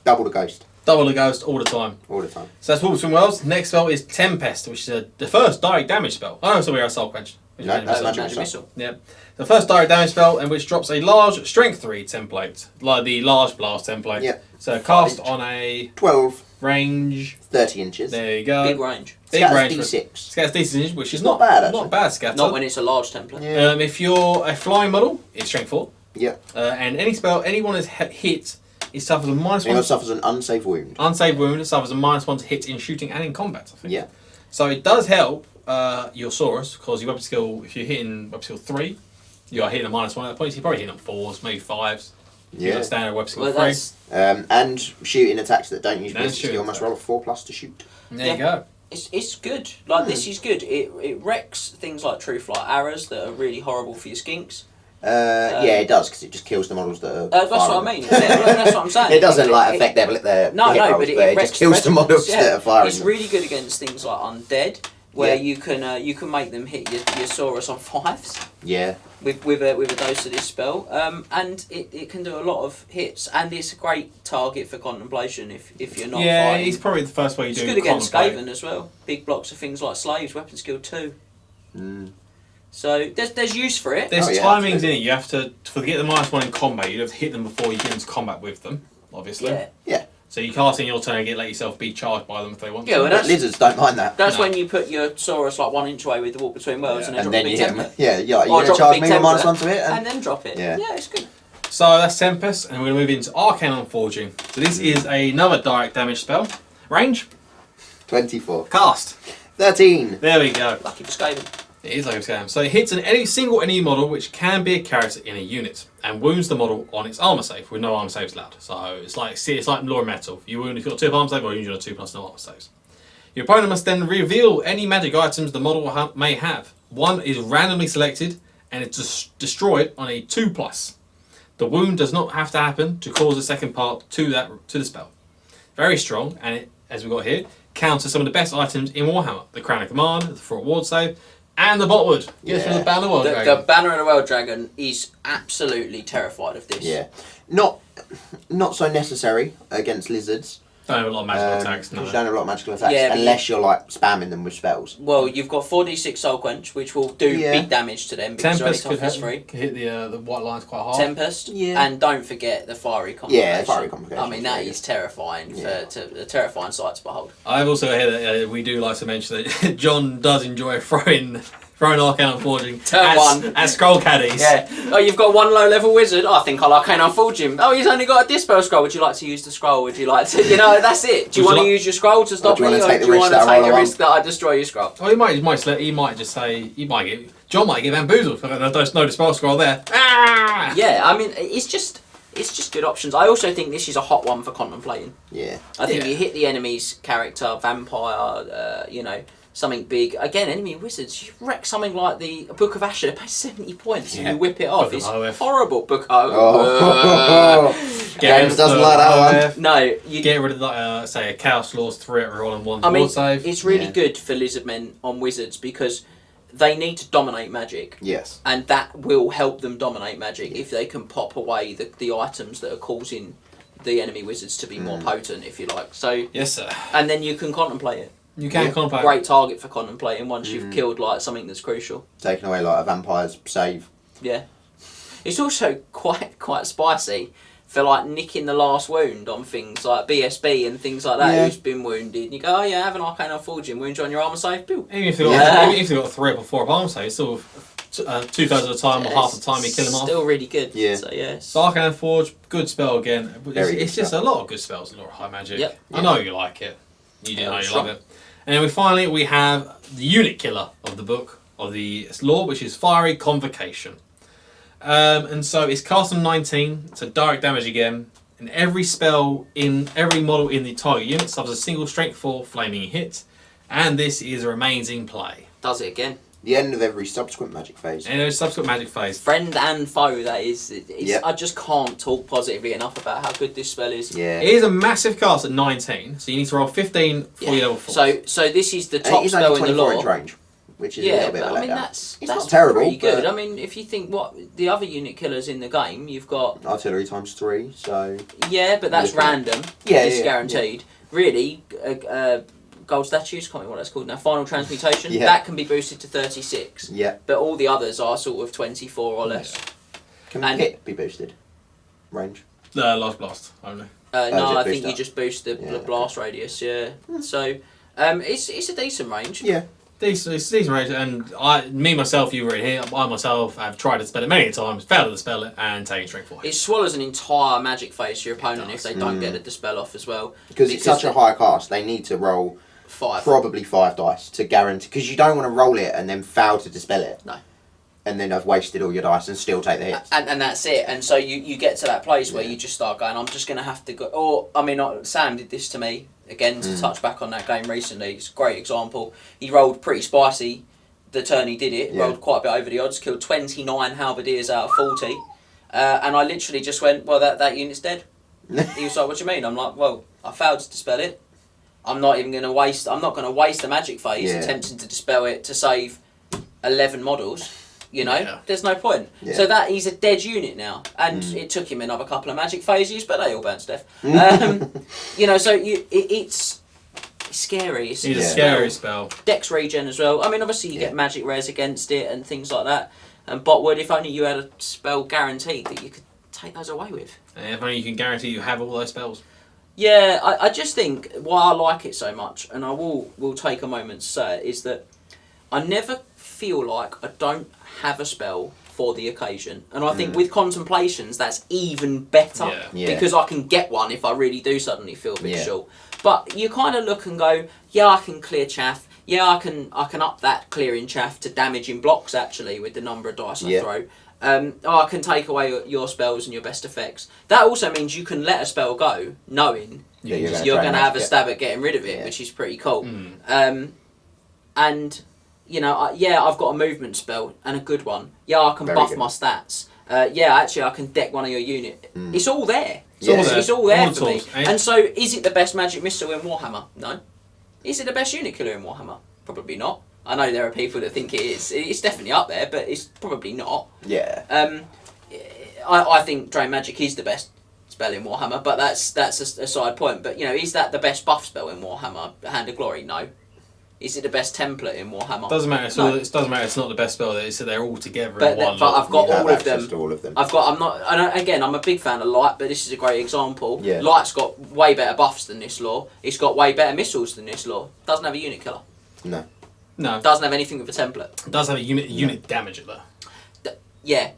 double the ghost Double the ghost all the time. all the time. So that's Wolves from Wells. Next spell is Tempest, which is the first direct damage spell. Oh, so we are Soul Quench. which is No, an that's missile. magic missile. Yeah. The first direct damage spell, and which drops a large Strength 3 template, like the Large Blast template. Yeah. So cast on a 12, range. 30 inches. There you go. Big range. Big Scatters range. D6. Scatters D6, which is Not bad, actually. Not bad scatter. Not when it's a large template. Yeah. If you're a flying model, it's Strength 4. Yeah. And any spell anyone has hit, it suffers a -1. Anyone suffers an unsafe wound. Unsaved wound, it suffers a -1 to hit in shooting and in combat, I think. Yeah. So it does help your Saurus, because your weapon skill, if you're hitting weapon skill 3, you are hitting a -1 at that point. So you're probably hitting on 4s, maybe 5s. You've got Yeah. a standard weapon skill Well, 3. that's, And shooting attacks that don't use And ballistic shooting skill must attack. roll a 4+ to shoot. There you go. it's good. Like, this is good. It wrecks things like True Flight arrows that are really horrible for your skinks. Yeah, it does, because it just kills the models that are. That's what I firing mean. them. That's what I'm saying. It doesn't affect their No, hit no, rolls, but it it wrecks just kills the models yeah. that are firing It's them. really good against things like undead, where Yeah. you can make them hit your Saurus on 5s Yeah. with a dose of this spell, and it can do a lot of hits, and it's a great target for contemplation if you're not Yeah, fighting. it's probably the first way you It's do good against contemplate. Skaven as well. Big blocks of things like slaves, weapon skill 2. Mm. So there's use for it. There's Oh, yeah, timings in absolutely. it. You have to get the -1 in combat, you have to hit them before you get into combat with them, obviously. Yeah. So you cast in your turn and let yourself be charged by them if they want Yeah, to. well, But lizards don't mind that. That's No. when you put your Saurus like 1 inch away with the walk between worlds, and then And drop then a you big hit template. them. Yeah, you're Or going drop to a charge big me with template. -1 to it? And then drop it. Yeah. Yeah, it's good. So that's Tempest, and we're going to move into Arcane Forging. So this is another direct damage spell. Range, 24. cast. 13. There we go. Lucky for Skaven. It is like a scam. So it hits any single enemy model which can be a character in a unit and wounds the model on its armor save with no armor saves allowed. So it's like Law of Metal. If you've got 2 armor save, or you got 2 plus no armor saves. Your opponent must then reveal any magic items the model may have. One is randomly selected and it's destroyed on a 2+. The wound does not have to happen to cause a second part to the spell. Very strong, and it, as we got here, counters some of the best items in Warhammer: the Crown of Command, the Fraught Ward Save, and the Botwood. Yes, from the Yeah. Banner World The Dragon. Banner of the World Dragon is absolutely terrified of this. Yeah. Not so necessary against lizards. Don't have a lot of magical attacks. No. You don't have a lot of magical attacks Yeah, but unless you're like spamming them with spells. Well, you've got 4d6 Soul Quench, which will do Yeah. big damage to them because Tempest they're only could toughness free. hit the white lines quite hard. Tempest, Yeah. and don't forget the fiery complication. Yeah, fiery complication I mean, is that very is terrifying Yeah. a terrifying sight to behold. I've also heard that we do like to mention that John does enjoy throwing Arcane Forging Turn one. at Scroll Caddies. Yeah. Oh, you've got one low level wizard. I think I'll Arcane Unfold him. Oh, he's only got a Dispel Scroll. Would you like to use the scroll? Would you like to? That's it. Do you Would want you to use your scroll to stop do you me, wanna or take do the you risk want to that I take the roll risk that I destroy your scroll? Well, he might just say John might get bamboozled. There's no Dispel Scroll there. Ah! Yeah, I mean, it's just good options. I also think this is a hot one for contemplating. Yeah. I think Yeah. you hit the enemy's character, vampire, something big. Again, enemy wizards, you wreck something like the Book of Asher, pay 70 points Yeah. and you whip it off. Book of It's OF. horrible. Book Oh. James doesn't like that one. No, you Get rid of say a Chaos Law's 3 at roll and 1 I mean, ward save. it's really Yeah. good for Lizardmen on wizards because they need to dominate magic. Yes. And that will help them dominate magic if they can pop away the items that are causing the enemy wizards to be more potent, if you like. So Yes, sir. and then you can contemplate it. You can contemplate. Great target for contemplating once you've killed like something that's crucial. Taking away like a vampire's save. Yeah, it's also quite spicy for like nicking the last wound on things like BSB and things like that. Yeah. Who's been wounded? And you go, oh yeah, have an arcane forging wound on your armor save. Pew. Even if you've got 3 or 4 arm saves, still 2/3 of the time or half the time you kill him off. Still really good. Yeah. So yeah. Arcane Forge, good spell again. Very It's good just a spell. lot of good spells in Lore of High Magic. Yep. I know you like it. You do Yeah, know you strong. love it. And then finally we have the unit killer of the book, of the lore, which is Fiery Convocation. And so it's cast on 19, so direct damage again. And every spell in every model in the target unit suffers a single strength 4 flaming hit. And this remains in play. Does it again. The end of every subsequent magic phase. And there's subsequent magic phase. Friend and foe, that is. Yep. I just can't talk positively enough about how good this spell is. Yeah. It is a massive cast at 19, so you need to roll 15 for your level 4. So this is the And top it is spell only in the 24 lore. inch range, which is a Yeah, little bit but of a I mean letdown. that's not terrible, pretty good. but- I mean, if you think what the other unit killers in the game, you've got Artillery times 3, so... yeah, but that's Yeah. random. Yeah, it's yeah, guaranteed. Really, gold statues. Can't remember what that's called now. Final transmutation. Yeah. That can be boosted to 36. Yeah. But all the others are sort of 24 or less. Can And- hit be boosted? Range? Last blast only. No, is it I boost think you up? just boost the Yeah, blast radius. Yeah. So it's a decent range. Yeah. It's decent range, and myself, you were in here. I myself have tried to spell it many times, failed to spell it, and taken strength 4 It hits. swallows an entire magic phase to your opponent if does. they don't get the dispel off as well. Because it's such a high cast, they need to roll 5. probably 5 dice to guarantee... Because you don't want to roll it and then fail to dispel it. No. And then I've wasted all your dice and still take the hits. And that's it. And so you get to that place where you just start going, I'm just going to have to go... Or, I mean, Sam did this to me, again, to touch back on that game recently. It's a great example. He rolled pretty spicy the turn he did it. Yeah. Rolled quite a bit over the odds. Killed 29 halberdiers out of 40. And I literally just went, well, that unit's dead. He was like, what do you mean? I'm like, well, I failed to dispel it. I'm not even going to waste... I'm not going to waste a magic phase attempting to dispel it to save 11 models. You know, there's no point. Yeah. So he's a dead unit now, and it took him another couple of magic phases, but they all burnt to death. You know, so it's scary. It's It's a scary spell. Dex regen as well. I mean, obviously you get magic rares against it and things like that. And Botwood, if only you had a spell guaranteed that you could take those away with. And if only you can guarantee you have all those spells. Yeah, I just think why I like it so much, and I will take a moment to say it, is that I never feel like I don't have a spell for the occasion. And I think with Contemplations, that's even better. Yeah. Because I can get one if I really do suddenly feel a bit Yeah. short. But you kind of look and go, yeah, I can clear chaff. Yeah, I can up that clearing chaff to damaging blocks, actually, with the number of dice I throw. I can take away your spells and your best effects. That also means you can let a spell go, knowing Yeah, you're going to have a it. stab at getting rid of it, Yeah. which is pretty cool. And, you know, I've got a movement spell, and a good one. Yeah, I can Very buff good. my stats. Yeah, actually, I can deck one of your unit. It's all there. Yeah. It's all there All for me. tools, eh? And so, is it the best magic missile in Warhammer? No. Is it the best unit killer in Warhammer? Probably not. I know there are people that think it is. It's definitely up there, but it's probably not. Yeah. I think Drain Magic is the best spell in Warhammer, but that's a side point. But, you know, is that the best buff spell in Warhammer? Hand of Glory? No. Is it the best template in Warhammer? Doesn't matter. It doesn't matter. It's not the best spell. It's that they're all together in one. But I've got You have all of access them. to all of them. Again, I'm a big fan of Light, but this is a great example. Yeah. Light's got way better buffs than this lore. It's got way better missiles than this lore. Doesn't have a unit killer. No. No. Doesn't have anything with a template. It does have a unit damager though. Yeah,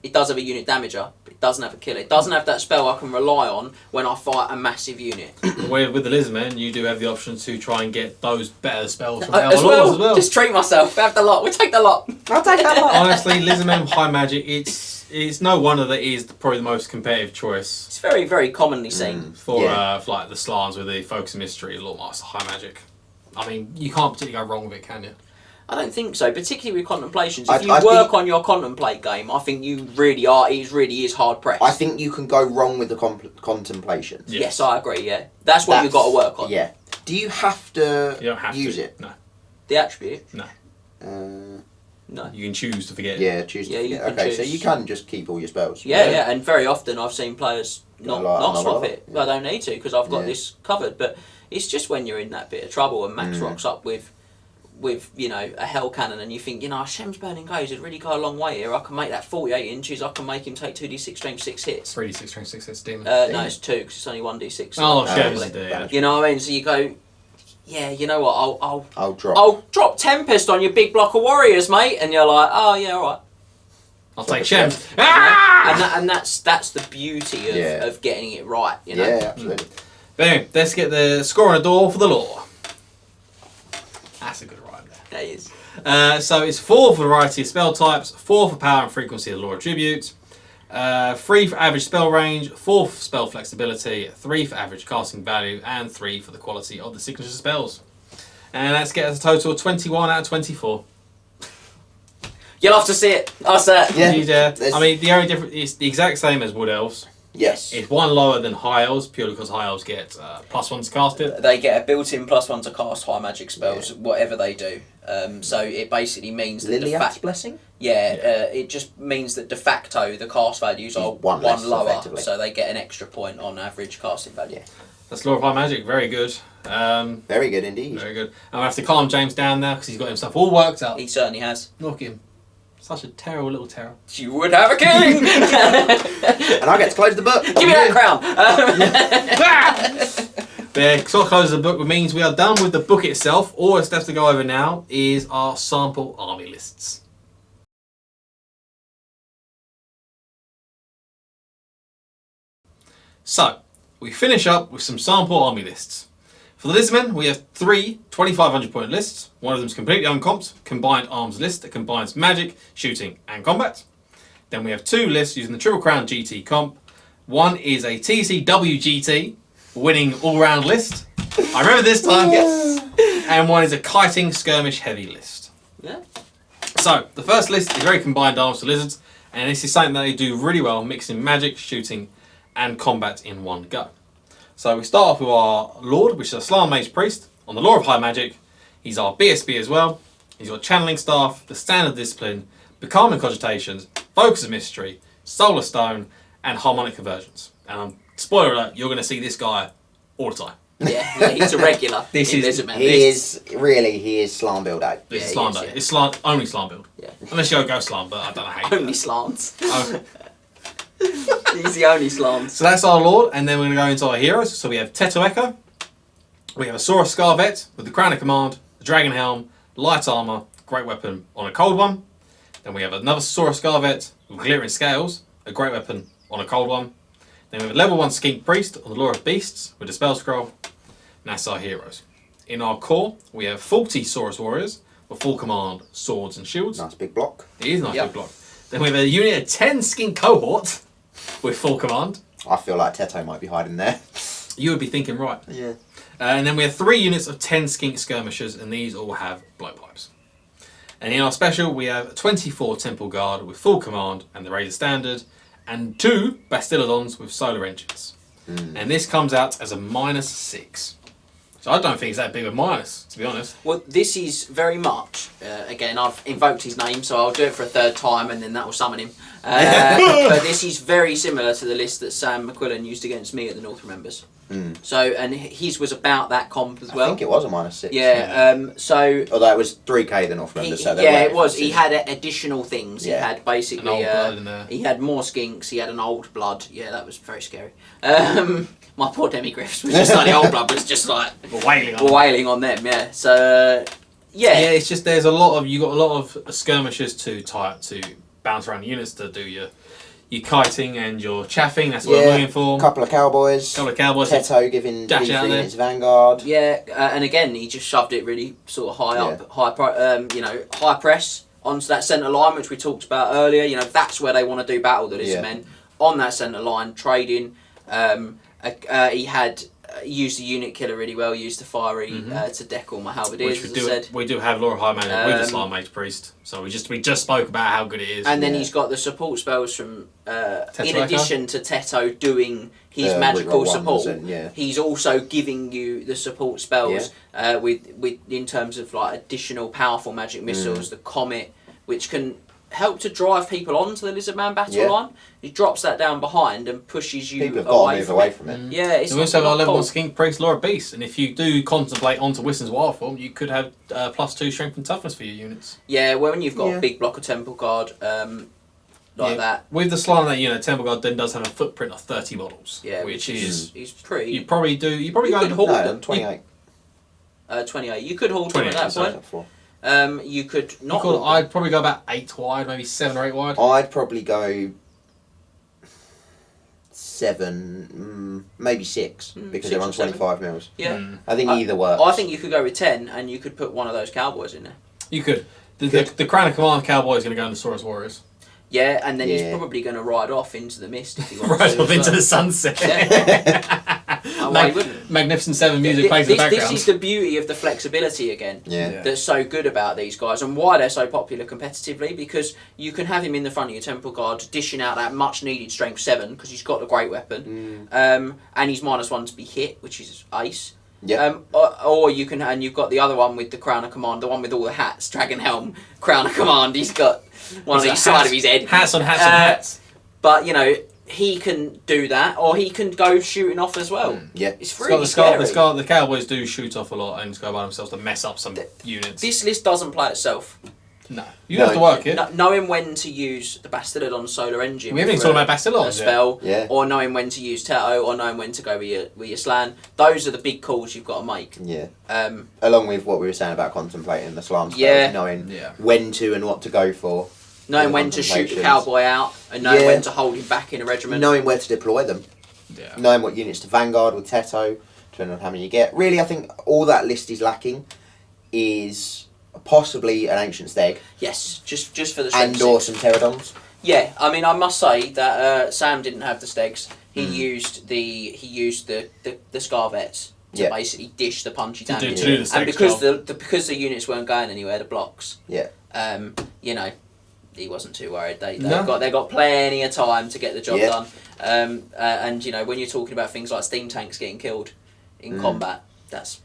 it does have a unit damager, but it doesn't have a killer. It doesn't have that spell I can rely on when I fight a massive unit. With the Lizardmen, you do have the option to try and get those better spells from As other well, lords as well. just treat myself. Have the lot. We'll take the lot. I'll take that one. Honestly, Lizardmen High Magic, it's no wonder that it is probably the most competitive choice It's very, very commonly seen. for Yeah. for like the Slans with the Focus and Mystery, Lord Master High Magic. I mean, you can't particularly go wrong with it, can you? I don't think so, particularly with Contemplations. I If you think- work on your Contemplate game, I think you really are. It really is hard pressed. I think you can go wrong with the contemplations. Yeah. Yes, I agree. Yeah, that's what you've got to work on. Yeah. Do you have to You don't have use to. it? No. The attribute. No. No. You can choose to forget. Yeah, choose. Yeah, you can okay, so choose. you can just keep all your spells. Yeah, and very often I've seen players not Like, swap another, it. yeah. I don't need to because I've got Yeah. this covered. But it's just when you're in that bit of trouble and Max rocks up with you know a hell cannon and you think, you know, Hashem's burning glaze would really go a long way here. I can make that 48 inches. I can make him take 2d6 strength 6 hits. 3d6 strength 6 hits demon. No, it's 2 because it's only 1d6. Oh, so Shem's probably. yeah. You know what I mean? So you go, yeah, you know what? I'll drop. I'll drop Tempest on your big block of warriors, mate. And you're like, oh yeah, all right. I'll take Shem's. You know? And that's the beauty of getting it right. You know. Yeah, absolutely. But anyway, let's get the score on the door for the lore. That's a good rhyme there. That is. So it's 4 for variety of spell types, 4 for power and frequency of lore attributes, 3 for average spell range, 4 for spell flexibility, 3 for average casting value, and 3 for the quality of the signature spells. And let's get us a total of 21 out of 24. You'll have to see it. I'll say it. Yeah. I mean, the only difference is the exact same as Wood Elves. Yes. It's 1 lower than High Elves, purely because High Elves get +1 to cast it. They get a built-in +1 to cast high magic spells, whatever they do. So it basically means that Liliath's Blessing? it just means that de facto the cast values are one one less, lower, effectively. so they get an extra point on average casting value. That's Lore of High Magic, very good. Very good indeed. Very good. And I have to calm James down now because he's got himself all worked up. He certainly has. Look at him. Such a terrible little terror. You would have a king! Give And I get to close the book. me that crown! Yeah, sort of closes the book, which means we are done with the book itself. All that's left to go over now is our sample army lists. So, we finish up with some sample army lists. For the Lizardmen, we have 3 2,500 point lists. One of them is completely uncomped, combined arms list that combines magic, shooting, and combat. Then we have 2 lists using the Triple Crown GT comp. One is a TCW GT, winning all-round list. I remember this time. Yes. And one is a kiting skirmish heavy list. Yeah. So, the first list is very combined arms for lizards, and this is something that they do really well, mixing magic, shooting, and combat in one go. So we start off with our Lord, which is a Slan Mage Priest. On the Lore of High Magic, he's our BSB as well. He's got Channeling Staff, the Standard Discipline, Becalming Cogitations, Focus of Mystery, Solar Stone, and Harmonic Conversions. And spoiler alert, you're going to see this guy all the time. Yeah, he's a regular. This in is- Lizardmen. He is Slan build out. This Yeah, is Slan he is, though. yeah. It's Slan, only Slan build. Yeah. Unless you go Slan, but I don't know how you do Only that. slants. Oh. He's the only slants. So that's our Lord, and then we're going to go into our heroes. So we have Teto Echo, we have a Saurus Scarvet with the Crown of Command, the Dragon Helm, Light Armour, Great Weapon on a cold one. Then we have another Saurus Scarvet with Glittering Scales, a Great Weapon on a cold one. Then we have a level 1 Skink Priest on the Lore of Beasts with the Spell Scroll. And that's our heroes. In our core, we have 40 Saurus Warriors with full command, swords and shields. Nice big block. It is a nice Yep. big block. Then we have a unit of 10 Skink Cohort with full command. I feel like Teto might be hiding there. You would be thinking right. Yeah. And then we have 3 units of 10 Skink Skirmishers, and these all have blowpipes. And in our special, we have 24 Temple Guard with full command and the Razor Standard, and 2 Bastillodons with solar engines. And this comes out as a -6. So I don't think it's that big of a minus, to be honest. Well, this is very much, again, I've invoked his name, so I'll do it for a third time and then that will summon him. But this is very similar to the list that Sam McQuillan used against me at the North Remembers. So, and his was about that comp as well. I think it was a -6. Yeah, so... Although it was 3k the North Remember, so there yeah, were it was. He differences. had additional things. Yeah. He had basically... An old blood in there. He had more skinks, he had an old blood. Yeah, that was very scary. My poor Demigriffs was just like the old blood was just like wailing on them, yeah. So, Yeah, it's just there's a lot of, you got a lot of skirmishers to bounce around units to do your kiting and your chaffing. That's what I'm looking for. Couple of cowboys. Couple of cowboys. Teto giving Dash these out there. units Vanguard. Yeah, and again, he just shoved it really sort of high up, high press onto that centre line, which we talked about earlier. You know, that's where they want to do battle, the Lizardmen. On that centre line, trading. He had used the unit killer really well, used the fiery to deck all my halberdiers, Which as I said. we do have Lore of High Magic with the Slar Mage Priest. So we just spoke about how good it is. And then he's got the support spells from, in Echo? addition to Teto doing his The magical reroll ones support, and, yeah. he's also giving you the support spells with in terms of like additional powerful magic missiles, the Comet, which can help to drive people onto the Lizardman battle Yeah. line. He drops that down behind and pushes you People have got to move away it. from it. Yeah, it's We also have our not level cool. 1 Skink Priest Law of Beast, and if you do contemplate onto Wiston's Wild Form, you could have +2 strength and toughness for your units. Yeah, well, when you've got Yeah. a big block of Temple Guard like that, With the slot on that unit, Temple Guard then does have a footprint of 30 models. yeah, which is pretty. you probably do. You probably You go could haul No, them. 28. 28. You could haul them at 28, that sorry. point. You could not. Cool. haul them. I'd probably go about 8 wide, maybe 7 or 8 wide. I'd probably go 7, maybe 6, because 6 they're or on 7. 25 mils. Yeah. Mm. I think either works. I think you could go with 10, and you could put one of those cowboys in there. You could. The Crown of Command Cowboy is going to go into Saurus Warriors. Yeah, and then he's Yeah. probably going to ride off into the mist if he wants Right to. off as into well. the sunset. Oh, why wouldn't? Magnificent 7 music plays in the This background. is the beauty of the flexibility again. Yeah. That's so good about these guys and why they're so popular competitively, because you can have him in the front of your Temple Guard dishing out that much needed strength 7 because he's got the great weapon, and he's -1 to be hit, which is ace. Yeah. Or you can, and you've got the other one with the Crown of Command, the one with all the hats, Dragon Helm, Crown of Command. He's got one on each side of his head. Hats on hats on hats. But you know he can do that, or he can go shooting off as well. Yeah. It's really The Cowboys do shoot off a lot and just go by themselves to mess up some units. This list doesn't play itself. No. You have to work it. Knowing when to use the Bastillodon Solar Engine. We haven't even for talked about Bastillodons a spell, yet. Yeah. or knowing when to use Teto, or knowing when to go with your Slan. Those are the big calls you've got to make. Yeah. Um, Along with what we were saying about contemplating the slam spells, Yeah. knowing Yeah. when to and what to go for. knowing Yeah, when to shoot the contemplations. cowboy out, and knowing Yeah. when to hold him back in a regiment. Knowing where to deploy them. Yeah. Knowing what units to vanguard with Teto, depending on how many you get. Really, I think all that list is lacking is possibly an Ancient Steg Yes, just for the strength and or six. some Pterodons. Yeah, I mean, I must say that Sam didn't have the Stegs. He Mm. used the Scarvets to Yeah. basically dish the punchy To damage. do the And Steg because job. because the units weren't going anywhere, the blocks. Yeah. You know, he wasn't too worried. They No. got plenty of time to get the job Yeah. done. And you know, when you're talking about things like steam tanks getting killed in combat, that's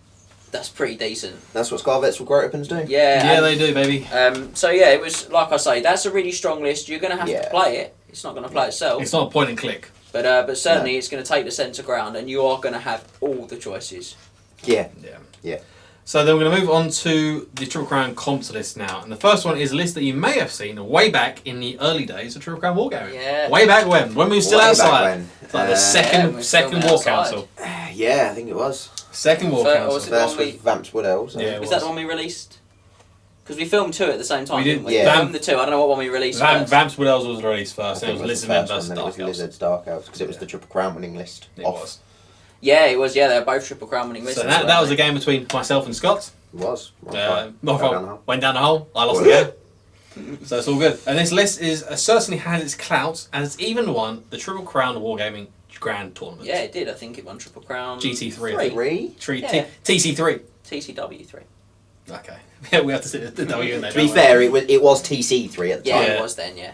pretty decent. That's what Scarvets with Great Weapons do. Yeah. Yeah, and, they do, baby. so yeah, it was like I say, that's a really strong list. You're going to have Yeah. to play it. It's not going to play itself. It's not a point and click. But certainly it's going to take the centre ground, and you are going to have all the choices. Yeah. Yeah. Yeah. So then we're going to move on to the Triple Crown comps list now. And the first one is a list that you may have seen way back in the early days of Triple Crown Wargaming. Yeah. Way back when we were still Way back outside. when. It's like the Yeah, second we're second filming War outside. Council. Yeah, I think it was. Second War Or Council. was it First one with Vamps Wood Elves. Yeah, it Was that the one we released? Because we filmed 2 at the same time, We did, didn't we? yeah. We filmed the 2. I don't know what one we released first. Vamps Wood Elves was released I first. And think it was the Lizardmen first one, versus then it was Dark the Elves. Lizards Dark Elves, because it was Yeah. the Triple Crown winning list. It off. was. Yeah, it was. Yeah, they were both Triple Crown winning lists. So that was a game between myself and Scott. It was. Right, Went down the hole. I lost Well, again. So it's all good. And this list is certainly has its clout, and it's even won the Triple Crown Wargaming Grand Tournament. Yeah, it did. I think it won Triple Crown. GT3, I think. Three. TC3. TCW3. Okay. Yeah, we have to sit the W in there. To be don't we? fair, it was TC3 at the Yeah, time. it was then. Yeah.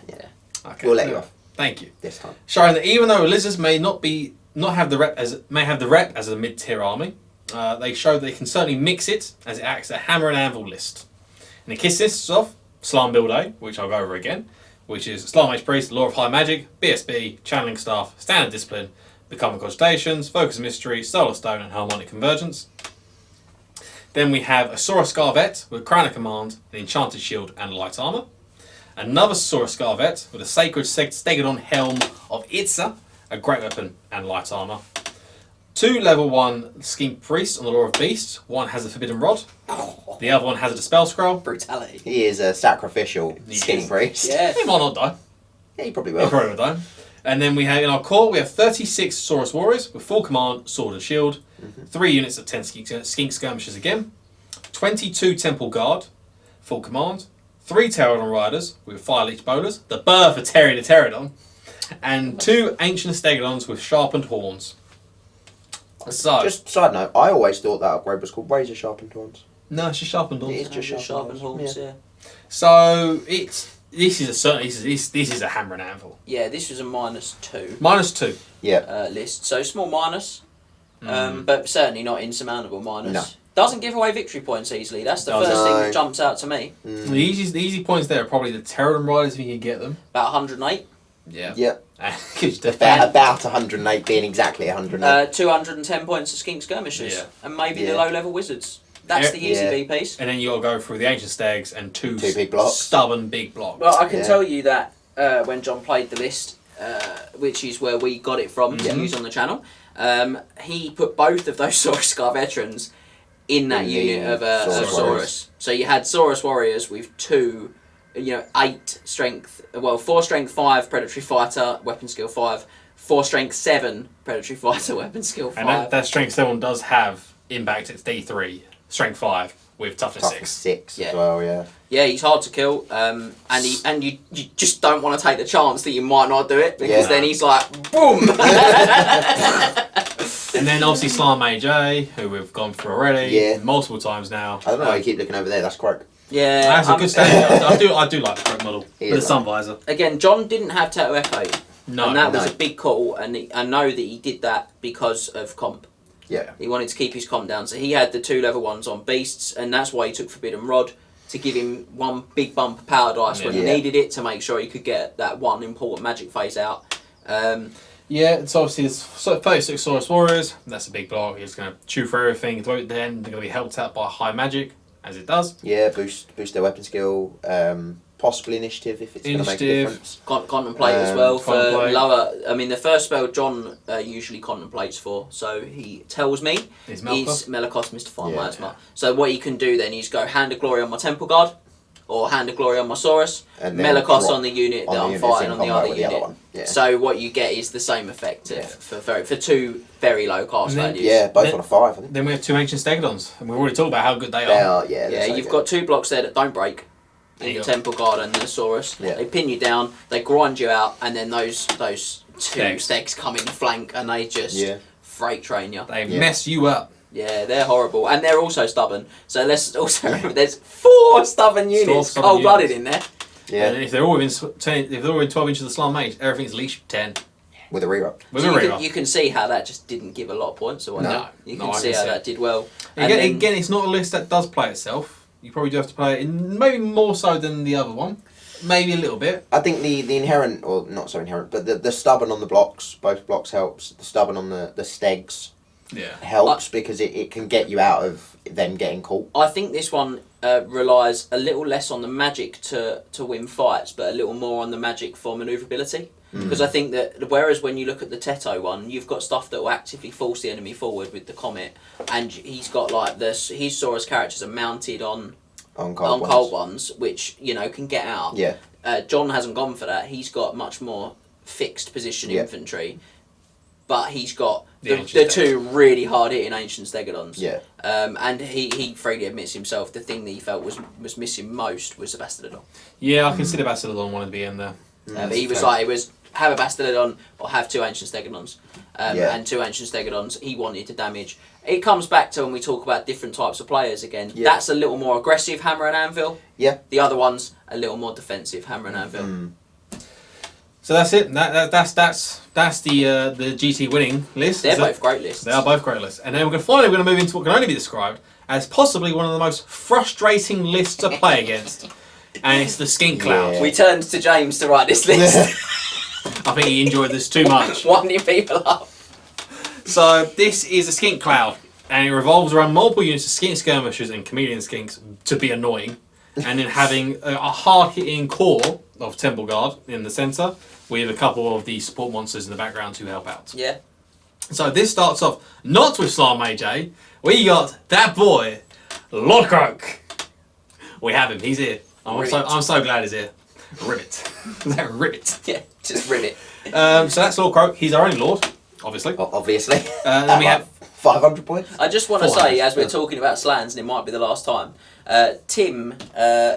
Okay. We'll let you off Thank you. this time. Showing that even though Lizards may have the rep as a mid-tier army, they show that they can certainly mix it as it acts as a hammer and anvil list. And it consists of Slam Build A, which I'll go over again, which is Slam Mage Priest, Law of High Magic, BSB, Channeling Staff, Standard Discipline, Becoming Constellations, Focus of Mystery, Solar Stone, and Harmonic Convergence. Then we have a Saurus Scarvet with Crown of Command, an Enchanted Shield, and Light Armour. Another Saurus Scarvet with a Sacred Stegodon Helm of Itza, a Great Weapon, and Light Armour. 2 level 1 Skink Priests on the Law of Beasts. One has a Forbidden Rod. The other one has a Dispel Scroll. Brutality. He is a sacrificial He skin is. priest. Yeah. He might not die. Yeah, he probably He will. probably will die. And then we have in our core, we have 36 Saurus Warriors with full command, sword and shield. 3 units of 10 Skink Skirmishers again. 22 Temple Guard, full command. 3 Pterodon Riders with Fire Leech Bowlers. The birth of Terry the Pterodon. And 2 Ancient Stegodons with sharpened horns. So, Just side note, I always thought that upgrade was called Razor Sharpened Horns. no, it's just sharpened horns. It is just sharpened sharpened horns. horns, Yeah. So this is a hammer and anvil. Yeah, this was a -2 -2. Yeah. list, so small minus, but certainly not insurmountable minus. No. Doesn't give away victory points easily. That's the Doesn't. first thing No. that jumps out to me. The easy points there are probably the Terran Riders if you can get them. About 108. Yeah. Yep. Gives you defense. About 108 being exactly 108. 210 points of Skink Skirmishers. Yeah. And maybe the Yeah. low-level Wizards. That's the easy Yeah. B piece. And then you got to go through the Ancient Stags and two big blocks. stubborn big blocks. Well, I can Yeah. tell you that when John played the list, which is where we got it from to use on the channel, he put both of those Saurus Scar veterans in that In the unit of Saurus Saurus. Warriors. So you had Saurus Warriors with 8 strength, 4 strength 5 predatory fighter, weapon skill 5, 4 strength 7 predatory fighter, weapon skill 5. And that strength 7 does have impact. It's D3, strength 5 with toughness 6. 6 Yeah. as well, yeah. Yeah, he's hard to kill, and you just don't want to take the chance that you might not do it, because Yeah. then he's like, boom! And then obviously Slar Mage A, who we've gone through already Yeah. multiple times now. I don't know why you keep looking over there, that's Croak. Yeah, That's a good standard. I do like the Croak model. He With is the sun visor. Again, John didn't have Tattoo Echo, No. and that was no. a big call, and I know that he did that because of comp. Yeah. He wanted to keep his comp down, so he had the 2 level 1s on Beasts, and that's why he took Forbidden Rod, to give him one big bump of power dice when he Yeah. needed it, to make sure he could get that one important magic phase out. Yeah, so obviously there's 36 Saurus Warriors. That's a big block. He's going to chew through everything. Then they're going to be helped out by high magic, as it does. Yeah, boost their weapon skill, possibly initiative if it's going to make a Initiative. difference. Contemplate as well for Contemplate. lower. I mean, the first spell John usually contemplates for, so he tells me Is is Melkor? Melkos Mystifying Yeah. Miasma. So what he can do then is go Hand of Glory on my Temple Guard, or Hand of Glory on my Saurus, And then Melkos drop on the unit on that the I'm unit fighting in on the combat other with the other unit. one. Yeah. So what you get is the same effect Yeah. for 2 very low cast And then- values. Yeah, both Then- on a 5, I think. Then we have 2 Ancient Stegodons. And we've already talked about how good they They are. are, yeah. they're Yeah, so you've good. got 2 blocks there that don't break. There In you the go. Temple Guard and the Saurus. Yeah. They pin you down, they grind you out, and then those 2 Stegs. stegs come in flank and they just Yeah. freight train you. They Yeah. mess you up. Yeah, they're horrible. And they're also stubborn. So let's also remember there's 4 stubborn units, stubborn cold-blooded units. in there. Yeah, And if they're all within 12 inches of the Slar Mage, everything's at least 10. with a reroll. With So a you, reroll. you can see how that just didn't give a lot of points away. No. You No, can I see can how see that it. did well. And Again, then- again, it's not a list that does play itself. You probably do have to play it in maybe more so than the other one. Maybe a little bit. I think the inherent, or not so inherent, but the stubborn on the blocks, both blocks helps. The stubborn on the stegs Yeah. helps because it can get you out of them getting caught. I think this one relies a little less on the magic to win fights, but a little more on the magic for manoeuvrability. Because I think that whereas when you look at the Teto one, you've got stuff that will actively force the enemy forward with the Comet, and he's got like this. His Saurus characters are mounted on cold ones, which can get out. Yeah. John hasn't gone for that. He's got much more fixed position Yeah. infantry, but he's got The the Ancient 2 really hard hitting Ancient Stegodons. Yeah. And he freely admits himself the thing that he felt was missing most was a Bastillodon. Yeah, I consider Bastillodon wanted to be in there. He was fair. like, it was have a Bastillodon or have 2 Ancient Stegodons. Yeah. And 2 Ancient Stegodons he wanted to damage. It comes back to when we talk about different types of players again. Yeah. That's a little more aggressive Hammer and Anvil. Yeah. The other one's a little more defensive Hammer and Anvil. So that's it. That's the GT winning list. They're Is it? both great lists. They are both great lists. And then we're going to move into what can only be described as possibly one of the most frustrating lists to play against. And it's the Skink Cloud. Yeah. We turned to James to write this list. I think he enjoyed this too much. Winding people up. So this is a Skink Cloud. And it revolves around multiple units of Skink Skirmishers and Chameleon Skinks to be annoying. And then having a hard-hitting core of Temple Guard in the centre with a couple of the support monsters in the background to help out. Yeah. So this starts off not with Slar Mage A. We got that boy, Lord Croak. We have him. He's here. I'm so glad he's here. Ribbit. Is that Ribbit? Yeah, just ribbit. So that's Lord Croak. He's our only Lord, obviously. Obviously. Then we have 500 points. I just want to 400. say, as we're talking about slans, and it might be the last time, Tim,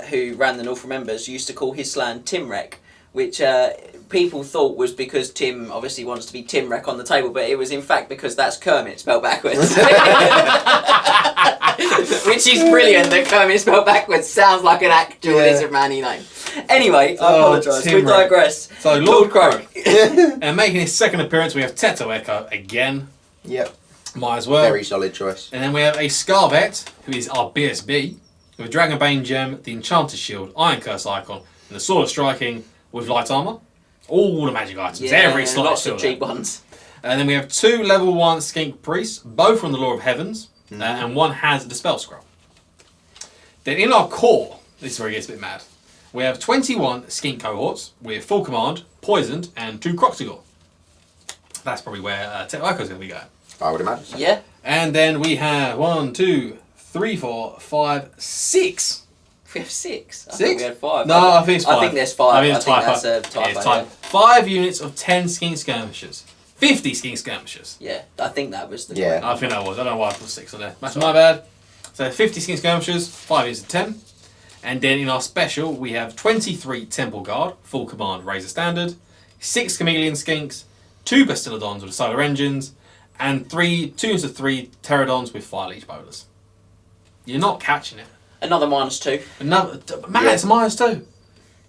who ran the North Remembers, used to call his slan Timwreck, which people thought was because Tim obviously wants to be Timwreck on the table, but it was in fact because that's Kermit spelled backwards. Which is brilliant that Kermit spelled backwards sounds like an actual Lizardman name. Anyway, I apologise, we Timwreck. digress. So Lord Croak. and making his second appearance, we have Teto Echo again. Yep. Might as well. Very solid choice. And then we have a Scarvet, who is our BSB, with a Dragonbane Gem, the Enchanted Shield, Iron Curse icon, and the Sword of Striking with light armor. All the magic items, every slot lots is of filled cheap up. ones. And then we have 2 level 1 Skink Priests, both from the Law of Heavens, and one has the Spell Scroll. Then in our core, this is where it gets a bit mad, we have 21 Skink Cohorts with full command, poisoned, and 2 Croxigore. That's probably where Teotihuacan's going to be going. I would imagine. Yeah. And then we have 1, 2, 3, 4, 5, 6. We have 6. I 6? thought we had 5. No, I think it's 5. I think there's 5. I think it's that's a Yeah, typo. it's typo. 5 units of 10 Skink Skirmishers. 50 Skink Skirmishers. Yeah, I think that was the Yeah. I think that was. I don't know why I put 6 on there. That's my bad. So 50 Skink Skirmishers, 5 units of 10. And then in our special, we have 23 Temple Guard, full command, Razor Standard, 6 Chameleon Skinks, 2 Bastiladons with solar engines, and 2 units of 3 Pterodons with Fire Leech Bowlers. You're not catching it. Another -2. Another man, it's a -2.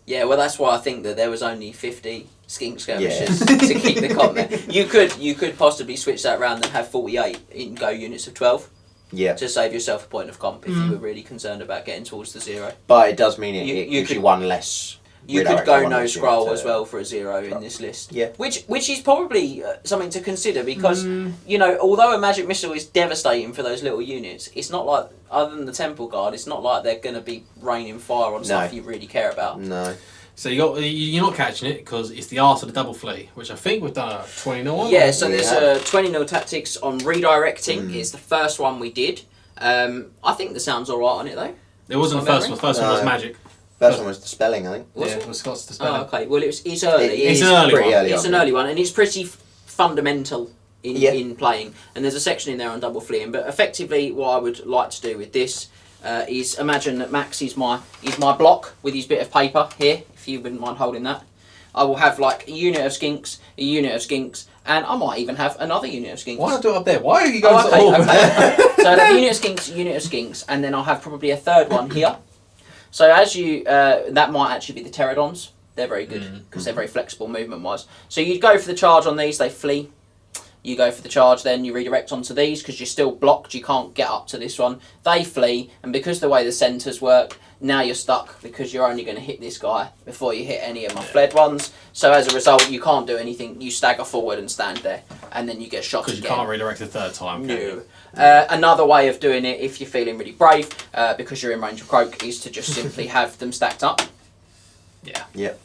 Yeah, well, that's why I think that there was only 50 skink skirmishers to keep the comp there. You could possibly switch that around and have 48 in go units of 12 Yeah. to save yourself a point of comp if you were really concerned about getting towards the 0. But it does mean it You gives could- you one less. You could redirect, go one no less scroll unit as to- well for a 0 in this list. Yeah. Which is probably something to consider because, you know, although a magic missile is devastating for those little units, it's not like, other than the Temple Guard, it's not like they're going to be raining fire on stuff you really care about. No. So you're not catching it because it's the art of the double flee, which I think we've done a 20-0 one. Yeah, so We there's have. a 20-0 tactics on redirecting. It's the first one we did. I think the sound's alright on it though. It wasn't the From first one. The first one was No. magic. First one was the spelling, I think. Was yeah, it? it was Scott's to Oh, spell. okay. Well, it's early. It's is an early pretty one. early It's on. an early one, and it's pretty fundamental in, Yeah. in playing. And there's a section in there on double fleeing. But effectively, what I would like to do with this is imagine that Max is my block with his bit of paper here. If you wouldn't mind holding that, I will have like a unit of skinks, a unit of skinks, and I might even have another unit of skinks. Why not do it up there? Why are you going Oh, to okay, all? okay. So I'll have a unit of skinks, unit of skinks, and then I'll have probably a third one here. So as you, that might actually be the pterodons. They're very good because they're very flexible movement-wise. So you go for the charge on these, they flee. You go for the charge, then you redirect onto these because you're still blocked. You can't get up to this one. They flee, and because the way the centres work, now you're stuck because you're only going to hit this guy before you hit any of my fled ones. So as a result, you can't do anything. You stagger forward and stand there, and then you get shot Because again. you can't redirect a third time. Can you? No. Another way of doing it, if you're feeling really brave, because you're in range of Croak, is to just simply have them stacked up. Yeah. Yep.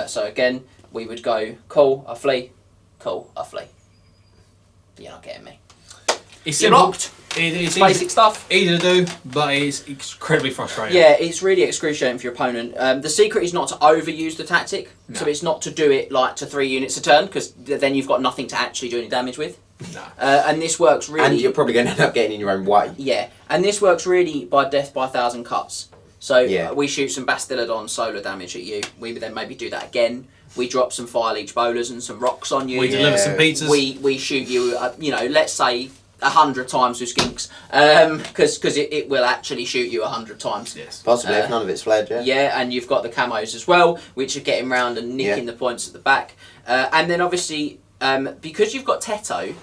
So again, we would go, cool, I flee, cool, I flee. You're not getting me. It's You're simple. locked. It's Basic stuff. easy to do, but it's incredibly frustrating. Yeah, it's really excruciating for your opponent. The secret is not to overuse the tactic, so No. it's not to do it like to 3 units a turn, because then you've got nothing to actually do any damage with. No. And this works really... And you're probably going to end up getting in your own way. Yeah, and this works really by death by 1,000 cuts. So Yeah. we shoot some Bastiladon solar damage at you. We would then maybe do that again. We drop some Fire Leech Bowlers and some rocks on you. We deliver some pizzas. We shoot you, let's say 100 times with skinks, because it will actually shoot you 100 times. Yes. Possibly, if none of it's fled, yeah. Yeah, and you've got the camos as well, which are getting round and nicking the points at the back. And then obviously, because you've got Teto,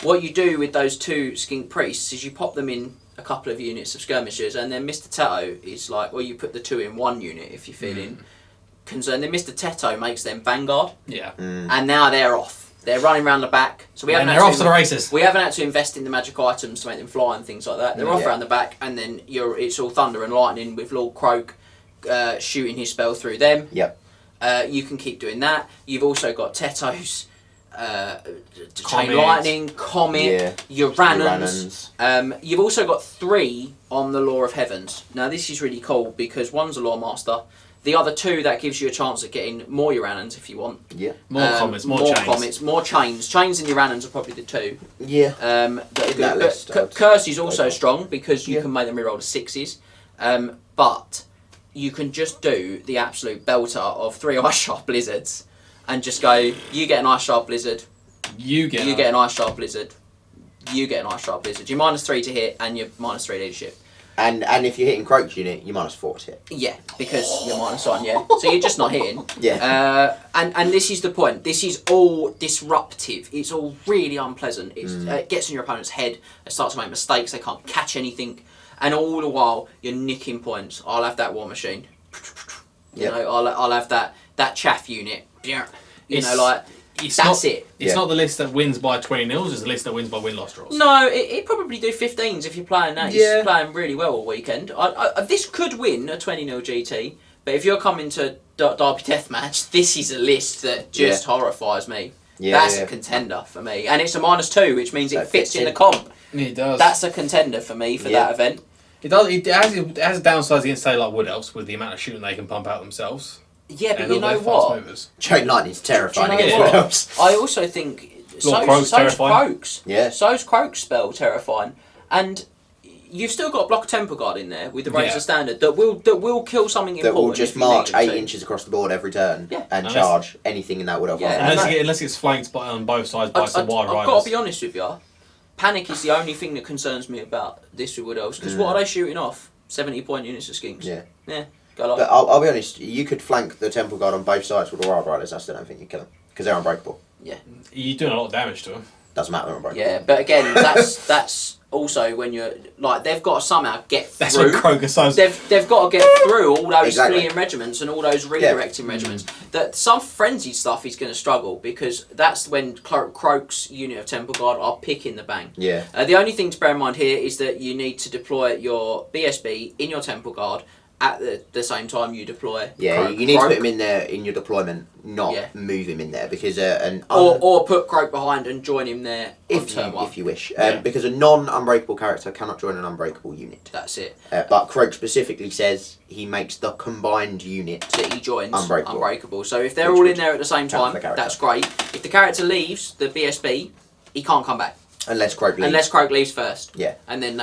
what you do with those 2 skink priests is you pop them in a couple of units of skirmishers, and then Mr. Teto is like, well, you put the 2 in 1 unit if you're feeling concerned. Then Mr. Teto makes them Vanguard, Yeah. and now they're off. They're running around the back. So we And haven't they're had off to the races. We haven't had to invest in the magic items to make them fly and things like that. They're off Yeah. around the back, and then it's all thunder and lightning with Lord Croak shooting his spell through them. Yep. You can keep doing that. You've also got Teto's Chain Comet. Lightning, Comet, Urannans. You've also got 3 on the Law of Heavens. Now this is really cool because one's a Law Master. The other 2, that gives you a chance at getting more Urannans if you want. Yeah. More comets, more chains. comets, more chains. Chains and Urannans are probably the 2. Yeah. That are In that good. list, But I'd Curse is also go for. strong because you Yeah. can make them reroll to 6s. But you can just do the absolute belter of 3 Ice Sharp Blizzards and just go, you get an Ice Sharp Blizzard, You get. you get an Ice Sharp Blizzard, you get an Ice Sharp Blizzard. You're -3 to hit and you're -3 leadership. And if you're hitting Croak's unit, you -4 to hit. Yeah, because you're -1, yeah. So you're just not hitting. Yeah. And this is the point. This is all disruptive. It's all really unpleasant. It gets in your opponent's head. They start to make mistakes. They can't catch anything. And all the while, you're nicking points. I'll have that war machine. You know, I'll have that chaff unit. You know, like... That's it. It's not the list that wins by 20 nils. It's the list that wins by win-loss draws. No, it probably do 15s if you're playing that. Yeah. You're playing really well all weekend. This could win a 20-0 GT, but if you're coming to Derby Deathmatch, this is a list that just horrifies me. That's a contender for me. And it's a -2, which means it fits in the comp. It does. That's a contender for me for that event. It does. It has a downside against, say, like Wood Elves with the amount of shooting they can pump out themselves. Yeah, but and you all know their what? fast movers. Chain Lightning's terrifying Do you know against what? Elves. I also think so's Croak's. Yeah. So's Croak's spell terrifying. And you've still got a block of Temple Guard in there with the Razor Standard that will kill something important. That will just if you need march them 8 to. inches across the board every turn and Unless- charge anything in that Wood Elf army. Unless it's flanked on both sides by some Wild Riders. I've got to be honest with you. Panic is the only thing that concerns me about this with Wood Elves. Because what are they shooting off? 70-point units of skinks. Yeah. Yeah. Go like. But I'll be honest, you could flank the Temple Guard on both sides with the Wild Riders. I still don't think you kill them because they're unbreakable. You're doing a lot of damage to them. Doesn't matter, they're unbreakable. Yeah, but again, that's also when you're like they've got to somehow get through. That's what Kroger says. They've got to get through all those Exactly. fleeing regiments and all those redirecting regiments. That some frenzied stuff is going to struggle because that's when Croak's unit of Temple Guard are picking the bang. Yeah. The only thing to bear in mind here is that you need to deploy your BSB in your Temple Guard at the same time you deploy. Yeah, Croak. you need to put him in there in your deployment, not Yeah. move him in there because Or put Croak behind and join him there on if turn one. you wish, Yeah. because a non-unbreakable character cannot join an unbreakable unit. That's it. But Croak specifically says he makes the combined unit. That he joins Unbreakable. So if they're Which all in would there at the same count time, for the character. that's great. If the character leaves the BSB, he can't come back. Unless Croak leaves. Unless Croak leaves first. Yeah. And then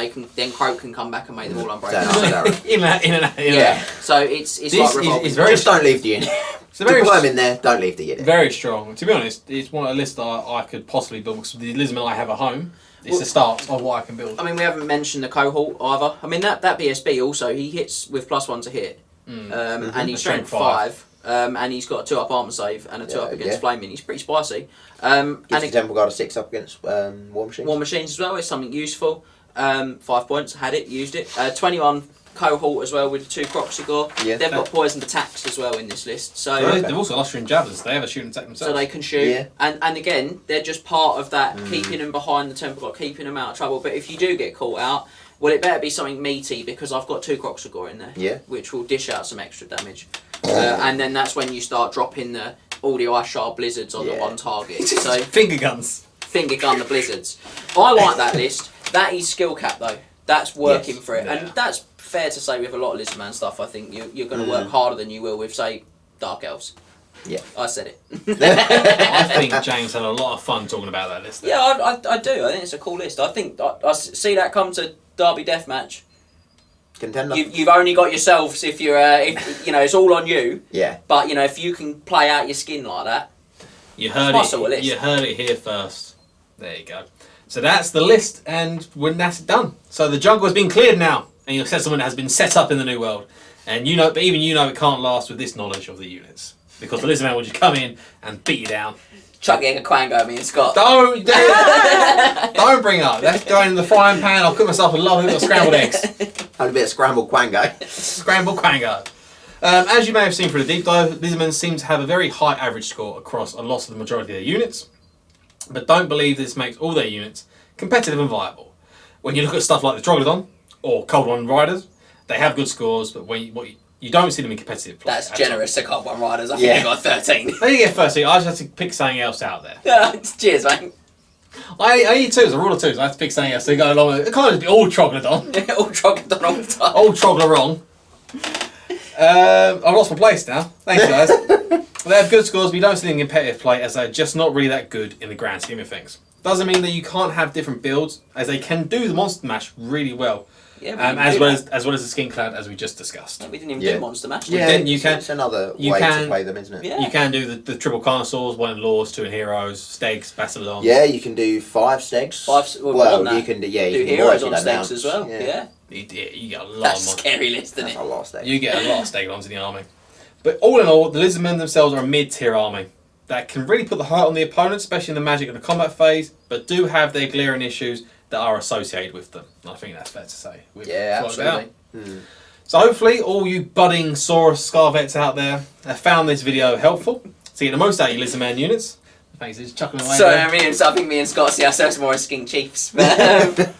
Croak can come back and make them all Turn unbreakable. up, turn in and out. Yeah. So it's This like is revolving. very Just don't leave the unit. It's a very Deploy him in there, don't leave the unit. very strong. To be honest, it's one of the lists that I could possibly build because the Lizardmen I have at home. It's Well- the start of what I can build. I mean, we haven't mentioned the cohort either. I mean, that BSB also, he hits with +1 to hit. And he's strength 5. And he's got a 2-up armor save and a 2-up against flaming. He's pretty spicy. Gives And the Temple Guard a 6-up against War Machines. War Machines as well is something useful. 5 points, had it, used it. 21 cohort as well with 2 Croxigor. Yeah. They've got poisoned attacks as well in this list. So They've also got Lustrian Javelins. They have a shooting attack so themselves. they can shoot. Yeah. And again, they're just part of that, keeping them behind the Temple Guard, keeping them out of trouble. But if you do get caught out, well, it better be something meaty because I've got 2 Croxigor in there. Yeah. Which will dish out some extra damage. And then that's when you start dropping all the Ice Shard Blizzards on the one target. So Finger guns. finger gun the Blizzards. I like that list. That is skill cap though. That's working Yes. for it. Yeah. And that's fair to say with a lot of Lizardman stuff. I think you're going to work harder than you will with, say, Dark Elves. Yeah. I said it. I think James had a lot of fun talking about that list. Yeah, I do. I think it's a cool list. I think I see that come to Derby Deathmatch. Contender. You've only got yourselves if you're if it's all on you. Yeah. But if you can play out your skin like that, You heard It's my sort of it. list. You heard it here first. There you go. So that's the list, and when that's done, so the jungle has been cleared now, and your settlement has been set up in the new world. And but even it can't last with this knowledge of the units because the Lizardman will just come in and beat you down. chugging a Quango at me and Scott. Don't bring it up. That's going in the frying pan. I'll cook myself a lovely little scrambled eggs. Had a bit of scrambled Quango. Scrambled Quango. As you may have seen through the deep dive, Lizardmen seem to have a very high average score across a lot of the majority of their units, but don't believe this makes all their units competitive and viable. When you look at stuff like the Troglodon or Cold One Riders, they have good scores, but you don't see them in competitive play. That's at all. generous to Cold One Riders. I think Yeah. they got 13. They didn't get first. I just had to pick something else out there. Cheers, mate. I eat twos, a rule of twos. I have to pick something else to go along with it. It can't just be all Troglodon, All Troglodon all the time. all Troglerong. I've lost my place now. Thanks, guys. They have good scores, but you don't see them in competitive play as they're just not really that good in the grand scheme of things. Doesn't mean that you can't have different builds, as they can do the Monster Mash really well, Yeah, as well as the Skin Clad, as we just discussed. we didn't even Yeah. do Monster Mash. Yeah, Then you can- it's another you way can- to play them, isn't it? Yeah. You can do the triple Carnosaurs, 1 in Laws, 2 in Heroes, Stegs, Battledons. Yeah, you can do 5 stegs. Well, more than you that. can do Do you can heroes work on that down. stakes as well. Yeah. You get a lot That's a of scary list, isn't That's it? our last day. You get a lot of Stegodons in the army. But all in all, the Lizardmen themselves are a mid-tier army that can really put the hurt on the opponent, especially in the magic and the combat phase, but do have their glaring issues that are associated with them. And I think that's fair to say. We've Yeah, thought it out. absolutely. So hopefully all you budding Saurus Scar vets out there have found this video helpful to get the most out of your Lizardman units. Thanks, he's chuckling away So there. I think me and Scott see ourselves more as skin chiefs. But,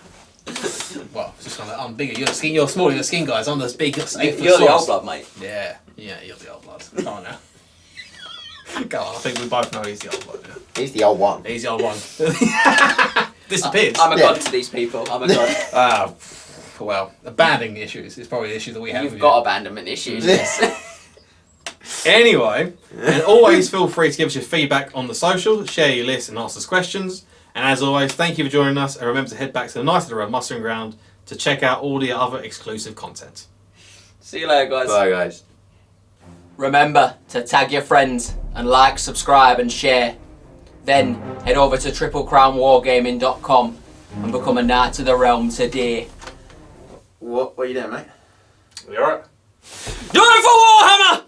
Well, it's just I'm bigger. You're smaller. You're the skin guys. I'm the big 8 foot you're the Saurus. old blood, mate. Yeah, you're the old blood. Come on now. Go on, I think we both know he's the old blood. Yeah. He's the old one. He's the old one. Disappeared. I'm a Yeah. god to these people. I'm a god. Well, abandoning the issues is probably the issue that we have. You've with got you. abandonment issues. Anyway, and always feel free to give us your feedback on the socials, share your list and ask us questions. And as always, thank you for joining us, and remember to head back to the Night of the Road mustering ground to check out all the other exclusive content. See you later, guys. Bye, guys. Remember to tag your friends and like, subscribe and share. Then head over to triplecrownwargaming.com and become a Knight of the Realm today. What are you doing, mate? You alright? Do it for Warhammer!